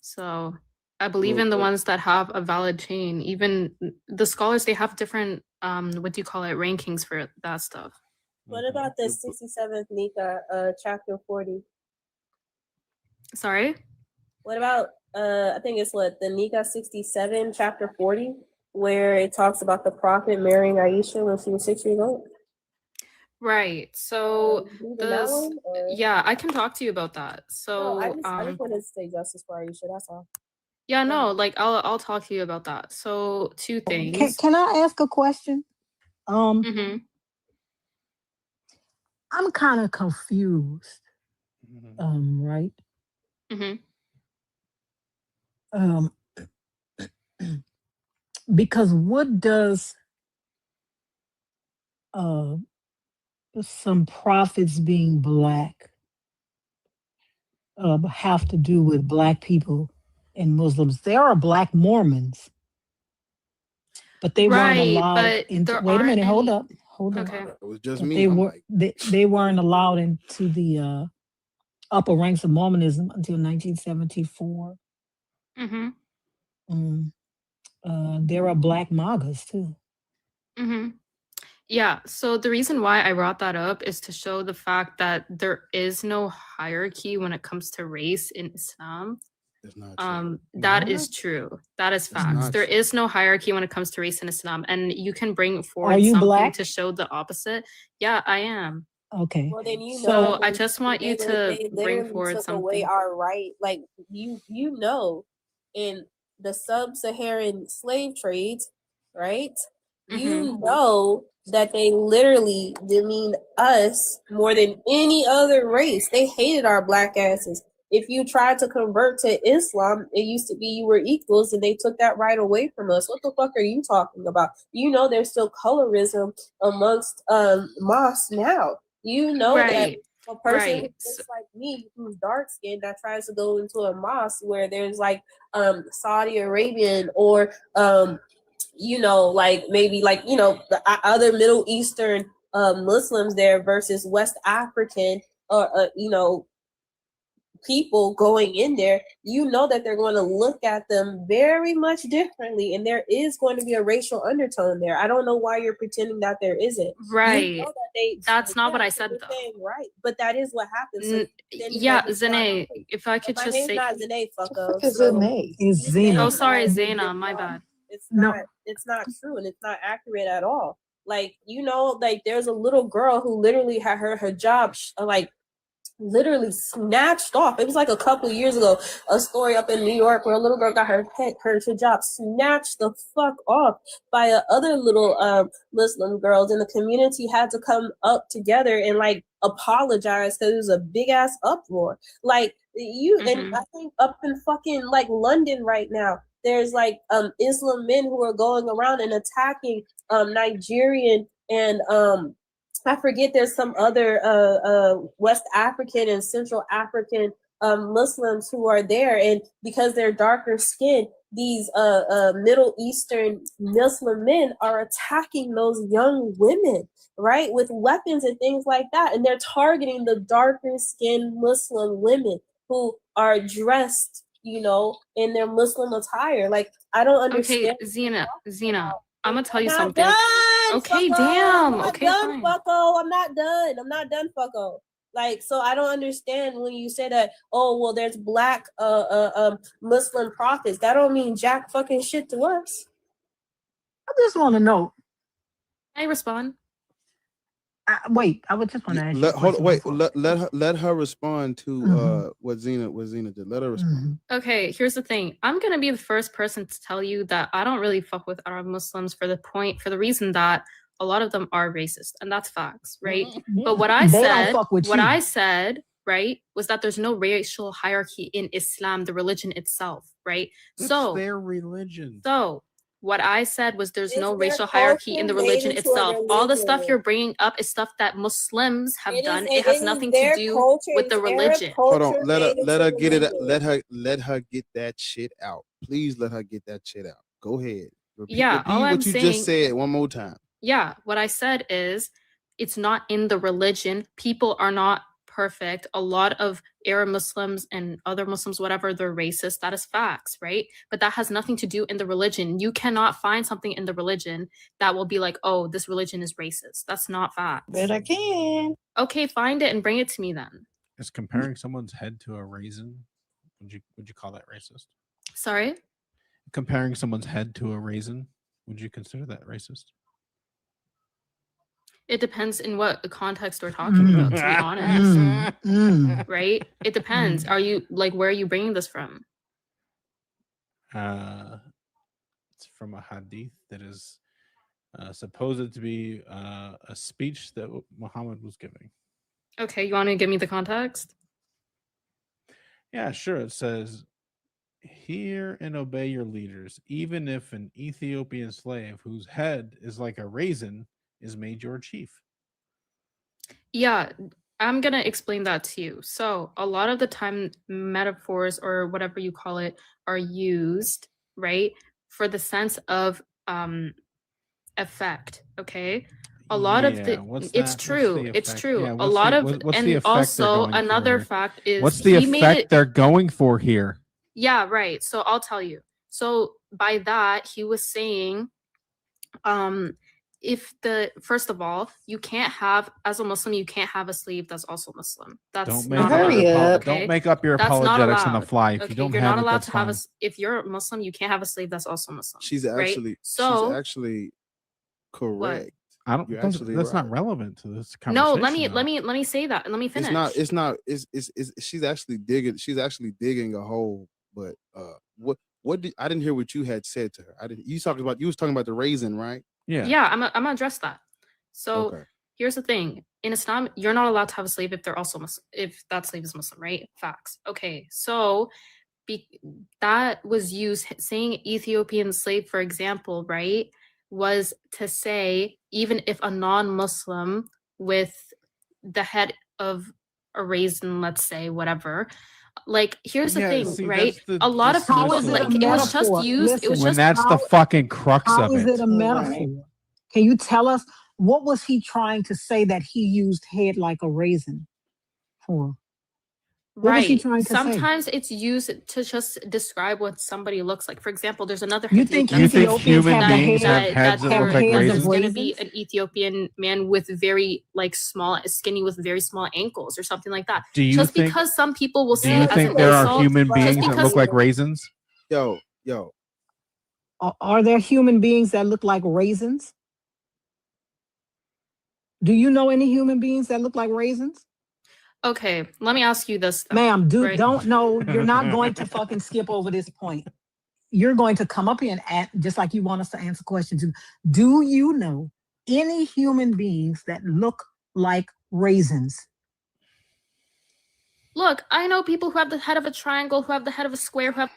So I believe in the ones that have a valid chain. Even the scholars, they have different what do you call it, rankings for that stuff. What about the 67th Nika, chapter 40? Sorry? What about I think it's what the Nika 67 chapter 40, where it talks about the prophet marrying Aisha when she was 6 years old. Right. So You believe in that the one, or? yeah, I can talk to you about that. So No, I just wanted to say justice for Aisha. That's all. yeah, no, like I'll talk to you about that. So two things. Can I ask a question? Mm-hmm. I'm kind of confused. Right? Mm-hmm. Because what does some prophets being black have to do with black people and Muslims? There are black Mormons, but they weren't Right, allowed but into. there Wait a minute, aren't hold any- up. Okay. It was just But me. they I'm were like, they weren't allowed into the upper ranks of Mormonism until 1974. Mm-hmm. There are black magas too. Mm-hmm. Yeah, so the reason why I brought that up is to show the fact that there is no hierarchy when it comes to race in Islam. It's not true. That is true. That is facts. not There true. is no hierarchy when it comes to race in Islam, and you can bring Are forward you something black? to show the opposite. Yeah, I am. Okay. Well, then you So know, I just want you to they bring literally forward took away something. our right. Like you know, in the sub-Saharan slave trades, right? You know that they literally demean us more than any other race. They hated our black asses. If you tried to convert to Islam, it used to be you were equals, and they took that right away from us. What the fuck are you talking about? You know there's still colorism amongst mosques now. You know that Right. a person Right. who's just like me, who's dark skinned, that tries to go into a mosque where there's like Saudi Arabian or you know, like maybe like, you know, the other Middle Eastern Muslims there versus West African or you know, people going in there, you know that they're going to look at them very much differently, and there is going to be a racial undertone there. I don't know why you're pretending that there isn't. Right. You know that they, That's not what I yeah, said you're though. saying right, but that is what happens. So Yeah, Zane, if I could my just name's say. not Zane, fucko. Is So Is you saying Zena. Oh, sorry, like Zaina, my bad. it's No. not true, and it's not accurate at all. Like, you know, like there's a little girl who literally had her hijab like literally snatched off. It was like a couple of years ago, a story up in New York where a little girl got her hijab snatched the fuck off by other little Muslim girls, and the community had to come up together and like apologize because it was a big ass uproar. Like and I think up in fucking like London right now, there's like Islam men who are going around and attacking Nigerian and I forget, there's some other West African and Central African Muslims who are there, and because they're darker skinned, these Middle Eastern Muslim men are attacking those young women, right, with weapons and things like that, and they're targeting the darker skinned Muslim women who are dressed, you know, in their Muslim attire. Like, I don't understand. Okay, Zena, I'm gonna tell you Not something. done, Okay, fucko. damn. I'm not Okay, done, fine. fucko. I'm not done, fucko. Like, so I don't understand when you say that, oh, well, there's black Muslim prophets. That don't mean jack fucking shit to us. I just want to know. Can I respond? Wait, I would just want to ask you. Let, a hold, question wait, before- let her respond to what Zena did. Let her respond. Okay, here's the thing. I'm gonna be the first person to tell you that I don't really fuck with Arab Muslims for the reason that a lot of them are racist, and that's facts, right? But what I They don't said, fuck with what you. I said, right, was that there's no racial hierarchy in Islam, the religion itself, right? That's So their religion. So what I said was there's no It's their racial hierarchy in the culture made religion into a itself. All the stuff religion. you're bringing up is stuff that Muslims have done. It It has is nothing to their do culture. with It's the Arab religion. Hold culture on, made let into her get it. religion. Let her get that shit out. Please let her get that shit out. Go ahead. Repeat, Yeah, all I'm what you saying, just said one more time. yeah, what I said is it's not in the religion. People are not perfect. A lot of Arab Muslims and other Muslims, whatever, they're racist. That is facts, right? But that has nothing to do in the religion. You cannot find something in the religion that will be like, oh, this religion is racist. That's not facts. But I can. Okay, find it and bring it to me then. Is comparing someone's head to a raisin? Would you call that racist? Sorry? Comparing someone's head to a raisin? Would you consider that racist? It depends in what context we're talking about, to be honest. Right? It depends. Are you like, where are you bringing this from? It's from a hadith that is supposed to be a speech that Muhammad was giving. Okay, you want to give me the context? Yeah, sure. It says, hear and obey your leaders, even if an Ethiopian slave whose head is like a raisin is made your chief. Yeah, I'm going to explain that to you. So, a lot of the time, metaphors or whatever you call it are used, right, for the sense of effect, okay? A lot of the it's true. It's true. Yeah, a lot of what's the and effect they're also going another for? fact is What's the he made effect it they're going for here? Yeah, right. So I'll tell you. So by that, he was saying, if first of all, you can't have, as a Muslim, you can't have a slave that's also Muslim. That's Don't make not up allowed. your Okay? don't make up your That's not apologetics on the allowed. fly. If Okay, you don't you're have not it, allowed that's to have fine. if you're a Muslim, you can't have a slave that's also Muslim. She's right? actually So she's actually correct. I don't. You're That's actually not right. relevant to this no, conversation. let me say that and let me finish. It's not. It's she's actually digging. She's actually digging a hole. But what did I didn't hear what you had said to her. I didn't. You was talking about the raisin, right? Yeah, I'm gonna address that. So Okay. here's the thing: in Islam, you're not allowed to have a slave if they're also Muslim, if that slave is Muslim, right? Facts. Okay, so that was used, saying Ethiopian slave, for example, right, was to say even if a non-Muslim with the head of a raisin, let's say, whatever. Like, here's the Yeah, thing, see, right? that's the A lot of dismissal. people, How is it like, a it was just metaphor? used. It was When just that's the fucking crux How of is it it. a metaphor? Can you tell us what was he trying to say that he used head like a raisin for? What was he right. trying to say? Sometimes it's used to just describe what somebody looks like. For example, there's another You hadith think that You says think human have the beings have head- heads that have look like heads of raisins? going to be raisins? an Ethiopian man with very like small, skinny with very small ankles or something like that. Do you just think- because some people will Do see you it as think an there are insult, human just beings that because look like raisins? Yo. Are there human beings that look like raisins? Do you know any human beings that look like raisins? Okay, let me ask you this, though, Ma'am, right? don't know. You're not going to fucking skip over this point. You're going to come up here and just like you want us to answer questions. Do you know any human beings that look like raisins? Look, I know people who have the head of a triangle, who have the head of a square, who have.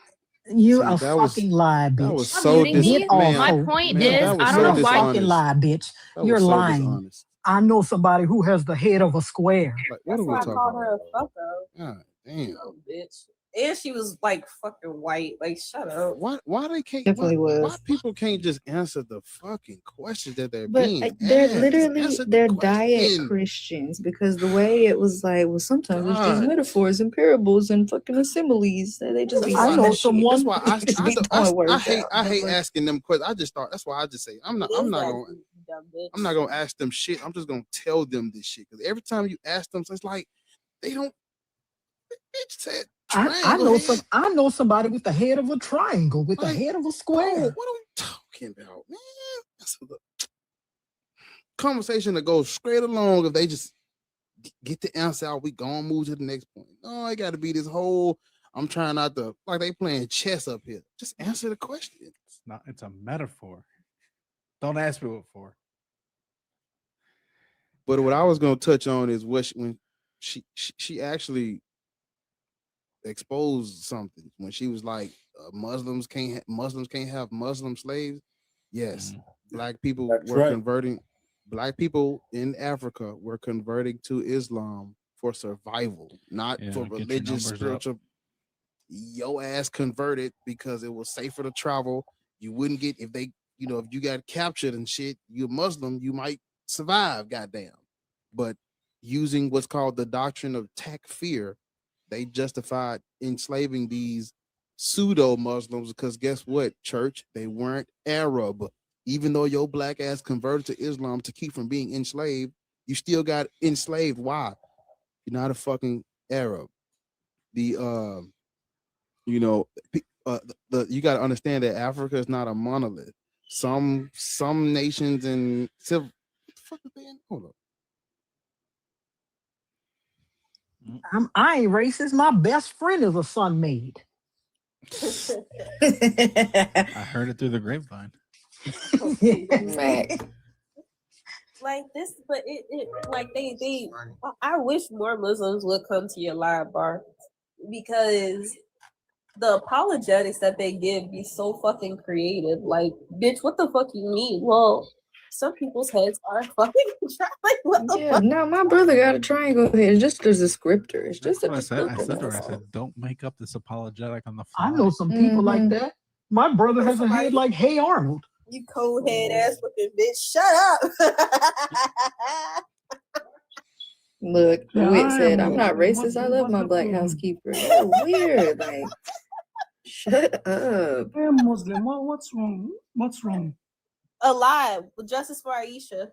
You See, a that was- fucking lie, bitch. That was Stop so muting me. Get off, My ho. point man, is, that was I so don't know You're a why. fucking dishonest. lie, bitch. That You're was so lying. dishonest. I know somebody who has the head of a square. Like, what are That's we why I talking called about? her a fucko. God damn. Oh, bitch. And she was like fucking white. Like, shut up. Why they can't? Definitely Why was. people can't just answer the fucking questions that they're But being they're asked? Just literally answer the they're diet question. Christians because the way it was like, well, sometimes it's just God. metaphors and parables and fucking similes that they just be I on know that shit. someone. That's why I Just be throwing words out. I hate Like, asking them questions. I just thought that's why I just say I'm not It is that gonna deep, you dumb bitch. I'm not gonna ask them shit. I'm just gonna tell them this shit because every time you ask them, it's like they don't. Bitch said I triangle know head. I know somebody with the head of a triangle, with the Like, head of a bro, square. what are we talking about, man? That's a conversation that goes straight along if they just get the answer out. We gonna move to the next point. No, it got to be this whole. I'm trying not to like they playing chess up here. Just answer the question. It's not. It's a metaphor. Don't ask me what for. But what I was gonna touch on is when she actually exposed something when she was like Muslims can't have Muslim slaves. Yes, black people That's were right. converting. Black people in Africa were converting to Islam for survival, not Yeah, for get your religious, numbers up. spiritual. Your ass converted because it was safer to travel. You wouldn't get if they, if you got captured and shit, you're Muslim, you might survive, goddamn. But using what's called the doctrine of takfir, they justified enslaving these pseudo Muslims because guess what, church? They weren't Arab. Even though your black ass converted to Islam to keep from being enslaved, you still got enslaved. Why? You're not a fucking Arab. The you got to understand that Africa is not a monolith. Some nations and civil. Fuck is they in? Hold up. I ain't racist. My best friend is a sun maid. I heard it through the grapevine. Like this, but it like they I wish more Muslims would come to your live bar because the apologetics that they give be so fucking creative. Like, bitch, what the fuck you mean? Well, some people's heads are fucking like, what the yeah, fuck? no, my brother got a triangle head. It's just a descriptor. It's just a That's what I said. I descriptor. said to her, I that's said, all. don't make up this apologetic on the fly. I know some people like Mhm. that. My brother has a head like Hey Arnold. You cold head ass looking bitch. Shut up. Look, Yeah, Wit I said, am. I'm not racist. I love my black housekeeper. You're weird. Like, shut up. I am Muslim. What's wrong? What's wrong? Alive with justice for Aisha.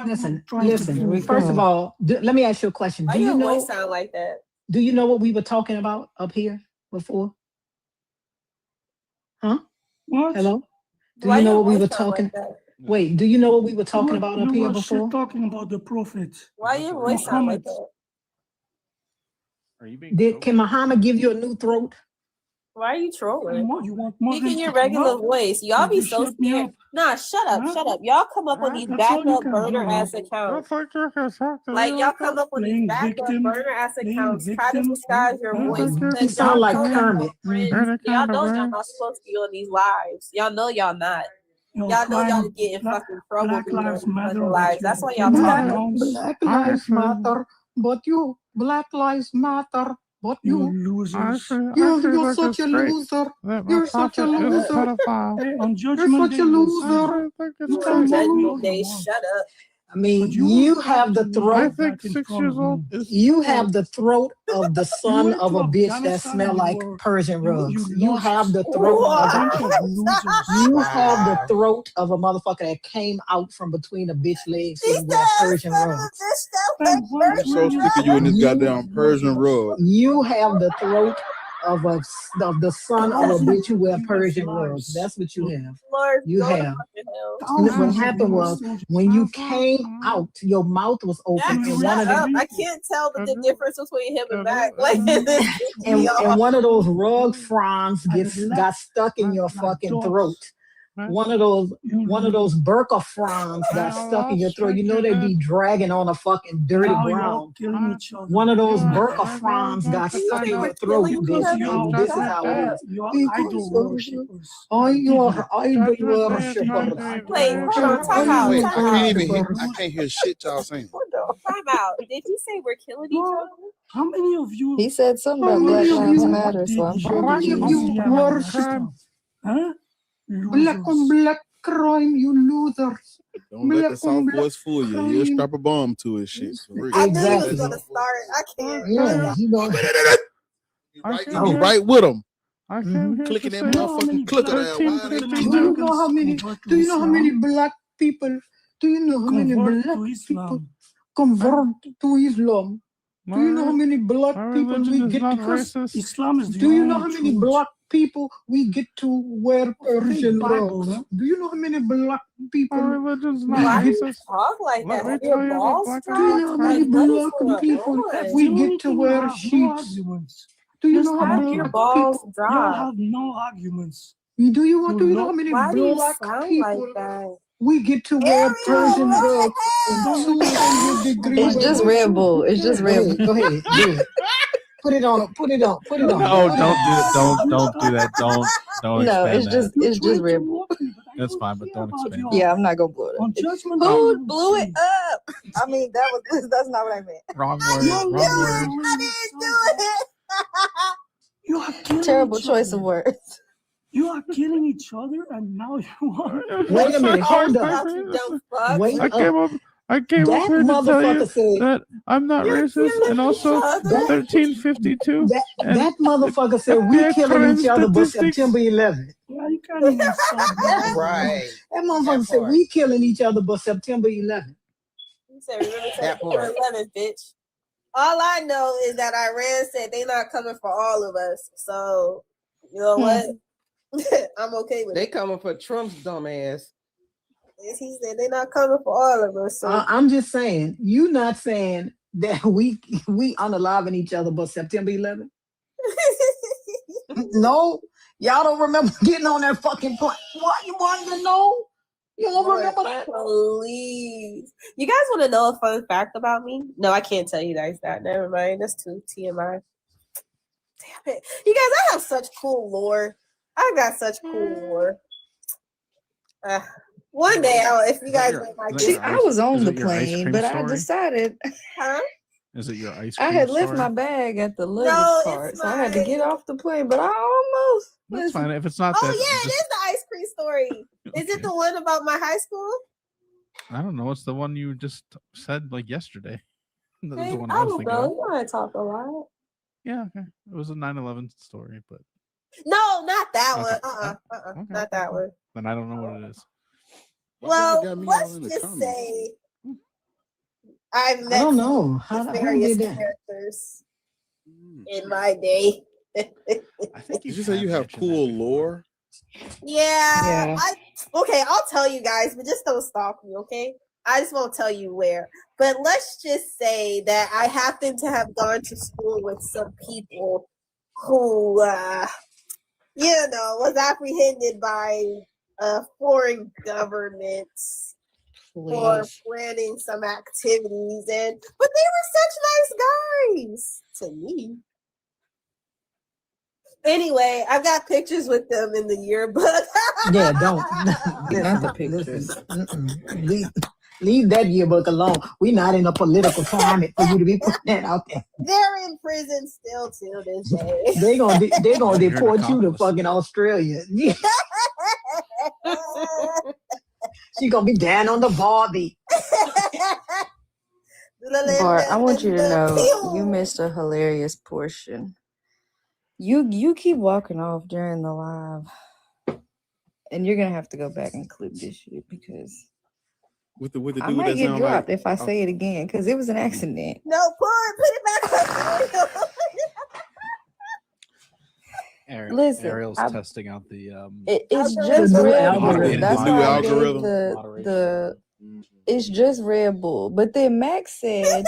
Listen. Here we First of go. all, let me ask you a question. Why Do you your know? voice sound like that? Do you know what we were talking about up here before? Huh? What? Hello? Do Why you know your what we voice were sound talking? like that? Wait, do you know what we were talking about up You here were before? talking about the prophet Why your voice sound like Muhammad. that? Are you being Can Muhammad give you a new throat? Why are you trolling? You want more Speak in than your to regular talk? voice. Y'all be You so shut me scared. up. Nah, shut up, Huh? shut up. Y'all come up on these That's all you backup can burner do. ass accounts. Like y'all come up on these Playing backup victim, burner ass playing accounts, try to victim. disguise your voice. You Because sound y'all like know y'all Kermit. not friends. Y'all know y'all not supposed to be on these lives. Y'all know y'all not. You're Y'all know y'all crying. get in fucking trouble Black being on Lives these Matter, fucking but lives. you That's why y'all cannot talking. announce. Black Lives Matter, but you. Black Lives Matter, but You you. losers. You're such a loser. You're such a loser. Hey, on You're Judgment such Day, a we'll see. loser. You On can mock me all Judgment you Day, want. shut up. I mean, But you you won't have the talk to me throat. like that in front of me. You have the throat of the son went of to a bitch that Afghanistan smell and you like were Persian you rugs. You lost. have the throat of a Bunch of losers. you have the throat of a motherfucker that came out from between a bitch legs who wear Persian rugs. I'm so sick of you in this goddamn Persian rug. You have the throat of the son of a bitch who wear Persian robes. That's what you have. Lord, You go to have. fucking hell. What happened was when you came out, your mouth was open, and one of Shut up. them, I can't tell the difference between him and Mac. Like, and one of those rug fronds got stuck in your fucking throat. One of those burqa fronds got stuck in your throat. You know they be dragging on a fucking dirty ground. One of those burqa fronds got stuck in your throat. This is how it is. Are you idol worshippers? Wait, hold on, time out. Wait, Time out. I can't hear shit y'all saying. Time out. Did you say we're killing each other? How many of you? He said something about Black Lives Matter, so I'm sure. Why you worship? Huh? Black on black crime, you losers. Don't let the soft voice fool you. He'll strap a bomb to his shit. For real. I knew he was gonna start. I can't. Yeah, he gonna. You right with him. I can't Clicking that motherfucking clicker there. Do you know how many? Do you know how many black people? Do you know how many black people convert to Islam? Do you know how many black people we get to? Islam is the Do you know how only many truth. black people we get to wear Persian robes? Do you know how many black people? Why do you talk like that? Have your balls Do you know how many black people we get to wear sheets? Do you know how have many your black balls people? dry. have no arguments. Do you know how many Why do you black sound people like that? we get to wear Persian robes in 200 degrees? It's just Red Bull. It's just Red Bull. Go ahead, do it. Put it on. Put it on. Put it on. No, don't do it. Don't do that. Don't No, expand it's just Red Bull. That's fine, but don't expand. Yeah, I'm not gonna blow it up. Who blew it up? I mean, that's not what I meant. Wrong word. Wrong word. I didn't do it. You are killing Terrible each choice other. of words. You are killing each other, and now you are. Wait a minute. Hold Stop, up. you dumb fuck. Wait I up. came up That here to tell you motherfucker said. that I'm not racist, and also 1352. That motherfucker said we killing each other, but September 11th. Yeah, you can't even stop that. Right. That motherfucker said we killing each other, but September 11th. You said remember September 11th, bitch. All I know is that Iran said they not coming for all of us. So you know what? I'm okay with They it. coming for Trump's dumb ass. He said they not coming for all of us. So I'm just saying, you not saying that we unaliving each other, but September 11th. No, y'all don't remember getting on that fucking plane. What you want to know? You don't Lord, remember that? please. You guys want to know a fun fact about me? No, I can't tell you guys that. Never mind. That's too TMI. Damn it. You guys, I have such cool lore. I got such cool lore. One day, if you guys don't like See, it. I was on Is the it your ice plane, cream but I story? decided Huh? Is it your ice I cream had left story? my bag at the luggage No, cart, it's so I had to get off the plane. But I almost. That's fine. If it's not Oh that, yeah, it just, is the ice cream story. Is it the one about my high school? I don't know. It's the one you just said like yesterday. That was Hey, the one I I was don't thinking know. of. You want to talk a lot? Yeah, okay. It was a 9/11 story, but No, not that Okay. one. Okay. Not that one. then I don't know what it is. Well, got me all let's in the just comments? say I've I met don't know. How various did that? characters in my day. I think Did you say you have cool lore? Yeah. Okay, I'll tell you guys, but just don't stalk me, okay? I just won't tell you where. But let's just say that I happen to have gone to school with some people who, was apprehended by foreign governments for planning some activities, but they were such nice guys to me. Anyway, I've got pictures with them in the yearbook. Yeah, don't. Not the pictures. Leave that yearbook alone. We're not in a political climate for you to be putting that out there. They're in prison still till this day. They gonna You're an deport you to accomplice. fucking Australia. She gonna be down on the Barbie. Bart, I want you to know you missed a hilarious portion. You keep walking off during the live, and you're gonna have to go back and clip this shit because With the I dude might that get sound dropped like if I say it again because it was an accident. No, put it back up. Listen, Ariel's testing out the it's The just new Red Bull. algorithm. That's new why I algorithm. gave the it's just Red Bull. But then Max said,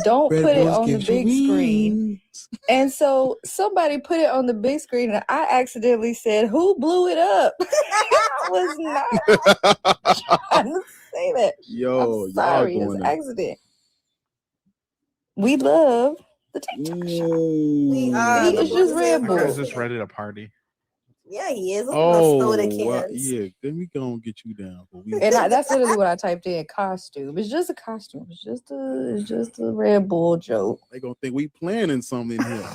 don't Red put it Bulls on the gives you big screen. wings. And so somebody put it on the big screen, and I accidentally said, "Who blew it up?" I was not trying to say that. Yo, I'm y'all sorry, it's going an there. accident. We love the TikTok shop. We are. See, it's just Red that guy's Bull. just ready to party. Yeah, he is. Look at those soda Well, cans. yeah. Then we gonna get you down. But we And that's literally what I typed in. Costume. It's just a costume. It's just a Red Bull joke. they gonna think we planning something here.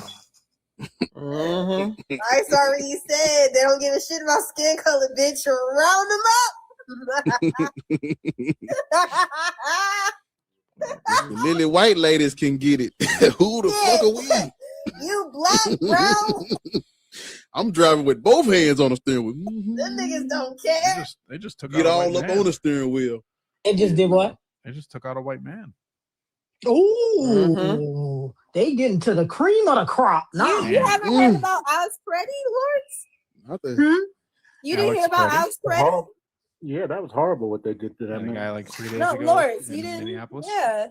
I sorry you said they don't give a shit about skin color, bitch. Round them up. The lily white ladies can get it. Who the fuck are we? You black, bro. I'm driving with both hands on the steering wheel. Them niggas don't care. They just took Get out a all white up man. on the steering wheel. They just did what? They just took out a white man. Ooh, they getting to the cream of the crop. Nah. You haven't heard about Alex Preddy, Lords? Not the You didn't hear about Alex Preddy? Yeah, that was horrible what they did to that The man. guy like 3 days No, ago Lords. in You didn't. Minneapolis. Yeah.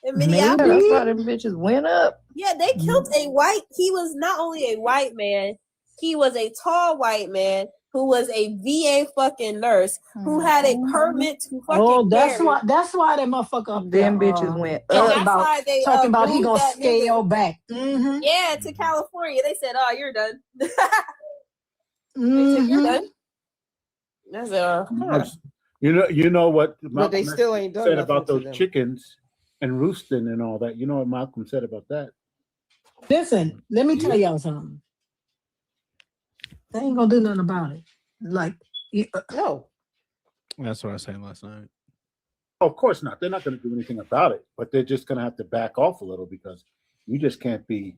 In Yeah, Minneapolis. that's why them bitches went up. Yeah, they killed a white. He was not only a white man, he was a tall white man who was a VA fucking nurse who had a permit to fucking Oh, that's carry. why. That's why that motherfucker up there. Them bitches went And up. that's why they Talking about he moved gonna that scale nigga. back. Mm-hmm. Yeah, to California. They said, "Oh, you're done." They said, "You're done." That's You know what But they Malcolm still ain't done said nothing about to those them. chickens and roosting and all that. You know what Malcolm said about that? Listen, let me tell y'all something. They ain't gonna do nothing about it. Like, No. That's what I was saying last night. Of course not. They're not going to do anything about it, but they're just going to have to back off a little because you just can't be,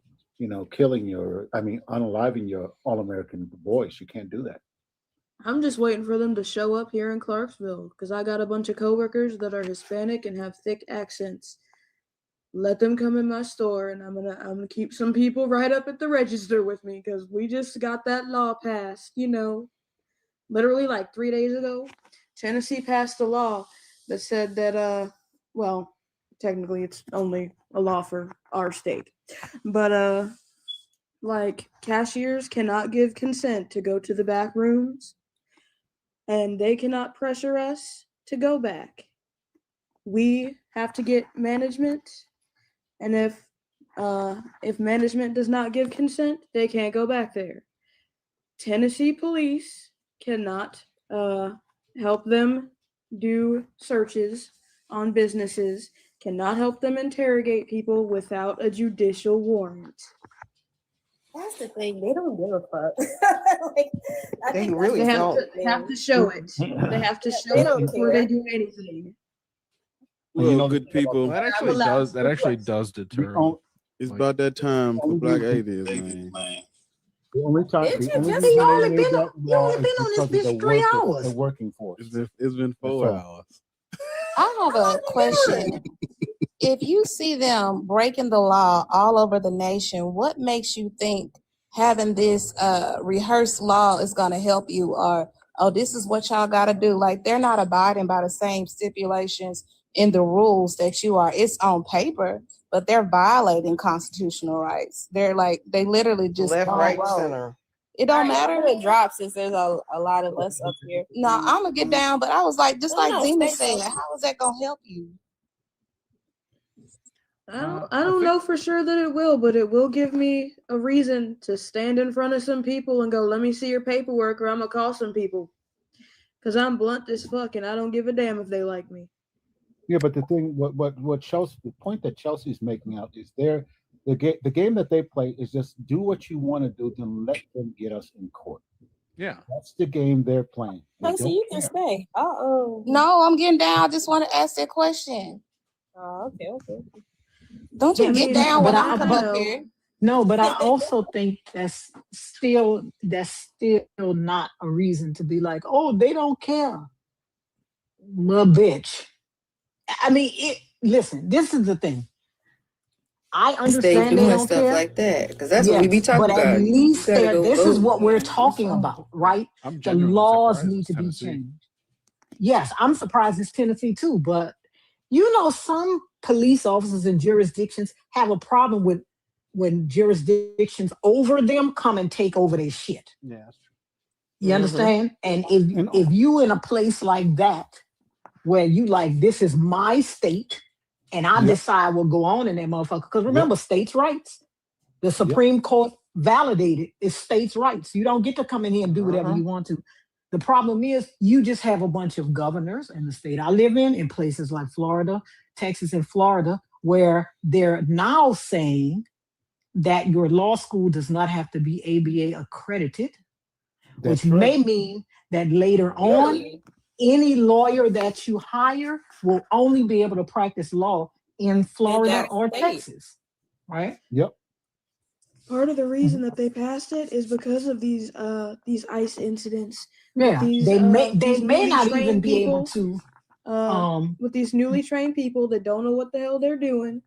killing unaliving your all-American boys. You can't do that. I'm just waiting for them to show up here in Clarksville because I got a bunch of coworkers that are Hispanic and have thick accents. Let them come in my store, and I'm gonna keep some people right up at the register with me because we just got that law passed. Literally like 3 days ago, Tennessee passed a law that said that well, technically it's only a law for our state, but like cashiers cannot give consent to go to the back rooms. And they cannot pressure us to go back. We have to get management, and if management does not give consent, they can't go back there. Tennessee police cannot help them do searches on businesses, cannot help them interrogate people without a judicial warrant. That's the thing. They don't give a fuck. I They think really that's don't. the Have to show it. They have to show They it don't before care. they do anything. Well, good people. That actually does deter. It's about that time for black atheists, man. The only time, Bitch, the you only just- reason You they only made been that on- you law only is been on this because of bitch the 3 worker- hours. The working force. It's been 4 That's all. hours. I have a question. If you see them breaking the law all over the nation, what makes you think having this rehearsed law is going to help you, or this is what y'all got to do? Like, they're not abiding by the same stipulations in the rules that you are. It's on paper, but they're violating constitutional rights. They literally just Left, don't right, roll. center. It don't All right, matter. I'm gonna drop since there's a lot of us up here. No, I'm gonna get down, but I was like, just like No, Zena stay said, how is that gonna help you? I don't know for sure that it will, but it will give me a reason to stand in front of some people and go, "Let me see your paperwork," or I'm gonna call some people. Cause I'm blunt as fuck and I don't give a damn if they like me. Yeah, but the thing, what Chelsea, the point that Chelsea's making out is the game that they play is just do what you want to do, then let them get us in court. Yeah, that's the game they're playing. They Chelsea, don't you can care. stay. Uh-oh. No, I'm getting down. I just want to ask that question. Oh, okay. Don't you get down when I'm coming up here? No, but I also think that's still not a reason to be like, oh, they don't care. Well, bitch. I mean, listen, this is the thing. I Stay understand they doing don't stuff care. like that because that's what we be Yes, talking but at about. You least gotta there, go this is vote. what we're talking about, right? I'm The genuinely laws surprised need it's to be Tennessee. changed. Yes, I'm surprised it's Tennessee too, but you know, some police officers and jurisdictions have a problem with when jurisdictions over them come and take over their shit. Yeah, that's true. You understand? And if you in a place like that where you like, this is my state and I Yep. decide what go on in that motherfucker. Because remember, Yep. states' rights. The Supreme Court validated it's states' rights. You don't get to come in here and do whatever you want to. The problem is you just have a bunch of governors in the state I live in places like Florida, Texas, and Florida, where they're now saying that your law school does not have to be ABA accredited, That's which right. may mean that later on, any lawyer that you hire will only be able to practice law in Florida that or state. Texas, right? Yep. Part of the reason that they passed it is because of these ICE incidents. Yeah, These they may these newly not even trained be able people, to with these newly trained people that don't know what the hell they're doing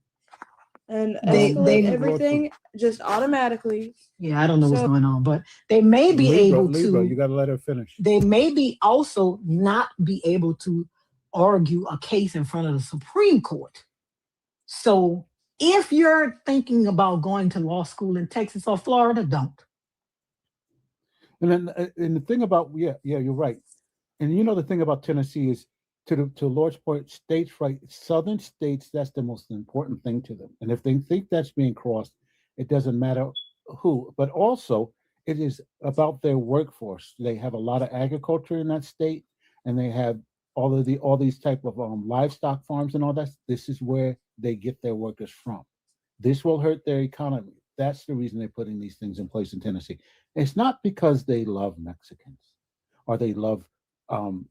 and They- escalate they- everything just automatically. Yeah, I don't know what's So- going on, but they may be able Libra, you to. got to let her finish. They may be also not be able to argue a case in front of the Supreme Court. So if you're thinking about going to law school in Texas or Florida, don't. And then, and the thing about you're right. And you know the thing about Tennessee is, to Lord's point, states right, southern states. That's the most important thing to them. And if they think that's being crossed, it doesn't matter who. But also, it is about their workforce. They have a lot of agriculture in that state, and they have all these type of livestock farms and all that. This is where they get their workers from. This will hurt their economy. That's the reason they're putting these things in place in Tennessee. It's not because they love Mexicans or they love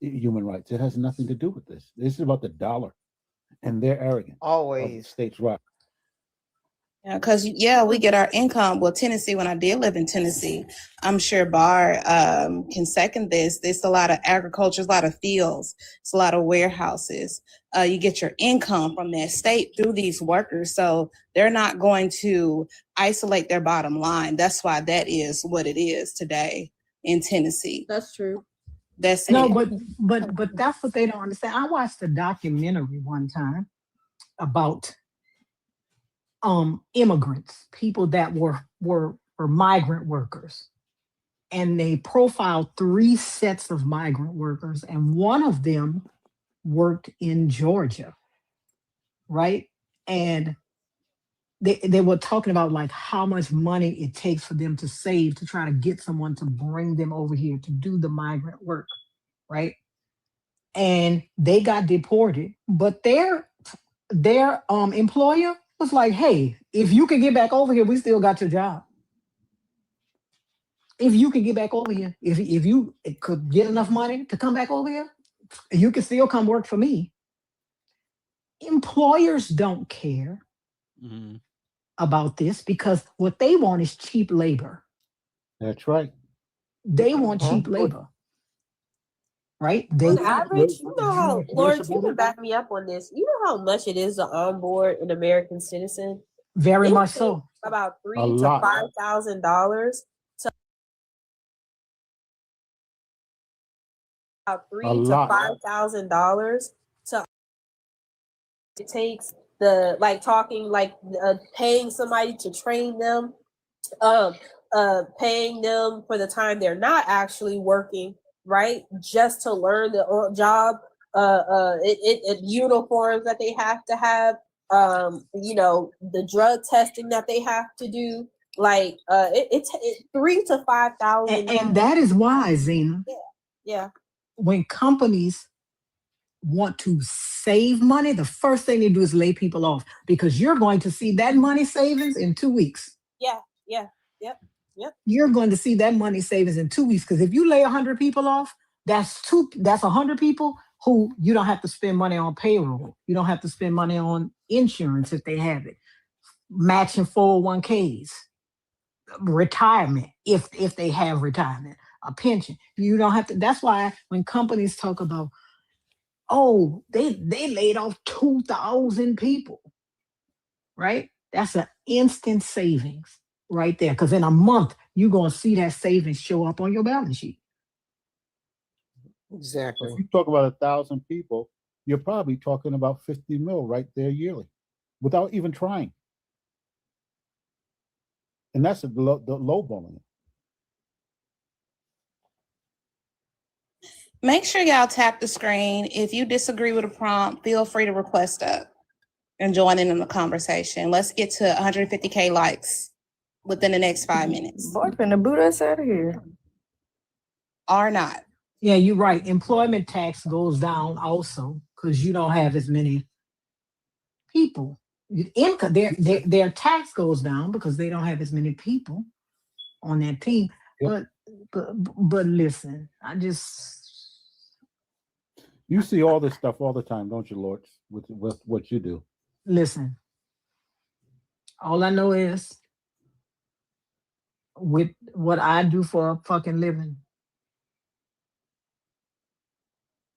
human rights. It has nothing to do with this. This is about the dollar and their arrogance. Always. States right. Yeah, because we get our income. Well, Tennessee, when I did live in Tennessee, I'm sure Bar can second this. There's a lot of agriculture, a lot of fields, it's a lot of warehouses. You get your income from that state through these workers. So they're not going to isolate their bottom line. That's why that is what it is today in Tennessee. That's true. That's No, it. but that's what they don't understand. I watched a documentary one time about immigrants, people that were migrant workers, and they profiled 3 sets of migrant workers, and one of them worked in Georgia, right? And they were talking about like how much money it takes for them to save to try to get someone to bring them over here to do the migrant work, right? And they got deported, but their employer was like, hey, if you can get back over here, we still got your job. If you can get back over here, if you could get enough money to come back over here, you can still come work for me. Employers don't care about this because what they want is cheap labor. That's right. They want cheap labor. Right? They On average, you know how, Lawrence, you can back me up on this. You know how much it is to onboard an American citizen? Very It much takes so. About A $3,000 to lot. $5,000 to about A lot. $5,000 to. It takes paying somebody to train them, paying them for the time they're not actually working, right? Just to learn the job, uniforms that they have to have, the drug testing that they have to do. It's $3,000 to $5,000. And that is why, Zena, Yeah. when companies want to save money, the first thing they do is lay people off because you're going to see that money savings in 2 weeks. Yep. You're going to see that money savings in 2 weeks because if you lay 100 people off, that's 100 people who you don't have to spend money on payroll. You don't have to spend money on insurance if they have it, matching 401ks, retirement if they have retirement, a pension. You don't have to. That's why when companies talk about, oh, they laid off 2,000 people, right? That's an instant savings right there. Because in a month, you're going to see that savings show up on your balance sheet. Exactly. If you talk about 1,000 people, you're probably talking about 50 mil right there yearly without even trying. And that's the low balling. Make sure y'all tap the screen. If you disagree with a prompt, feel free to request up and join in the conversation. Let's get to 150K likes within the next 5 minutes. Boy, finna boot us out of here. Or not. Yeah, you're right. Employment tax goes down also because you don't have as many people. Income, their tax goes down because they don't have as many people on that team. Yep. But listen, you see all this stuff all the time, don't you, Lord? With what you do. Listen. All I know is with what I do for a fucking living,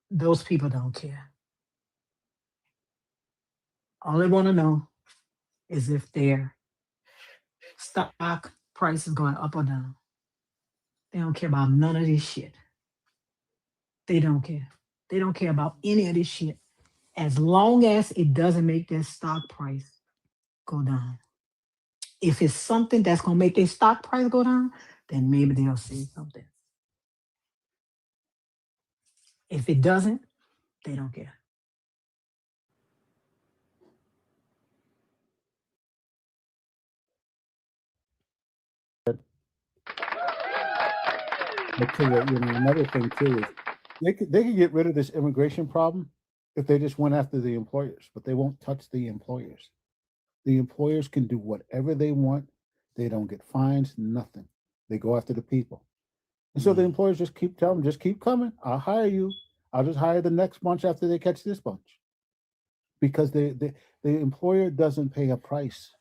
those people don't care. All they want to know is if their stock price is going up or down. They don't care about none of this shit. They don't care. They don't care about any of this shit as long as it doesn't make their stock price go down. If it's something that's going to make their stock price go down, then maybe they'll say something. If it doesn't, they don't care. But too, another thing too is they could get rid of this immigration problem if they just went after the employers, but they won't touch the employers. The employers can do whatever they want. They don't get fines, nothing. They go after the people. And so the employers just keep telling them, just keep coming. I'll hire you. I'll just hire the next bunch after they catch this bunch. Because the employer doesn't pay a price.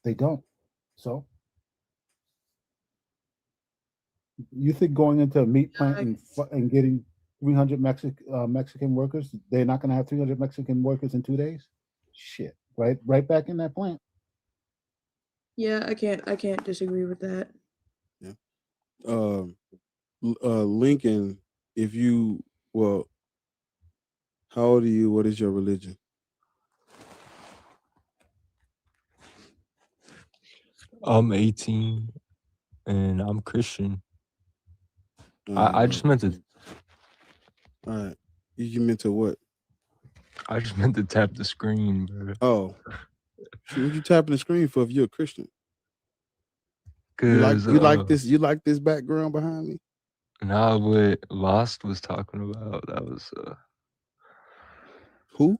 They don't. So you think going into a meat plant and getting 300 Mexican workers, they're not going to have 300 Mexican workers in 2 days? Shit, right back in that plant. Yeah, I can't disagree with that. Yeah. Lincoln, how old are you? What is your religion? I'm 18 and I'm Christian. I just meant to. All right. You meant to what? I just meant to tap the screen, bro. Oh. What you tapping the screen for if you're a Christian? Cause you like this background behind me? Nah, what Lost was talking about, that was who?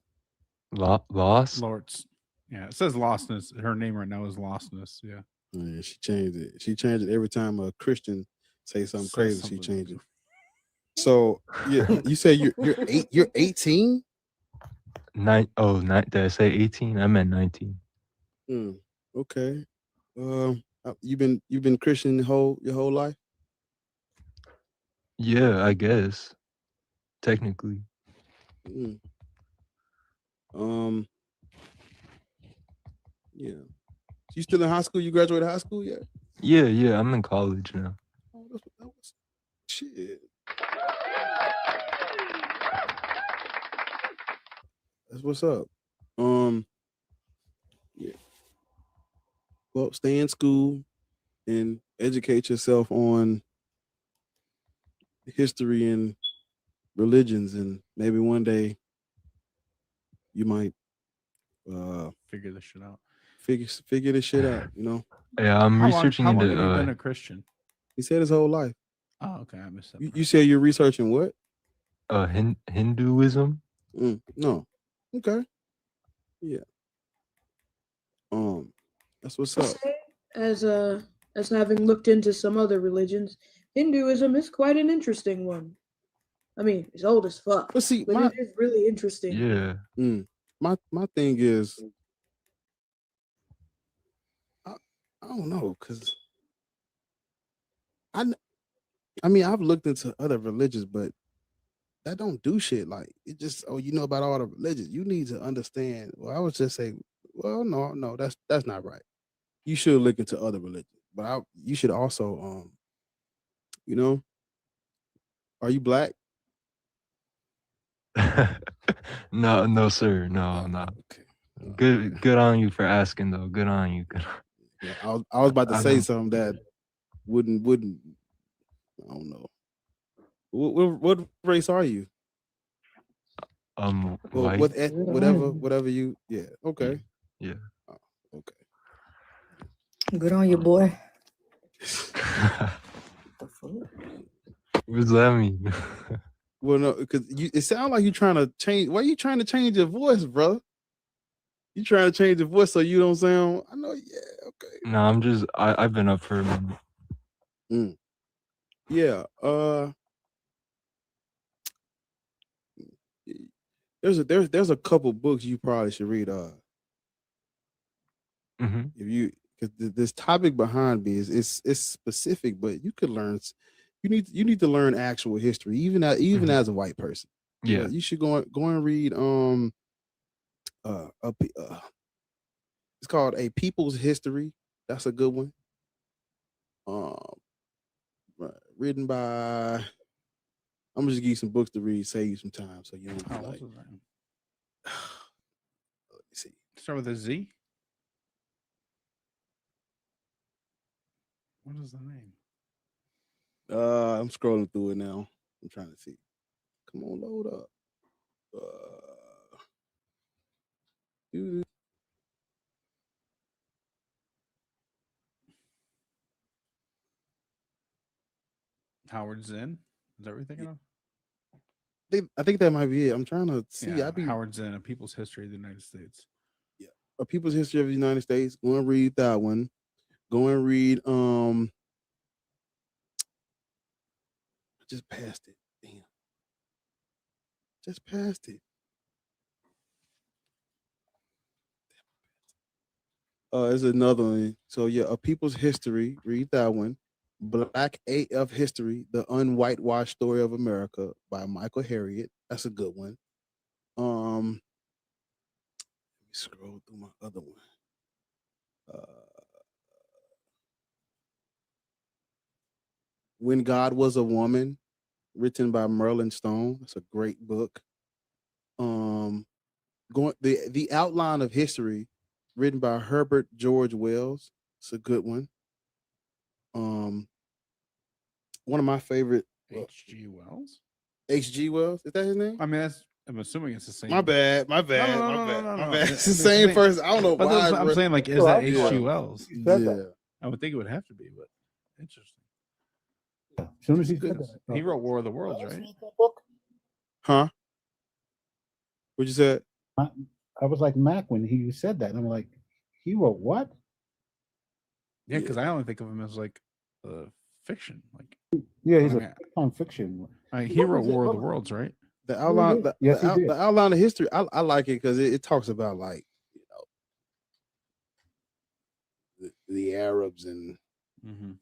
Lost? Lords. Yeah, it says Lostness. Her name right now is Lostness. Yeah. Yeah, she changed it. She changed it every time a Christian say something crazy. She changed it. So yeah, you say you're 18? Did I say 18? I meant 19. Okay. You've been Christian your whole life? Yeah, I guess. Technically. Yeah. You still in high school? You graduated high school yet? Yeah, I'm in college now. Shit. That's what's up. Yeah. Well, stay in school and educate yourself on history and religions, and maybe one day you might figure this shit out. Figure this shit out, you know. Yeah, I'm researching how long into. have you been a Christian? He said his whole life. Oh, okay, I missed that. You said you're researching what? Hinduism. No. Okay. Yeah. That's what's up. As having looked into some other religions, Hinduism is quite an interesting one. I mean, it's old as fuck. But see, it is really interesting. Yeah. My thing is, I don't know, cause I mean I've looked into other religions, but that don't do shit. Like it just you know about all the religions. You need to understand. Well, I would just say well, no, that's not right. You should look into other religions, but you should also, you know, are you black? No, sir. No, I'm not. Good on you for asking, though. Good on you. Yeah, I was about to I say don't- something that wouldn't. I don't know. What race are you? Well, white. whatever you. Yeah. Okay. Yeah. Good on you, boy. What does that mean? Well, no, because it sounds like you're trying to change. Why are you trying to change your voice, bro? You trying to change your voice so you don't sound. I know. Yeah. Okay. No, I've been up for a minute. Yeah. There's a couple books you probably should read. Mhm. If you because this topic behind me is it's specific, but you could learn. You need to learn actual history, even as a white person. Yeah. You should go and read it's called A People's History. That's a good one. Written by. I'm gonna just give you some books to read, save you some time, so you don't be Oh, like. what's his name? Let me see. Start with a Z. What is the name? I'm scrolling through it now. I'm trying to see. Come on, load up. Dude. Howard Zinn. Is that what you're thinking of? I think that might be it. I'm trying to see. Yeah, Howard Zinn, A People's History of the United States. A People's History of the United States. Go and read that one. Go and read. I just passed it. Damn. Just passed it. There's another one. So yeah, A People's History. Read that one. Black AF History: The Unwhitewashed Story of America by Michael Harriot. That's a good one. Let me scroll through my other one. When God Was a Woman, written by Merlin Stone. That's a great book. The Outline of History, written by Herbert George Wells. It's a good one. One of my favorite. H.G. Wells. H.G. Wells, is that his name? I mean, I'm assuming it's the same. My bad. My bad. No, my bad. no, My no. bad. It's the same person. I don't know But why. I'm saying, like, is that H.G. Wells? Yeah. I would think it would have to be, but interesting. As soon as he said that, He wrote War of the Worlds, right? Huh? What'd you say? I was like Mac when he said that. And I'm like, he wrote what? Yeah, because I only think of him as like fiction. Like, Yeah, he's I mean, a non-fiction. he wrote War of the Worlds, right? The outline. Yes, he did. The outline of history. I like it because it talks about, like, the Arabs and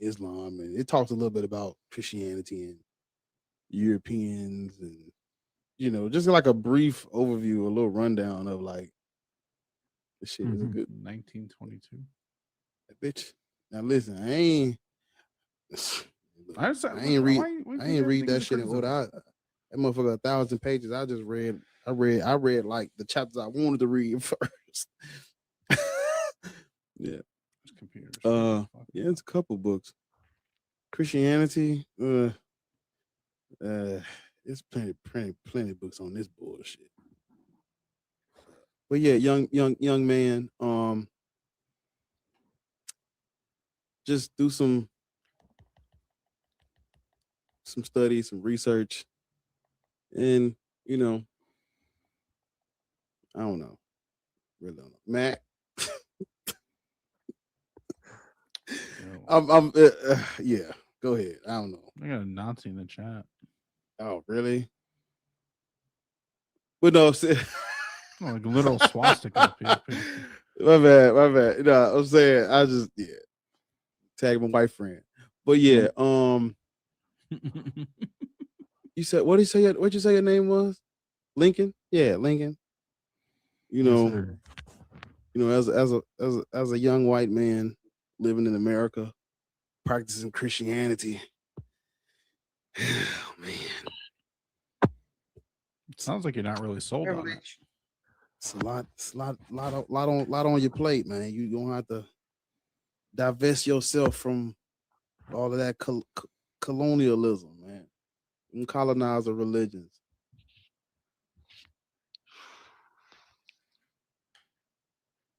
Islam, and it talks a little bit about Christianity and Europeans, and just like a brief overview, a little rundown of like the shit. Is good. 1922. Bitch. Now listen, I ain't read. I ain't read that shit in order. That motherfucker 1,000 pages. I just read. I read like the chapters I wanted to read first. Yeah. Computers. Yeah, it's a couple books. Christianity. It's plenty books on this bullshit. But yeah, young man. Just do some study, some research, and I don't know. Really don't know. Mac. I'm yeah. Go ahead. I don't know. I got a Nazi in the chat. Oh, really? But no, like literal swastika. My bad. No, I'm saying I just tag my white friend. But yeah, you said what'd you say your name was? Lincoln? Yeah, Lincoln. You know, as a young white man living in America, practicing Christianity. Oh man, It sounds like you're not really sold on it. it's a lot on your plate, man. You gonna have to divest yourself from all of that colonialism, man, and colonizer religions.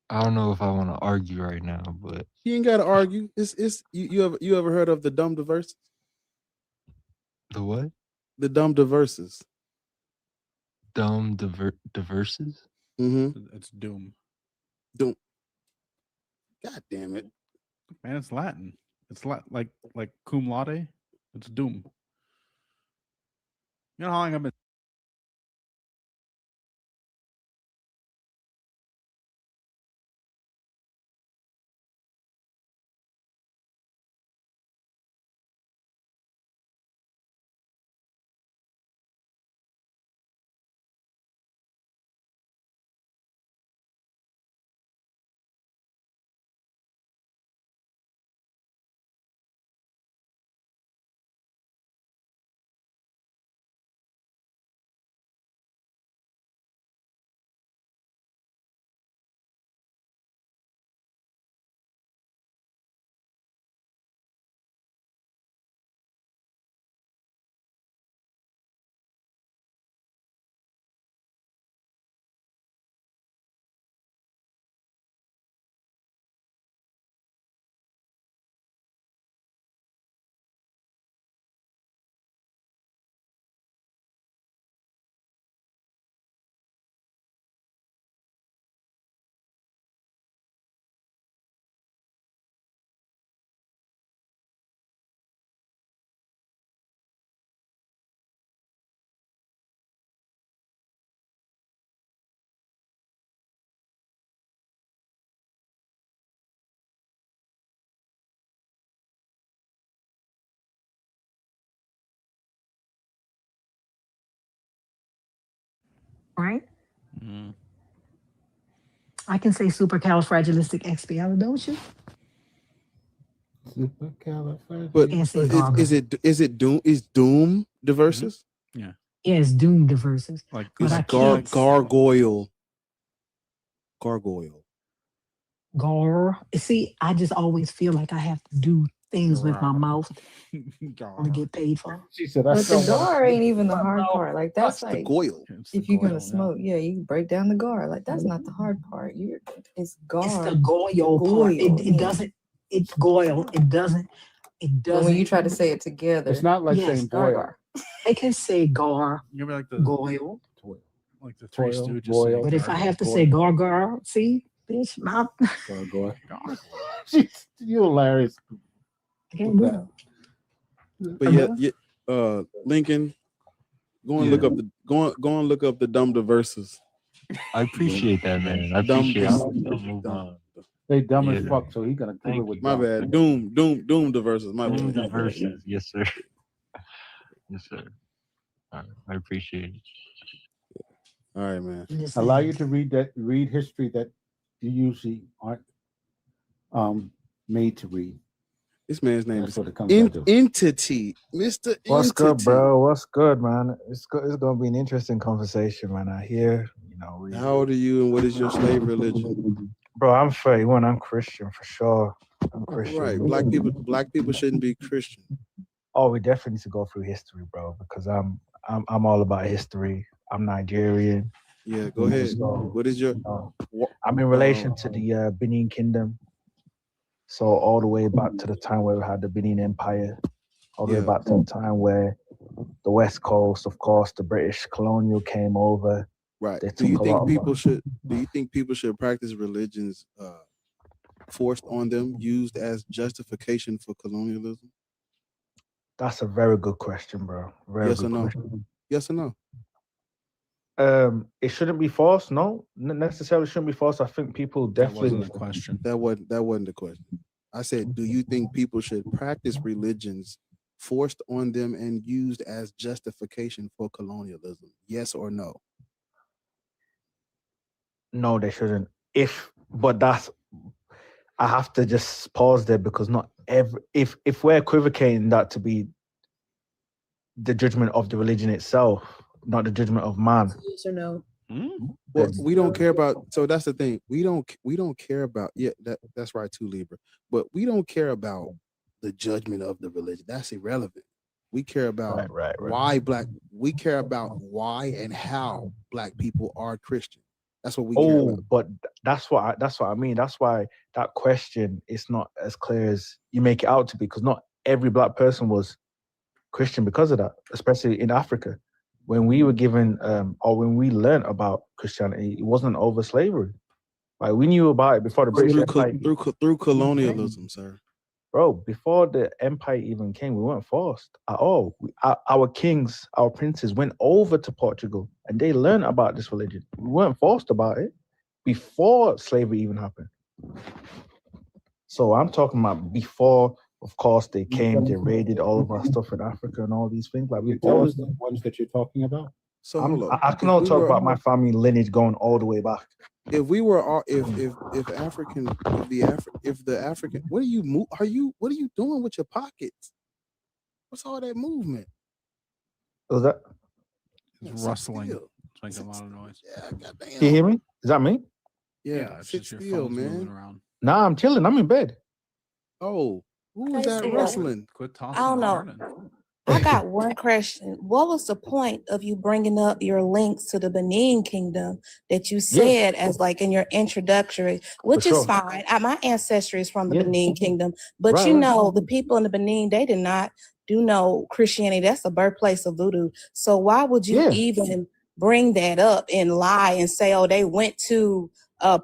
I don't know if I want to argue right now, but You ain't gotta argue. It's you ever heard of the dumb diverses? the what? The dumb diverses. Dumb diverses? Mm-hmm. It's doom. Doom. God damn it. Man, it's Latin. It's like cum laude. It's doom. You know how long I've been. Right? Mm. I can say supercalifragilisticexpialidocious. But And say is it doom? Is doom diverses? Yeah. Yeah, it's doom diverses. Like But I It's can't gargoyle. See, I just always feel like I have to do things with my mouth to get paid for. She said, But the "That's gar ain't even the hard part. Like that's the like goyle. if you're gonna smoke, yeah, you can break down the gar. Like that's not the hard part. It's gar. It's the goyle part. It doesn't. It's goyle. It doesn't. It But doesn't. when you try to say it together, It's not like saying gar boil. gar. I can say gar, You're like the goyle. like the Three Boil, Stooges. boil. saying But if I gargle. have to say gar, see, bitch, mouth. Gargoyle. You're hilarious. I can't do it. But yeah, Lincoln, go and look up the go and look up the dumb diverses. I appreciate that, man. I Dumb appreciate dis- it. They dumb as Yeah. fuck, so he gonna kill it with My dumb. bad. Doom diverses. My Dumb bad. diverses. Yes, sir. Yes, sir. All right. I appreciate it. All right, man. Allow you to read history that you usually aren't made to read. This man's name That's is what it comes down to. Entity, Mr. What's good, Entity. bro? What's good, man? It's gonna be an interesting conversation, man. I hear, How old are you, and what is your slave religion? bro. I'm 31. I'm Christian for sure. I'm Christian. Right, black people shouldn't be Christian. Oh, we definitely need to go through history, bro, because I'm all about history. I'm Nigerian. Yeah, go ahead. So, What is your? I'm in relation to the Benin Kingdom. So all the way back to the time where we had the Benin Empire, all the way back to the time where the West Coast, of course, the British colonial came over. Right. They Do you took a think lot of- people should? Do you think people should practice religions forced on them, used as justification for colonialism? That's a very good question, bro. Very Yes good or no? question. Yes or no? It shouldn't be forced. No, necessarily shouldn't be forced. I think people definitely. That wasn't the question. That wasn't the question. I said, do you think people should practice religions forced on them and used as justification for colonialism? Yes or no? No, they shouldn't. If But I have to just pause there because not every if we're equivocating that to be the judgment of the religion itself, not the judgment of man. Yes or no? Well, we don't care about. So that's the thing. We don't care about. Yeah, that's right too, Libra. But we don't care about the judgment of the religion. That's irrelevant. We care about why we care about why and how Black people are Christian. That's what we care about. But that's what I mean. That's why that question is not as clear as you make it out to be, because not every Black person was Christian because of that, especially in Africa. When we were given or when we learned about Christianity, it wasn't over slavery. Like we knew about it before the British Empire. Through colonialism, sir. Bro, before the empire even came, we weren't forced at all. Our kings, our princes went over to Portugal and they learned about this religion. We weren't forced about it before slavery even happened. So I'm talking about before, of course, they came, they raided all of our stuff in Africa and all these things. Like we Those are the ones that you're talking about. So I can only talk about my family lineage going all the way back. If we were all, if the African, what are you doing with your pockets? What's all that movement? Was that? It's rustling. It's making a lot of noise. Yeah, goddamn. Can you hear me? Is that me? Yeah, it's sit just your still, phone's moving man. around. Nah, I'm chilling. I'm in bed. Oh, who was Hey, that Sarah. rustling? Quit I tossing don't the know. garden. I got one question. What was the point of you bringing up your links to the Benin Kingdom that you said as like in your introductory, which is sure. fine. My ancestry is from the Yeah. Benin Kingdom, but Right, you right. know, the people in the Benin, they did not do no Christianity. That's the birthplace of voodoo. So why would you Yeah. even bring that up and lie and say, oh, they went to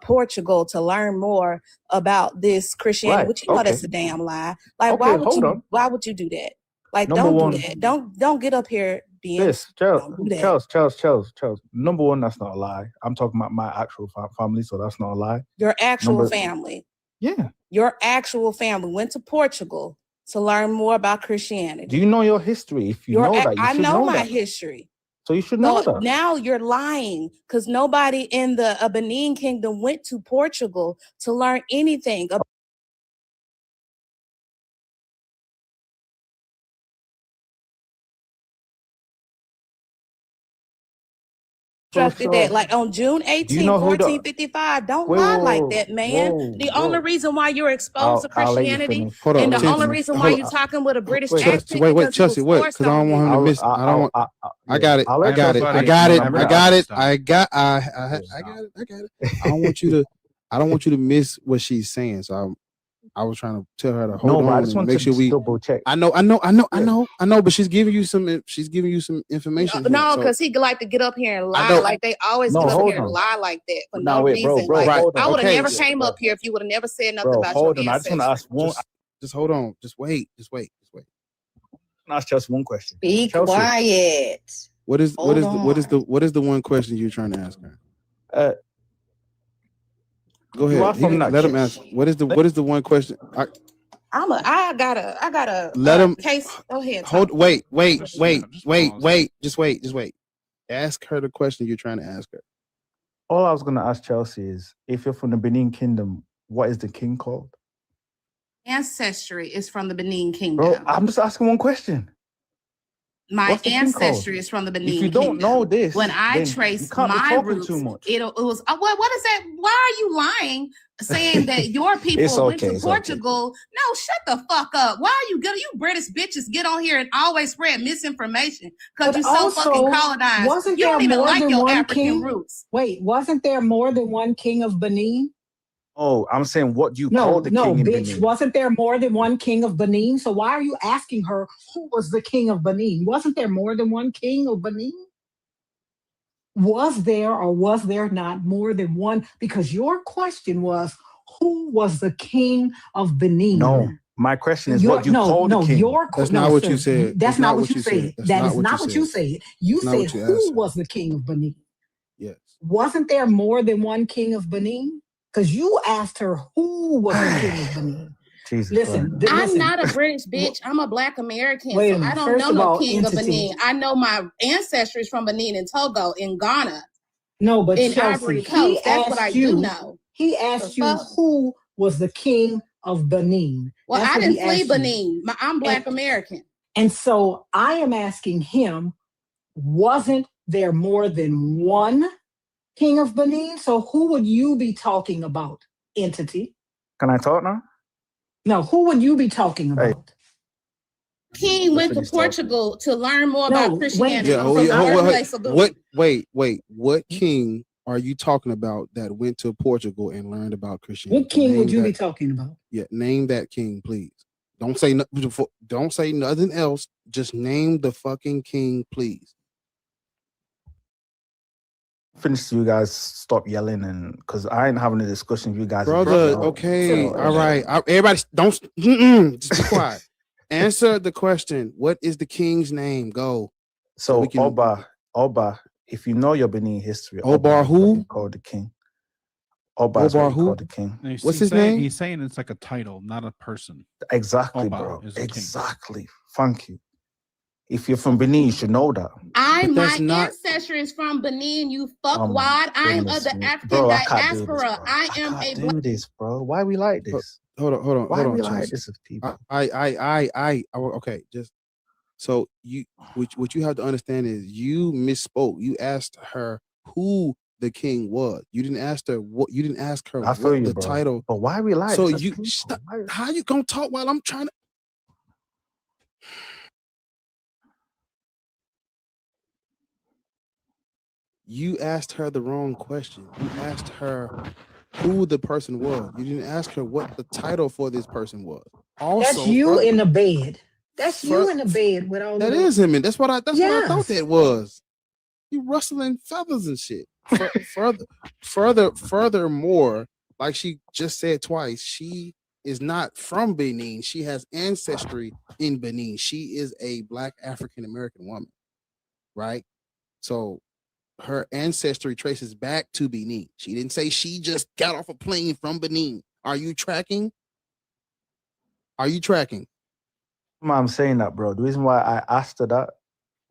Portugal to learn more about this Christianity, Right, which you know okay. that's a damn lie. Like, Okay, hold on. why would you do that? Like, Number don't one- do that. Don't get up here being. Don't do that. Charles. Number one, that's not a lie. I'm talking about my actual family, so that's not a lie. Your actual Number- family. Yeah. Your actual family went to Portugal to learn more about Christianity. Do you know your history? If you know that, you I should know my that. history. So you should know So that. now you're lying because nobody in the Benin Kingdom went to Portugal to learn anything about. Constructed that like on June 18, know who the- 1455. Don't Wait, lie whoa, like whoa, that, man. whoa, the whoa. only reason why you're exposed to I'll let you Christianity finish. Hold on, and the Chelsea, only reason why hold you're on. talking with a British Wait, accent Chelsea, wait, because it Chelsea, was wait, forced because I don't on want him you. to miss. I don't want. I got it. I'll I let got it. everybody- I got it. I'm I gonna got it. stop. I got. I got it. I got it. I don't want you to. I don't want you to miss what she's saying. So I was trying to tell her to hold No, on but I just and want make to sure we. double check. I know. But she's giving you some. She's giving you some information. No, here, so- because he like to get up here and lie know. like they always No, get up hold here and on. lie like that for No, no wait, bro, reason. bro, Like, hold on. I would have Okay, never yeah, came up here if you would have never said nothing Bro, about hold your on. I just want to ancestors. ask one. Just hold on. Just wait. Ask just one question. Be Chelsea. quiet. What is Hold the one question you're trying to ask her? Go You are ahead. from that Let him church. ask. What is the one question? I got a Let him- case. Go ahead. Hold. Tom. Wait. Just pause. Just wait. Ask her the question you're trying to ask her. All I was going to ask Chelsea is, if you're from the Benin Kingdom, what is the king called? Ancestry is from the Benin Kingdom. Bro, I'm just asking one question. My What's the king called? ancestry is from the Benin If you don't Kingdom. know this, when I then you trace can't be my talking roots, too much. it was what is that? Why are you lying? Saying that your people It's went okay, to it's okay. Portugal? No, shut the fuck up. Why are you good? You British bitches get on here and always spread misinformation because But you're so fucking also, colonized. wasn't You there don't even more like than your one African king? roots. Wait, wasn't there more than one king of Benin? Oh, I'm saying, what do you call the No, king in bitch. Benin? Wasn't there more than one king of Benin? So why are you asking her who was the king of Benin? Wasn't there more than one king of Benin? Was there or was there not more than one? Because your question was, who was the king of Benin? No, my question is, what do you call the king? That's not what you said. That's not what you said. That's That not is not what you said. You That's not said what you who asked her. was the king of Benin? Yes. Wasn't there more than one king of Benin? Because you asked her who was the king of Benin. Jesus Listen, Christ. I'm listen. not a British bitch. I'm a Black American. Wait a So minute. I don't First know of no all, king of entity. Benin. I know my ancestry is from Benin and Togo in Ghana. No, but In Chelsea, Ivory he Coast. That's what I asked do you. know. He asked you who was the king of Benin. Well, That's I what didn't he flee asked you. Benin. I'm Black American. And so I am asking him, wasn't there more than one king of Benin? So who would you be talking about, entity? Can I talk now? No, who would you be talking about? King went to Portugal to learn more about Christianity. Yeah, wait. What king are you talking about that went to Portugal and learned about Christianity? What king would you be talking about? Yeah, name that king, please. Don't say nothing else. Just name the fucking king, please. Finish so you guys stop yelling, and because I ain't having a discussion with you guys. Brother, okay, all right. Everybody, just be quiet. Answer the question. What is the king's name? Go. So Oba, if you know your Benin history, Oba who? Called the king. Oba is what he called the king. What's his name? He's saying it's like a title, not a person. Exactly, Oba bro. is a king. Exactly. Thank you. If you're from Benin, you should know that. My ancestry is from Benin, you fuckwad. I am of the African diaspora. I am a do this, bro. Why we like this? Hold on. Why we like this with people? Okay, just so what you have to understand is you misspoke. You asked her who the king was. You didn't ask her what. You didn't ask her I feel you, the bro. title. But why we like? So this you how you gonna talk while I'm trying to? You asked her the wrong question. You asked her who the person was. You didn't ask her what the title for this person was. Also, that's you in the bed. That's you in the bed with all that is him, and that's what I thought that was. You rustling feathers and shit. Furthermore, like she just said twice, she is not from Benin. She has ancestry in Benin. She is a Black African American woman, right? So her ancestry traces back to Benin. She didn't say she just got off a plane from Benin. Are you tracking? I'm saying that, bro. The reason why I asked her that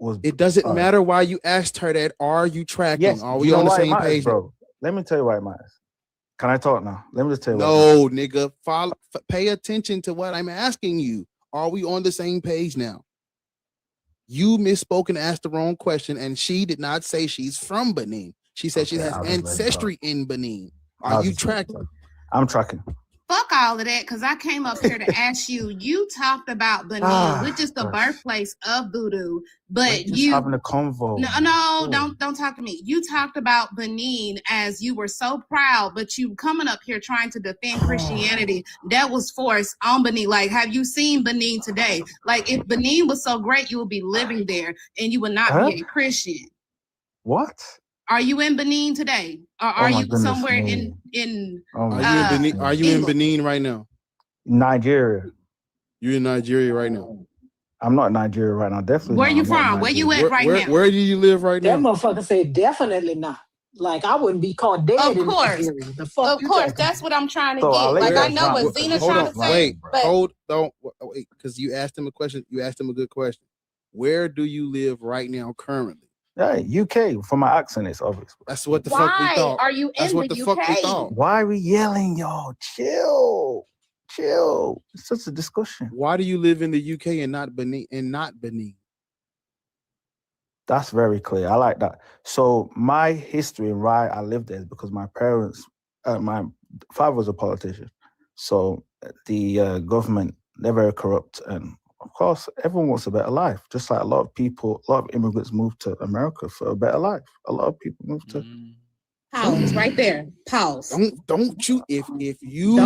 was it doesn't matter why you asked her that. Are you tracking? Yes, are we on the same page, bro? Let me tell you why it matters. Can I talk now? Let me just tell you. No, nigga. Pay attention to what I'm asking you. Are we on the same page now? You misspoke and asked the wrong question, and she did not say she's from Benin. She said she has ancestry in Benin. Are you tracking? I'm tracking. fuck all of that, because I came up here to ask you. You talked about Benin, which is the birthplace of voodoo, but you having a convo. No, don't talk to me. You talked about Benin as you were so proud, but you coming up here trying to defend Christianity that was forced on Benin. Like, have you seen Benin today? Like, if Benin was so great, you would be living there and you would not be a Christian. What? Are you in Benin today? Or are you somewhere in Are you in Benin right now? Nigeria. You're in Nigeria right now. I'm not in Nigeria right now. Definitely. Where you from? Where you at right now? Where do you live right now? now? That motherfucker said definitely not. Like, I wouldn't be caught dead. Of in course. Nigeria. The fuck Of course. That's what I'm trying to get. Like, I know what Zena's trying to say. Wait, because you asked him a question. You asked him a good question. Where do you live right now currently? Yeah, UK. For my accent, it's obvious. That's what the fuck we thought. Why are you in the UK? Fuck we thought. Why are we yelling, y'all? Chill. It's just a discussion. Why do you live in the UK and not Benin? That's very clear. I like that. So my history and why I lived there is because my parents, my father was a politician. So the government, they're very corrupt. And of course, everyone wants a better life. Just like a lot of immigrants moved to America for a better life. A lot of people moved to. Pause right there. Pause. Don't you? If you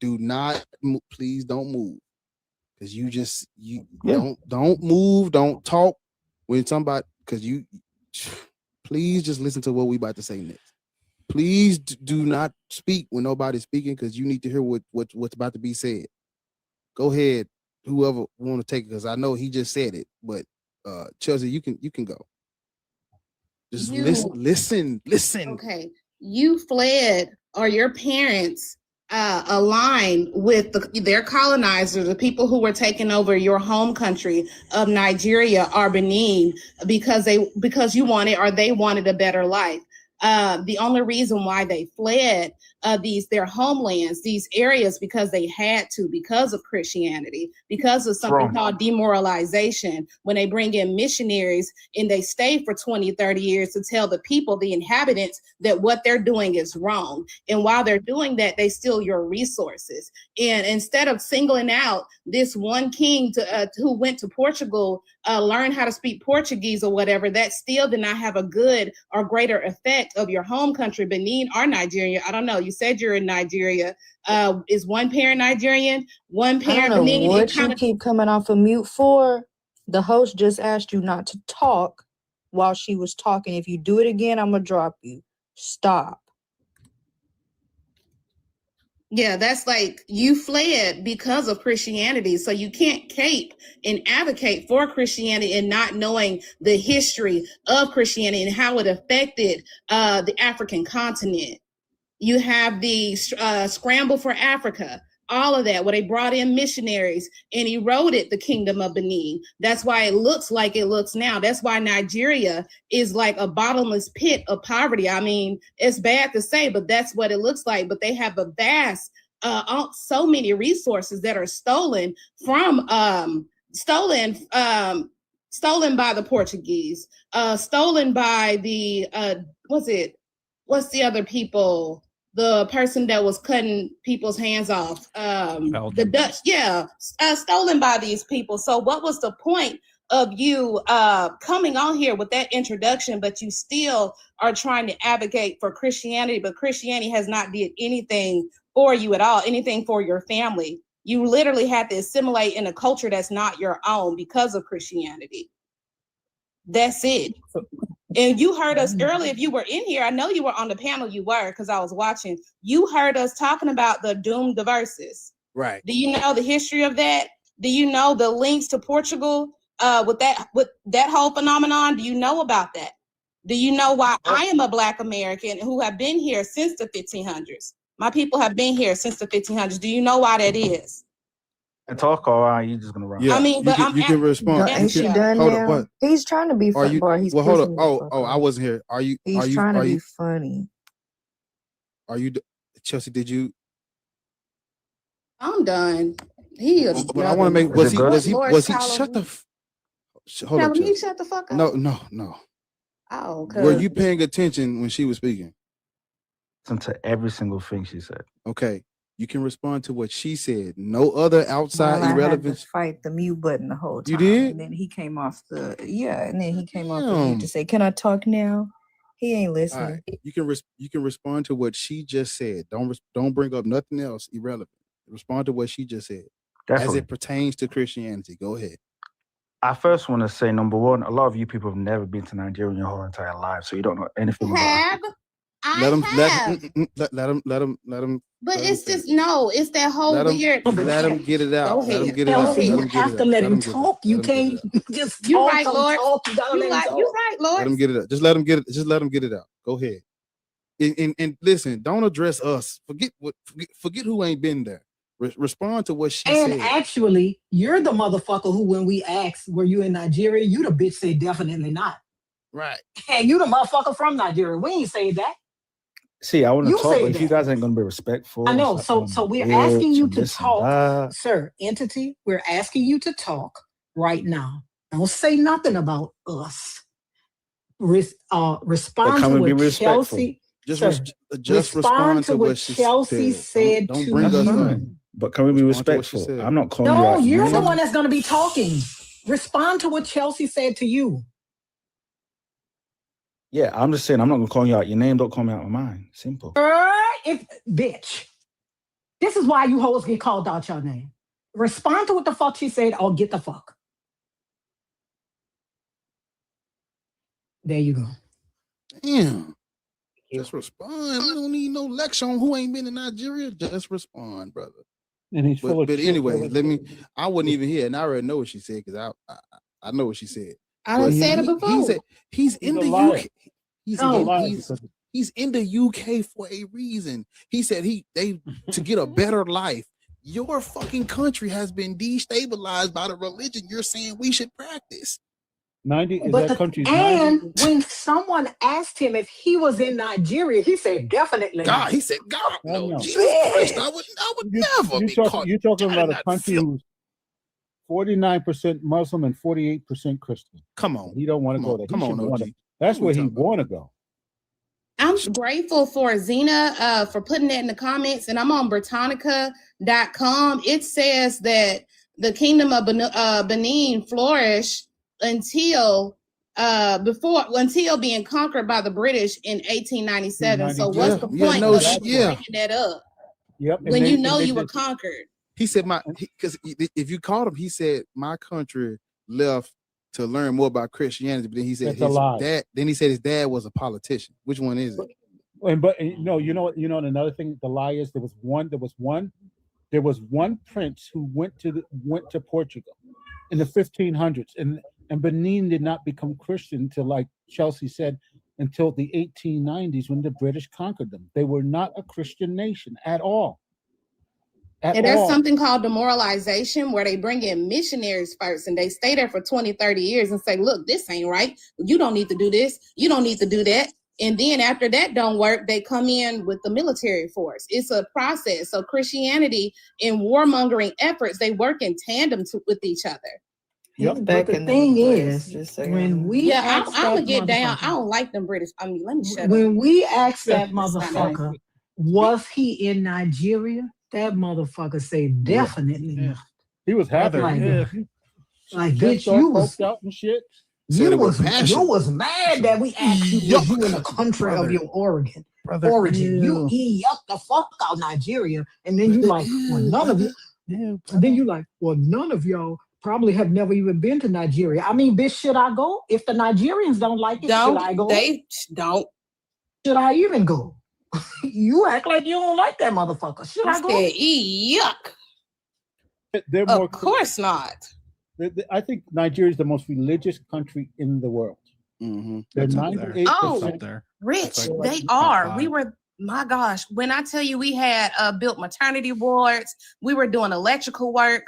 do not please don't move, because don't move. Don't talk when somebody, because you. Please just listen to what we about to say next. Please do not speak when nobody's speaking, because you need to hear what's about to be said. Go ahead. Whoever want to take it, because I know he just said it, but Chelsea, you can go. Just listen. Okay, you fled, or your parents aligned with their colonizers, the people who were taking over your home country of Nigeria or Benin, because you wanted, or they wanted, a better life. The only reason why they fled their homelands, these areas, because they had to, because of Christianity, because of something Wrong. called demoralization, when they bring in missionaries and they stay for 20, 30 years to tell the people, the inhabitants, that what they're doing is wrong. And while they're doing that, they steal your resources. And instead of singling out this one king who went to Portugal, learn how to speak Portuguese or whatever, that still did not have a good or greater effect of your home country, Benin or Nigeria. I don't know. You said you're in Nigeria. Is one parent Nigerian? One I parent don't know Benin? what you keep coming off of mute for. The host just asked you not to talk while she was talking. If you do it again, I'm gonna drop you. Stop. Yeah, that's like you fled because of Christianity. So you can't cape and advocate for Christianity and not knowing the history of Christianity and how it affected the African continent. You have the scramble for Africa, all of that, where they brought in missionaries and eroded the kingdom of Benin. That's why it looks like it looks now. That's why Nigeria is like a bottomless pit of poverty. I mean, it's bad to say, but that's what it looks like. But they have a vast, so many resources that are stolen by the Portuguese, stolen by the, what's the other people? The person that was cutting people's hands off, the Dutch, stolen by these people. So what was the point of you coming on here with that introduction, but you still are trying to advocate for Christianity, but Christianity has not did anything for you at all, anything for your family. You literally had to assimilate in a culture that's not your own because of Christianity. That's it. And you heard us earlier, if you were in here, I know you were on the panel, you were, because I was watching. You heard us talking about the doomed verses. Right. Do you know the history of that? Do you know the links to Portugal with that whole phenomenon? Do you know about that? Do you know why I am a Black American who have been here since the 1500s? My people have been here since the 1500s. Do you know why that is? And talk, or are you just gonna run? Yeah, I mean, but you can respond. Ain't she done Hold now? up, what? He's trying to be Are funny. you? Boy, he's Well, hold up. pissing me the fuck I off. wasn't here. Are you? He's trying to be funny. Are you? Chelsea, did you? I'm done. He is. But I want to make. Was he? Shut the. Hold Tell up, him he Chelsea. shut the fuck up. No. Oh, Were you paying attention when she was speaking? Listen to every single thing she said. Okay, you can respond to what she said. No other outside Well, I had irrelevance. to fight the mute button the whole time. You did? And then he came off the mute to say, "Can I talk now?" He ain't All listening. right, you can respond to what she just said. Don't bring up nothing else irrelevant. Respond to what she just said as Definitely. it pertains to Christianity. Go ahead. I first want to say, number one, a lot of you people have never been to Nigeria in your whole entire life, so you don't know anything about it. Let him. Let him. But it's just it's that whole weird. Let him get it out. Go Let him ahead. get it out. Kelsey, you have to let him get it out. talk. You Let him get can't it out. just You talk, right, Lord. talk. You gotta let him talk. You right, Lord. Let him get it out. Just let him get it. Just let him get it out. Go ahead. And listen, don't address us. Forget who ain't been there. Respond to what she And said. actually, you're the motherfucker who, when we asked, were you in Nigeria? You the bitch said definitely not. Right. And you the motherfucker from Nigeria. We ain't say that. See, I want to You talk, but say if you that. guys ain't gonna be respectful, I know. it's So like, so we're bitch, asking you and to this and talk, that. sir, entity. We're asking you to talk right now. Don't say nothing about us. Respond can to we be what respectful? Chelsea. Just sir, respond to what she Chelsea said Don't to bring us you. up. But can we be Respond to what she respectful? said. I'm not calling you No, out. you're the name. one that's going to be talking. Respond to what Chelsea said to you. Yeah, I'm just saying, I'm not gonna call you out your name. Don't call me out of mine. Simple. Bitch. This is why you hoes get called out your name. Respond to what the fuck she said or get the fuck. There you go. Damn. Just respond. We don't need no lecture on who ain't been in Nigeria. Just respond, brother. And he's full of But shit. anyway, I wasn't even here, and I already know what she said because I know what she said. I done But said it before. He's in a the liar. UK. liar He's in the UK for a reason. He said to get a better life. Your fucking country has been destabilized by the religion you're saying we should practice. But that country's and when someone asked him if he was in Nigeria, he said definitely God, not. he said, God, no, Jesus Yes. Christ, I would never be caught. You're talking doing about a that country filth. who's 49% Muslim and 48% Christian. Come on. He don't want to go there. Come on, OG. That's What where we he talking about? want to go. I'm grateful for Zena for putting that in the comments, and I'm on Britannica.com. It says that the kingdom of Benin flourished until being conquered by the British in 1897. So what's the point of bringing that up? Yep. When you know you were conquered. He said because if you called him, he said my country left to learn more about Christianity, but then he said That's a lie. his dad was a politician. Which one is it? You know another thing, the lie is there was one prince who went to Portugal in the 1500s, and Benin did not become Christian until, like Chelsea said, until the 1890s when the British conquered them. They were not a Christian nation at all. And there's something called demoralization, where they bring in missionaries first and they stay there for 20, 30 years and say, look, this ain't right. You don't need to do this. You don't need to do that. And then after that don't work, they come in with the military force. It's a process. So Christianity and warmongering efforts, they work in tandem with each other. He's back in the thing is, when we I'm gonna get down. I don't like them British. I mean, let me shut up. When we asked that motherfucker, was he in Nigeria? That motherfucker said definitely not. He was happy. Like bitch, you was out and shit. You was mad that we asked you was you in the country of your origin. You yuck the fuck out Nigeria, and then you like, well, none of you. And then you like, well, none of y'all probably have never even been to Nigeria. I mean, bitch, should I go? If the Nigerians don't like it, should I go? They don't. Should I even go? You act like you don't like that motherfucker. Should I go? Yuck. Of course not. I think Nigeria is the most religious country in the world. Mm-hmm. They're That's 98%. Oh, Rich, they are. We were, my gosh, when I tell you we had built maternity wards, we were doing electrical work.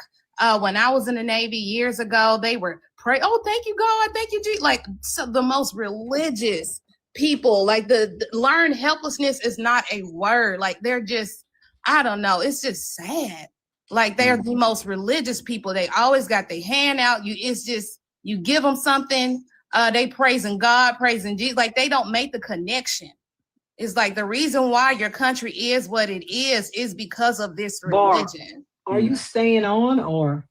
When I was in the Navy years ago, they were pray. Oh, thank you, God. Thank you, Jesus. Like the most religious people. Like the learned helplessness is not a word. Like they're just, I don't know. It's just sad. Like they're the most religious people. They always got their hand out. It's just, you give them something. They praising God, praising Jesus. Like they don't make the connection. It's like the reason why your country is what it is because of this religion. Are you staying on or?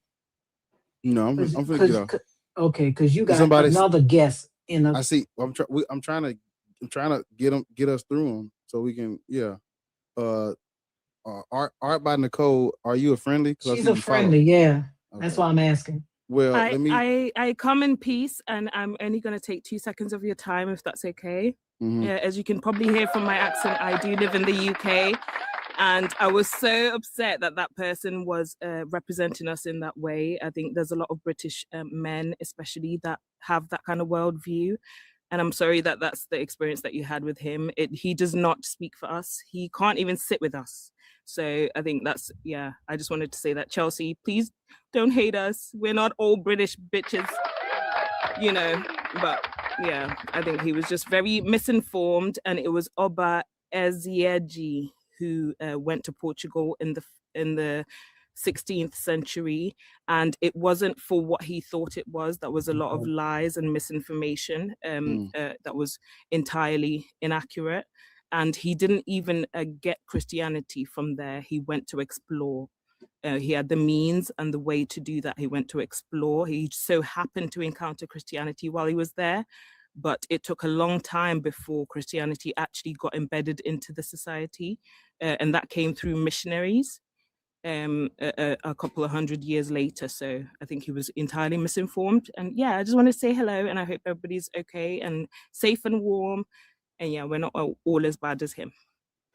No, I'm finna get off. Okay, because you got Somebody's- another guest in a. I see. I'm trying to get us through them so we can. Yeah. Art by Nicole. Are you a friendly? She's a friendly. Yeah, that's why I'm asking. Well, I come in peace, and I'm only going to take 2 seconds of your time, if that's okay. Mhm. Yeah, as you can probably hear from my accent, I do live in the UK, and I was so upset that that person was representing us in that way. I think there's a lot of British men, especially, that have that kind of worldview. And I'm sorry that that's the experience that you had with him. He does not speak for us. He can't even sit with us. So I think that's, yeah, I just wanted to say that. Chelsea, please don't hate us. We're not all British bitches, you know, but yeah, I think he was just very misinformed. And it was Oba Ezieji who went to Portugal in the 16th century, and it wasn't for what he thought it was. That was a lot of lies and misinformation that was entirely inaccurate. And he didn't even get Christianity from there. He went to explore. He had the means and the way to do that. He went to explore. He so happened to encounter Christianity while he was there, but it took a long time before Christianity actually got embedded into the society. And that came through missionaries a couple of 100 years later. So I think he was entirely misinformed. And yeah, I just want to say hello, and I hope everybody's okay and safe and warm. And yeah, we're not all as bad as him.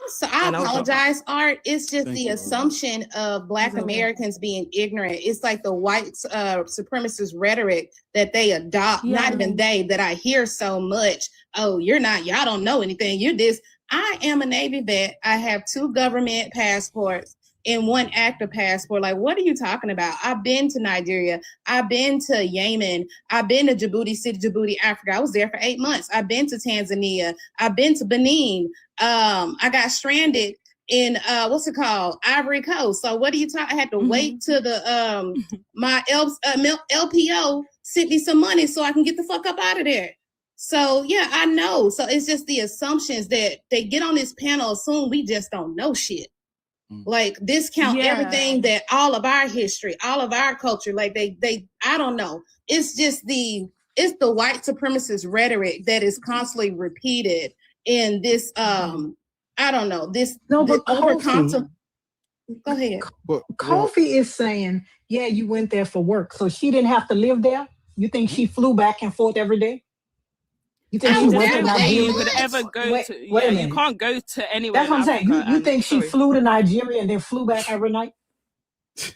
So I apologize, Art. It's just the assumption of Black Americans being ignorant. It's like the white supremacist rhetoric that they adopt, not even they, that I hear so much. Oh, y'all don't know anything. You're this. I am a Navy vet. I have 2 government passports. in one active passport. Like, what are you talking about? I've been to Nigeria. I've been to Yemen. I've been to Djibouti City, Djibouti, Africa. I was there for 8 months. I've been to Tanzania. I've been to Benin. I got stranded in what's it called, Ivory Coast. So what are you talking? I had to wait till the my LPO sent me some money so I can get the fuck up out of there. So yeah, I know. So it's just the assumptions that they get on this panel, assume we just don't know shit. Like discount everything, that all of our history, all of our culture. Like they I don't know. It's just it's the white supremacist rhetoric that is constantly repeated in this I don't know, this No, but Go ahead. Kofi is saying, yeah, you went there for work. So she didn't have to live there? You think she flew back and forth every day? You think she went to Nigeria? You could ever go Wait to, a yeah, you minute. can't go to anywhere. That's what I'm saying. You think she flew to Nigeria and then flew back every night?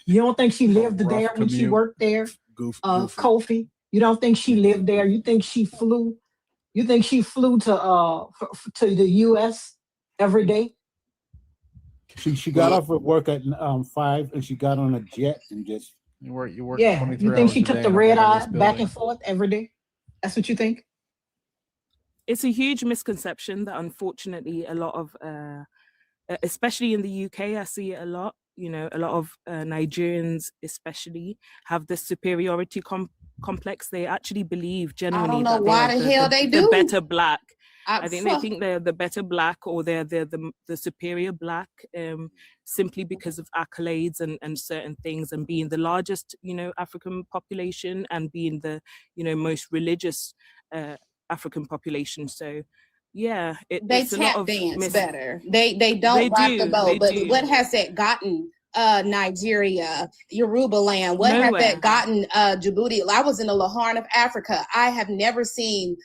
You don't think she lived there when she worked there? Kofi, you don't think she lived there? You think she flew? You think she flew to the U.S. every day? She got off at work at 5 and she got on a jet and just you work. Yeah, 23 you think hours she a took day the in a red eye building. back and forth every day? That's what you think? It's a huge misconception that unfortunately a lot of, especially in the UK, I see it a lot. You know, a lot of Nigerians especially have this superiority complex. They actually believe genuinely I don't know that why the hell they do. the better black. I I think they think they're the better black, or they're the superior black, simply because of accolades and certain things, and being the largest, you know, African population, and being the, you know, most religious African population. So yeah, they it's a lot tap of dance better. They don't rock the boat. But what has that gotten Nigeria, Yoruba land? What has that gotten Djibouti? I was in the Horn of Africa. I have never seen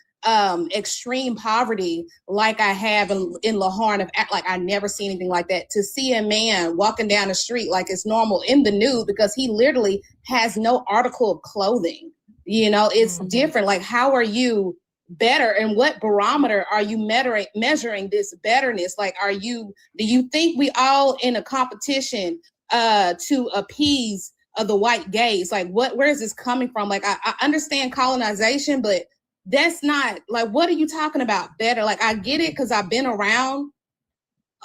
extreme poverty like I have in La Horn of like I never seen anything like that. To see a man walking down the street like it's normal in the nude because he literally has no article of clothing, you know, it's different. Like, how are you better, and what barometer are you measuring this betterness? Like, do you think we all in a competition to appease the white gaze? Like, where is this coming from? Like, I understand colonization, but that's not, like, what are you talking about better? Like, I get it because I've been around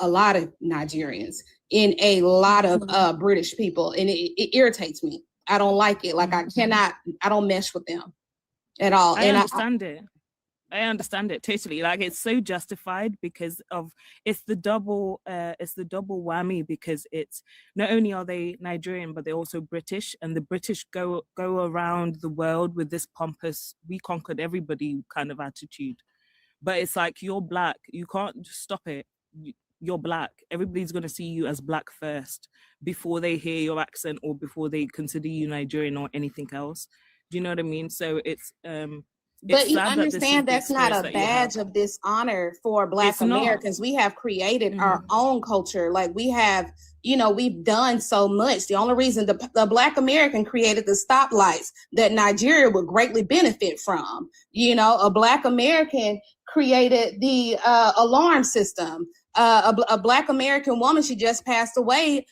a lot of Nigerians and a lot of British people, and it irritates me. I don't like it. Like, I don't mesh with them at all. I understand it totally. Like, it's so justified because of it's the double whammy, because it's not only are they Nigerian, but they're also British, and the British go around the world with this pompous "we conquered everybody" kind of attitude. But it's like, you're black, you can't just stop it. You're black. Everybody's gonna see you as black first before they hear your accent or before they consider you Nigerian or anything else. Do you know what I mean? So it's but you understand that's not a badge of dishonor for Black Americans. We have created our own culture. Like, we have, you know, we've done so much. The only reason the Black American created the stoplights that Nigeria would greatly benefit from. You know, a Black American created the alarm system. A Black American woman, she just passed away,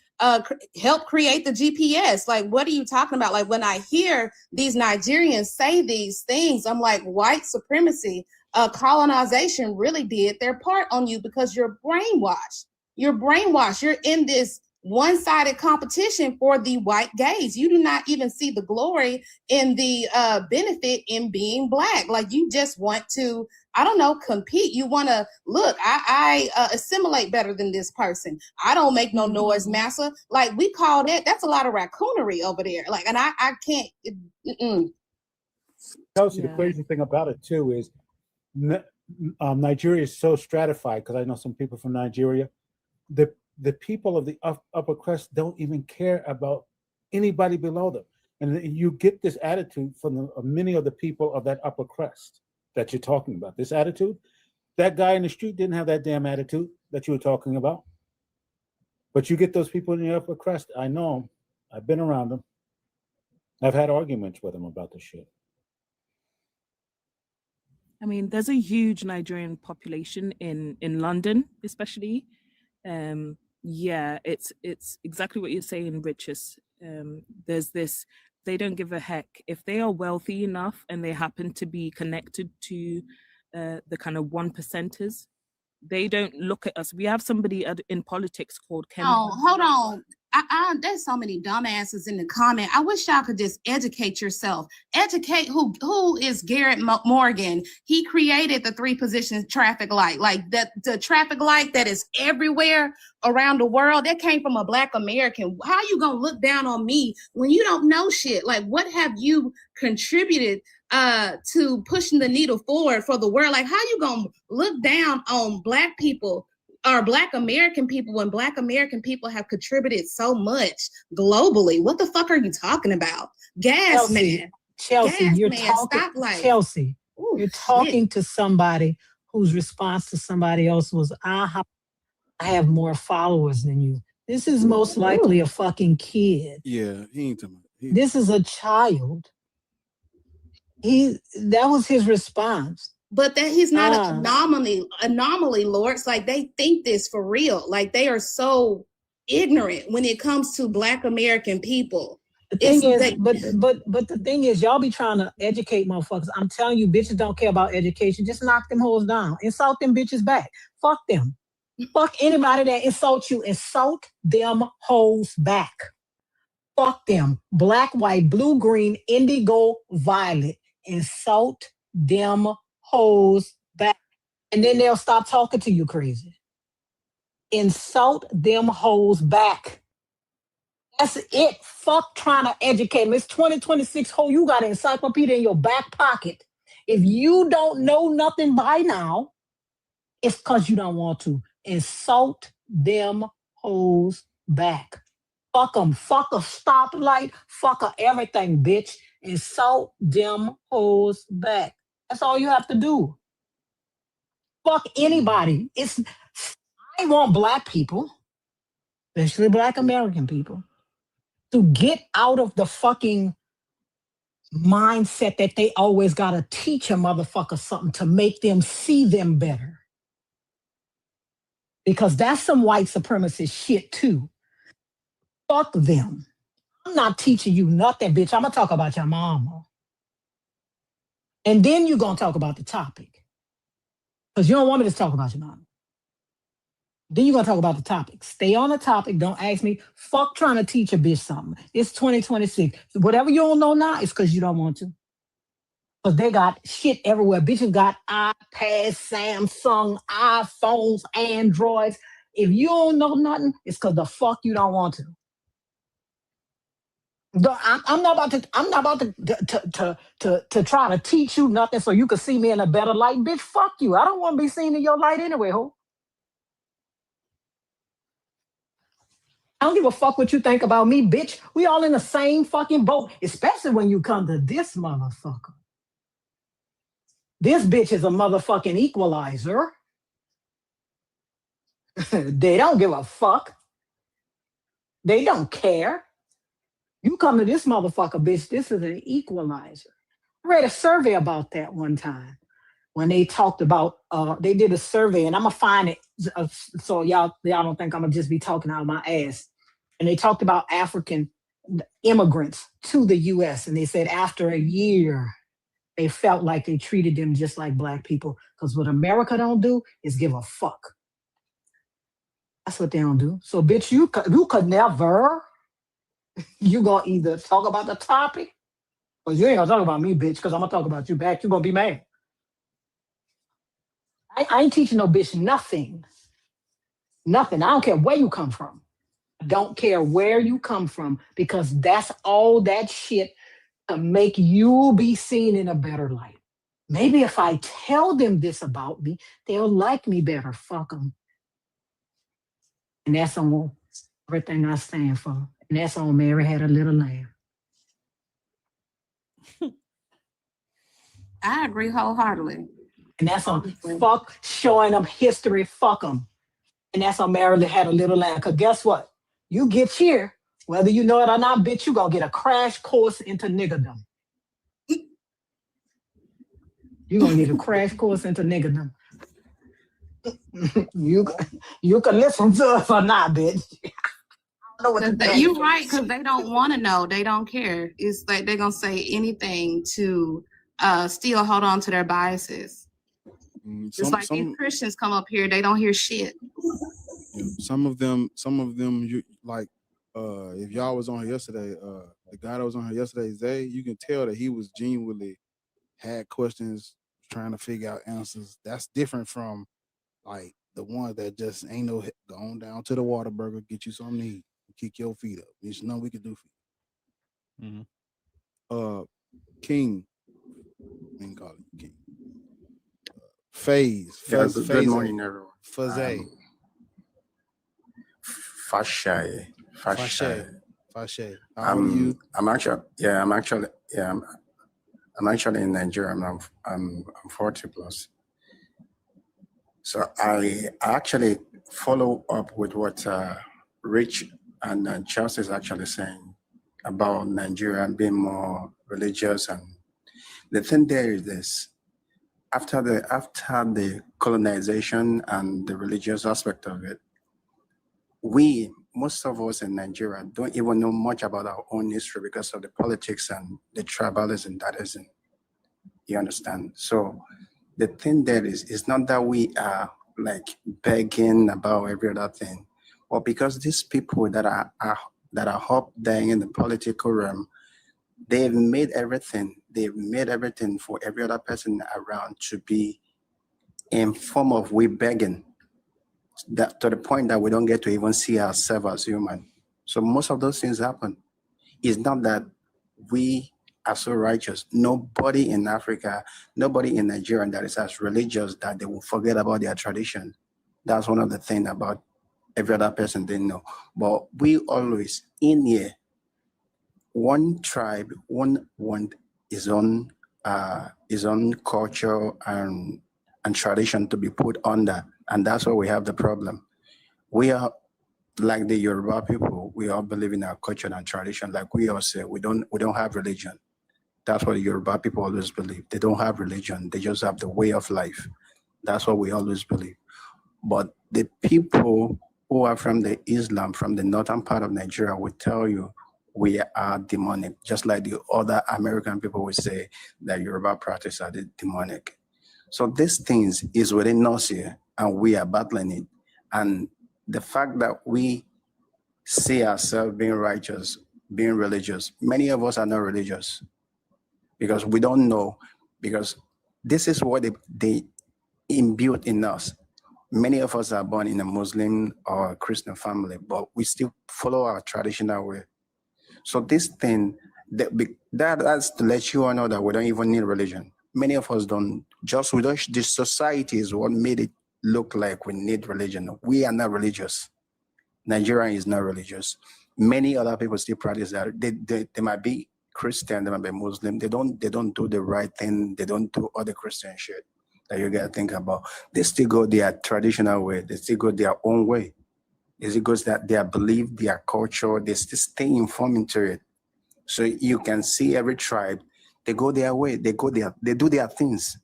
helped create the GPS. Like, what are you talking about? Like, when I hear these Nigerians say these things, I'm like, white supremacy, colonization really did their part on you because you're brainwashed. You're brainwashed. You're in this one-sided competition for the white gaze. You do not even see the glory in the benefit in being black. Like, you just want to, I don't know, compete. You want to look, I assimilate better than this person. I don't make no noise, massa. Like, we call that's a lot of raccoonery over there. Like, and I can't. Kelsey, the crazy thing about it too is Nigeria is so stratified, because I know some people from Nigeria. The people of the upper crust don't even care about anybody below them. And you get this attitude from many of the people of that upper crust that you're talking about. This attitude, that guy in the street didn't have that damn attitude that you were talking about. But you get those people in the upper crust. I know them. I've been around them. I've had arguments with them about this shit. I mean, there's a huge Nigerian population in London, especially. Yeah, it's exactly what you're saying, Riches. There's this, they don't give a heck. If they are wealthy enough and they happen to be connected to the kind of 1%ers, they don't look at us. We have somebody in politics called Ken. Oh, hold on. There's so many dumbasses in the comment. I wish y'all could just educate yourself. Educate who is Garrett Morgan. He created the 3-position traffic light, like the traffic light that is everywhere around the world. That came from a Black American. How you gonna look down on me when you don't know shit? Like, what have you contributed to pushing the needle forward for the world? Like, how you gonna look down on Black people or Black American people when Black American people have contributed so much globally? What the fuck are you talking about? Gas man. Chelsea, Gas you're man, talking. stoplight. Chelsea, Ooh, you're talking shit. to somebody whose response to somebody else was, I have more followers than you. This is most likely a fucking kid. Yeah, he ain't talking about. This is a child. That was his response. But that he's not an anomaly, Lords. Like, they think this for real. Like, they are so ignorant when it comes to Black American people. The thing is, but the thing is, y'all be trying to educate motherfuckers. I'm telling you, bitches don't care about education. Just knock them hoes down. Insult them bitches back. Fuck them. Fuck anybody that insults you. Insult them hoes back. Fuck them. Black, white, blue, green, indigo, violet. Insult them hoes back. And then they'll stop talking to you crazy. Insult them hoes back. That's it. Fuck trying to educate them. It's 2026, ho. You got an encyclopedia in your back pocket. If you don't know nothing by now, it's because you don't want to. Insult them hoes back. Fuck them. Fuck a stoplight. Fuck a everything, bitch. Insult them hoes back. That's all you have to do. Fuck anybody. I want Black people, especially Black American people, to get out of the fucking mindset that they always gotta teach a motherfucker something to make them see them better. Because that's some white supremacist shit too. Fuck them. I'm not teaching you nothing, bitch. I'm gonna talk about your mama. And then you're gonna talk about the topic. Because you don't want me to talk about your mama. Then you're gonna talk about the topic. Stay on the topic. Don't ask me. Fuck trying to teach a bitch something. It's 2026. Whatever you don't know now, it's because you don't want to. Because they got shit everywhere. Bitches got iPads, Samsung, iPhones, Androids. If you don't know nothing, it's because the fuck you don't want to. I'm not about to try to teach you nothing so you can see me in a better light. Bitch, fuck you. I don't want to be seen in your light anyway, ho. I don't give a fuck what you think about me, bitch. We all in the same fucking boat, especially when you come to this motherfucker. This bitch is a motherfucking equalizer. They don't give a fuck. They don't care. You come to this motherfucker, bitch, this is an equalizer. I read a survey about that one time when they talked about, they did a survey, and I'm going to find it so y'all don't think I'm going to just be talking out of my ass. And they talked about African immigrants to the U.S., and they said after a year, they felt like they treated them just like Black people. Because what America don't do is give a fuck. That's what they don't do. So, bitch, you could never, you going to either talk about the topic, or you ain't going to talk about me, bitch, because I'm going to talk about you back. You're going to be mad. I ain't teaching no bitch nothing. Nothing. I don't care where you come from. I don't care where you come from, because that's all that shit to make you be seen in a better light. Maybe if I tell them this about me, they'll like me better. Fuck them. And that's on everything I stand for. And that's on Mary Had a Little Lamb. I agree wholeheartedly. And that's on fuck showing them history. Fuck them. And that's on Mary Had a Little Lamb. Because guess what? You get here, whether you know it or not, bitch, you going to get a crash course into niggerdom. You're going to get a crash course into niggerdom. You can listen to us or not, bitch. I don't know what to tell You're right, because they don't want to know. They don't care. It's like they're gonna say anything to still hold on to their biases. It's like these Christians come up here, they don't hear shit. Some of them, you like. If y'all was on here yesterday, the guy that was on here yesterday, Zay, you can tell that he was genuinely had questions, trying to figure out answers. That's different from like the one that just ain't no going down to the Whataburger, get you something to eat, kick your feet up. There's nothing we can do for you. King, we can call it King. Phase. Good morning, everyone. Faze. Fashay. How are you? I'm actually in Nigeria. I'm 40 plus. So I actually follow up with what Rich and Charles is actually saying about Nigeria being more religious. And the thing there is this: after the colonization and the religious aspect of it, most of us in Nigeria don't even know much about our own history because of the politics and the tribalism that is in. You understand? So the thing there is, it's not that we are like begging about every other thing, but because these people that are up there in the political realm, they've made everything for every other person around to be in form of we begging. That to the point that we don't get to even see ourselves as human. So most of those things happen. It's not that we are so righteous. Nobody in Africa, nobody in Nigeria that is as religious that they will forget about their tradition. That's one of the things about every other person they know. But we always in here, one tribe, one want his own culture and tradition to be put under. And that's why we have the problem. We are like the Yoruba people. We all believe in our culture and tradition. Like we all say, we don't have religion. That's what the Yoruba people always believe. They don't have religion. They just have the way of life. That's what we always believe. But the people who are from the Islam, from the northern part of Nigeria, will tell you we are demonic, just like the other American people will say that Yoruba practice are demonic. So these things is within us here, and we are battling it. And the fact that we see ourselves being righteous, being religious, many of us are not religious because we don't know, because this is what they imbued in us. Many of us are born in a Muslim or a Christian family, but we still follow our traditional way. So this thing, that's to let you all know that we don't even need religion. Many of us don't. This society is what made it look like we need religion. We are not religious. Nigeria is not religious. Many other people still practice that. They might be Christian, they might be Muslim. They don't do the right thing. They don't do all the Christian shit that you gotta think about. They still go their traditional way. They still go their own way. It's because that their belief, their culture, they still stay informed into it. So you can see every tribe, they go their way. They do their things.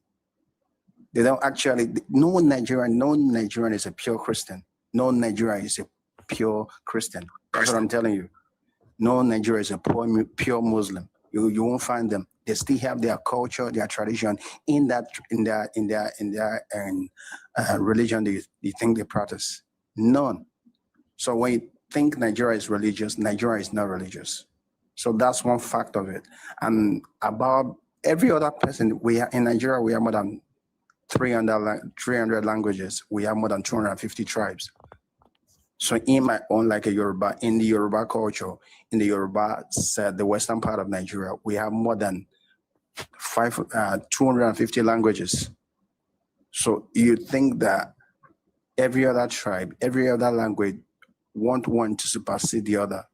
They don't actually. No Nigerian is a pure Christian. No Nigerian is a pure Christian. That's what I'm telling you. No Nigerian is a pure Muslim. You won't find them. They still have their culture, their tradition in their religion. They think they practice. None. So when you think Nigeria is religious, Nigeria is not religious. So that's one fact of it. And about every other person, we are in Nigeria, we have more than 300 languages. We have more than 250 tribes. So in my own, like a Yoruba, in the Yoruba culture, in the Yoruba the western part of Nigeria, we have more than 250 languages. So you think that every other tribe, every other language want one to supersede the other.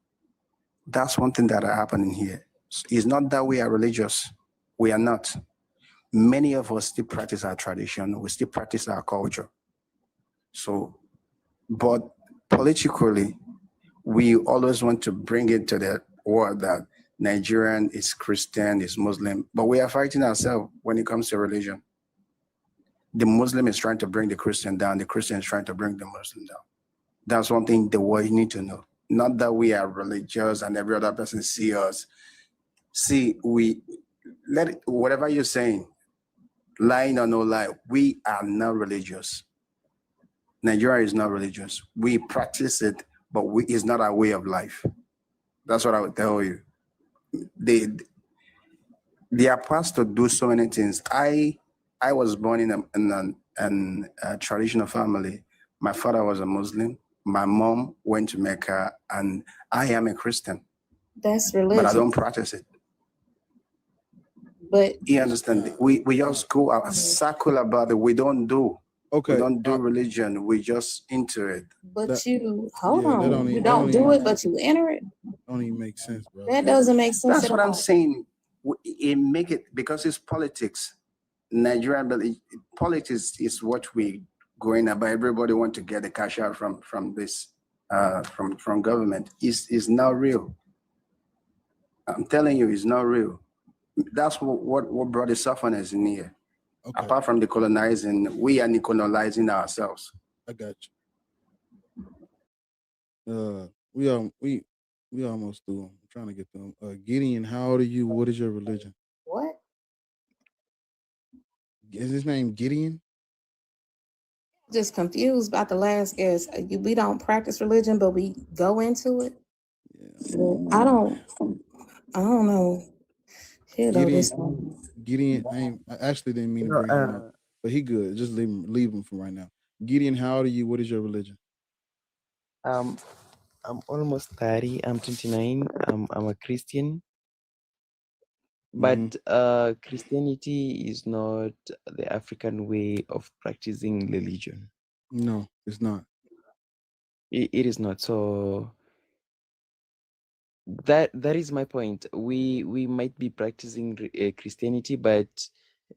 That's one thing that are happening here. It's not that we are religious. We are not. Many of us still practice our tradition. We still practice our culture. So, but politically, we always want to bring it to the world that Nigerian is Christian, is Muslim, but we are fighting ourselves when it comes to religion. The Muslim is trying to bring the Christian down. The Christian is trying to bring the Muslim down. That's one thing the world need to know. Not that we are religious and every other person see us. See, whatever you're saying, lying or no lie, we are not religious. Nigeria is not religious. We practice it, but it's not our way of life. That's what I would tell you. They are asked to do so many things. I was born in a traditional family. My father was a Muslim. My mom went to Mecca, and I am a Christian. That's religion. But I don't practice it. But you understand? We just go a circle about it. We don't do. Okay. We don't do religion. We just into it. But you hold on. You don't do it, but you enter it. Don't even make sense, bro. That doesn't make sense. That's what I'm saying. It make it because it's politics. Nigerian politics is what we going about. Everybody want to get the cash out from this from government. Is not real. I'm telling you, it's not real. That's what brought the sufferness in here. Okay. Apart from the colonizing, we are colonizing ourselves. I got you. We almost through. I'm trying to get them. Gideon, how old are you? What is your religion? What? Is his name Gideon? Just confused about the last guess. We don't practice religion, but we go into it. Yeah. I don't know. Gideon, I actually didn't mean to bring him up, but he good. Just leave him for right now. Gideon, how old are you? What is your religion? I'm almost 30. I'm 29. I'm a Christian. But Christianity is not the African way of practicing religion. No, it's not. It is not. So that is my point. We might be practicing Christianity, but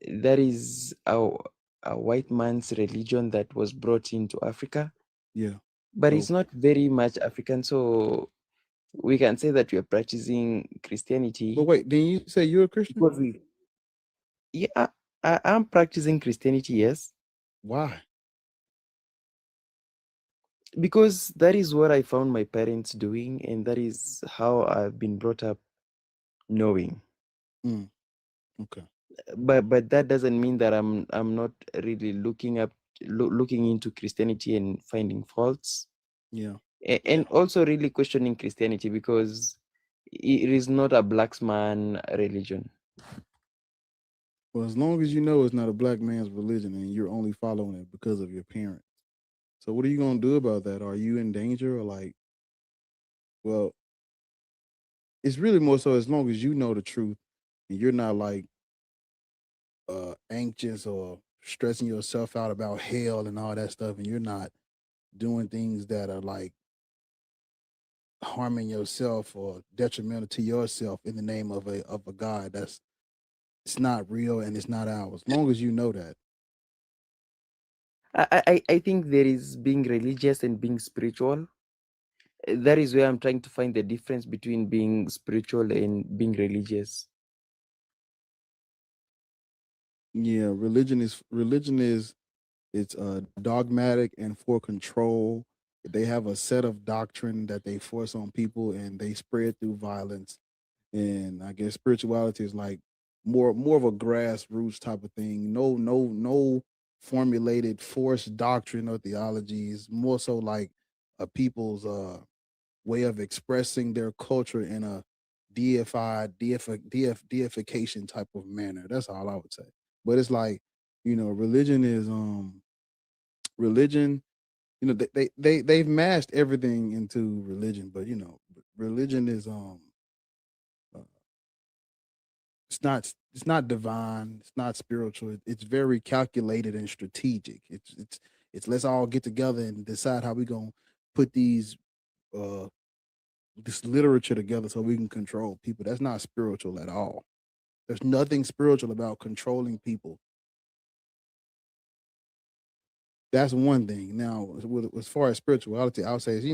that is a white man's religion that was brought into Africa. Yeah. But it's not very much African, so we can say that we are practicing Christianity. But wait, didn't you say you're a Christian? Yeah, I'm practicing Christianity, yes. Why? Because that is what I found my parents doing, and that is how I've been brought up knowing. Okay. But that doesn't mean that I'm not really looking into Christianity and finding faults. Yeah. And also really questioning Christianity, because it is not a black man religion. Well, as long as you know it's not a black man's religion and you're only following it because of your parents. So what are you going to do about that? Are you in danger or well, it's really more so as long as you know the truth and you're not anxious or stressing yourself out about hell and all that stuff, and you're not doing things that are harming yourself or detrimental to yourself in the name of a God it's not real and it's not ours. As long as you know that. I think there is being religious and being spiritual. That is where I'm trying to find the difference between being spiritual and being religious. Yeah, religion is it's dogmatic and for control. They have a set of doctrine that they force on people and they spread through violence. And I guess spirituality is more of a grassroots type of thing. No formulated forced doctrine or theology. Is more so like a people's way of expressing their culture in a deification type of manner. That's all I would say. But it's religion is religion. They've mashed everything into religion, but religion is it's not divine, it's not spiritual. It's very calculated and strategic. It's let's all get together and decide how we're gonna put this literature together so we can control people. That's not spiritual at all. There's nothing spiritual about controlling people. That's one thing. Now, as far as spirituality, I would say is,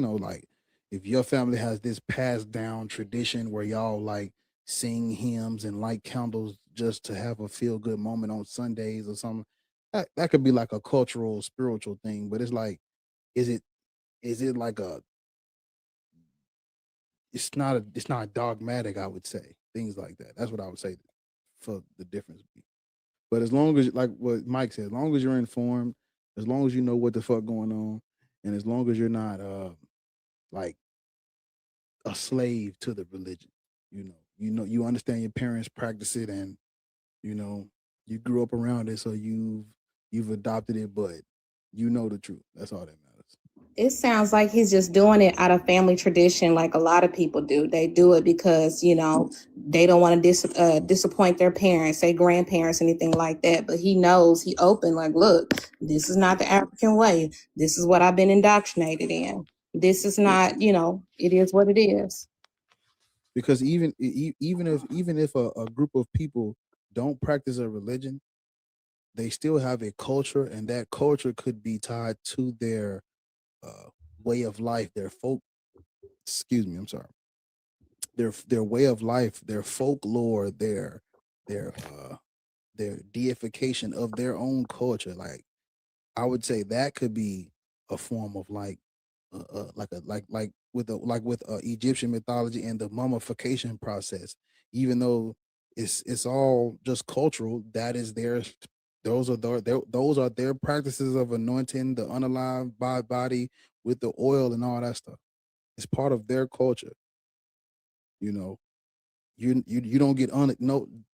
if your family has this passed down tradition where y'all sing hymns and light candles just to have a feel good moment on Sundays or something, that could be like a cultural, spiritual thing, but it's like, is it like it's not dogmatic, I would say. Things like that. That's what I would say for the difference. But as long as, like what Mike said, as long as you're informed, as long as you know what the fuck going on, and as long as you're not like a slave to the religion, you understand your parents practice it, and you grew up around it, so you've adopted it, but you know the truth. That's all that matters. It sounds like he's just doing it out of family tradition, like a lot of people do. They do it because, they don't want to disappoint their parents, their grandparents, anything like that. But he knows, he open, like, look, this is not the African way. This is what I've been indoctrinated in. This is not, it is what it is. Because even if a group of people don't practice a religion, they still have a culture, and that culture could be tied to their way of life, their way of life, their folklore, their deification of their own culture. Like, I would say that could be a form of like with Egyptian mythology and the mummification process. Even though it's all just cultural, that is those are their practices of anointing the unalive body with the oil and all that stuff. It's part of their culture. You don't get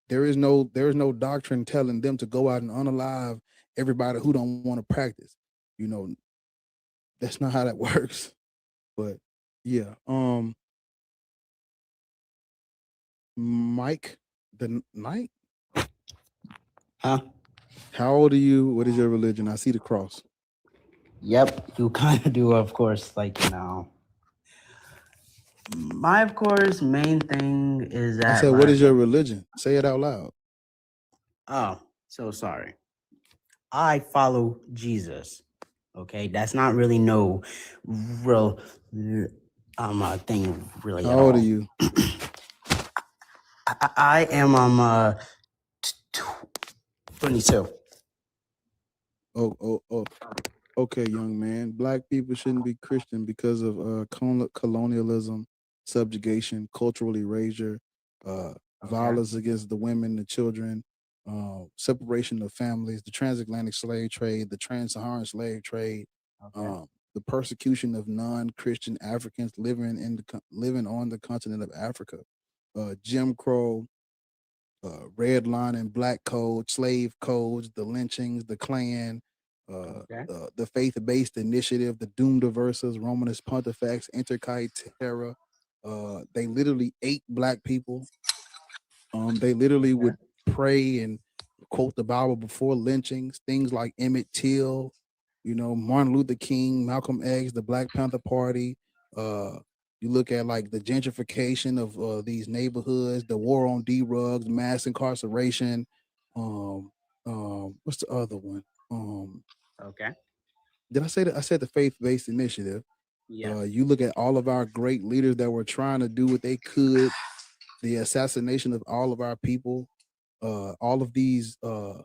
there is no doctrine telling them to go out and unalive everybody who don't want to practice. That's not how that works. But yeah, Mike, the Knight. Huh? How old are you? What is your religion? I see the cross. Yep, you kind of do, of course. Like, my, of course, main thing is that. I said, what is your religion? Say it out loud. Oh, so sorry. I follow Jesus. Okay, that's not really no real thing really. How old are you? I am 22. Oh. Okay, young man. Black people shouldn't be Christian because of colonialism, subjugation, cultural erasure, violence against the women, the children, separation of families, the transatlantic slave trade, the trans-Saharan slave trade, the persecution of non-Christian Africans living on the continent of Africa, Jim Crow, red line and black code, slave codes, the lynchings, the Klan, the faith-based initiative, the Doomdiversals, Romanus Pontifex, Interkite Terror. They literally ate black people. They literally would pray and quote the Bible before lynchings. Things like Emmett Till, Martin Luther King, Malcolm X, the Black Panther Party. You look at like the gentrification of these neighborhoods, the war on drugs, mass incarceration. What's the other one? Okay. Did I say that? I said the faith-based initiative. Yeah. You look at all of our great leaders that were trying to do what they could, the assassination of all of our people, all of these the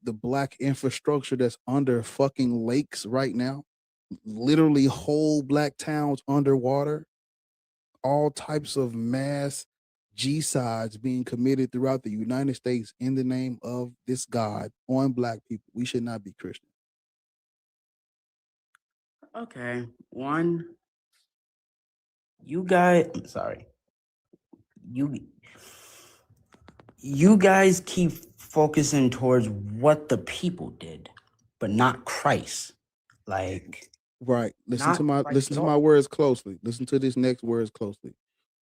black infrastructure that's under fucking lakes right now, literally whole black towns underwater, all types of mass G-sides being committed throughout the United States in the name of this God on black people. We should not be Christian. Okay. One, you guys, I'm sorry. You guys keep focusing towards what the people did, but not Christ. Like, right. Listen to my words closely. Listen to this next words closely.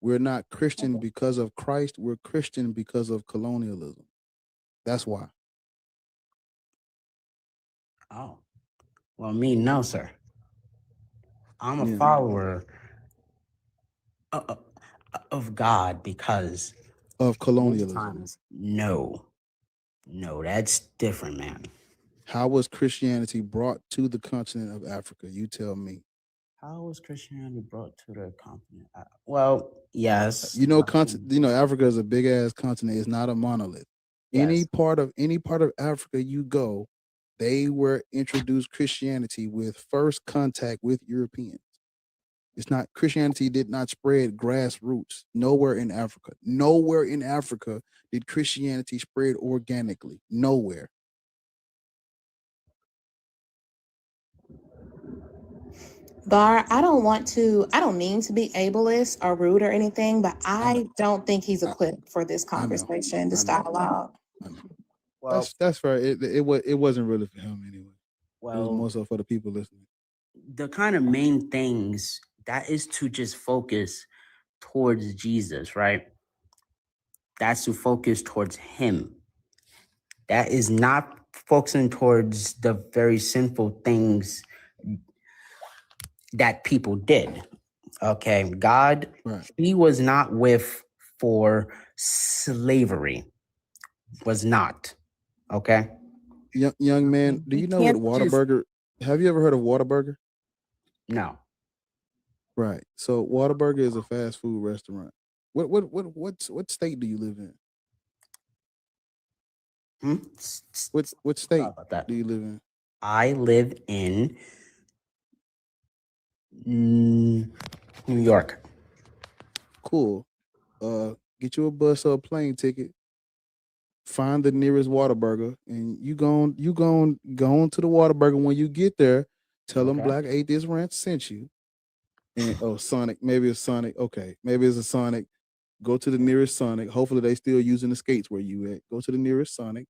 We're not Christian because of Christ. We're Christian because of colonialism. That's why. Oh, well, me, no, sir. I'm a follower of God because of colonialism. No, that's different, man. How was Christianity brought to the continent of Africa? You tell me. How was Christianity brought to the continent? Well, yes. Africa is a big ass continent. It's not a monolith. Any part of Africa you go, they were introduced Christianity with first contact with Europeans. It's not Christianity did not spread grassroots nowhere in Africa. Nowhere in Africa did Christianity spread organically. Nowhere. Bar, I don't mean to be ableist or rude or anything, but I don't think he's equipped for this conversation, this dialogue. Well, That's fair. It wasn't really for him anyway. It was well, more so for the people listening. the kind of main things that is to just focus towards Jesus, right? That's to focus towards him. That is not focusing towards the very sinful things that people did. Okay, God, he was not with for slavery. Was not. Okay. Young man, do you know can't what just- Whataburger? Have you ever heard of Whataburger? No. Right. So Whataburger is a fast food restaurant. What state do you live in? What state do you live in? I live in New York. Cool. Get you a bus or a plane ticket. Find the nearest Whataburger, and you go on to the Whataburger. When you get there, tell them Okay. Black Atheist Ranch sent you. And Sonic, maybe it's Sonic. Okay, maybe it's a Sonic. Go to the nearest Sonic. Hopefully they still using the skates where you at. Go to the nearest Sonic.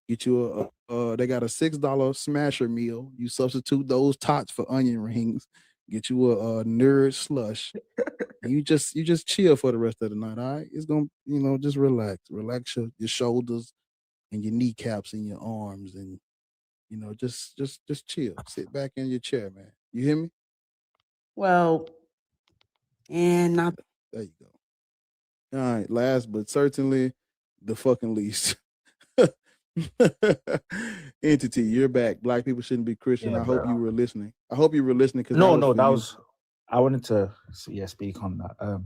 Get you they got a $6 smasher meal. You substitute those tots for onion rings. Get you a nerd slush. And you just chill for the rest of the night. All right, it's gonna just relax your shoulders and your kneecaps and your arms, and just chill. Sit back in your chair, man. You hear me? Well, and not There you go. All right, last but certainly the fucking least. Entity, you're back. Black people shouldn't be Christian. Yeah, I hope bro. you were listening. I hope you were listening because No, for that you. was. I wanted to speak on that.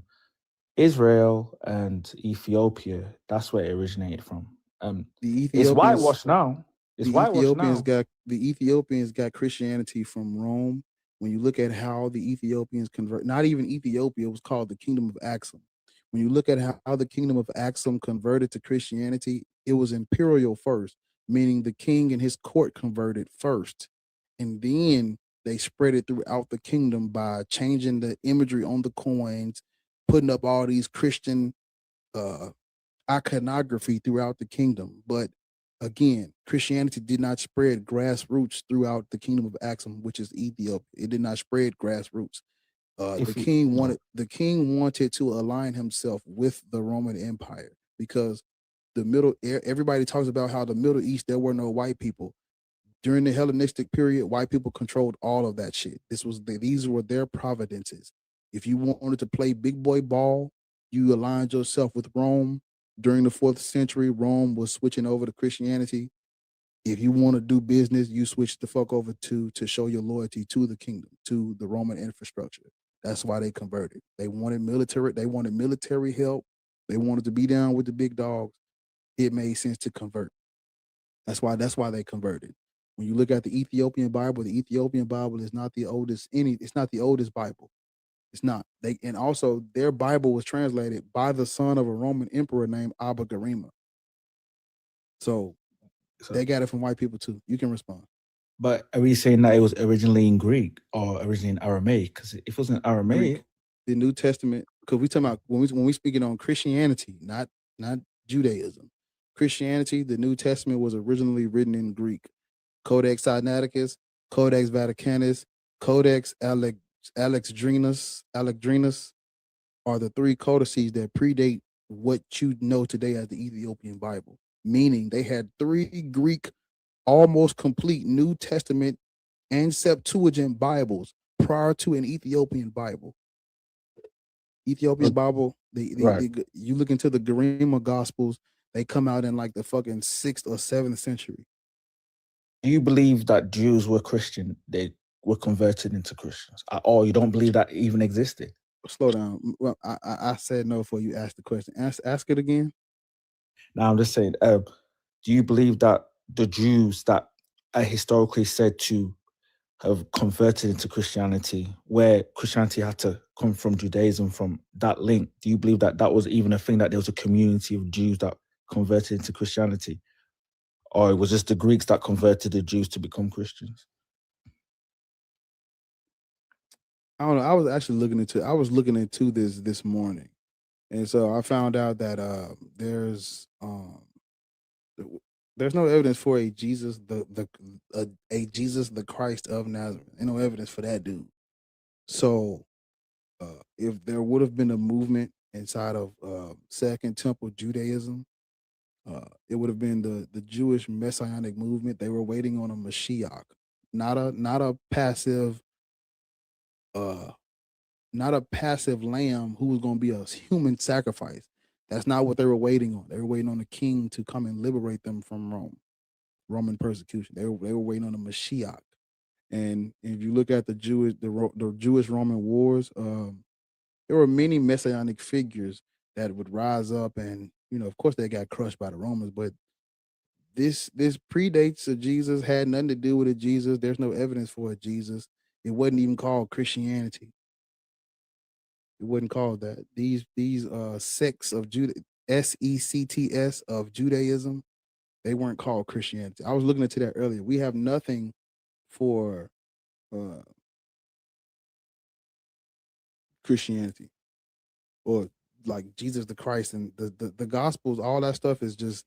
Israel and Ethiopia. That's where it originated from. The It's whitewashed now. It's whitewashed now. The Ethiopians got Christianity from Rome. When you look at how the Ethiopians convert, not even Ethiopia, it was called the Kingdom of Axum. When you look at how the Kingdom of Axum converted to Christianity, it was imperial first, meaning the king and his court converted first. And then they spread it throughout the kingdom by changing the imagery on the coins, putting up all these Christian iconography throughout the kingdom. But again, Christianity did not spread grassroots throughout the Kingdom of Axum, which is Ethiopia. It did not spread grassroots. The king wanted to align himself with the Roman Empire because everybody talks about how the Middle East, there were no white people. During the Hellenistic period, white people controlled all of that shit. These were their providences. If you wanted to play big boy ball, you aligned yourself with Rome. During the 4th century, Rome was switching over to Christianity. If you want to do business, you switch the fuck over to show your loyalty to the kingdom, to the Roman infrastructure. That's why they converted. They wanted military help. They wanted to be down with the big dogs. It made sense to convert. That's why they converted. When you look at the Ethiopian Bible is not the oldest it's not the oldest Bible. It's not. And also their Bible was translated by the son of a Roman emperor named Abba Garima. So they got it from white people too. You can respond. But are we saying that it was originally in Greek or originally in Aramaic? Because if it was in Aramaic, Greek. The New Testament, because we talking about when we speaking on Christianity, not Judaism. Christianity, the New Testament was originally written in Greek. Codex Sinaiticus, Codex Vaticanus, Codex Alexandrinus are the 3 codices that predate what you know today as the Ethiopian Bible. Meaning they had 3 Greek, almost complete New Testament and Septuagint Bibles prior to an Ethiopian Bible. Ethiopian Bible, you look into the Garima Gospels, they come out in like the fucking 6th or 7th century. do you believe that Jews were Christian? They were converted into Christians, or you don't believe that even existed? Slow down. Well, I said no before you asked the question. Ask it again. Now I'm just saying. do you believe that the Jews that are historically said to have converted into Christianity, where Christianity had to come from Judaism, from that link, do you believe that that was even a thing, that there was a community of Jews that converted into Christianity? Or it was just the Greeks that converted the Jews to become Christians? I don't know. I was actually looking into this morning. And so I found out that there's no evidence for a Jesus Jesus the Christ of Nazareth. Ain't no evidence for that dude. So if there would have been a movement inside of Second Temple Judaism, it would have been the Jewish Messianic movement. They were waiting on a Mashiach, not a passive lamb who was going to be a human sacrifice. That's not what they were waiting on. They were waiting on a king to come and liberate them from Roman persecution. They were waiting on a Mashiach. And if you look at the Jewish Roman wars, there were many messianic figures that would rise up, and of course they got crushed by the Romans. But this predates a Jesus, had nothing to do with a Jesus. There's no evidence for a Jesus. It wasn't even called Christianity. It wasn't called that. These sects of sects of Judaism, they weren't called Christianity. I was looking into that earlier. We have nothing for Christianity or like Jesus the Christ, and the Gospels. All that stuff is just,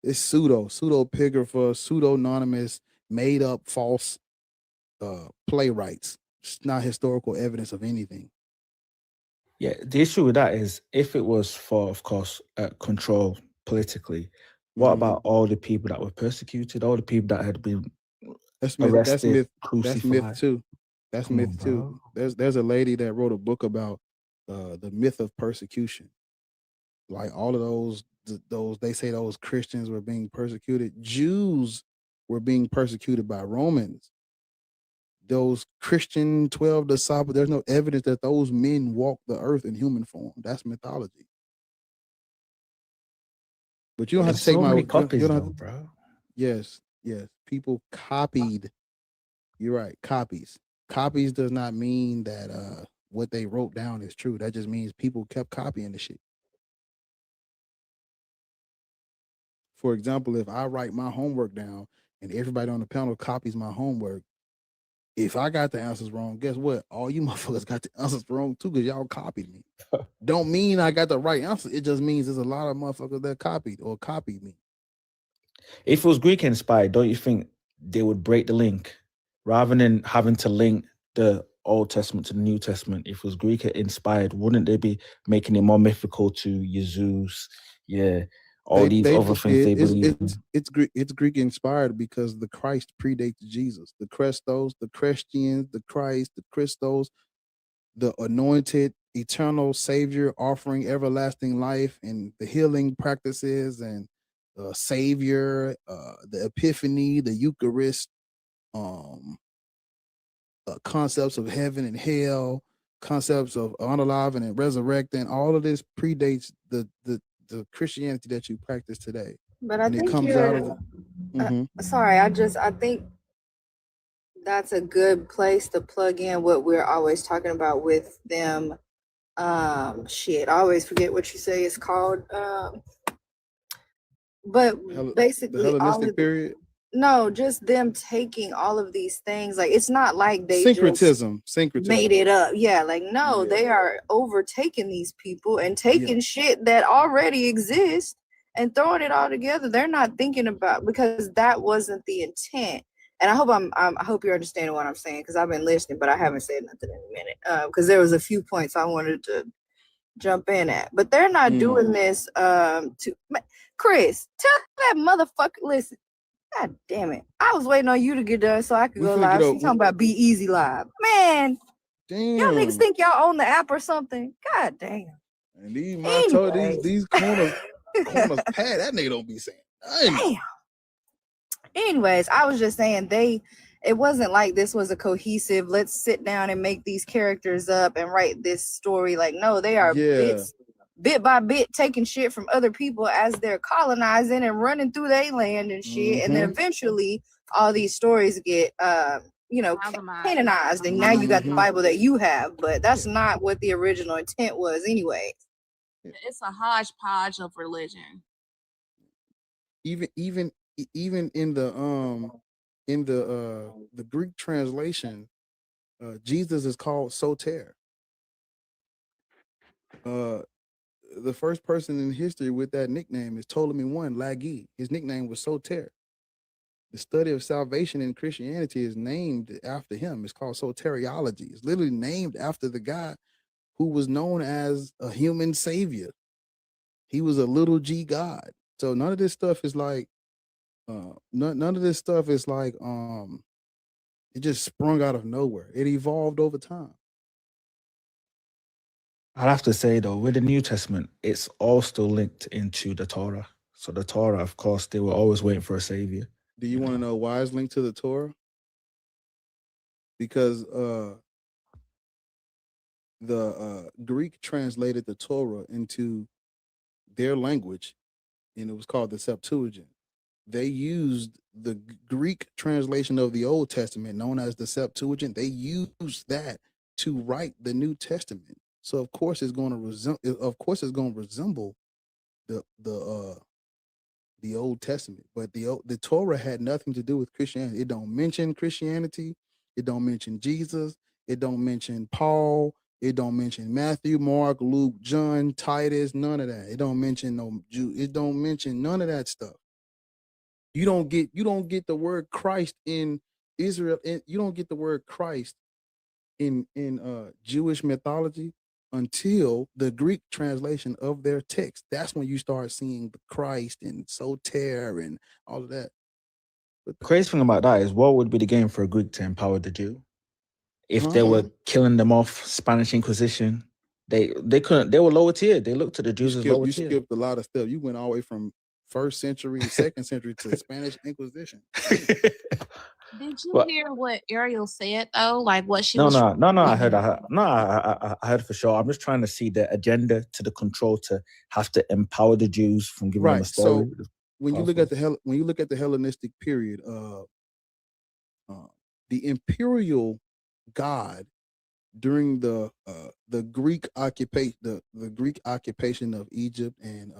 it's pseudepigrapha, pseudonymous, made up, false playwrights. It's not historical evidence of anything. Yeah, the issue with that is, if it was for, of course, control politically, what about all the people that were persecuted, all the people that had been arrested, crucified? That's myth too. That's myth too. There's a lady that wrote a book about the myth of persecution. Like all of those they say those Christians were being persecuted. Jews were being persecuted by Romans. Those Christian 12 disciples, there's no evidence that those men walked the earth in human form. That's mythology. But you don't have to take so my many you copies, don't have though, to- bro. Yes. People copied. You're right. Copies does not mean that what they wrote down is true. That just means people kept copying the shit. For example, if I write my homework down and everybody on the panel copies my homework, if I got the answers wrong, guess what? All you motherfuckers got the answers wrong too, because y'all copied me. Don't mean I got the right answer. It just means there's a lot of motherfuckers that copied me. If it was Greek inspired, don't you think they would break the link rather than having to link the Old Testament to the New Testament? If it was Greek inspired, wouldn't they be making it more mythical to Jesus? Yeah, all these other things they believe in? It's Greek inspired because the Christ predates Jesus. The Christos, the Christians, the Christ, the Christos, the anointed eternal Savior offering everlasting life and the healing practices and Savior, the Epiphany, the Eucharist, concepts of heaven and hell, concepts of unaliving and resurrecting. All of this predates the Christianity that you practice today. But I And it think comes out of you're sorry. I think that's a good place to plug in what we're always talking about with them. Shit, I always forget what you say it's called. But the basically, all Hellenistic of period. no, just them taking all of these things. Like it's not like they just Syncretism. made it up. Yeah, like no, they are overtaking these people and taking shit that already exists and throwing it all together. They're not thinking about, because that wasn't the intent. And I hope you're understanding what I'm saying, because I've been listening, but I haven't said nothing in a minute. Because there was a few points I wanted to jump in at, but they're not doing this to Chris. Tell that motherfucker. Listen. God damn it. I was waiting on you to get done so I could We go finna live. get She up- talking about Be Easy Live. Man, y'all niggas Damn. think y'all own the app or something? God damn. And these corners pad. Anyways. That nigga don't be saying. Damn. Anyways, I was just saying it wasn't like this was a cohesive, let's sit down and make these characters up and write this story. Like, no, they are bit by bit taking shit from other people as they're colonizing and running through their land and shit. And then eventually all these stories get canonized, and now you got the Bible that you have, but that's not what the original intent was anyway. It's a hodgepodge of religion. Even in the Greek translation, Jesus is called Soter. The first person in history with that nickname is Ptolemy I Lagi. His nickname was Soter. The study of salvation in Christianity is named after him. It's called soteriology. It's literally named after the guy who was known as a human savior. He was a little g God. So none of this stuff is like, none of this stuff is like, it just sprung out of nowhere. It evolved over time. I'd have to say though, with the New Testament, it's all still linked into the Torah. So the Torah, of course, they were always waiting for a savior. Do you want to know why it's linked to the Torah? Because the Greek translated the Torah into their language, and it was called the Septuagint. They used the Greek translation of the Old Testament, known as the Septuagint. They used that to write the New Testament. So of course it's going to resemble the Old Testament, but the Torah had nothing to do with Christianity. It don't mention Christianity. It don't mention Jesus. It don't mention Paul. It don't mention Matthew, Mark, Luke, John, Titus, none of that. It don't mention no Jew. It don't mention none of that stuff. You don't get the word Christ in Israel. You don't get the word Christ in Jewish mythology until the Greek translation of their text. That's when you start seeing the Christ and Soter and all of that. But the crazy thing about that is, what would be the game for a Greek to empower the Jew? If they were killing them off, Spanish Inquisition, they couldn't. They were lower tier. They looked to the Jews as lower tier. You skipped a lot of stuff. You went all the way from 1st century, 2nd century to the Spanish Inquisition. Did you hear what Ariel said though? Like what she No, was. I heard. I heard for sure. I'm just trying to see the agenda to the control to have to empower the Jews from giving them a story. So when you look at the Hellenistic period, the imperial god during the Greek occupation, the Greek occupation of Egypt and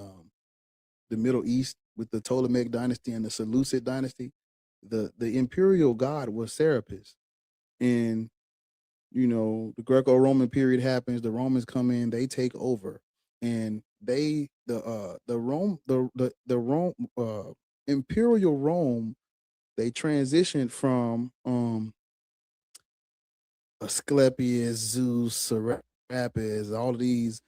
the Middle East with the Ptolemaic dynasty and the Seleucid dynasty, the imperial god was Serapis. And the Greco-Roman period happens, the Romans come in, they take over, and imperial Rome, they transitioned from Asclepius, Zeus, Serapis, all of these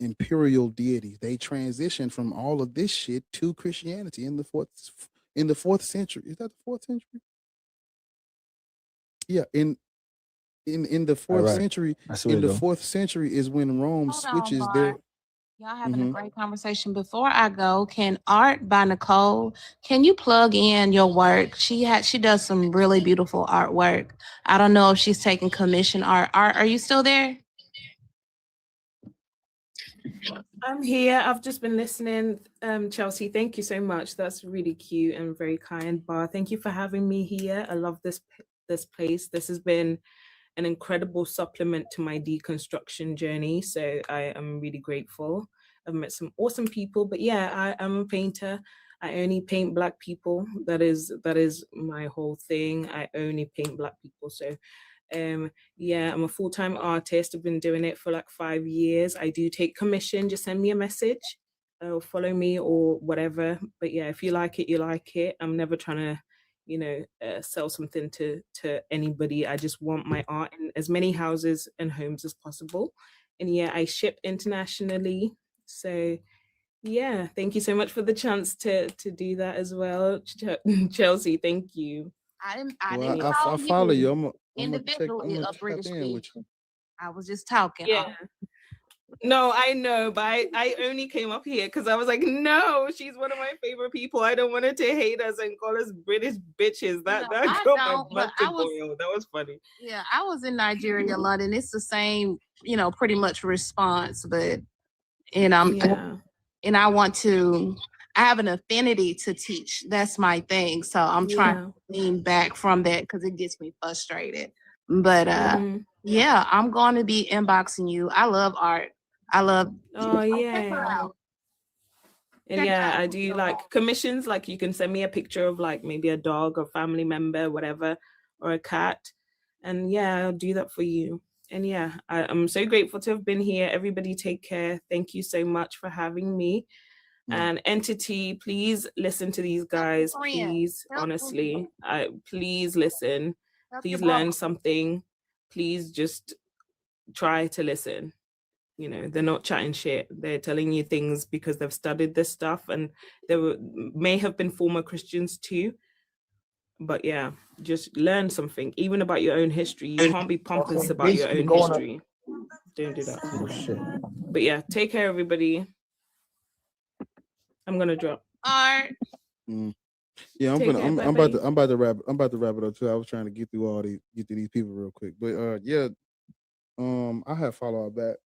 imperial deities. They transitioned from all of this shit to Christianity in the fourth century. Is that the 4th century? Yeah, in the 4th century. In the 4th century is when Rome switches their. Y'all having a great conversation. Before I go, can Art by Nicole, can you plug in your work? She does some really beautiful artwork. I don't know if she's taking commission art. Art, are you still there? I'm here. I've just been listening. Chelsea, thank you so much. That's really cute and very kind. Bar, thank you for having me here. I love this place. This has been an incredible supplement to my deconstruction journey. So I am really grateful. I've met some awesome people, but yeah, I'm a painter. I only paint Black people. That is my whole thing. I only paint Black people. So yeah, I'm a full-time artist. I've been doing it for like 5 years. I do take commission. Just send me a message or follow me or whatever. But yeah, if you like it, you like it. I'm never trying to sell something to anybody. I just want my art in as many houses and homes as possible. And yeah, I ship internationally. So yeah, thank you so much for the chance to do that as well. Chelsea, thank you. I didn't I follow you. I'm individually gonna a British check in with bitch. I was just talking. Yeah. No, I know, but I only came up here because I was like, no, she's one of my favorite people. I don't want her to hate us and call us British bitches. That got my blood to boil. That was funny. Yeah, I was in Nigeria, London. It's the same, pretty much response, but and Yeah. and I have an affinity to teach. That's my thing. So I'm trying Yeah. to lean back from that because it gets me frustrated. But Mhm. yeah, I'm going to be inboxing you. I love art. I love Oh yeah. And yeah, I do like commissions. Like you can send me a picture of like maybe a dog or family member, whatever, or a cat. And yeah, I'll do that for you. And yeah, I'm so grateful to have been here. Everybody take care. Thank you so much for having me. And Entity, please listen to these guys. Please, honestly, please listen. Please learn something. Please just try to listen. You know, they're not chatting shit. They're telling you things because they've studied this stuff, and may have been former Christians too. But yeah, just learn something, even about your own history. You can't be pompous about your own history. Don't do that. Oh shit. But yeah, take care, everybody. I'm gonna drop. art. Yeah, Take care, I'm bye-bye. about to wrap it up too. I was trying to get through these people real quick. But yeah, I have follow up back.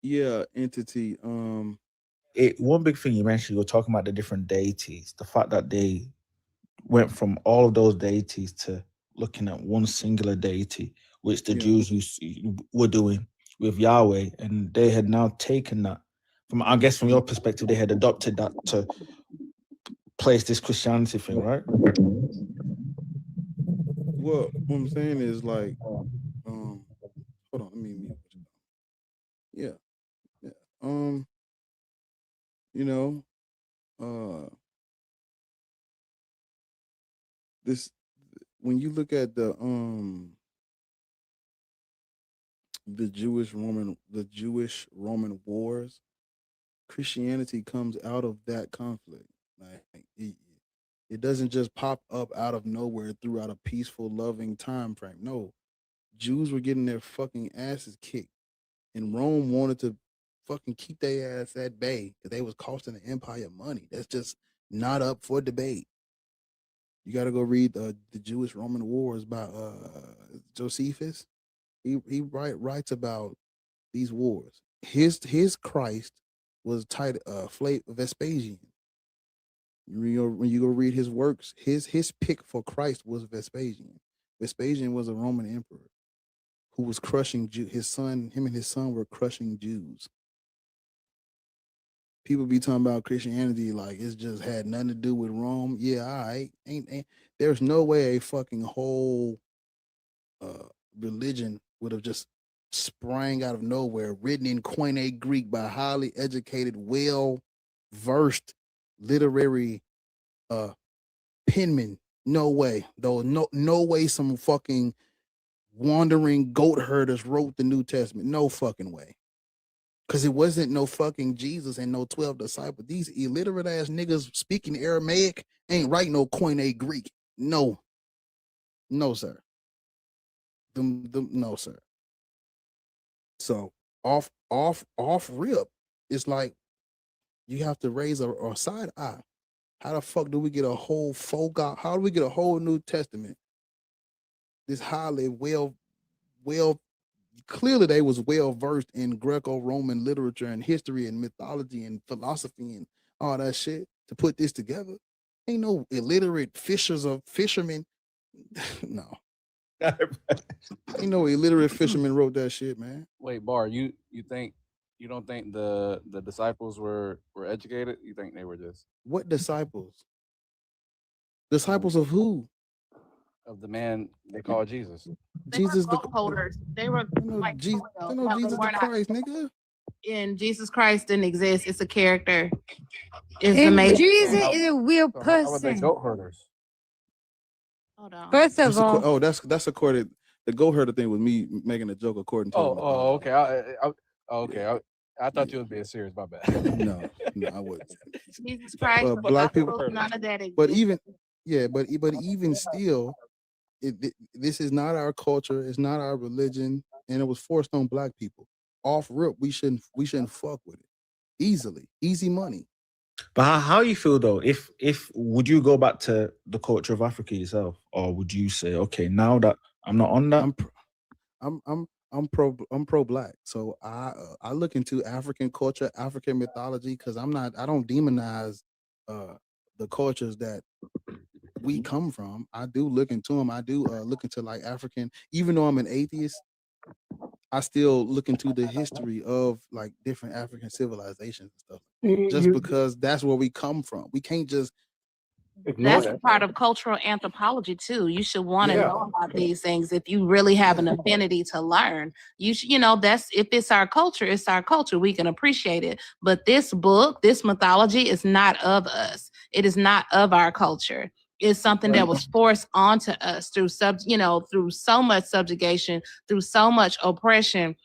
Yeah, Entity. One big thing you mentioned, you were talking about the different deities, the fact that they went from all of those deities to looking at one singular deity, which the Jews were doing with Yahweh, and they had now taken that from, I guess, from your perspective, they had adopted that to place this Christianity thing, right? Well, what I'm saying is like, hold on, let me mute. Yeah, you know, this when you look at the Jewish Roman wars, Christianity comes out of that conflict. Like it doesn't just pop up out of nowhere throughout a peaceful, loving time frame. No, Jews were getting their fucking asses kicked, and Rome wanted to fucking keep their ass at bay because they was costing the empire money. That's just not up for debate. You got to go read the Jewish Roman Wars by Josephus. He writes about these wars. His Christ was Vespasian. When you go read his works, his pick for Christ was Vespasian. Vespasian was a Roman emperor who was crushing him and his son were crushing Jews. People be talking about Christianity like it's just had nothing to do with Rome. Yeah, all right. Ain't there's no way a fucking whole religion would have just sprang out of nowhere, written in Koine Greek by highly educated, well-versed literary penmen. No way. Though no way some fucking wandering goat herders wrote the New Testament. No fucking way. Because it wasn't no fucking Jesus and no 12 disciples. These illiterate ass niggas speaking Aramaic ain't writing no Koine Greek. No. No, sir. No, sir. So off rip, it's like you have to raise a side eye. How the fuck do we get a whole how do we get a whole New Testament? This highly well clearly they was well versed in Greco-Roman literature and history and mythology and philosophy and all that shit to put this together. Ain't no illiterate fishermen. No. Ain't no illiterate fisherman wrote that shit, man. Wait, Bar, you don't think the disciples were educated? You think they were just What disciples? Disciples of who? of the man they call Jesus? Jesus the holders. They were like Jesus the Christ, nigga. And Jesus Christ didn't exist. It's a character. It's And amazing. Jesus is a real How were they person. goat herders? Hold on. First of all, that's according. The goat herder thing was me making a joke according to. Okay. I thought you was being serious. My bad. No, I wouldn't. Jesus Christ, the Black people, Gospels, none of that but exists. even still, this is not our culture. It's not our religion, and it was forced on Black people. Off rip, we shouldn't fuck with it easy money. But how you feel though? If would you go back to the culture of Africa yourself, or would you say, okay, now that I'm not on that, I'm pro black. So I look into African culture, African mythology, because I don't demonize the cultures that we come from. I do look into them. I do look into like African, even though I'm an atheist, I still look into the history of like different African civilizations and stuff. Just because that's where we come from. We can't just ignore That's a that. part of cultural anthropology too. You should want to Yeah. know about these things if you really have an affinity to learn. You should, that's if it's our culture, it's our culture. We can appreciate it. But this book, this mythology is not of us. It is not of our culture. It's something that was forced onto us through through so much subjugation, through so much oppression,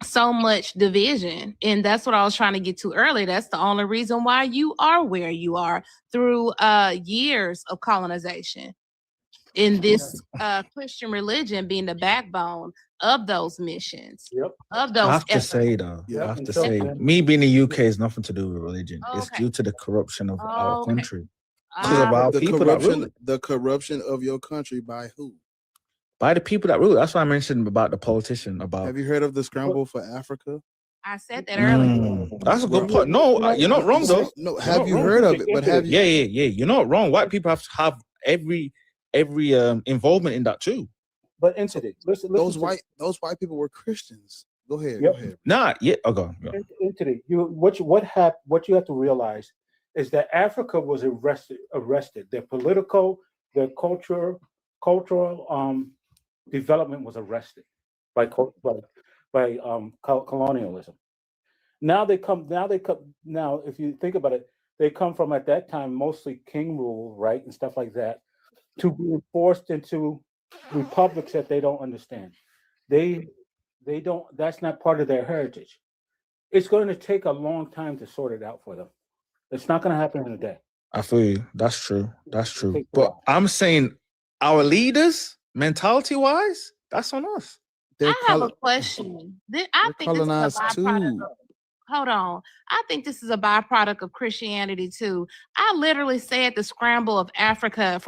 so much division. And that's what I was trying to get to earlier. That's the only reason why you are where you are, through years of colonization. In this Christian religion being the backbone of those missions, of those I have to efforts. say though, Yeah. I have to say, me being in the UK is nothing to do with religion. It's Okay. due to the corruption of our Okay. country. Because of our the people that rule corruption, it. the corruption of your country by who? By the people that rule it. That's why I mentioned about the politician. About Have you heard of the scramble for Africa? I said that earlier. That's a good point. No, you're not wrong though. No, have you heard of it? But have you? Yeah. You're not wrong. White people have to have every involvement in that too. But entity, listen Those white people were Christians. Go ahead. Yep. Go ahead. Nah, yeah. Oh, go on. Entity. What you have to realize is that Africa was arrested. Their political, their cultural development was arrested by colonialism. Now if you think about it, they come from, at that time, mostly king rule, right, and stuff like that, to being forced into republics that they don't understand. They don't. That's not part of their heritage. It's going to take a long time to sort it out for them. It's not going to happen in a day. I feel you. That's true. That's true. But I'm saying our leaders, mentality wise, that's on us. I have a question. I think this is a colonized byproduct too. hold on. I think this is a byproduct of Christianity too. I literally said the scramble of Africa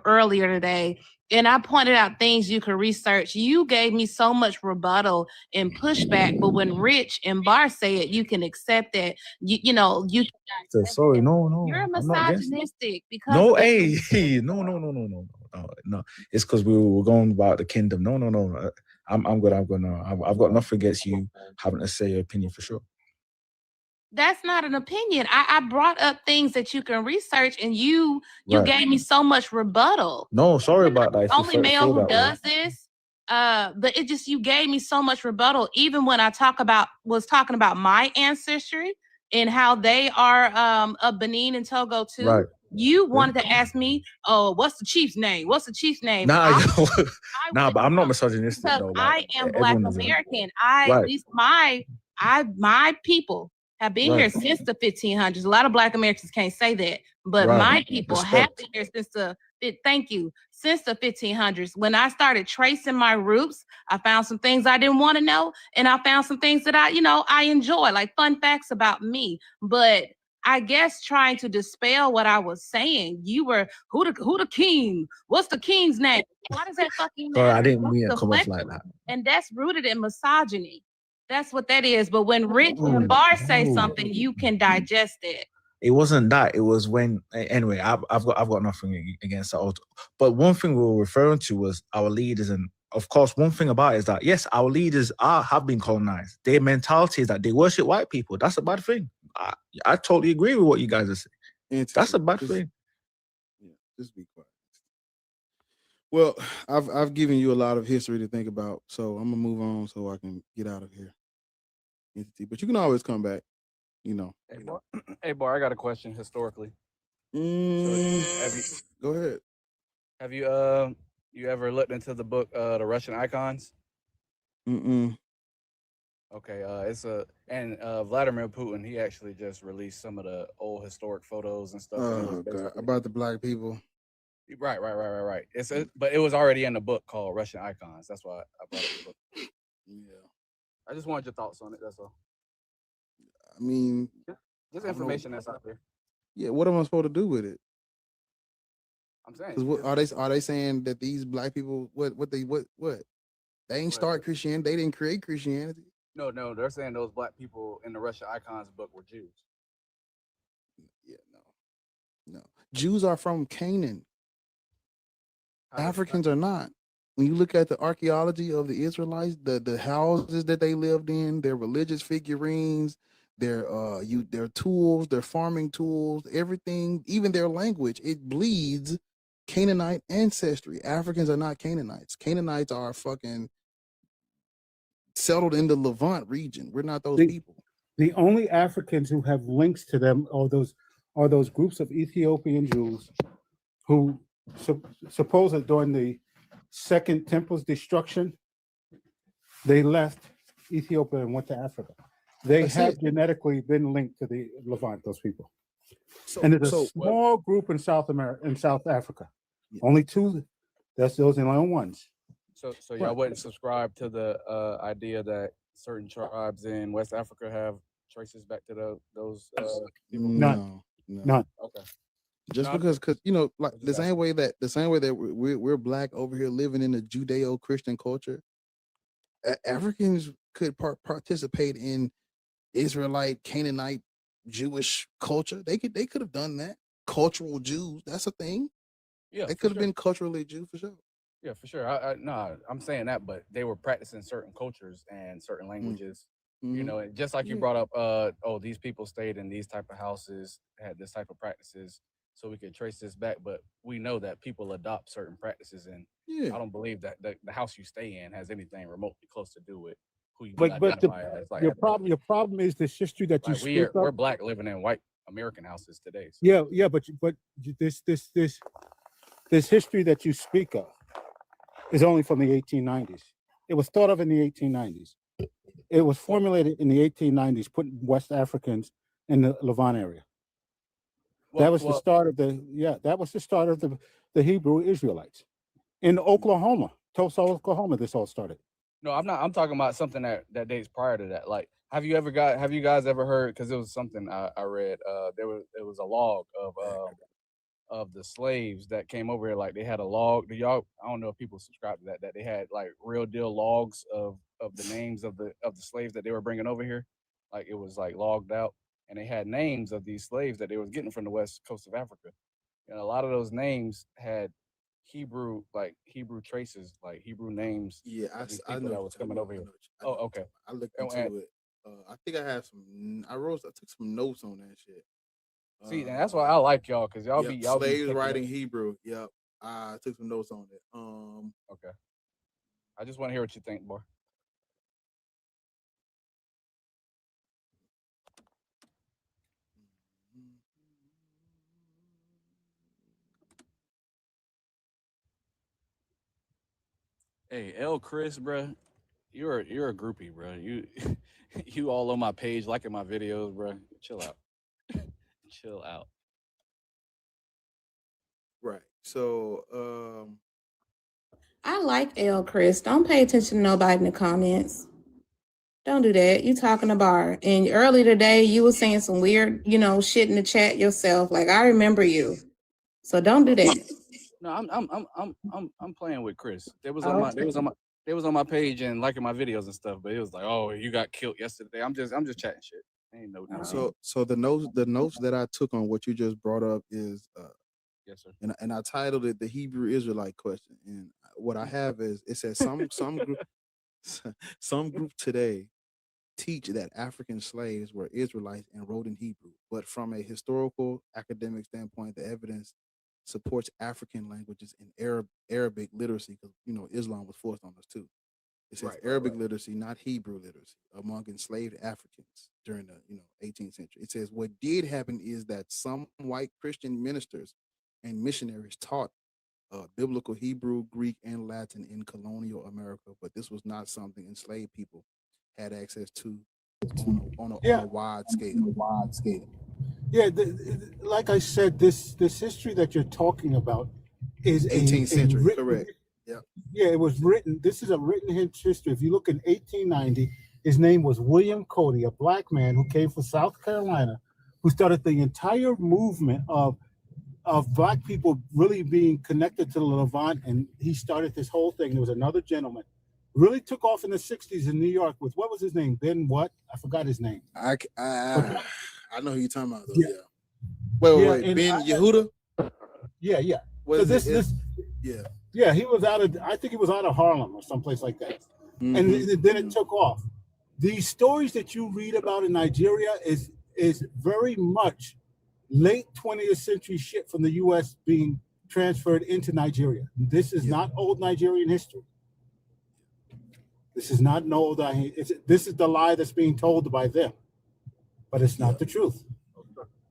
earlier today, and I pointed out things you could research. You gave me so much rebuttal and pushback, but when Rich and Bar say it, you can accept that. You So, sorry, no. you're I'm not against it. misogynistic because No, of the- hey, no. It's because we were going about the kingdom. No. I'm good. No. I've got nothing against you having to say your opinion for sure. That's not an opinion. I brought up things that you can research, and you Right. gave me so much rebuttal. No, sorry about that. if you Only feel male who that way. does this. But it just, you gave me so much rebuttal, even when I was talking about my ancestry and how they are of Benin and Togo too. Right. You wanted to ask me, oh, what's the chief's name? What's the chief's name? Nah, but I'm not misogynistic Because though. Like, I am Black everyone is a- American. Right. At least my people have been here Right. since the 1500s. A lot of Black Americans can't say that, but Right. my people have Respect. been here since the 1500s. When I started tracing my roots, I found some things I didn't want to know, and I found some things that I enjoy, like fun facts about me. But I guess trying to dispel what I was saying, you were who the king? What's the king's name? Why does that fucking matter? Sorry, I didn't That's mean to come off deflection. like that. And that's rooted in misogyny. That's what that is. But when Rich and Bar say something, you can digest it. It wasn't that. It was when. Anyway, I've got nothing against that. But one thing we were referring to was our leaders, and of course, one thing about it is that yes, our leaders have been colonized. Their mentality is that they worship white people. That's a bad thing. I totally agree with what you guys are saying. That's a bad thing. Just be quiet. Well, I've given you a lot of history to think about, so I'm gonna move on so I can get out of here. But you can always come back. Hey, Bar, I got a question historically. Go ahead. Have you you ever looked into the book The Russian Icons? Mm-mm. Okay, Vladimir Putin, he actually just released some of the old historic photos and stuff. and it was Oh God, basically- about the black people. Right. But it was already in the book called Russian Icons. That's why I brought up the book. Yeah. I just wanted your thoughts on it. That's all. I mean, Just I don't know. information that's out there. Yeah, what am I supposed to do with it? I'm saying. 'Cause what are they saying that these black people what They ain't start Christianity. They didn't create Christianity. No, they're saying those black people in the Russia Icons book were Jews. Yeah, no. Jews are from Canaan. Africans are not. When you look at the archaeology of the Israelites, the houses that they lived in, their religious figurines, their tools, their farming tools, everything, even their language, it bleeds Canaanite ancestry. Africans are not Canaanites. Canaanites are fucking settled in the Levant region. We're not those people. The only Africans who have links to them are those groups of Ethiopian Jews who supposedly during the Second Temple's destruction, they left Ethiopia and went to Africa. They have genetically been linked to the Levant, those people. And there's a small group in South America, in South Africa. Only two. That's those the only ones. So y'all wouldn't subscribe to the idea that certain tribes in West Africa have traces back to those people? None. Okay. Just because like the same way that we're black over here living in a Judeo-Christian culture, Africans could participate in Israelite, Canaanite, Jewish culture. They could have done that. Cultural Jews, that's a thing. Yeah, they could have been culturally Jew for sure. Yeah, for sure. I'm saying that, but they were practicing certain cultures and certain languages. You know, and just like you brought up, these people stayed in these type of houses, had this type of practices, so we could trace this back. But we know that people adopt certain practices, and I don't believe that the house you stay in has anything remotely close to do with who you identify as. Like, your problem is this history that you speak of. We're black living in white American houses today. So. Yeah, but this history that you speak of is only from the 1890s. It was thought of in the 1890s. It was formulated in the 1890s, putting West Africans in the Levant area. That was the start of the Hebrew Israelites in Oklahoma, Tulsa, Oklahoma. This all started. No, I'm not. I'm talking about something that dates prior to that. Like, have you guys ever heard? Because it was something I read. There was a log of the slaves that came over here. Like, they had a log. I don't know if people subscribe to that. That they had like real deal logs of the names of the slaves that they were bringing over here. Like, it was like logged out, and they had names of these slaves that they was getting from the west coast of Africa. And a lot of those names had Hebrew traces, like Hebrew names. Yeah, I know that was coming over here. Oh, okay. I looked into it. I think I have some. I took some notes on that shit. See, and that's why I like y'all, because y'all be slaves writing Hebrew. Yep, I took some notes on it. Okay. I just want to hear what you think, boy. Hey, L. Chris, bro, you're a groupie, bro. You all on my page, liking my videos, bro. Chill out. Chill out. Right. So, I like L. Chris. Don't pay attention to nobody in the comments. Don't do that. You talking to Bar. And early today, you were saying some weird, shit in the chat yourself. Like, I remember you. So don't do that. No, I'm playing with Chris. They was on my page and liking my videos and stuff, but it was like, oh, you got killed yesterday. I'm just chatting shit. Ain't no. So the notes that I took on what you just brought up is yes, sir. And I titled it the Hebrew Israelite question. And what I have is it says some group today teach that African slaves were Israelites and wrote in Hebrew, but from a historical academic standpoint, the evidence supports African languages and Arabic literacy, because Islam was forced on us too. It says Arabic literacy, not Hebrew literacy, among enslaved Africans during the 18th century. It says what did happen is that some white Christian ministers and missionaries taught biblical Hebrew, Greek, and Latin in colonial America, but this was not something enslaved people had access to on a wide scale. Yeah, like I said, this history that you're talking about is 18th century, correct? Yeah. Yeah, it was written. This is a written history. If you look in 1890, his name was William Cody, a black man who came from South Carolina, who started the entire movement of black people really being connected to the Levant, and he started this whole thing. There was another gentleman really took off in the 60s in New York with, what was his name? Ben what? I forgot his name. I know who you're talking about though. Yeah. Wait, Yeah, wait, and Ben Yehuda? Yeah. What So is it? this, Yeah. yeah, he was I think he was out of Harlem or someplace like that. And then it took off. These stories that you read about in Nigeria is very much late 20th century shit from the US being transferred into Nigeria. This is not old Nigerian history. This is not no old. This is the lie that's being told by them, but it's not the truth.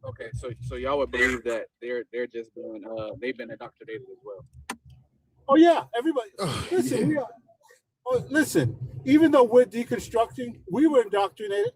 Okay, so y'all would believe that they're just doing they've been indoctrinated as well. Oh yeah, everybody. Listen, listen. Even though we're deconstructing, we were indoctrinated.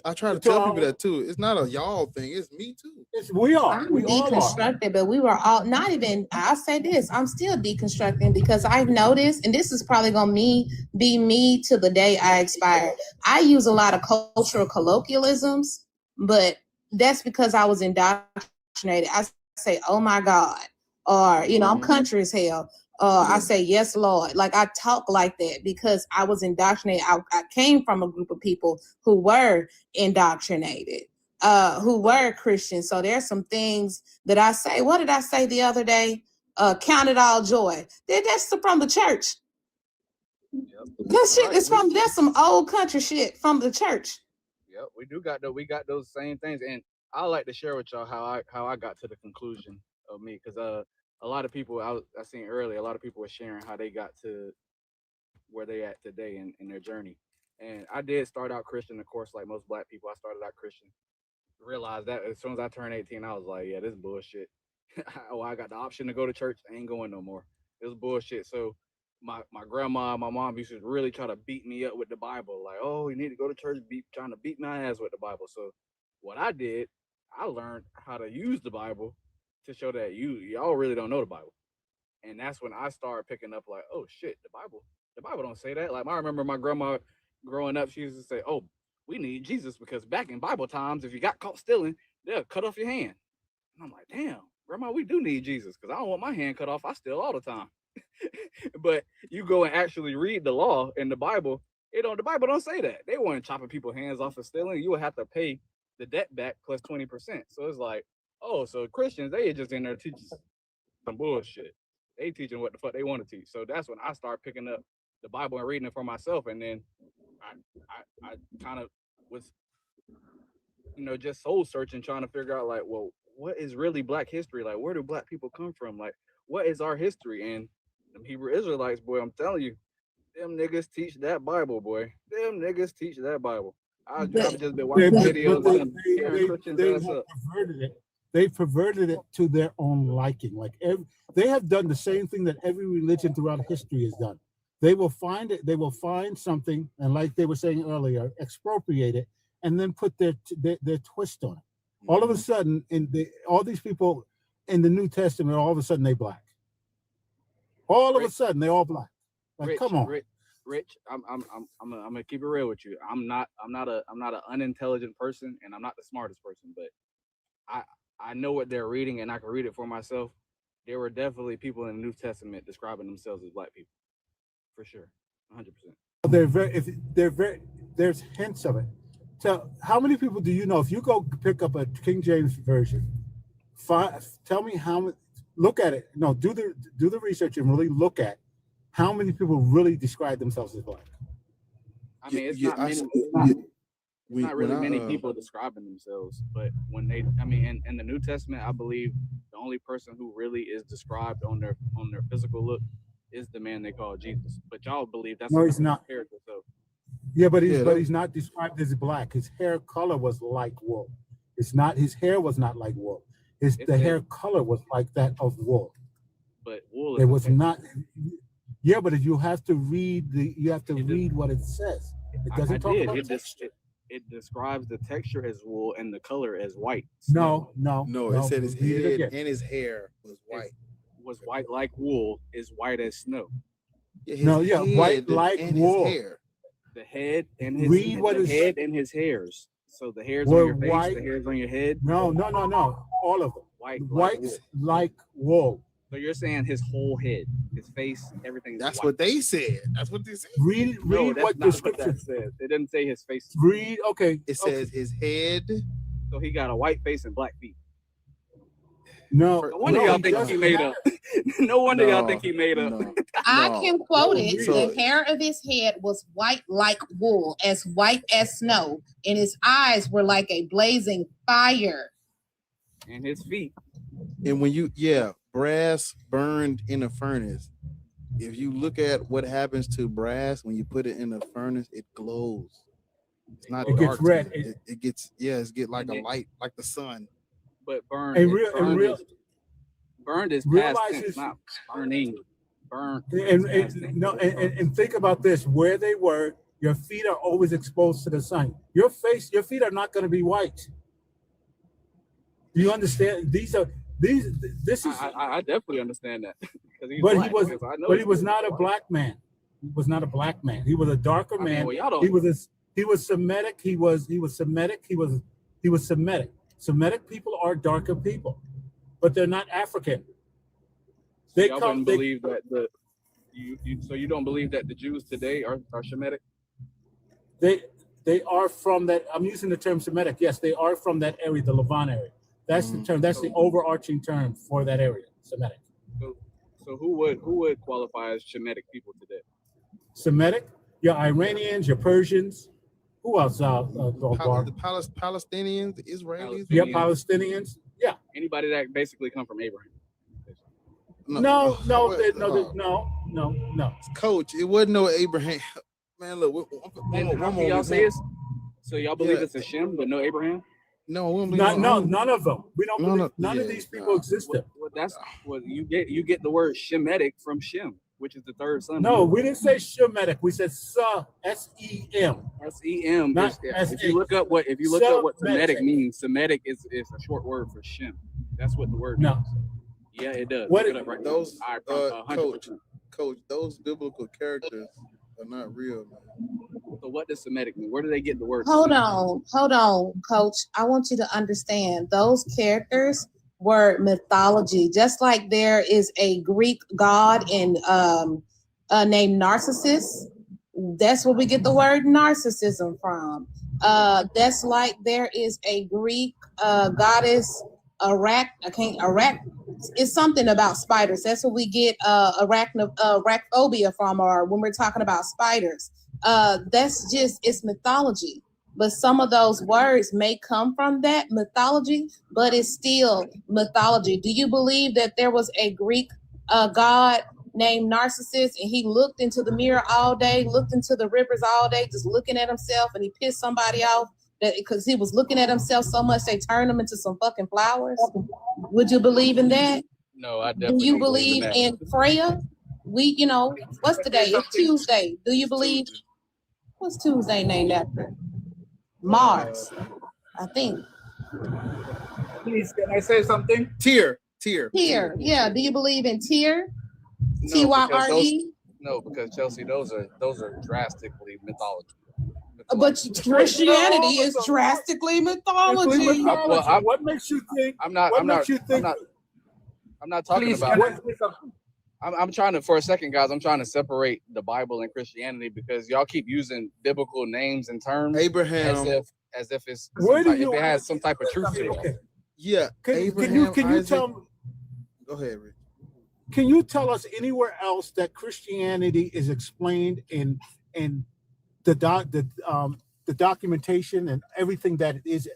I try to tell people that too. It's not a y'all thing. It's me too. We are. I'm deconstructed, but we were all not even. I'll say this: I'm still deconstructing because I've noticed, and this is probably gonna be me to the day I expire. I use a lot of cultural colloquialisms, but that's because I was indoctrinated. I say, "Oh my God," or I'm country as hell. I say, "Yes, Lord." Like I talk like that because I was indoctrinated. I came from a group of people who were indoctrinated, who were Christians. So there's some things that I say. What did I say the other day? Count it all joy. That's from the church. That shit is that's some old country shit from the church. Yep, we got those same things, and I like to share with y'all how I got to the conclusion of me, because a lot of people I seen earlier, a lot of people were sharing how they got to where they at today in their journey. And I did start out Christian, of course, like most Black people. I started out Christian. Realized that as soon as I turned 18, I was like, yeah, this is bullshit. I got the option to go to church. I ain't going no more. It was bullshit. So my grandma, my mom used to really try to beat me up with the Bible. Like, oh, you need to go to church, trying to beat my ass with the Bible. So what I did, I learned how to use the Bible to show that y'all really don't know the Bible. And that's when I started picking up like, oh shit, the Bible don't say that. Like I remember my grandma growing up, she used to say, oh, we need Jesus because back in Bible times, if you got caught stealing, they'll cut off your hand. And I'm like, damn, grandma, we do need Jesus because I don't want my hand cut off. I steal all the time. But you go and actually read the law in the Bible, the Bible don't say that. They weren't chopping people's hands off for stealing. You would have to pay the debt back plus 20%. So it's like, oh, so Christians, they are just in there teaching some bullshit. They teaching what the fuck they want to teach. So that's when I start picking up the Bible and reading it for myself. And then I kind of was, just soul searching, trying to figure out like, well, what is really Black history? Like, where do Black people come from? Like, what is our history? And them Hebrew Israelites, boy, I'm telling you, them niggas teach that Bible, boy. Them niggas teach that Bible. I've just been watching videos of them hearing Christians ass up. They perverted it to their own liking. Like they have done the same thing that every religion throughout history has done. They will find it. They will find something, and like they were saying earlier, expropriate it, and then put their twist on it. All of a sudden, all these people in the New Testament, all of a sudden they Black. All of a sudden they all Black. Like, Rich, come on, Rich. I'm gonna keep it real with you. I'm not an unintelligent person, and I'm not the smartest person, but I know what they're reading, and I can read it for myself. There were definitely people in the New Testament describing themselves as Black people, for sure, 100%. There's hints of it. So, how many people do you know? If you go pick up a King James version, tell me how many. Look at it. No, do the research and really look at how many people really describe themselves as Black. I mean, it's not really many people describing themselves, but when in the New Testament, I believe the only person who really is described on their physical look is the man they call Jesus. But y'all believe that's no, he's not. Character, so. Yeah, but he's not described as Black. His hair color was like wool. It's not. His hair was not like wool. The hair color was like that of wool. But wool. It was not. Yeah, but you have to read read what it says. It doesn't talk about texture. It describes the texture as wool and the color as white. No. It said his head and his hair was white. Was white like wool is white as snow. White like wool. The head and his head and his hairs. So the hairs on your face, the hairs on your head. No. All of them. White like wool. So you're saying his whole head, his face, everything. That's what they said. That's what they said. Read No, that's what the not what scripture that says. It didn't say his face. read. Okay, It says his head. So he got a white face and black feet. no. No wonder no, y'all he think he doesn't made have- up. No wonder y'all No, think he made up. no. I No. can quote No, it. read The hair of his head was white like wool, as white as snow, and his eyes were like a blazing fire. And his feet. And when brass burned in a furnace. If you look at what happens to brass when you put it in a furnace, it glows. It's not It gets dark. red. It gets like a light, like the sun. But burned. And real, Burned is realize past tense, this- not burning. Burned. and think about this: where they were, your feet are always exposed to the sun. Your feet are not going to be white. Do you understand? This is. I definitely understand that. But he was not a black man. He was not a black man. He was a darker man. well, y'all don't- He was Semitic. He was Semitic. He was Semitic. Semitic people are darker people, but they're not African. They y'all come. wouldn't believe that so you don't believe that the Jews today are Shemitic? They are from that. I'm using the term Semitic. Yes, they are from that area, the Levant area. That's the term. That's the overarching term for that area, Semitic. So who would qualify as Shemitic people today? Semitic, your Iranians, your Persians. Who else? The Palestinians, the Israelis. Yeah, Palestinians. Yeah. Anybody that basically come from Abraham. No. Coach, it wasn't no Abraham. Man, look, one more. Y'all say it's, so y'all believe it's a Shem, but no Abraham? No, we don't believe none of them. We don't believe none of these people existed. Well, that's what you get the word Shemitic from Shem, which is the third son. No, we didn't say Shemitic. We said S-E-M. S-E-M. Not If you look up what Semitic means, Semitic is a short word for Shem. That's what the word means. No. Yeah, it does. What Look it up right now. Those I promise, 100%. coach, those biblical characters are not real, man. So what does Semitic mean? Where do they get the word? Hold Semitic? on, Coach. I want you to understand those characters were mythology, just like there is a Greek god named Narcissus. That's where we get the word narcissism from. That's like there is a Greek goddess it's something about spiders. That's where we get arachnophobia from, or when we're talking about spiders. It's mythology. But some of those words may come from that mythology, but it's still mythology. Do you believe that there was a Greek god named Narcissus, and he looked into the mirror all day, looked into the rivers all day, just looking at himself, and he pissed somebody off because he was looking at himself so much they turned him into some fucking flowers? Would you believe in that? No, I definitely Do you don't believe that. in Freya? What's the day? It's Tuesday. Do you believe? What's Tuesday named after? Mars, I think. Please, can I say something? Tyr. Tyr, yeah. Do you believe in Tyr? No, T-Y-R-E? No, because Chelsea, those are drastically mythology. But Christianity is drastically mythology. What makes you think? I'm not talking Please, about. what- I'm trying to, for a second, guys. I'm trying to separate the Bible and Christianity because y'all keep using biblical names and terms. Abraham. as if it's Where do if you- it has some type of truth to it. Okay. Yeah. Can Abraham, you Isaac. tell me? Go ahead, Rick. Can you tell us anywhere else that Christianity is explained in the documentation and everything that it is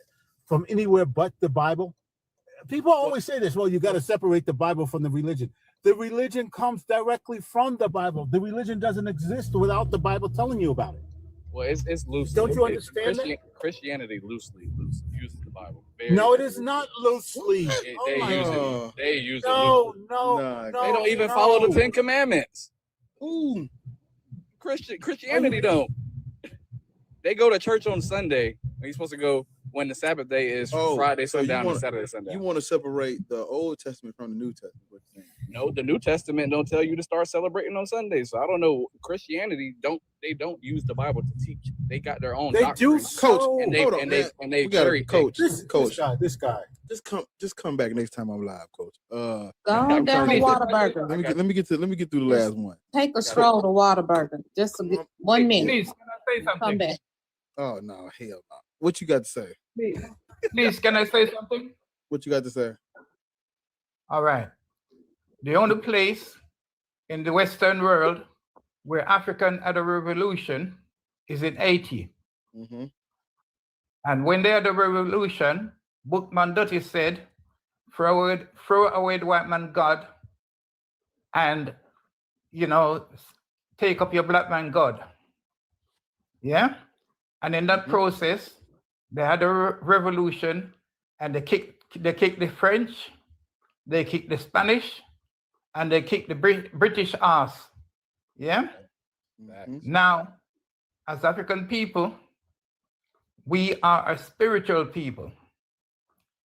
from anywhere but the Bible? People always say this. Well, you got to separate the Bible from the religion. The religion comes directly from the Bible. The religion doesn't exist without the Bible telling you about it. Well, it's loosely. Don't you understand that? Christianity loosely uses the Bible. No, it is not loosely. They use it. No, loosely. no. They don't even follow the 10 Commandments. Ooh. Christianity don't. They go to church on Sunday. You're supposed to go when the Sabbath day is Oh, Friday so you sundown wanna- and Saturday sundown. You want to separate the Old Testament from the New Testament? What you're saying? No, the New Testament don't tell you to start celebrating on Sundays. So I don't know. Christianity don't use the Bible to teach. They got their own. They doctrine. do so. and they Hold on, and they man. and they We got cherry a coach. pick. This guy. Just come back next time I'm live, coach. Go on down to Whataburger. Let me get through the last one. Take a stroll to Whataburger. Just 1 minute. Please, can I say something? Come back. Oh no, hell no. What you got to say? Please, can I say something? What you got to say? All right. The only place in the Western world where African had a revolution is in Haiti. Mm-hmm. And when they had a revolution, Bookman Dutty said, throw away the white man God and, take up your black man God. Yeah? And in that process, they had a revolution and they kicked the French, they kicked the Spanish, and they kicked the British ass. Yeah? Now, as African people, we are a spiritual people.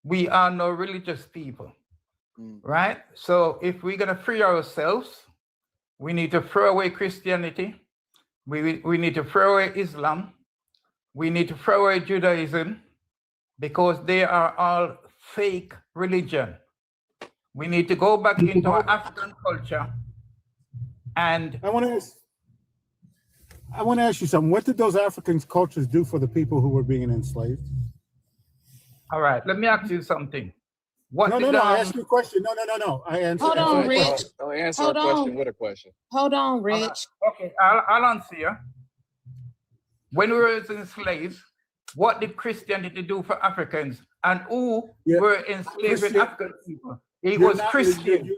We are no religious people, right? So if we're gonna free ourselves, we need to throw away Christianity. We need to throw away Islam. We need to throw away Judaism because they are all fake religion. We need to go back into our African culture. And I want to ask you something. What did those African cultures do for the people who were being enslaved? all right, let me ask you something. What No, did, I asked you a question. No. I answered. Hold on, Rich. Don't answer Hold a question on. with a question. Hold on, Rich. Okay, I'll answer you. When we were enslaved, what did Christianity do for Africans? And who were enslaving African people? It was Christian.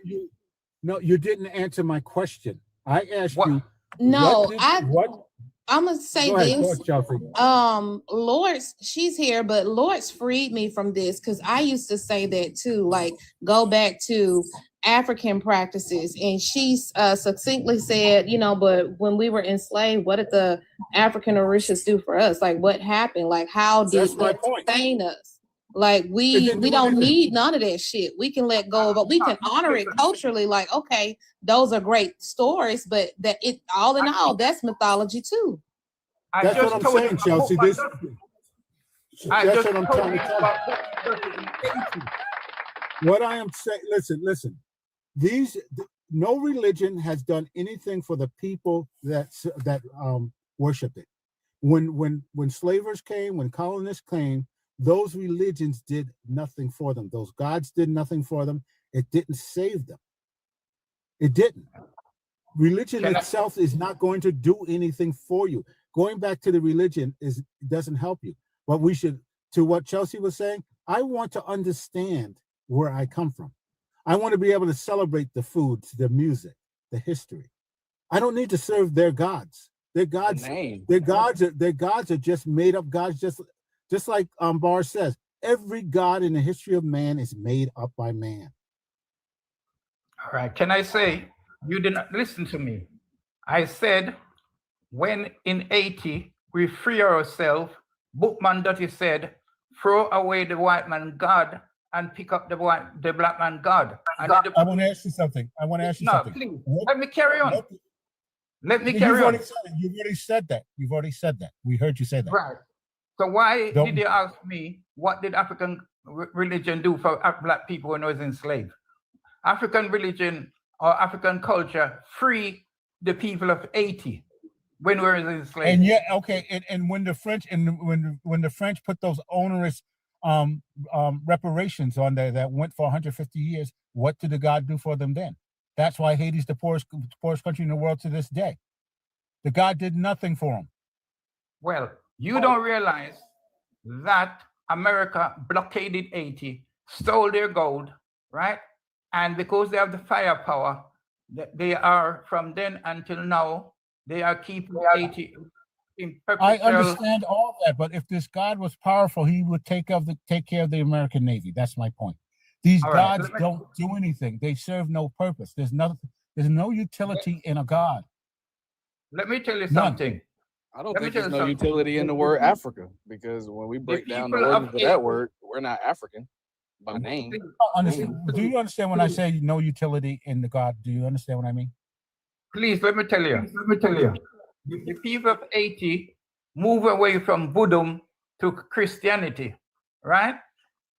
No, you didn't answer my question. I asked you. No, what I'm gonna say Go ahead, this. go ahead, Chelsea. Lords, she's here, but Lords freed me from this because I used to say that too. Like, go back to African practices, and she succinctly said, but when we were enslaved, what did the African Orishas do for us? Like, what happened? Like, how did That's my that point. sustain us? Like, It we didn't do don't anything. need none of that shit. We can let go of it. We can honor it culturally. Like, okay, those are great stories, but that it all in all, that's mythology too. That's what I'm saying, Chelsea. That's what I'm trying to tell you. What I am saying, listen. No religion has done anything for the people that worshipped it. When slavers came, when colonists came, those religions did nothing for them. Those gods did nothing for them. It didn't save them. It didn't. Religion itself is not going to do anything for you. Going back to the religion doesn't help you. But we should, to what Chelsea was saying, I want to understand where I come from. I want to be able to celebrate the foods, the music, the history. I don't need to serve their gods. Their gods are just made up gods, just like Bar says. Every god in the history of man is made up by man. All right, can I say, you did not listen to me. I said, when in 80, we free ourselves, Bookman Dutty said, throw away the white man God and pick up the black man God. And I want to ask you something. No, please, let me carry on. Let me You've carry on. already said that. We heard you say that. Right. So why did you ask me, what did African religion do for black people when I was enslaved? African religion or African culture free the people of Haiti when we were enslaved. And and when the French when the French put those onerous reparations on there that went for 150 years, what did the God do for them then? That's why Haiti's the poorest country in the world to this day. The God did nothing for them. Well, you don't realize that America blockaded Haiti, stole their gold, right? And because they have the firepower, they are from then until now, they are keeping Haiti in perpetual. I understand all that, but if this God was powerful, he would take care of the American Navy. That's my point. These All right, gods don't do anything. They serve no purpose. There's no utility in a God. Let me tell you None. something. I don't Let me think tell there's you no something. utility in the word Africa, because when we break down the people of origins of that word, we're not African by name. Do you understand when I say no utility in the God? Do you understand what I mean? Please, let me tell you. The people of Haiti move away from Buddhism to Christianity, right?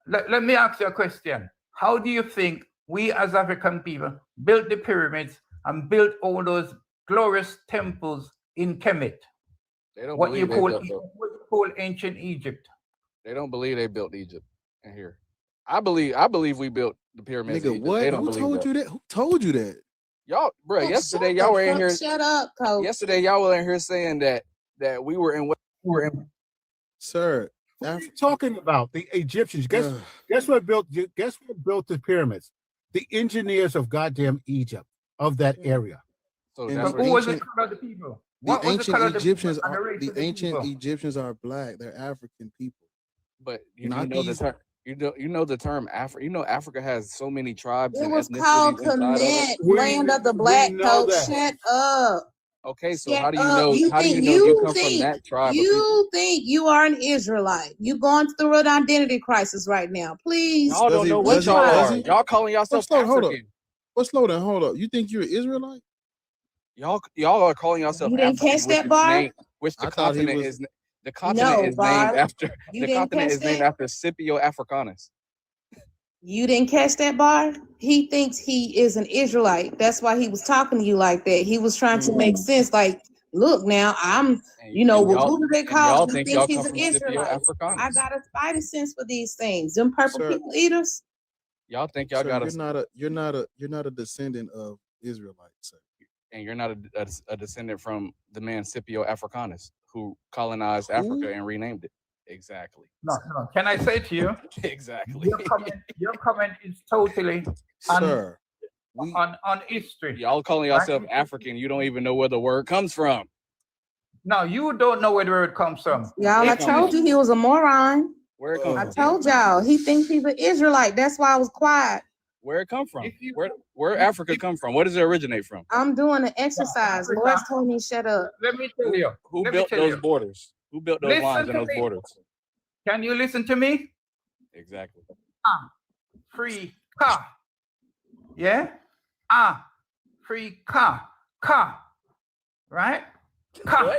Let me ask you a question. How do you think we as African people built the pyramids and built all those glorious temples in Kemet? They don't What you believe they built call ancient Egypt? They don't believe they built Egypt in here. I believe we built the pyramids. Nigga, in Egypt. what? They don't Who believe told that. you that? Who told you that? Y'all, bro, Oh, yesterday shut y'all the were in fuck- here. Shut up, Coach. Yesterday y'all were in here saying that we were in. Sir, what are you talking about? The Egyptians. Guess what built the pyramids? The engineers of goddamn Egypt, of that area. So And that's the what Who was the ancient, color of the people? the What was the ancient color of the Egyptians people and the are race the of the ancient people? Egyptians are black. They're African people. But you Not know these. the term. You know the term Africa. You know Africa has so many tribes It and was called ethnicities inside of Kemet, it. land of the black know coach. that. Shut up. Okay, so Shut how do you up. know? You How do think you know you you come from think that tribe of people? you think you are an Israelite. You going through an identity crisis right now. Please Y'all Does don't he? know be what Does he? y'all Does are. he? Y'all calling yourself Hold up. African. What's slow down? Hold up. You think you're an Israelite? Y'all are calling yourself You didn't African, catch that, Bar? which the I thought he continent was. is. The continent No, is named Bar. after. You The didn't continent catch is named that? after Scipio Africanus. You didn't catch that, Bar? He thinks he is an Israelite. That's why he was talking to you like that. He was trying to make sense. Like, look, now I'm, And well, y'all who do they and call? y'all He think thinks y'all he's come an from Scipio Israelite. I Africanus. got a spidey sense for these things. Them purple Sir, people eaters. Y'all think y'all sir, got you're not a descendant of Israelites, sir. and you're not a descendant from the man Scipio Africanus who colonized Who? Africa and renamed it. Exactly. No. Can I say to you, Exactly. your comment is totally on Sir, history. Y'all calling right? yourself African, you don't even know where the word comes from. No, you don't know where the word comes from. Y'all, I told you he was a moron. Where it comes I from? told y'all he thinks he's an Israelite. That's why I was quiet. Where it come from? Where Africa come from? Where does it originate from? I'm doing an exercise. Lord told me shut up. Let me tell you. Who Let me built tell those you. borders? Who built those Listen lines to and those me. borders? Can you listen to me? Exactly. Free car. Yeah? Free car. Right? Car.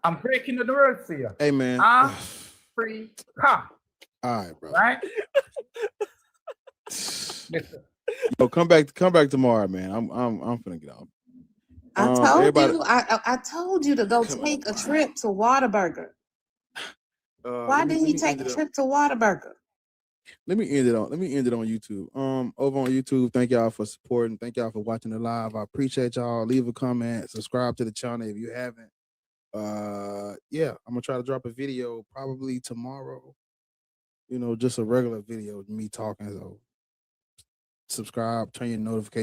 I'm breaking the words here. hey man. Free car. All right, bro. Right? Listen. Yo, come back tomorrow, man. I'm finna get off. I told everybody, you. I told you to go take a trip to Whataburger. Why didn't he take a trip to Whataburger? Let me end it on YouTube. Over on YouTube, thank y'all for supporting. Thank y'all for watching the live. I appreciate y'all. Leave a comment, subscribe to the channel if you haven't. Yeah, I'm gonna try to drop a video probably tomorrow. Just a regular video of me talking. So subscribe, turn your notifications.